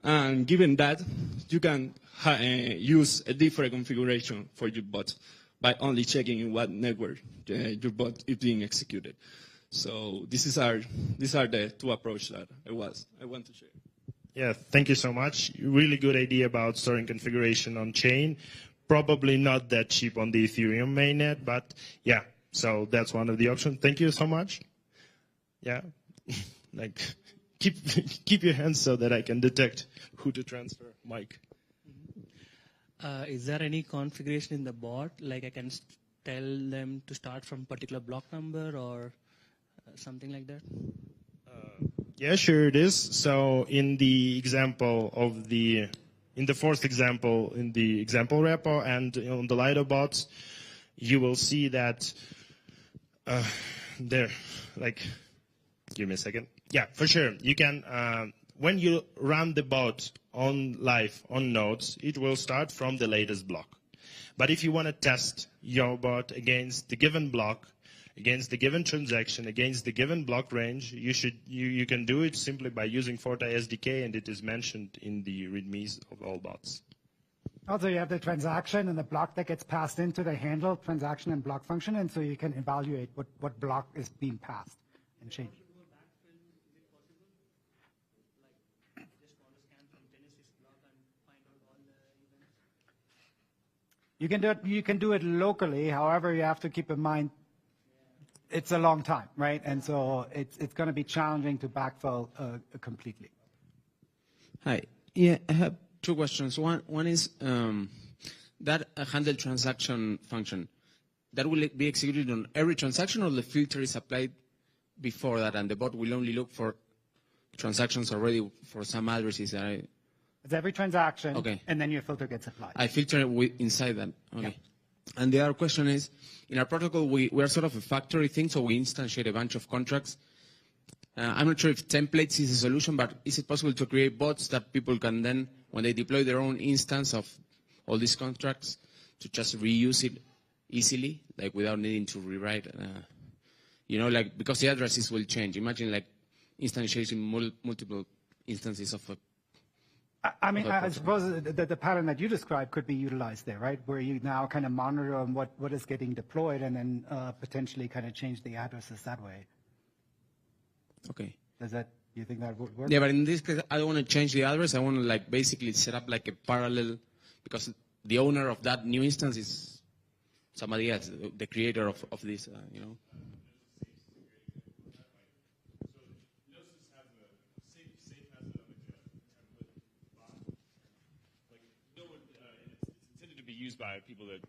And given that, you can use a different configuration for your bot by only checking in what network your bot is being executed. So these are the two approaches that I want to share. Yeah, thank you so much. Really good idea about storing configuration on chain. Probably not that cheap on the Ethereum mainnet, but yeah, so that's one of the options. Thank you so much. Yeah, like keep your hands so that I can detect who to transfer. Mike. Is there any configuration in the bot? Like I can tell them to start from particular block number or something like that? Yeah, sure it is. So in the example of in the fourth example, in the example repo and on the LiDAR bots, you will see that there, like, give me a second. Yeah, for sure. You can, when you run the bot on live, on nodes, it will start from the latest block. But if you want to test your bot against the given block, against the given transaction, against the given block range, you can do it simply by using Forta SDK, and it is mentioned in the readmes of all bots. Also, you have the transaction and the block that gets passed into the handle transaction and block function, and so you can evaluate what block is being passed and changed. You can do it locally. However, you have to keep in mind it's a long time, right? And so it's going to be challenging to backfill completely. Hi. Yeah, I have two questions. One is that handle transaction function, that will be executed on every transaction, or the filter is applied before that, and the bot will only look for transactions already for some addresses that It's every transaction, Okay. and then your filter gets applied. I filter inside that. Okay. And the other question is, in our protocol, we are sort of a factory thing, so we instantiate a bunch of contracts. I'm not sure if templates is a solution, but is it possible to create bots that people can then, when they deploy their own instance of all these contracts, to just reuse it easily, like without needing to rewrite? Like because the addresses will change. Imagine like instantiating multiple instances of a. I suppose the pattern that you described could be utilized there, right? Where you now kind of monitor on what is getting deployed, and then potentially kind of change the addresses that way. Okay. You think that would work? Yeah, but in this case, I don't want to change the address. I want to like basically set up like a parallel, because the owner of that new instance is somebody else, the creator of this, Used by people that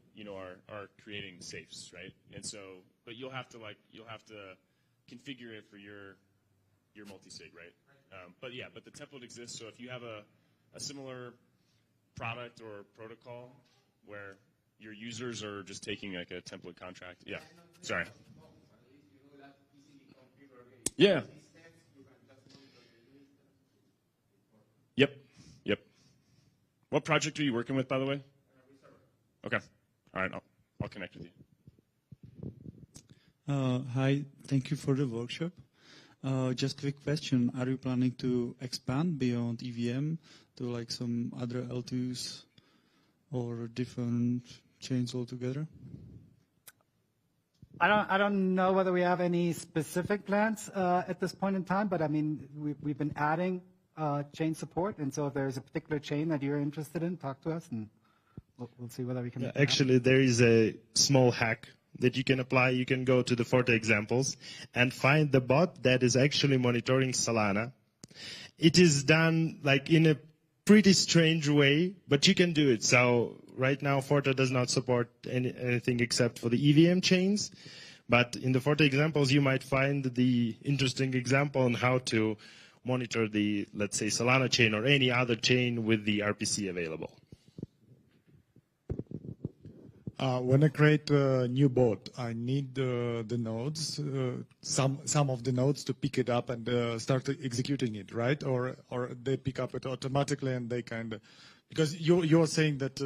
are creating safes, right? And so, but you'll have to configure it for your multi-sig, right? But the template exists. So if you have a similar product or protocol where your users are just taking like a template contract, sorry. Yeah. Yep. What project are you working with, by the way? Okay. All right. I'll connect with you. Hi. Thank you for the workshop. Just a quick question. Are you planning to expand beyond EVM to like some other L2s or different chains altogether? I don't know whether we have any specific plans at this point in time, but I mean, we've been adding chain support, and so if there's a particular chain that you're interested in, talk to us, and we'll see whether we can. Actually, there is a small hack that you can apply. You can go to the Forte examples and find the bot that is actually monitoring Solana. It is done like in a pretty strange way, but you can do it. So right now, Forte does not support anything except for the EVM chains. But in the Forte examples, you might find the interesting example on how to monitor the, let's say, Solana chain or any other chain with the RPC available. When I create a new bot, I need the nodes, some of the nodes to pick it up and start executing it, right? Or they pick up it automatically and they kind of, because you're saying that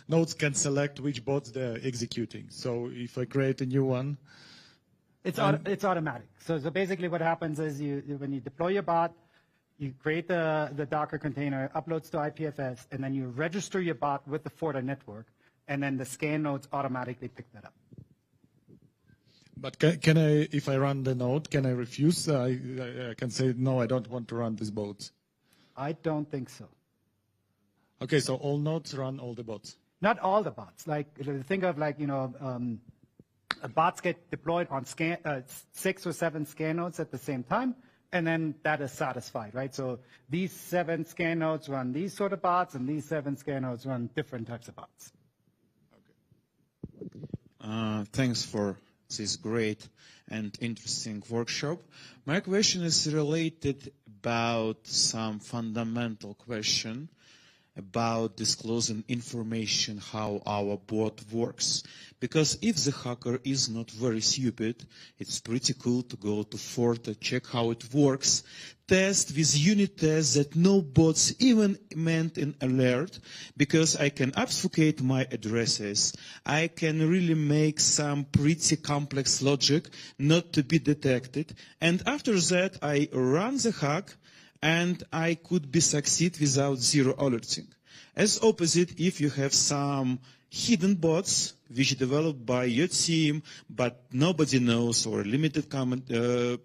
nodes can select which bots they're executing. So if I create a new one, it's automatic. So basically, what happens is when you deploy your bot, you create the Docker container, uploads to IPFS, and then you register your bot with the Forte network. And then the scan nodes automatically pick that up. But can I, if I run the node, can I refuse? I can say, no, I don't want to run this bot. I don't think so. Okay, so all nodes run all the bots. Not all the bots. Like, think of bots get deployed on 6 or 7 scan nodes at the same time, and then that is satisfied, right? So these 7 scan nodes run these sort of bots, and these 7 scan nodes run different types of bots. Thanks for this great and interesting workshop. My question is related about some fundamental question about disclosing information how our bot works. Because if the hacker is not very stupid, it's pretty cool to go to Forte, check how it works, test with unit tests that no bots even meant in alert, because I can obfuscate my addresses. I can really make some pretty complex logic not to be detected. And after that, I run the hack, and I could be succeed without zero alerting. As opposite, if you have some hidden bots which developed by your team, but nobody knows, or limited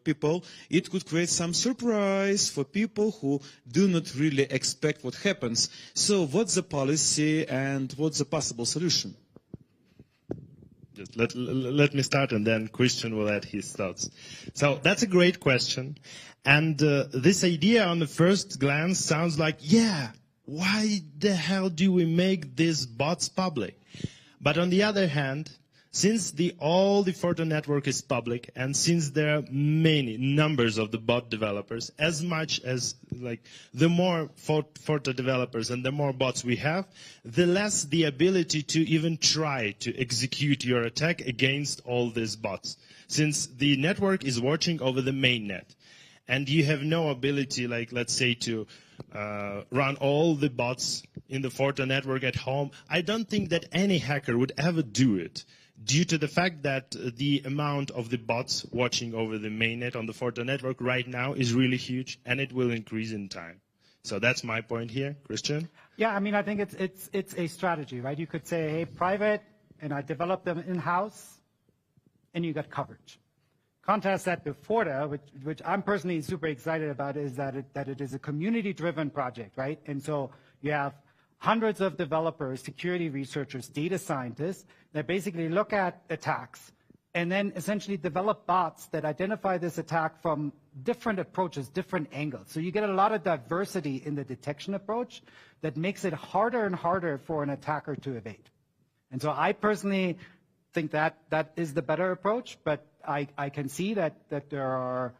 people, it could create some surprise for people who do not really expect what happens. So what's the policy and what's the possible solution? Just let me start, and then Christian will add his thoughts. So that's a great question. And this idea on the first glance sounds like, yeah, why the hell do we make these bots public? But on the other hand, since all the Forta network is public, and since there are many numbers of the bot developers, as much as like the more Forta developers and the more bots we have, the less the ability to even try to execute your attack against all these bots. Since the network is watching over the mainnet, and you have no ability, like let's say, to run all the bots in the Forta network at home, I don't think that any hacker would ever do it, due to the fact that the amount of the bots watching over the mainnet on the Forta network right now is really huge, and it will increase in time. So that's my point here. Christian? Yeah, I mean, I think it's a strategy, right? You could say, hey, private, and I develop them in-house, and you got coverage. Contrast that to Forta, which I'm personally super excited about, is that it is a community-driven project, right? And so you have hundreds of developers, security researchers, data scientists that basically look at attacks and then essentially develop bots that identify this attack from different approaches, different angles. So you get a lot of diversity in the detection approach that makes it harder and harder for an attacker to evade. And so I personally think that is the better approach, but I can see that there are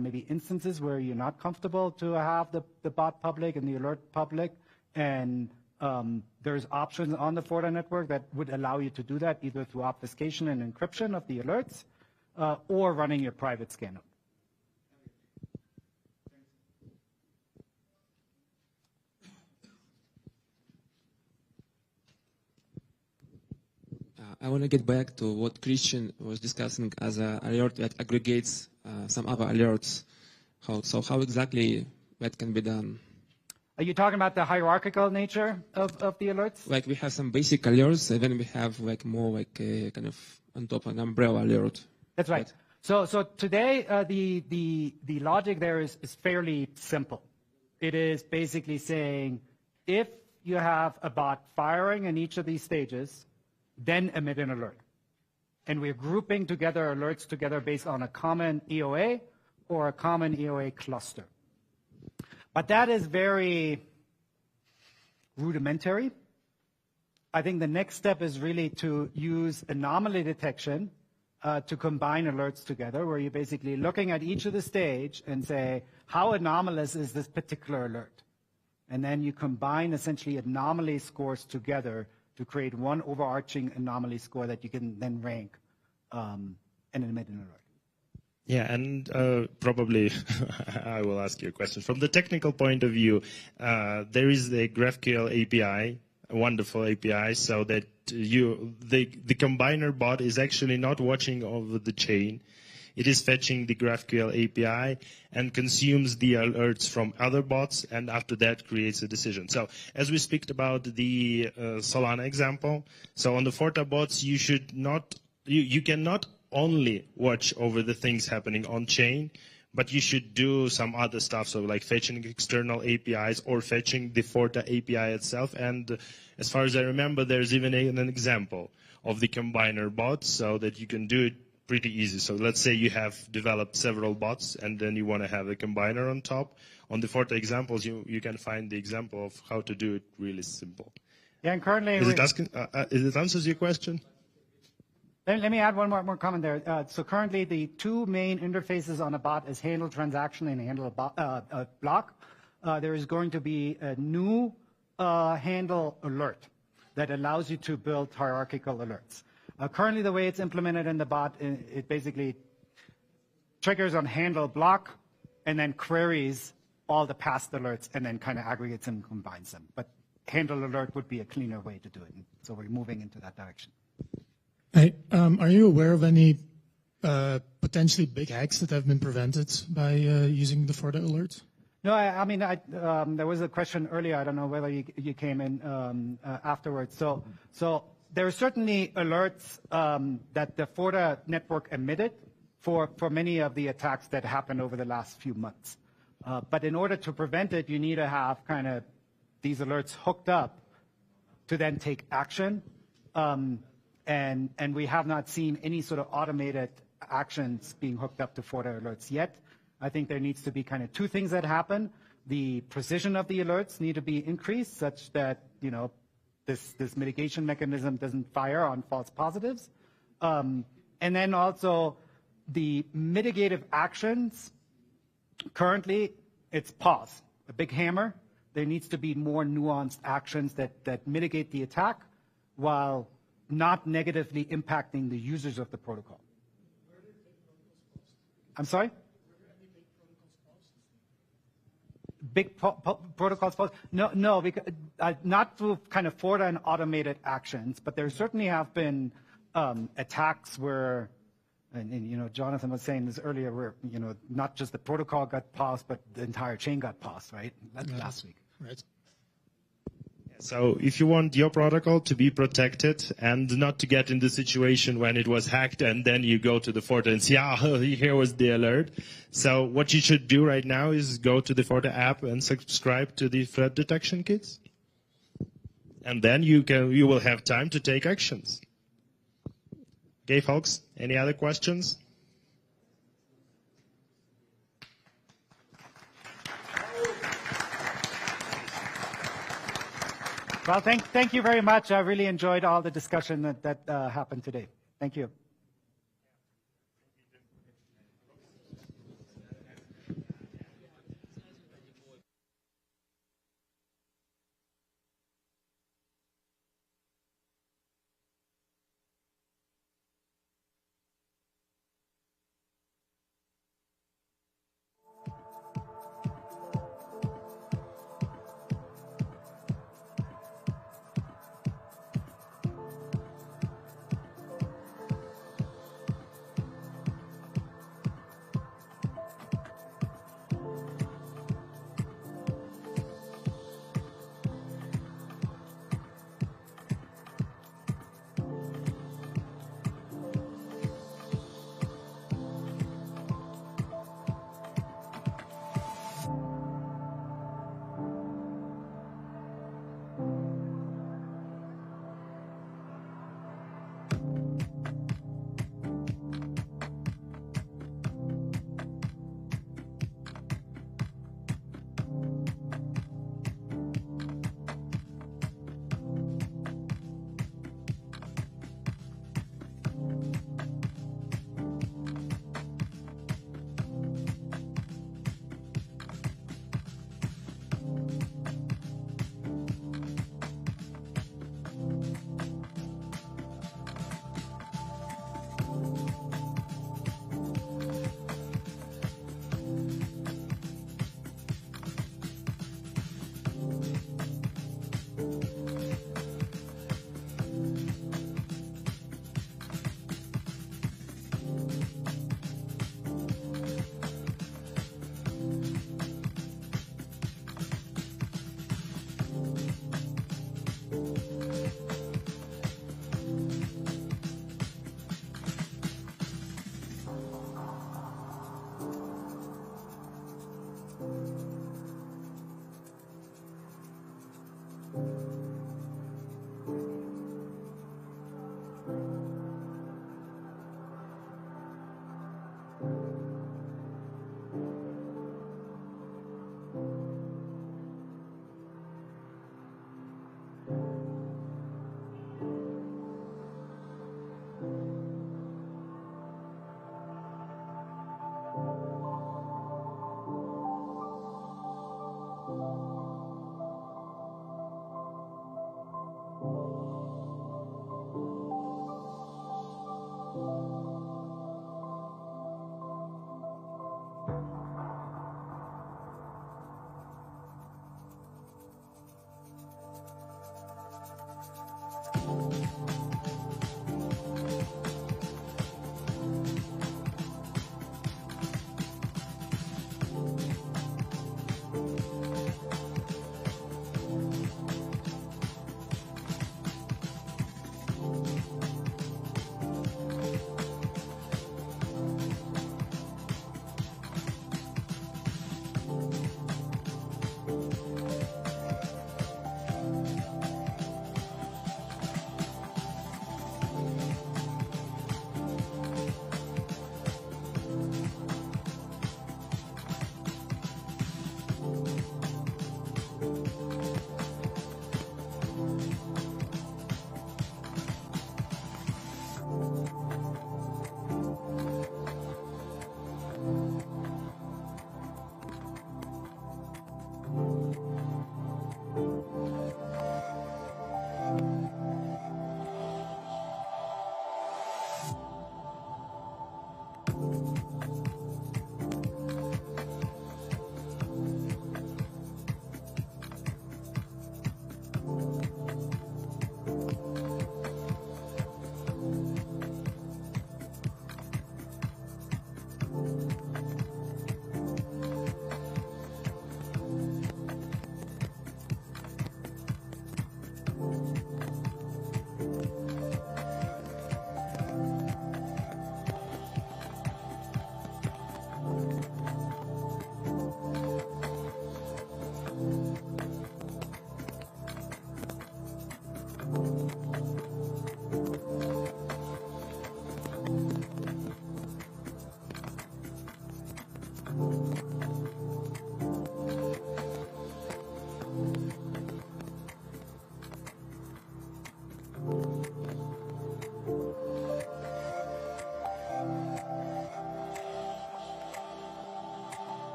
maybe instances where you're not comfortable to have the bot public and the alert public, and there's options on the Forta network that would allow you to do that either through obfuscation and encryption of the alerts or running your private scanner. I want to get back to what Christian was discussing as an alert that aggregates some other alerts. How exactly that can be done? Are you talking about the hierarchical nature of the alerts? Like we have some basic alerts, and then we have like more like a kind of on top an umbrella alert. That's right. So today the logic there is fairly simple. It is basically saying if you have a bot firing in each of these stages, then emit an alert. And we're grouping together alerts together based on a common EOA or a common EOA cluster. But that is very rudimentary. I think the next step is really to use anomaly detection to combine alerts together, where you're basically looking at each of the stage and say, how anomalous is this particular alert? And then you combine essentially anomaly scores together to create one overarching anomaly score that you can then rank and emit an alert. Yeah, and probably I will ask you a question. From the technical point of view, there is the GraphQL API, a wonderful API, so that the combiner bot is actually not watching over the chain. It is fetching the GraphQL API and consumes the alerts from other bots, and after that creates a decision. So as we speak about the Solana example, so on the Forta bots, you cannot only watch over the things happening on chain, but you should do some other stuff, so like fetching external APIs or fetching the Forta API itself. And as far as I remember, there's even an example of the combiner bot, so that you can do it pretty easy. So let's say you have developed several bots and then you want to have a combiner on top. On the Forta examples, you can find the example of how to do it really simple. Yeah, and currently... Is it answers your question? Let me add one more comment there. So currently the two main interfaces on a bot is handle transaction and handle a block. There is going to be a new handle alert that allows you to build hierarchical alerts. Currently, the way it's implemented in the bot, it basically triggers on handle block and then queries all the past alerts and then kind of aggregates them and combines them. But handle alert would be a cleaner way to do it. So we're moving into that direction. Are you aware of any potentially big hacks that have been prevented by using the Forta alerts? No, I mean, there was a question earlier. I don't know whether you came in afterwards. So there are certainly alerts that the Forta network emitted for many of the attacks that happened over the last few months. But in order to prevent it, you need to have kind of these alerts hooked up to then take action. And we have not seen any sort of automated actions being hooked up to Forta alerts yet. I think there needs to be kind of two things that happen. The precision of the alerts need to be increased such that, this mitigation mechanism doesn't fire on false positives. And then also the mitigative actions, currently it's pause, a big hammer. There needs to be more nuanced actions that mitigate the attack while not negatively impacting the users of the protocol. I'm sorry? Big protocols pause? No, because, not through kind of Forta and automated actions, but there certainly have been attacks where, and Jonathan was saying this earlier, where not just the protocol got paused, but the entire chain got paused, right? That's last week. Right. So if you want your protocol to be protected and not to get in the situation when it was hacked and then you go to the Forta and see, here was the alert. So what you should do right now is go to the Forta app and subscribe to the threat detection kits. And then you will have time to take actions. Okay, folks, any other questions? Well, thank you very much. I really enjoyed all the discussion that happened today. Thank you.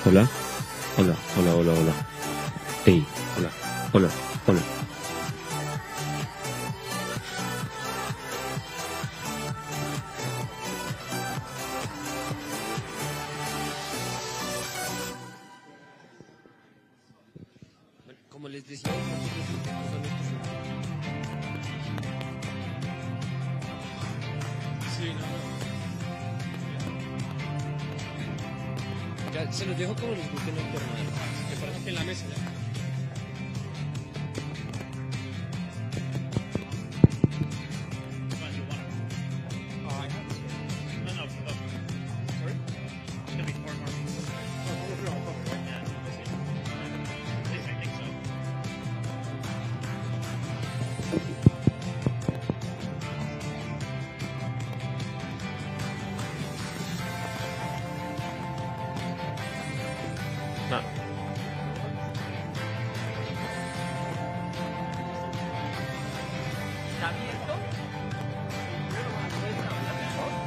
Hola. Hola, hola, hola, hola. Hey, hola, hola, hola. Como les decía, sí, no. Ya, se los dejo como les guste, no importa. Me parece que en la mesa ya.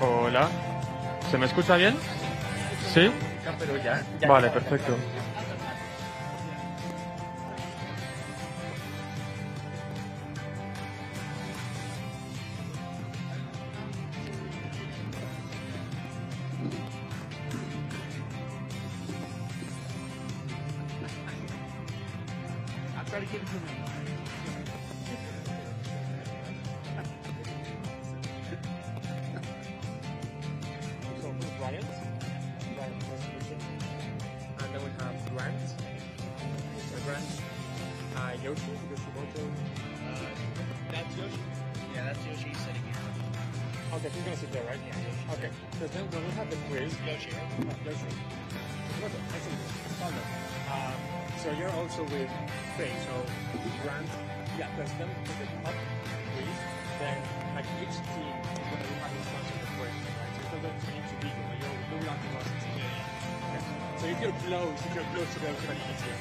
Hola. ¿Se me escucha bien? ¿Sí? Vale, perfecto. So who's Bryant? Bryant was speaking. And then we have Grant. So Grant. Yoshi, Yoshimoto. That's Yoshi? Yeah, that's Yoshi sitting here. Okay, he's gonna sit there, right? Yeah, Yoshi. Okay. Because then when we have the quiz. Yoshi, right? Yoshi. Yoshi. I see. So you're also with Faye. So Grant. Yeah, because then with the top quiz, then like each team is going to be having some sort of question, right? So it's not going to be individual, but you're moving on to one team. Okay. So if you're close to them, it's going to be easier.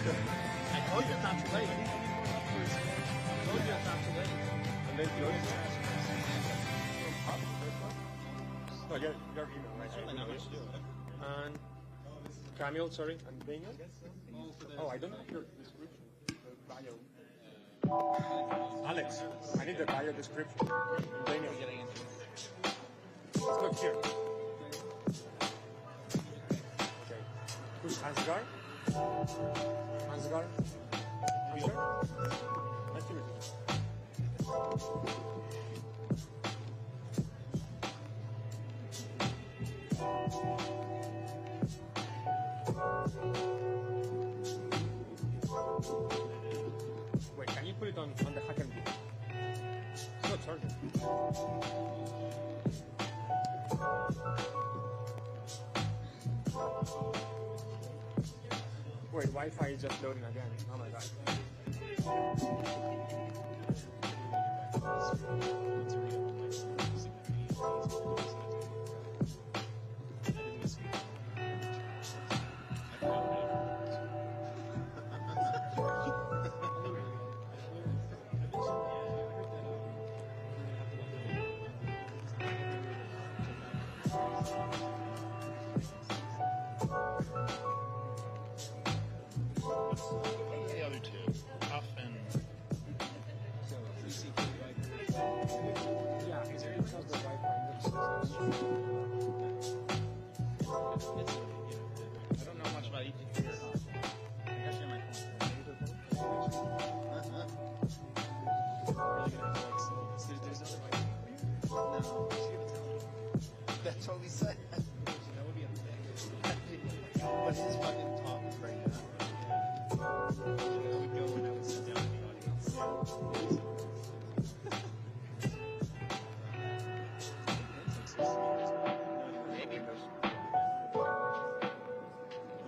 I told you it's not too late. I told you it's not too late. And then yours is no, your email, right? Certainly not much to do. And Camille, sorry, and Daniel? Oh, I don't have your description. The bio. Alex, I need the bio description. Daniel. Let's look here. Okay. Who's Hansgar? Hansgar? Hansgar? Nice to meet Wait, can you put it on the hack and do? It's not charging. Wait, Wi-Fi is just loading again. Oh my god. The other two, Puff and yeah, is there because the Wi-Fi I don't know much about each of you. I guess you're my That's what we said. That would be a thing. But he's fucking talking right now. I would go when I would sit down in the audience. Maybe.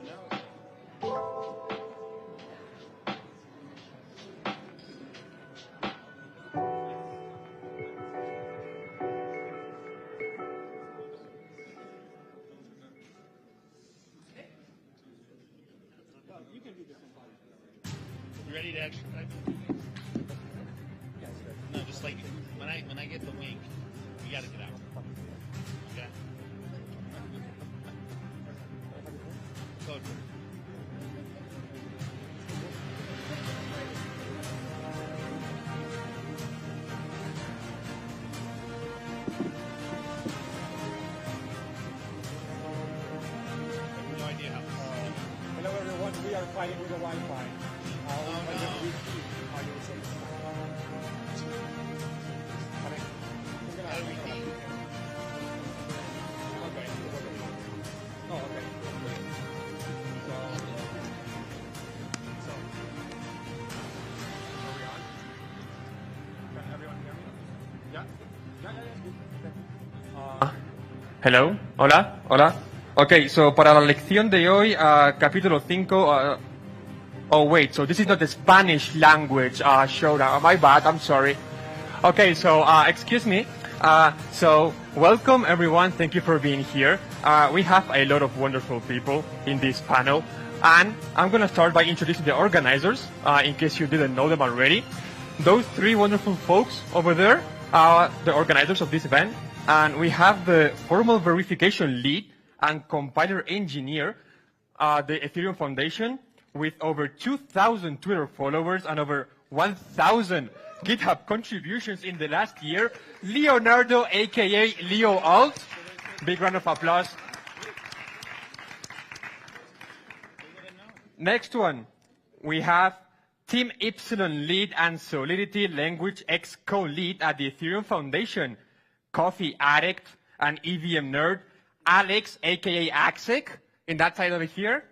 Who knows? You ready to action type? No, just like when I get the wink, you gotta get out. Okay? developer. No idea how. Hello everyone, we are fighting with the Wi-Fi. Hello, hola, hola. Okay, so para la lección de hoy, capítulo 5. Oh wait, so this is not the Spanish language showdown. My bad, I'm sorry. Okay, so excuse me. So welcome everyone. Thank you for being here. We have a lot of wonderful people in this panel, and I'm gonna start by introducing the organizers, in case you didn't know them already. Those three wonderful folks over there are the organizers of this event. And we have the formal verification lead and compiler engineer, the Ethereum Foundation, with over 2,000 Twitter followers and over 1,000 GitHub contributions in the last year, Leonardo, aka Leo Alt. Big round of applause. Next one, we have Team Epsilon lead and Solidity Language X co-lead at the Ethereum Foundation, Coffee Addict and EVM nerd, Alex, aka Axic, in that side over here.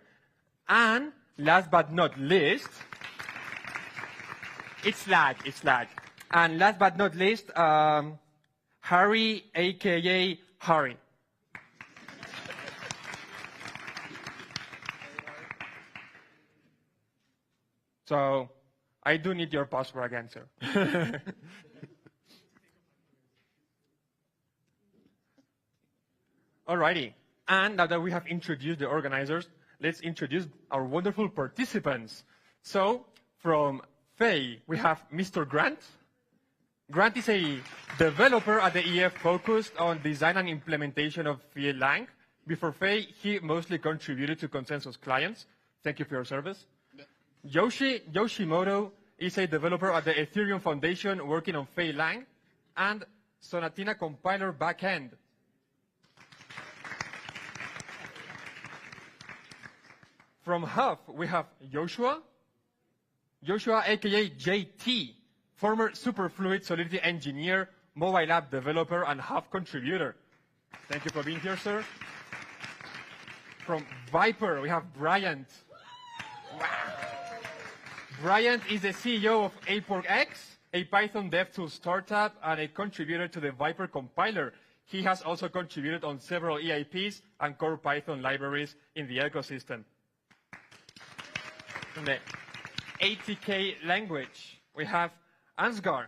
And last but not least, it's lag. And last but not least, Harry, aka Harry. So, I do need your password again, sir. Alrighty, and now that we have introduced the organizers, let's introduce our wonderful participants. So, from Faye, we have Mr. Grant. Grant is a developer at the EF focused on design and implementation of Lang. Before Faye, he mostly contributed to consensus clients. Thank you for your service. Yoshimoto is a developer at the Ethereum Foundation working on Lang and Sonatina compiler backend. From Huff, we have Joshua, aka JT, former Superfluid Solidity engineer, mobile app developer, and Huff contributor. Thank you for being here, sir. From Viper, we have Bryant. Wow. Bryant is the CEO of AportX, a Python dev tool startup, and a contributor to the Viper compiler. He has also contributed on several EIPs and core Python libraries in the ecosystem. From the ATK language, we have Ansgar.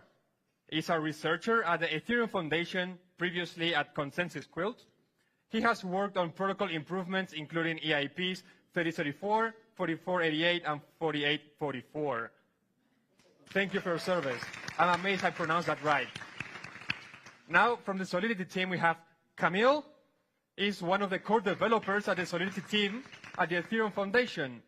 He's a researcher at the Ethereum Foundation, previously at Consensus Quilt. He has worked on protocol improvements, including EIPs 3034, 4488, and 4844. Thank you for your service. I'm amazed I pronounced that right. Now, from the Solidity team, we have Camille. He's one of the core developers at the Solidity team at the Ethereum Foundation.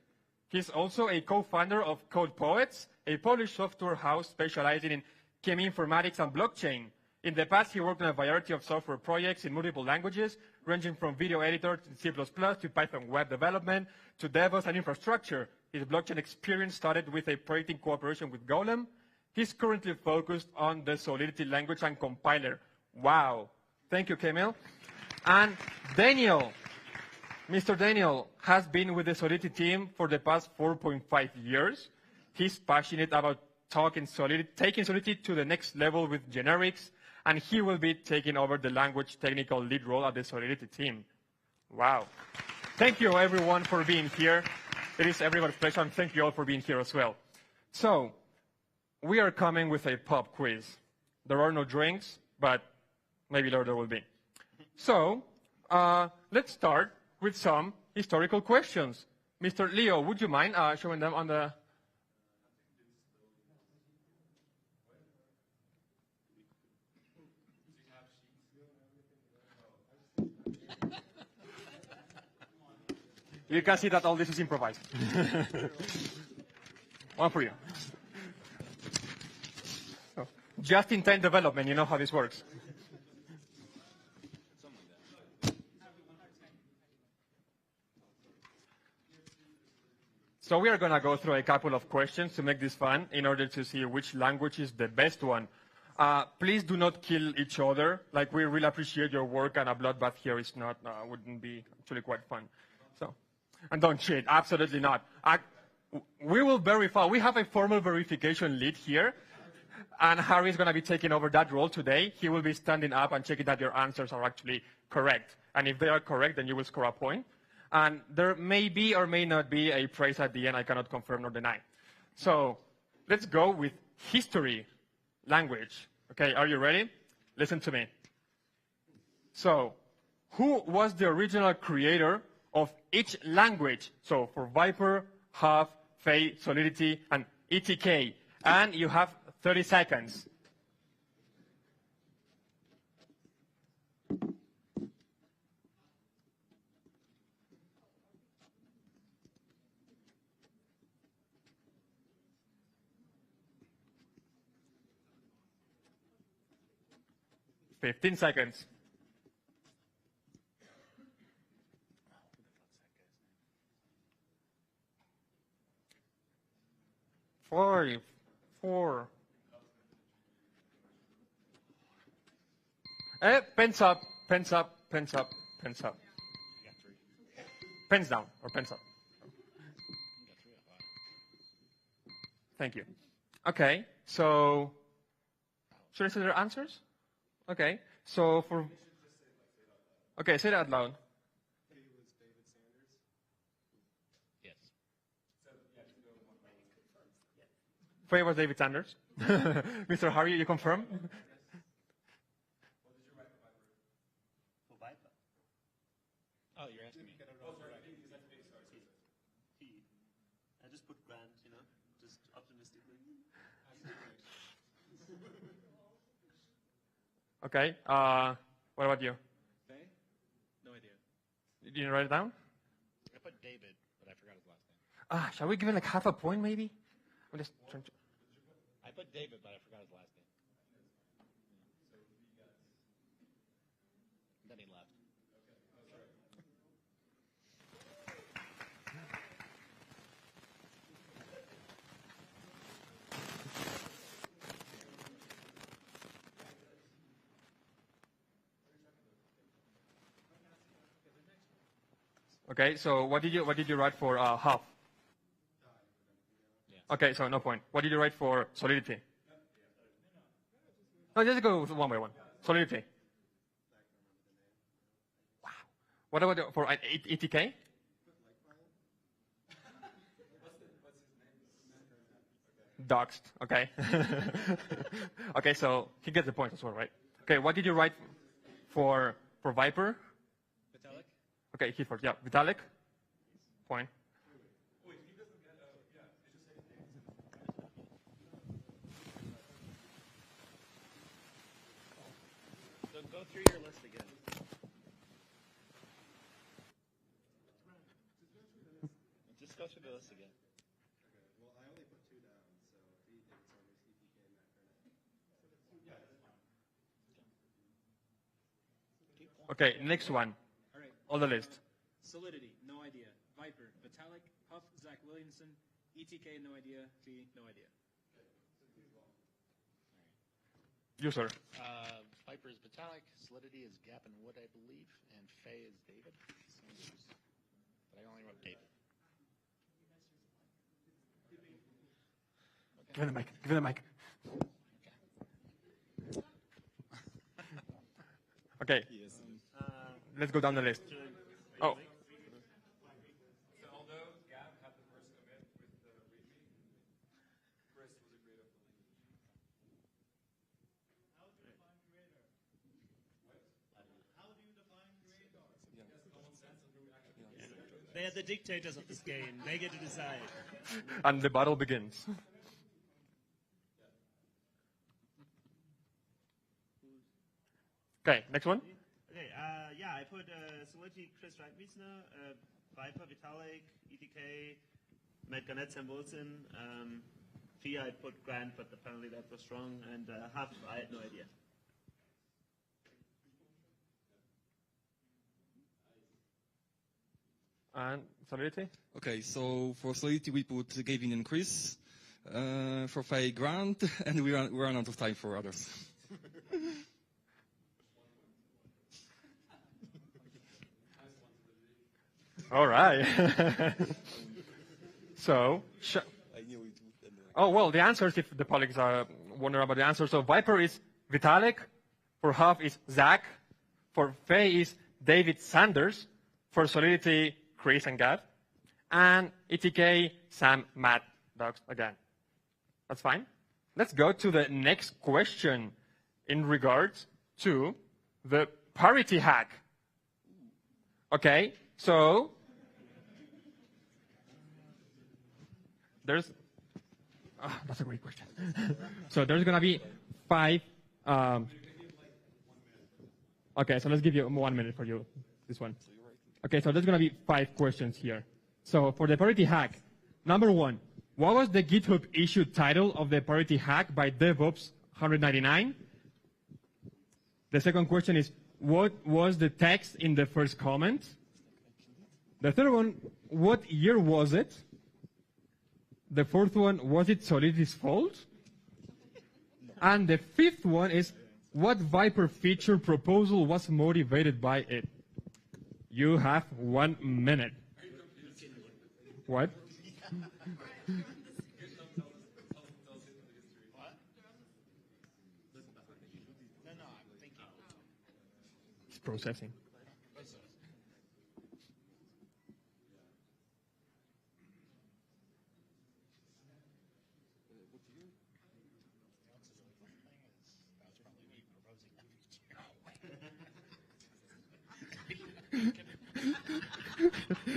He's also a co-founder of Code Poets, a Polish software house specializing in cheminformatics and blockchain. In the past, he worked on a variety of software projects in multiple languages, ranging from video editor to C++ to Python web development to DevOps and infrastructure. His blockchain experience started with a project in cooperation with Golem. He's currently focused on the Solidity language and compiler. Wow. Thank you, Camille. And Daniel. Mr. Daniel has been with the Solidity team for the past 4.5 years. He's passionate about taking Solidity to the next level with generics, and he will be taking over the language technical lead role at the Solidity team. Wow. Thank you, everyone, for being here. It is everyone's pleasure, and thank you all for being here as well. So, we are coming with a pop quiz. There are no drinks, but maybe later there will be. So, let's start with some historical questions. Mr. Leo, would you mind showing them on the... You can see that all this is improvised. One for you. So, just-in-time development, you know how this works. So we are going to go through a couple of questions to make this fun in order to see which language is the best one. Please do not kill each other. Like, we really appreciate your work, and a bloodbath here is not, wouldn't be actually quite fun. So, and don't cheat, absolutely not. We will verify. We have a formal verification lead here, and Harry is going to be taking over that role today. He will be standing up and checking that your answers are actually correct. And if they are correct, then you will score a point. And there may be or may not be a prize at the end. I cannot confirm nor deny. So let's go with history language. Okay, are you ready? Listen to me. So who was the original creator of each language? So for Viper, Huff, Fey, Solidity, and ETK. And you have 30 seconds. Fifteen seconds. 5, 4. Pens up, pens up, pens up, pens up. Pens down, or pens up. Thank you. Okay, so should I say their answers? Okay, so for... Okay, say that out loud. Faye was David Sanders. Mr. Harry, you confirm? Oh, you're asking me. I just put grand, you know, just optimistically. Okay, what about you? Faye? No idea. Did you write it down? I put David, but I forgot his last name. Shall we give it like half a point, maybe? I'm just trying to... I put David, but I forgot his last name. Then he left. Okay, so what did you write for half? Okay, so no point. What did you write for solidity? No, just go one by one. Solidity. Wow. What about for ETK? Doxed. Okay. Okay, so he gets the point as well, right? Okay, what did you write for Viper? Vitalik? Okay, Heathford. Yeah, Vitalik. Point. So go through your list again. Just go through the list again. Well, I only put 2 down, so he did some ETK and that. Okay, next one. All right. On the list. Solidity, no idea. Viper, Vitalik, Huff, Zach Williamson, ETK, no idea. Fee, no idea. You, sir. Viper is Vitalik, Solidity is Gap and Wood, I believe, and Faye is David. But I only wrote David. Give me the mic. Give me the mic. Okay. Let's go down the list. Oh. They are the dictators of this game. They get to decide. And the battle begins. Okay, next one. Okay, yeah, I put Solidity, Chris Wright-Wiesner, Viper, Vitalik, ETK, Matt Garnett, Sam Wilson. Fee, I put Grant, but apparently that was wrong. And Huff, I had no idea. And Solidity? Okay, so for Solidity we put Gavin and Chris. For Faye, Grant, and we run out of time for others. All right. So, oh, well, the answers, if the colleagues are wondering about the answers. So Viper is Vitalik. For Huff is Zach. For Faye is David Sanders. For Solidity, Chris and Gav. And ETK, Sam, Matt, Dogs again. That's fine. Let's go to the next question in regards to the parity hack. Okay, so that's a great question. So there's going to be 5. Okay, so let's give you 1 minute for you, this one. Okay, so there's going to be 5 questions here. So for the parity hack, number 1, what was the GitHub issue title of the parity hack by DevOps 199? The second question is, what was the text in the first comment? The third one, what year was it? The fourth one, was it Solidity's fault? And the fifth one is, what Viper feature proposal was motivated by it? You have 1 minute. What? It's processing.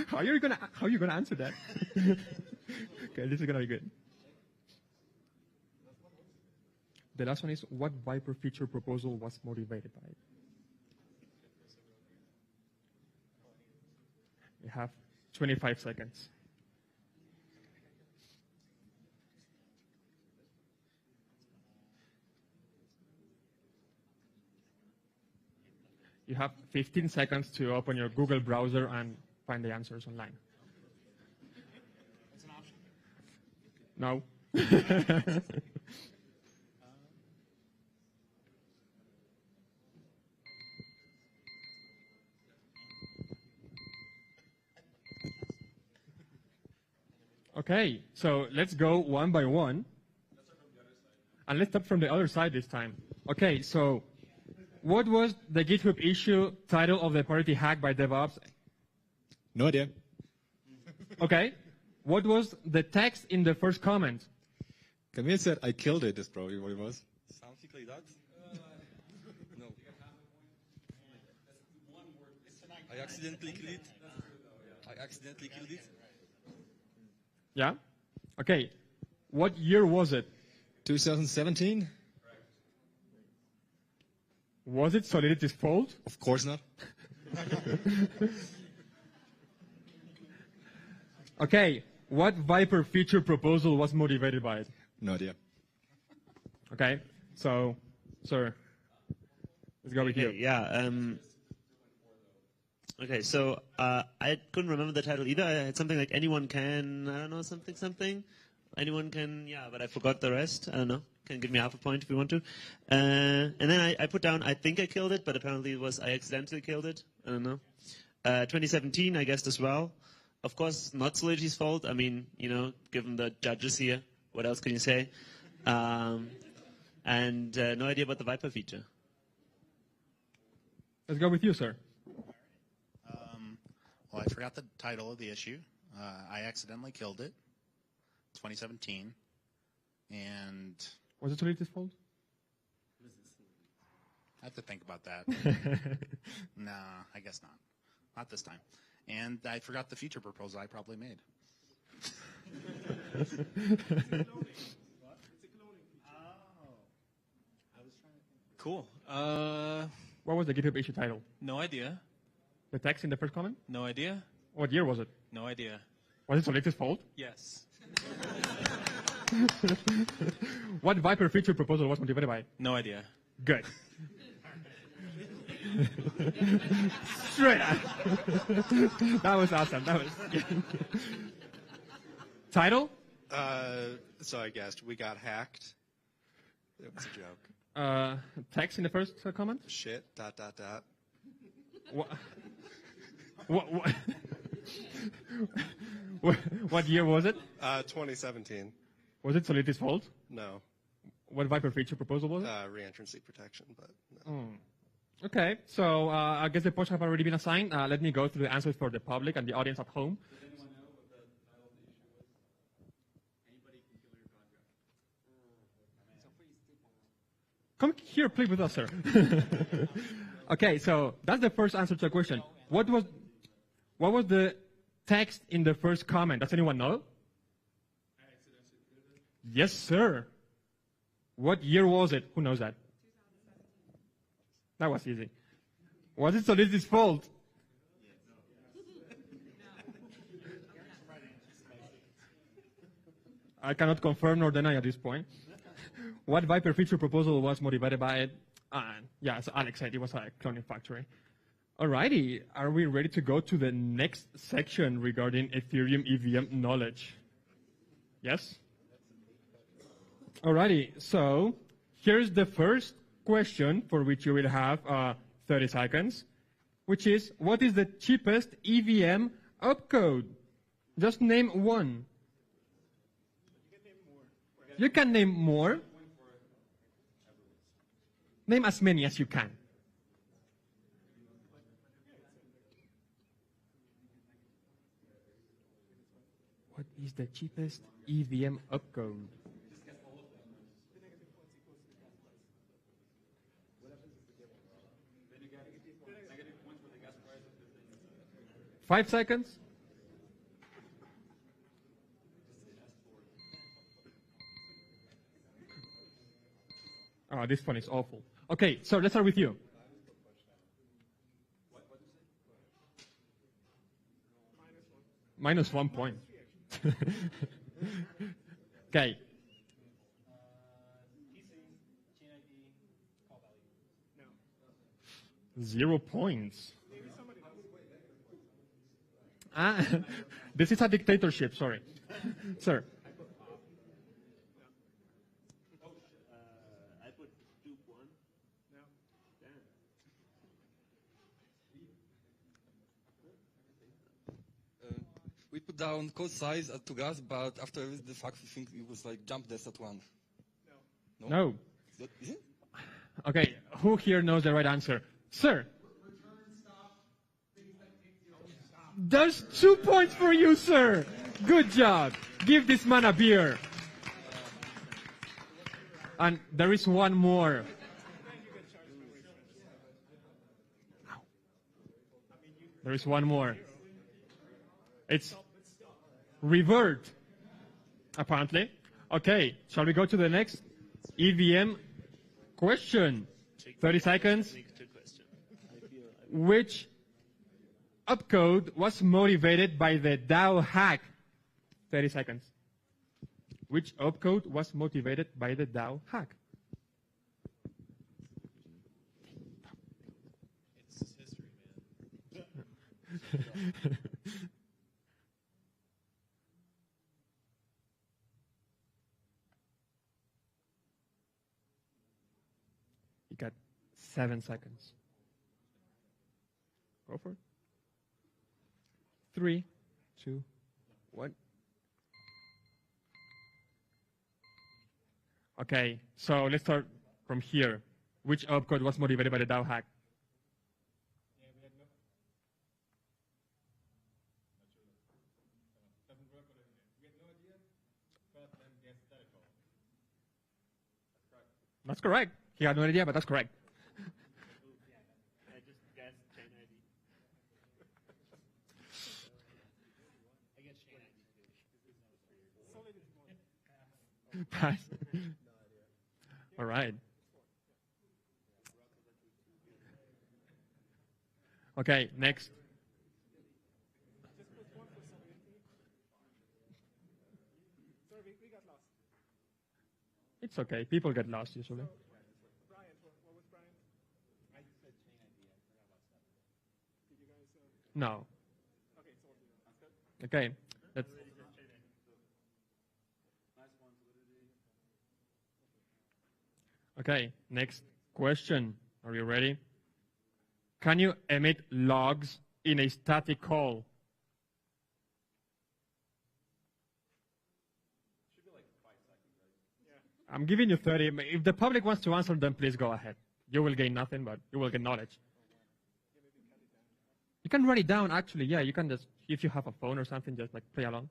How are you gonna answer that? Okay, this is gonna be good. The last one is, what Viper feature proposal was motivated by it? You have 25 seconds. You have 15 seconds to open your Google browser and find the answers online. That's an option. No. Okay, so let's go one by one. And let's start from the other side this time. Okay, so what was the GitHub issue title of the parity hack by DevOps? No idea. Okay. What was the text in the first comment? Camille said, I killed it, is probably what it was. Something like that? No. I accidentally killed it. Yeah? Okay. What year was it? 2017. Was it Solidity's fault? Of course not. Okay. What Viper feature proposal was motivated by it? No idea. Okay. So, sir, let's go with you. Yeah. Okay, so I couldn't remember the title either. I had something like anyone can, I don't know, something. Anyone can, yeah, but I forgot the rest. I don't know. Can give me half a point if you want to. And then I put down, I think I killed it, but apparently it was I accidentally killed it. I don't know. 2017, I guessed as well. Of course, not Solidity's fault. I mean, you know, given the judges here, what else can you say? And no idea about the Viper feature. Let's go with you, sir. Well, I forgot the title of the issue. I accidentally killed it. 2017. And was it Solidity's fault? I have to think about that. Nah, I guess not. Not this time. And I forgot the feature proposal I probably made. Cool. What was the GitHub issue title? No idea. The text in the first comment? No idea. What year was it? No idea. Was it Solid's fault? Yes. What Viper feature proposal was motivated by? No idea. Good. Straight up. That was awesome. That was. Title? So I guessed we got hacked. It was a joke. Text in the first comment? Shit. ... What? What year was it? 2017. Was it Solid's fault? No. What Viper feature proposal was it? Reentrancy protection, but no. Okay, so I guess the points have already been assigned. Let me go through the answers for the public and the audience at home. Come here, play with us, sir. Okay, so that's the first answer to the question. What was the text in the first comment? Does anyone know? Yes, sir. What year was it? Who knows that? That was easy. Was it Solid's fault? I cannot confirm nor deny at this point. What Viper feature proposal was motivated by it? Yeah, as Alex said, it was a cloning factory. Alrighty, are we ready to go to the next section regarding Ethereum EVM knowledge? Yes? Alrighty, so here's the first question for which you will have 30 seconds, which is, what is the cheapest EVM opcode? Just name one. You can name more. Name as many as you can. What is the cheapest EVM opcode? Five seconds. Oh, this one is awful. Okay, so let's start with you. Minus 1 point. Okay. 0 points. This is a dictatorship, sorry. Sir. I put Duke 1. No. Damn. We put down code size at 2 gas, but after the fact, we think it was like jump desk at 1. No. No. Is it? Okay, who here knows the right answer? Sir. There's 2 points for you, sir. Good job. Give this man a beer. And there is one more. There is one more. It's revert, apparently. Okay, shall we go to the next EVM question? 30 seconds. Which opcode was motivated by the DAO hack? 30 seconds. Which opcode was motivated by the DAO hack? It's history, man. You got 7 seconds. Go for it. 3, 2, 1. Okay, so let's start from here. Which opcode was motivated by the DAO hack? That's correct. He had no idea, but that's correct. I just guessed chain ID. I guess chain ID. Pass. All right. Okay, next. It's okay. People get lost usually. No. Okay. That's okay. Next question. Are you ready? Can you emit logs in a static call? I'm giving you 30. If the public wants to answer, then please go ahead. You will gain nothing, but you will get knowledge. You can write it down, actually. Yeah, you can just, if you have a phone or something, just like play along.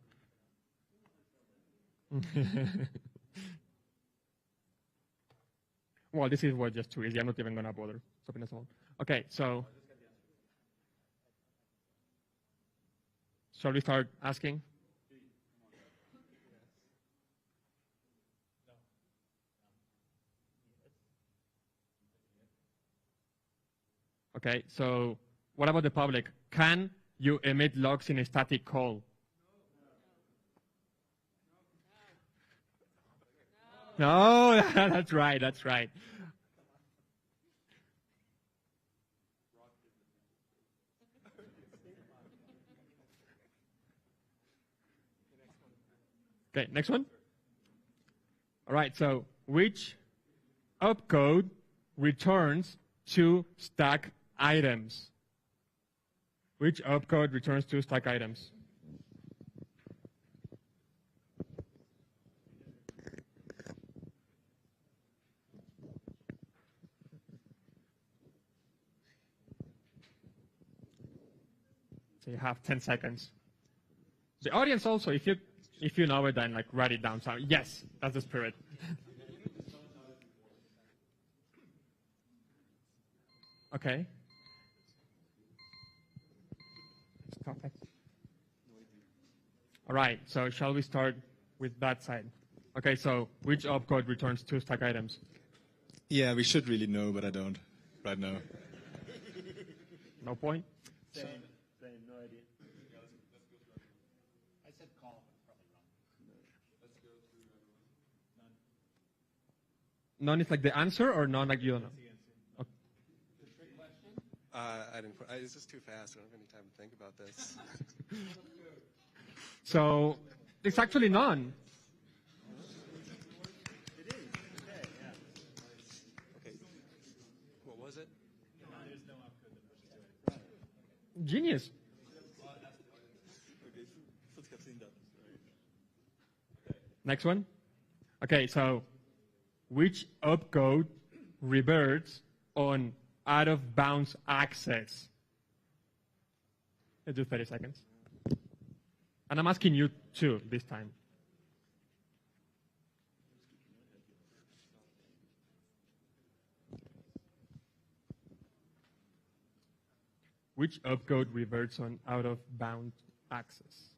Well, this is just too easy. I'm not even going to bother stopping us all. Okay, so shall we start asking? Okay, so what about the public? Can you emit logs in a static call? No, that's right, that's right. Okay, next one. All right, so which opcode returns two stack items? Which opcode returns two stack items? So you have 10 seconds. The audience also, if you know it, then like write it down. So yes, that's the spirit. Okay. Stop it. All right, so shall we start with that side? Okay, so which opcode returns two stack items? Yeah, we should really know, but I don't right now. No point? Same, no idea. I said call, but probably wrong. Let's go through none. None is like the answer, or none like you don't know? Okay. I didn't. It's just too fast. I don't have any time to think about this. So it's actually none. It is. Okay, yeah. Okay. What was it? There's no opcode that pushes to it. Genius. Next one. Okay, so which opcode reverts on out-of-bounds access? Let's do 30 seconds. And I'm asking you too this time. Which opcode reverts on out-of-bounds access?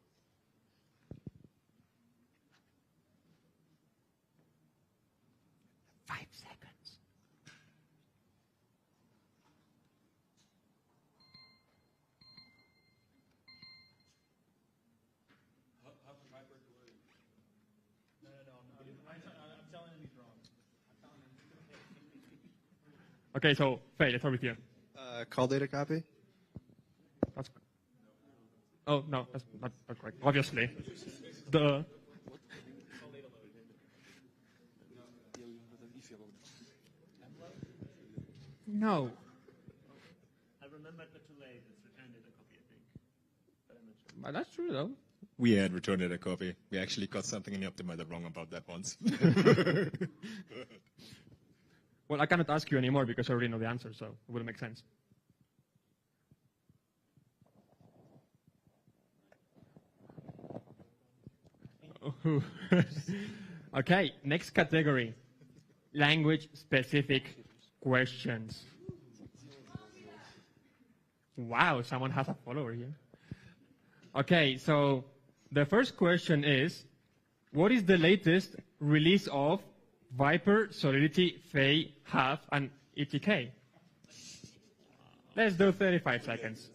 I'm telling him he's wrong. Okay, so Faye, let's start with you. Call data copy. That's, oh no, that's not correct. Obviously, the no. I remembered but too late. It's returned a copy, I think. But I'm not sure. But that's true though. We had returned it a copy. We actually got something in the optimizer wrong about that once. Well, I cannot ask you anymore because I already know the answer, so it wouldn't make sense. Okay, next category. Language-specific questions. Wow, someone has a follower here. Okay, so the first question is, what is the latest release of Viper, Solidity, Faye, Half, and ETK? Let's do 35 seconds.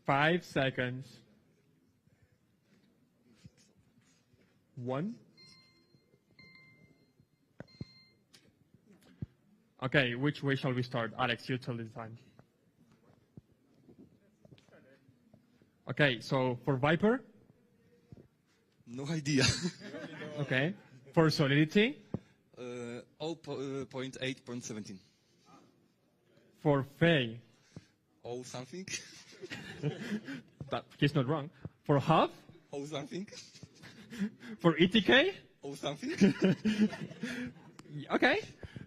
5 seconds. 1. Okay, which way shall we start? Alex, you tell this time. Okay, so for Viper? No idea. Okay. For Solidity? 0.8.17. For Faye? Oh, something. He's not wrong. For Huff? Oh, something. For ETK? Oh, something. Okay.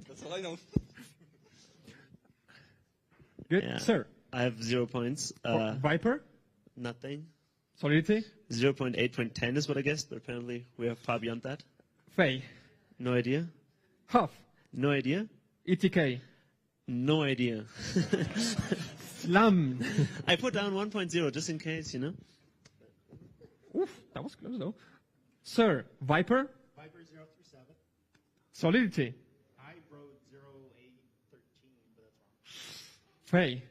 That's all I know. Good. Yeah. Sir? I have 0 points. For Viper? Nothing. Solidity? 0.8.10 is what I guessed, but apparently we are far beyond that. Faye? No idea. Huff? No idea. ETK? No idea. Slam. I put down 1.0 just in case, you know. Oof, that was close though. Sir, Viper? Viper 0 through 7. Solidity? I wrote 0, 8, 13, but that's wrong. Faye?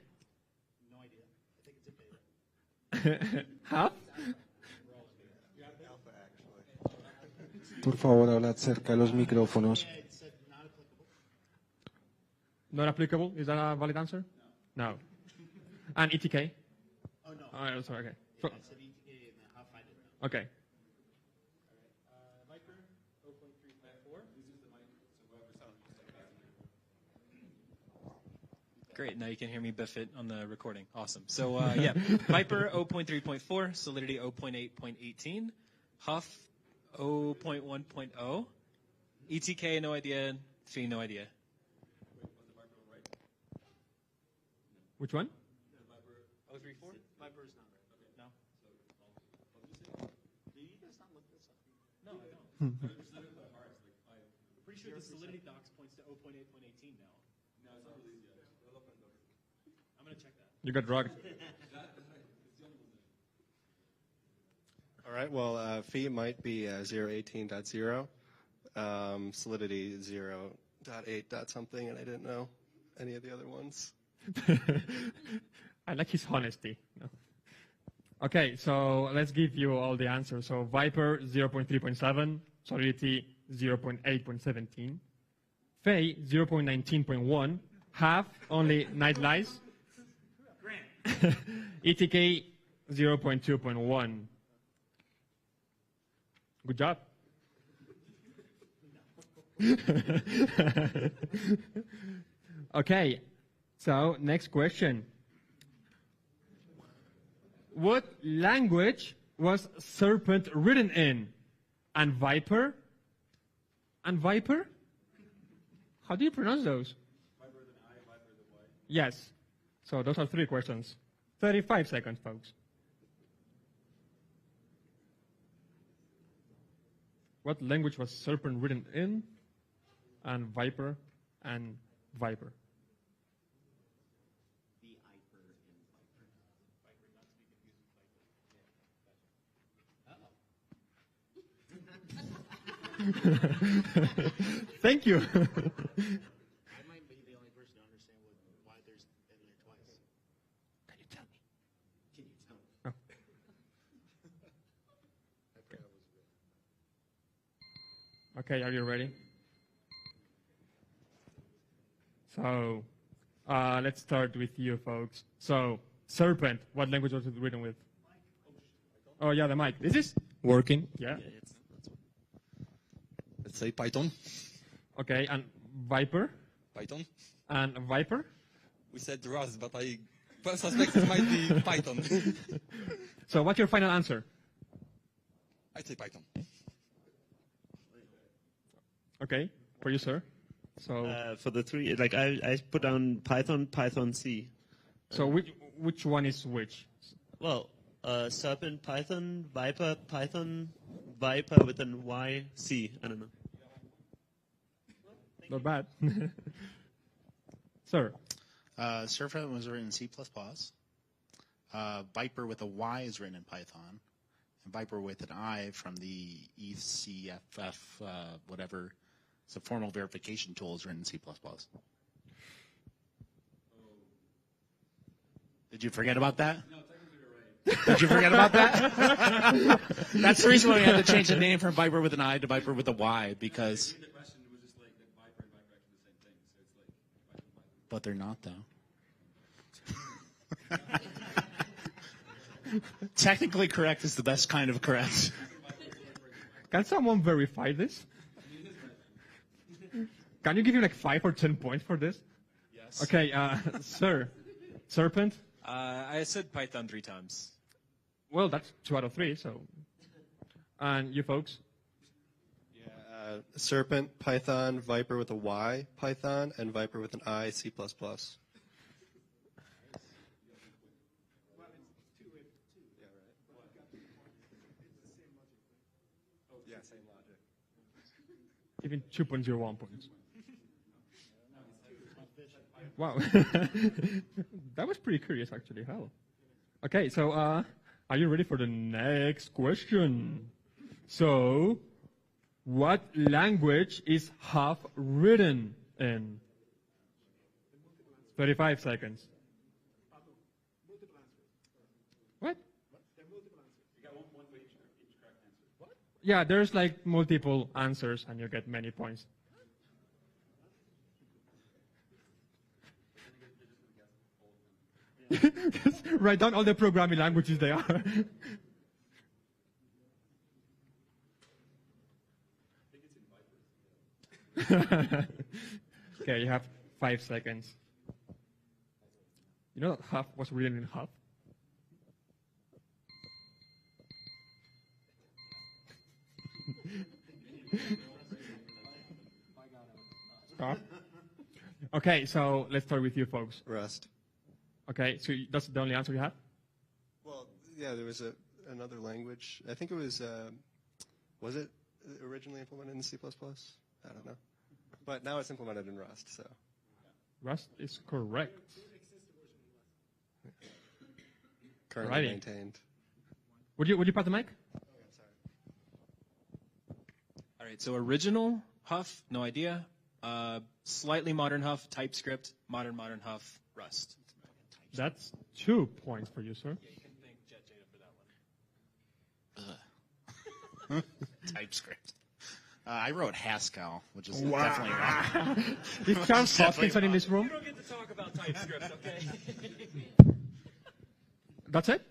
No idea. I think it's a beta. Huff? Por favor, habla cerca de los micrófonos. Not applicable? Is that a valid answer? No. And ETK? Oh, no. Oh, sorry, okay. Yeah, I said ETK and then Huff I didn't know. Okay. Viper 0.354. Great, now you can hear me biff it on the recording. Awesome. So yeah, Viper 0.3.4, Solidity 0.8.18, Huff 0.1.0, ETK no idea, Fee no idea. Which one? 034? Viper is not right. No. Do you guys not look this up? No, I don't. I'm pretty sure the Solidity docs points to 0.8.18 now. No, it's not released yet. I'm going to check that. You got drugged. All right, well, Fee might be 0.18.0, Solidity 0.8. something, and I didn't know any of the other ones. I like his honesty. No. Okay, so let's give you all the answers. So Viper 0.3.7, Solidity 0.8.17, Faye 0.19.1, Half only Night Lies, ETK 0.2.1. Good job. Okay, so next question. What language was serpent written in? And Viper? And Viper? How do you pronounce those? Viper with an I, Viper with a Y. Yes. So those are 3 questions. 35 seconds, folks. What language was serpent written in? And Viper and Viper. Thank you. I might be the only person to understand why there's been there twice. Can you tell me? Can you tell me? Oh. Okay, are you ready? So, let's start with you, folks. So, serpent, what language was it written with? Oh, yeah, the mic. This is working. Yeah. Let's say Python. Okay, and Viper? Python. And Viper? We said Rust, but I suspect it might be Python. So, what's your final answer? I'd say Python. Okay, for you, sir. So for the 3, like I put down Python, Python C. So which one is which? Well, serpent, Python, Viper, Python, Viper with an Y, C. I don't know. Not bad. Sir. Serpent was written in C++. Viper with a Y is written in Python. And Viper with an I from the ECFF, whatever. It's a formal verification tool is written in C++. Did you forget about that? No, technically you're right. Did you forget about that? That's the reason why we had to change the name from Viper with an I to Viper with a Y, because. But they're not, though. Technically correct is the best kind of correct. Can someone verify this? Can you give me like 5 or 10 points for this? Yes. Okay, sir. Serpent? I said Python 3 times. Well, that's 2 out of 3, so. And you folks? Yeah, Serpent, Python, Viper with a Y, Python, and Viper with an I, C++. Yeah, same logic. Even 2.01 points. Wow. That was pretty curious, actually. Hell. Okay, so are you ready for the next question? So, what language is half written in? 35 seconds. What? Yeah, there's like multiple answers and you get many points. Just write down all the programming languages they are. Okay, you have 5 seconds. You know that half was written in half? Stop. Okay, so let's start with you folks. Rust. Okay, so that's the only answer you have? Well, yeah, there was another language. I think it was it originally implemented in C++? I don't know. But now it's implemented in Rust, so. Rust is correct. Currently Alrighty. maintained. Would you pass the mic? All right, so original Huff, no idea. Slightly modern Huff, TypeScript, modern Huff, Rust. That's 2 points for you, sir. Yeah, you can thank JetJada for that one. TypeScript. I wrote Haskell, which is definitely wrong. Is Charles Hopkinson in this room? You don't get to talk about TypeScript, okay? That's it?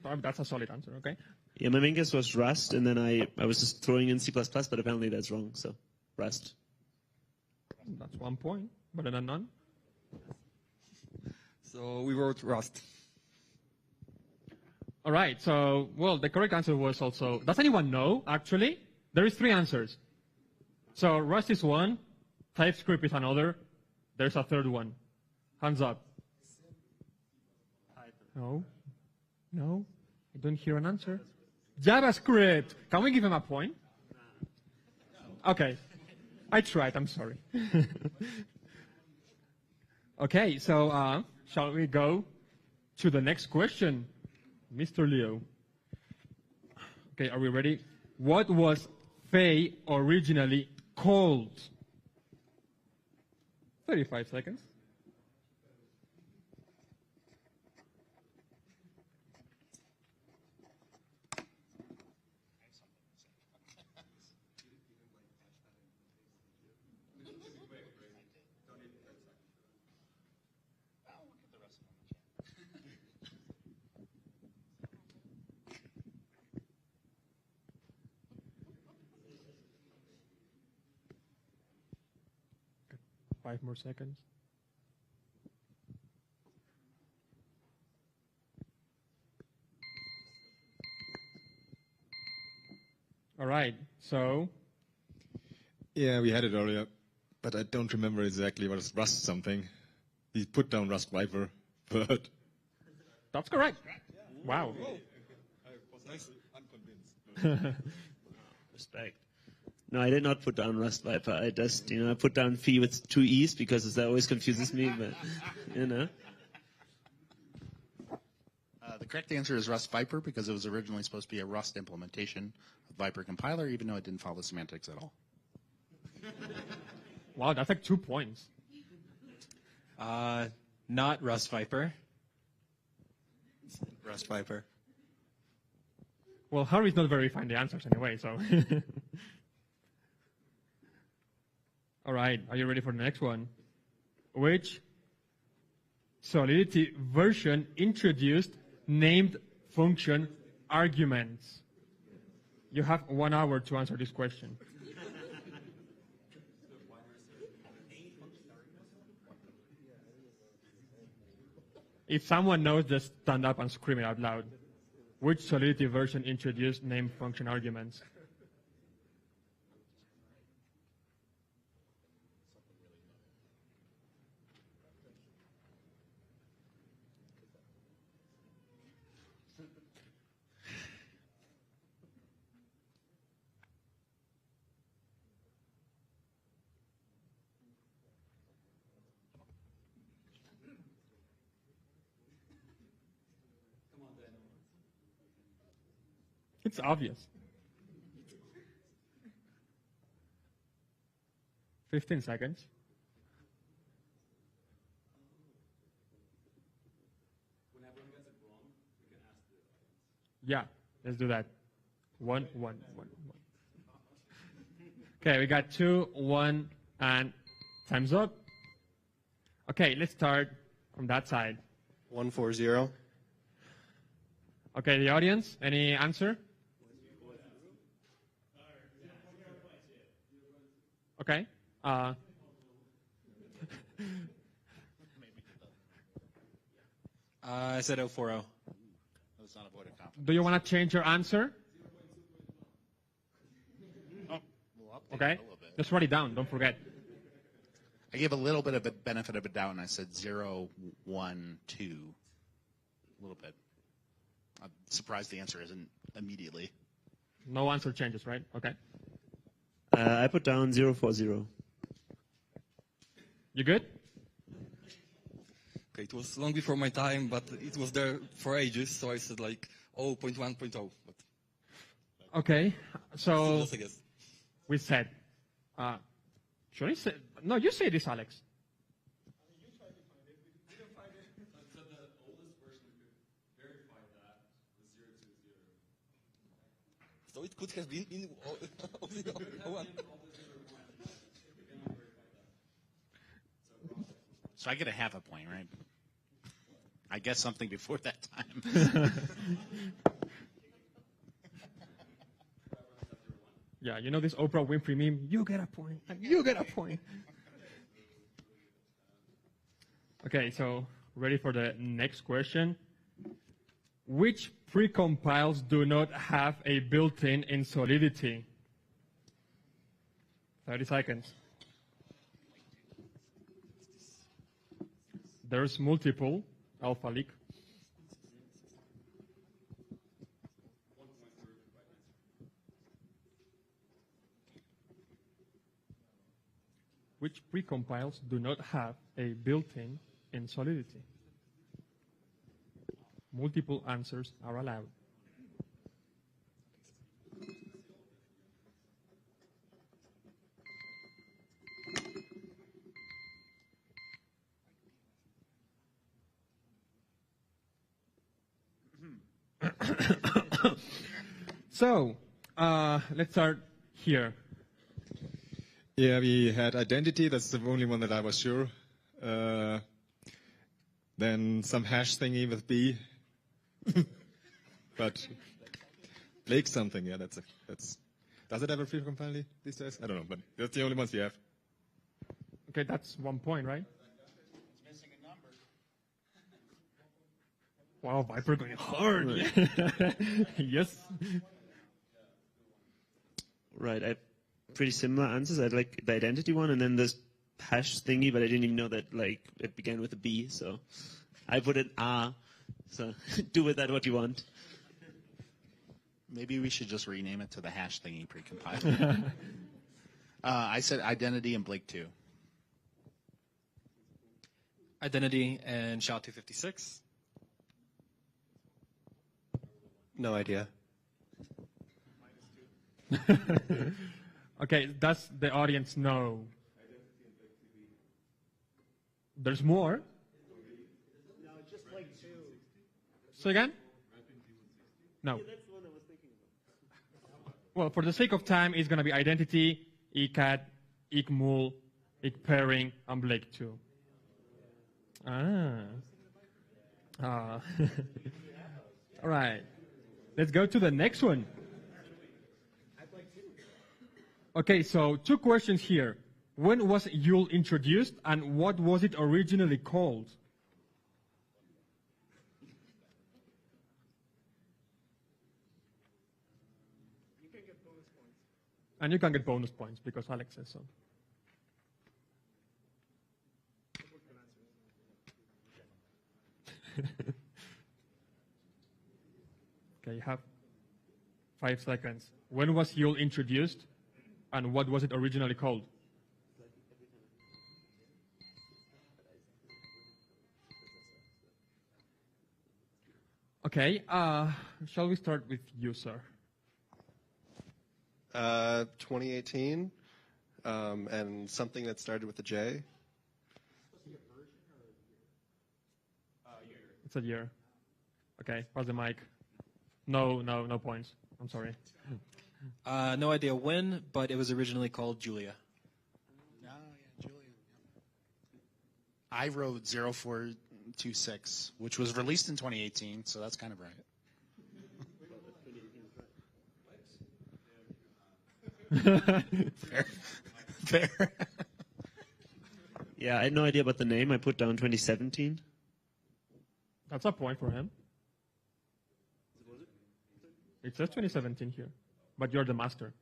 That's a solid answer, okay? Yeah, my main guess was Rust, and then I was just throwing in C++, but apparently that's wrong, so Rust. That's 1 point. Better than none. So we wrote Rust. All right, so, well, the correct answer was also, does anyone know, actually? There is 3 answers. So Rust is 1, TypeScript is another, there's a 3rd one. Hands up. No. No. I don't hear an answer. JavaScript. Can we give him a point? Okay. I tried, I'm sorry. Okay, so shall we go to the next question? Mr. Leo. Okay, are we ready? What was Faye originally called? 35 seconds. Five more seconds. All right, so. Yeah, we had it earlier, but I don't remember exactly what is Rust something. He put down Rust Viper, but. That's correct. Wow. I was nicely unconvinced. Respect. No, I did not put down Rust Viper. I just, I put down Phi with 2 E's because that always confuses me, but, The correct answer is Rust Viper because it was originally supposed to be a Rust implementation of Viper compiler, even though it didn't follow semantics at all. Wow, that's like 2 points. Not Rust Viper. Rust Viper. Well, Harry's not verifying the answers anyway, so. All right, are you ready for the next one? Which Solidity version introduced named function arguments? You have 1 hour to answer this question. If someone knows, just stand up and scream it out loud. Which Solidity version introduced named function arguments? It's obvious. 15 seconds. Yeah, let's do that. One. Okay, we got 2, 1, and time's up. Okay, let's start from that side. 140. Okay, the audience, any answer? Okay. I said 040. That's not a vote of confidence. Do you want to change your answer? Okay. Just write it down. Don't forget. I gave a little bit of a benefit of a doubt, and I said 0, 1, 2. A little bit. I'm surprised the answer isn't immediately. No answer changes, right? Okay. I put down 040. You good? Okay, it was long before my time, but it was there for ages, so I said like 0.1, 0.0. But okay, so just a guess. We said, should I say? No, you say this, Alex. So it could have been in 01. So I get a half a point, right? I guess something before that time. Yeah, you know this Oprah Winfrey meme? You get a point. You get a point. Okay, so ready for the next question. Which precompiles do not have a built-in in Solidity? 30 seconds. There's multiple alpha leak. Which precompiles do not have a built-in in Solidity? Multiple answers are allowed. So, let's start here. Yeah, we had identity. That's the only one that I was sure. Then some hash thingy with B. But Blake something, yeah, that's does it have a free compile these days? I don't know, but that's the only ones we have. Okay, that's 1 point, right? It's missing a number. Wow, Viper going hard. Yes. Right, I have pretty similar answers. I had like the identity one and then this hash thingy, but I didn't even know that like it began with a B, so I put an R. So do with that what you want. Maybe we should just rename it to the hash thingy precompiled. I said identity and Blake 2. Identity and SHA-256. No idea. Okay, does the audience know? There's more? No, just like 2. So again? No. Well, for the sake of time, it's going to be identity, ecat, ecmul, ecpairing, and Blake 2. All right. Let's go to the next one. Okay, so 2 questions here. When was Yule introduced, and what was it originally called? And you can get bonus points because Alex says so. Okay, you have 5 seconds. When was Yule introduced, and what was it originally called? Okay, shall we start with you, sir? 2018, and something that started with a J. It's a year. Okay, pass the mic. No points. I'm sorry. No idea when, but it was originally called Julia. I wrote 0426, which was released in 2018, so that's kind of right. Fair. Yeah, I had no idea about the name. I put down 2017. That's a point for him. It says 2017 here, but you're the master.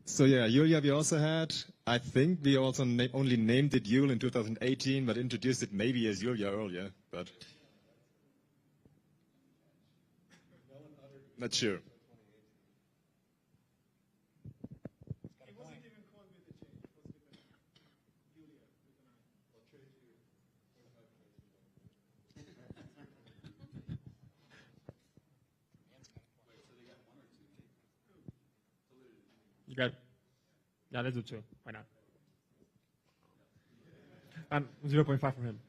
So yeah, Julia we also had. I think we also only named it Yule in 2018, but introduced it maybe as Julia earlier, but not sure. You got, yeah, let's do 2. Why not? 0.5 for him.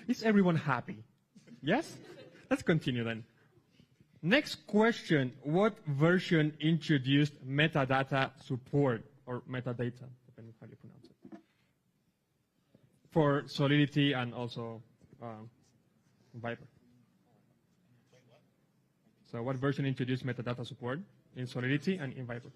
Is everyone happy? Yes? Let's continue then. Next question. What version introduced metadata support, or metadata, depending how you pronounce it, for Solidity and also Viper? So what version introduced metadata support in Solidity and in Viper?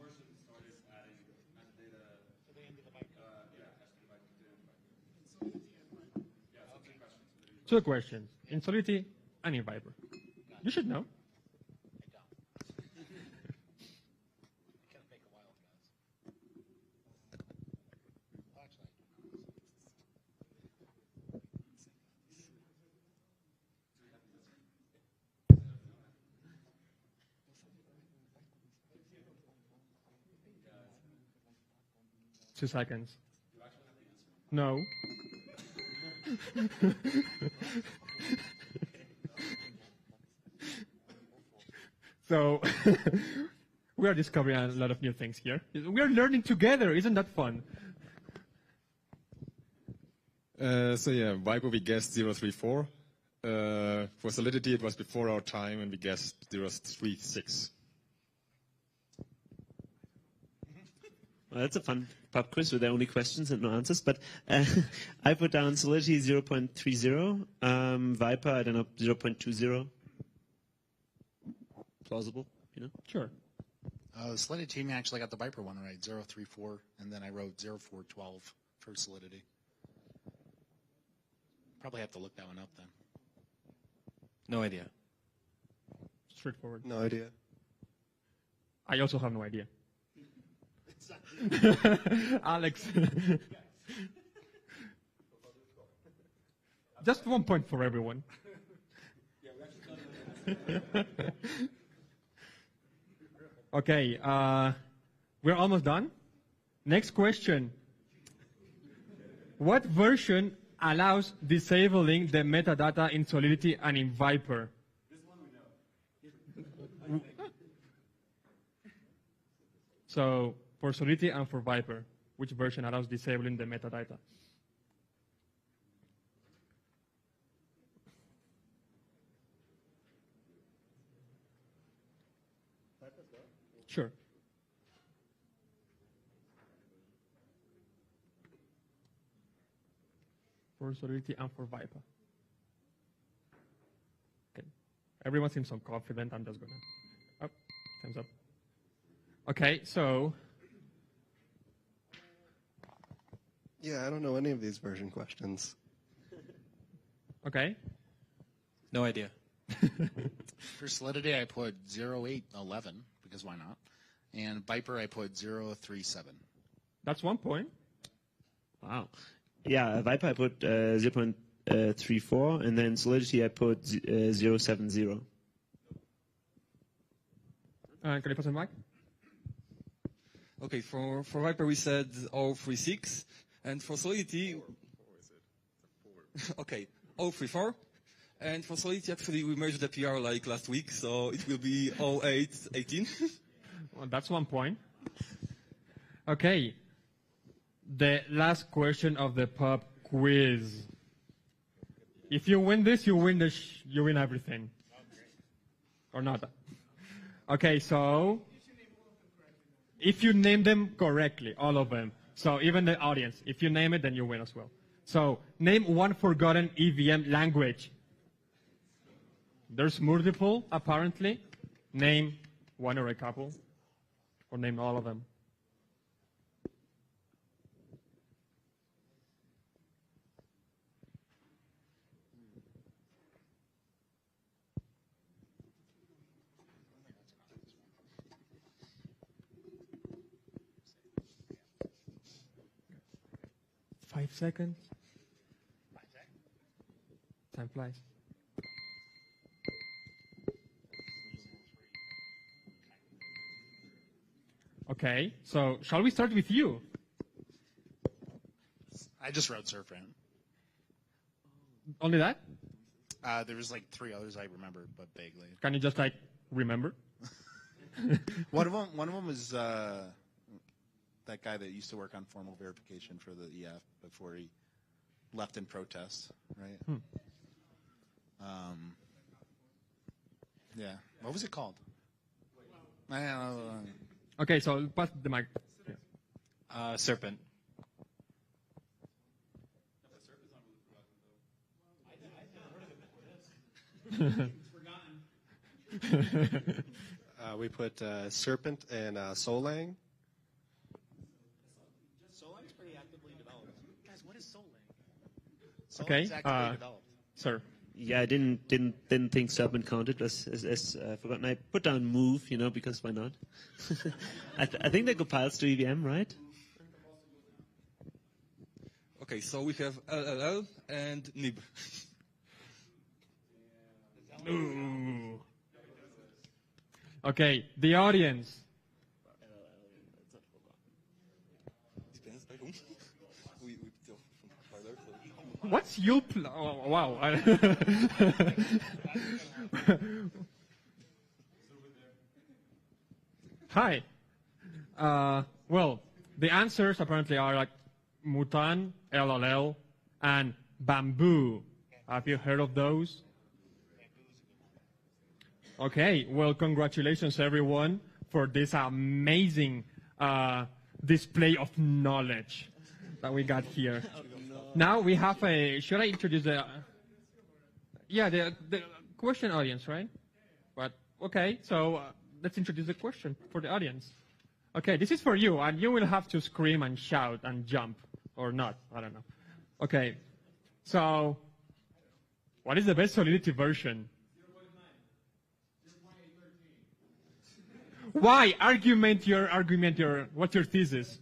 2 questions, in Solidity and in Viper. You should know. Two seconds. No. So we are discovering a lot of new things here. We are learning together. Isn't that fun? So yeah, Viper we guessed 034. For Solidity it was before our time, and we guessed 036. Well, that's a fun pub quiz with only questions and no answers. But I put down Solidity 0.30, Viper, I don't know, 0.20. Plausible, you know? Sure. Solidity team actually got the Viper one right, 034, and then I wrote 0412 for Solidity. Probably have to look that one up then. No idea. Straightforward. No idea. I also have no idea. Alex. Just 1 point for everyone. Okay, we're almost done. Next question. What version allows disabling the metadata in Solidity and in Viper? So for Solidity and for Viper, which version allows disabling the metadata? Sure. For Solidity and for Viper. Okay. Everyone seems so confident. I'm just gonna. Oh, thumbs up. Okay, so. Yeah, I don't know any of these version questions. Okay. No idea. For Solidity, I put 0811 because why not? And Viper, I put 037. That's 1 point. Wow. Yeah, Viper I put 0.34, and then Solidity I put 0.70. Can you pass the mic? Okay, for Viper we said 036, and for Solidity, okay, 034. And for Solidity, actually, we merged the PR like last week, so it will be 0818. Well, that's 1 point. Okay. The last question of the pub quiz. If you win this, you win you win everything. Or not. Okay, so if you name them correctly, all of them. So even the audience, if you name it, then you win as well. So name one forgotten EVM language. There's multiple, apparently. Name one or a couple. Or name all of them. Five seconds. Time flies. Okay, so shall we start with you? I just wrote Surfran. Only that? There was like 3 others I remembered, but vaguely. Can you just like remember? One of them was that guy that used to work on formal verification for the EF before he left in protest, right? Yeah. What was it called? I don't know. Okay, so pass the mic. Serpent. We put Serpent and Solang. Solang's pretty actively developed. Guys, what is Solang? Okay, sir. Yeah, I didn't think Serpent counted as forgotten. I put down Move, because why not? I think that compiles to EVM, right? Okay, so we have LLL and nib. Ooh. Okay, the audience. What's your oh, wow. Hi. Well, the answers apparently are like Mutan, LLL, and Bamboo. Have you heard of those? Okay, well, congratulations, everyone, for this amazing display of knowledge that we got here. Now we have a, should I introduce the question audience, right? But, okay, so let's introduce the question for the audience. Okay, this is for you, and you will have to scream and shout and jump, or not, I don't know. Okay, so what is the best Solidity version? Why? Argument your, what's your thesis?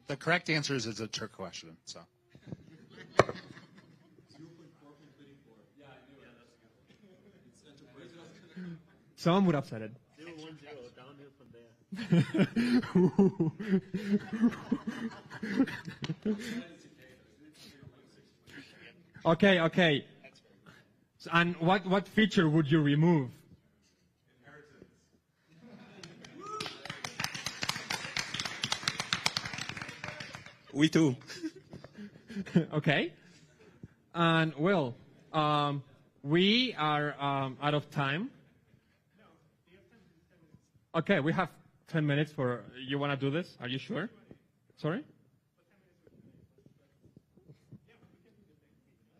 The correct answer is it's a trick question. So. Someone would have said it. 010 downhill from there. Okay, okay. And what feature would you remove? We too. Okay. And well, we are out of time. Okay, we have 10 minutes for. You want to do this? Are you sure? Sorry?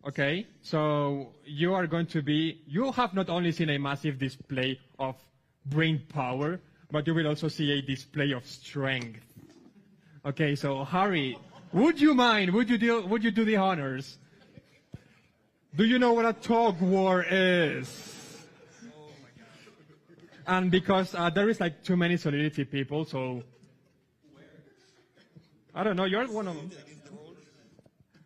Okay, so you are going to be. You have not only seen a massive display of brain power, but you will also see a display of strength. Okay, so Harry, would you mind? Would you do the honors? Do you know what a tug war is? And because there is like too many Solidity people, so I don't know. You're one of them.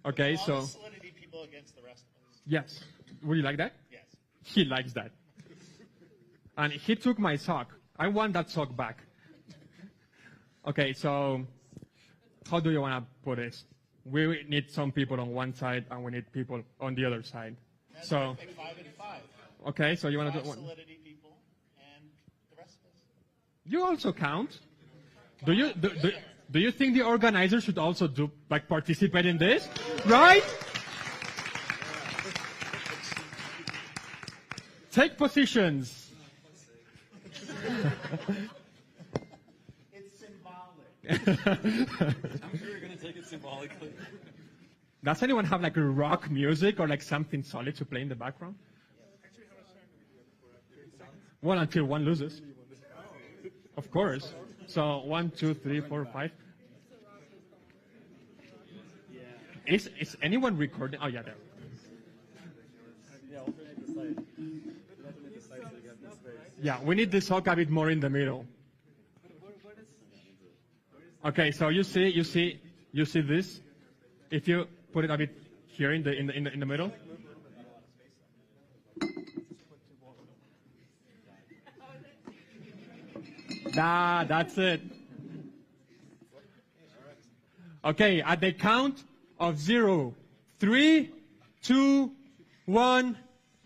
Okay, All so the Solidity people against the rest of us. yes, would you like that? Yes. He likes that. And he took my sock. I want that sock back. Okay, so how do you want to put it? We need some people on one side, and we need people on the other side. That's So, perfect. 5 and 5. okay, so you want to Five do one? Solidity people and the rest of us. You also count. Do you think the organizers should also participate in this? Right? Take positions. It's symbolic. I'm sure you're going to take it symbolically. Does anyone have like rock music or like something solid to play in the background? Well, until one loses. Of course. So 1, 2, 3, 4, 5. Is anyone recording? Oh yeah, there. Yeah, alternate the side. Alternate the side so you have this space. Yeah, we need the sock a bit more in the middle. Okay, so you see this. If you put it a bit here in the middle. That's it. Okay, at the count of 0, 3, 2, 1,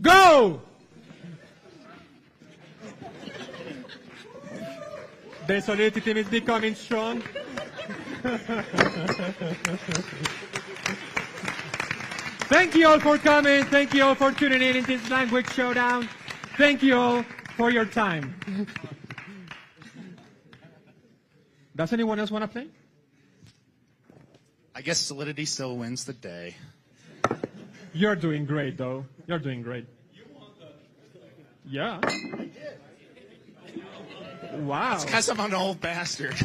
go! The Solidity team is becoming strong. Thank you all for coming. Thank you all for tuning in this language showdown. Thank you all for your time. Does anyone else want to play? I guess Solidity still wins the day. You're doing great, though. You're doing great. Yeah. Wow. It's because I'm an old bastard.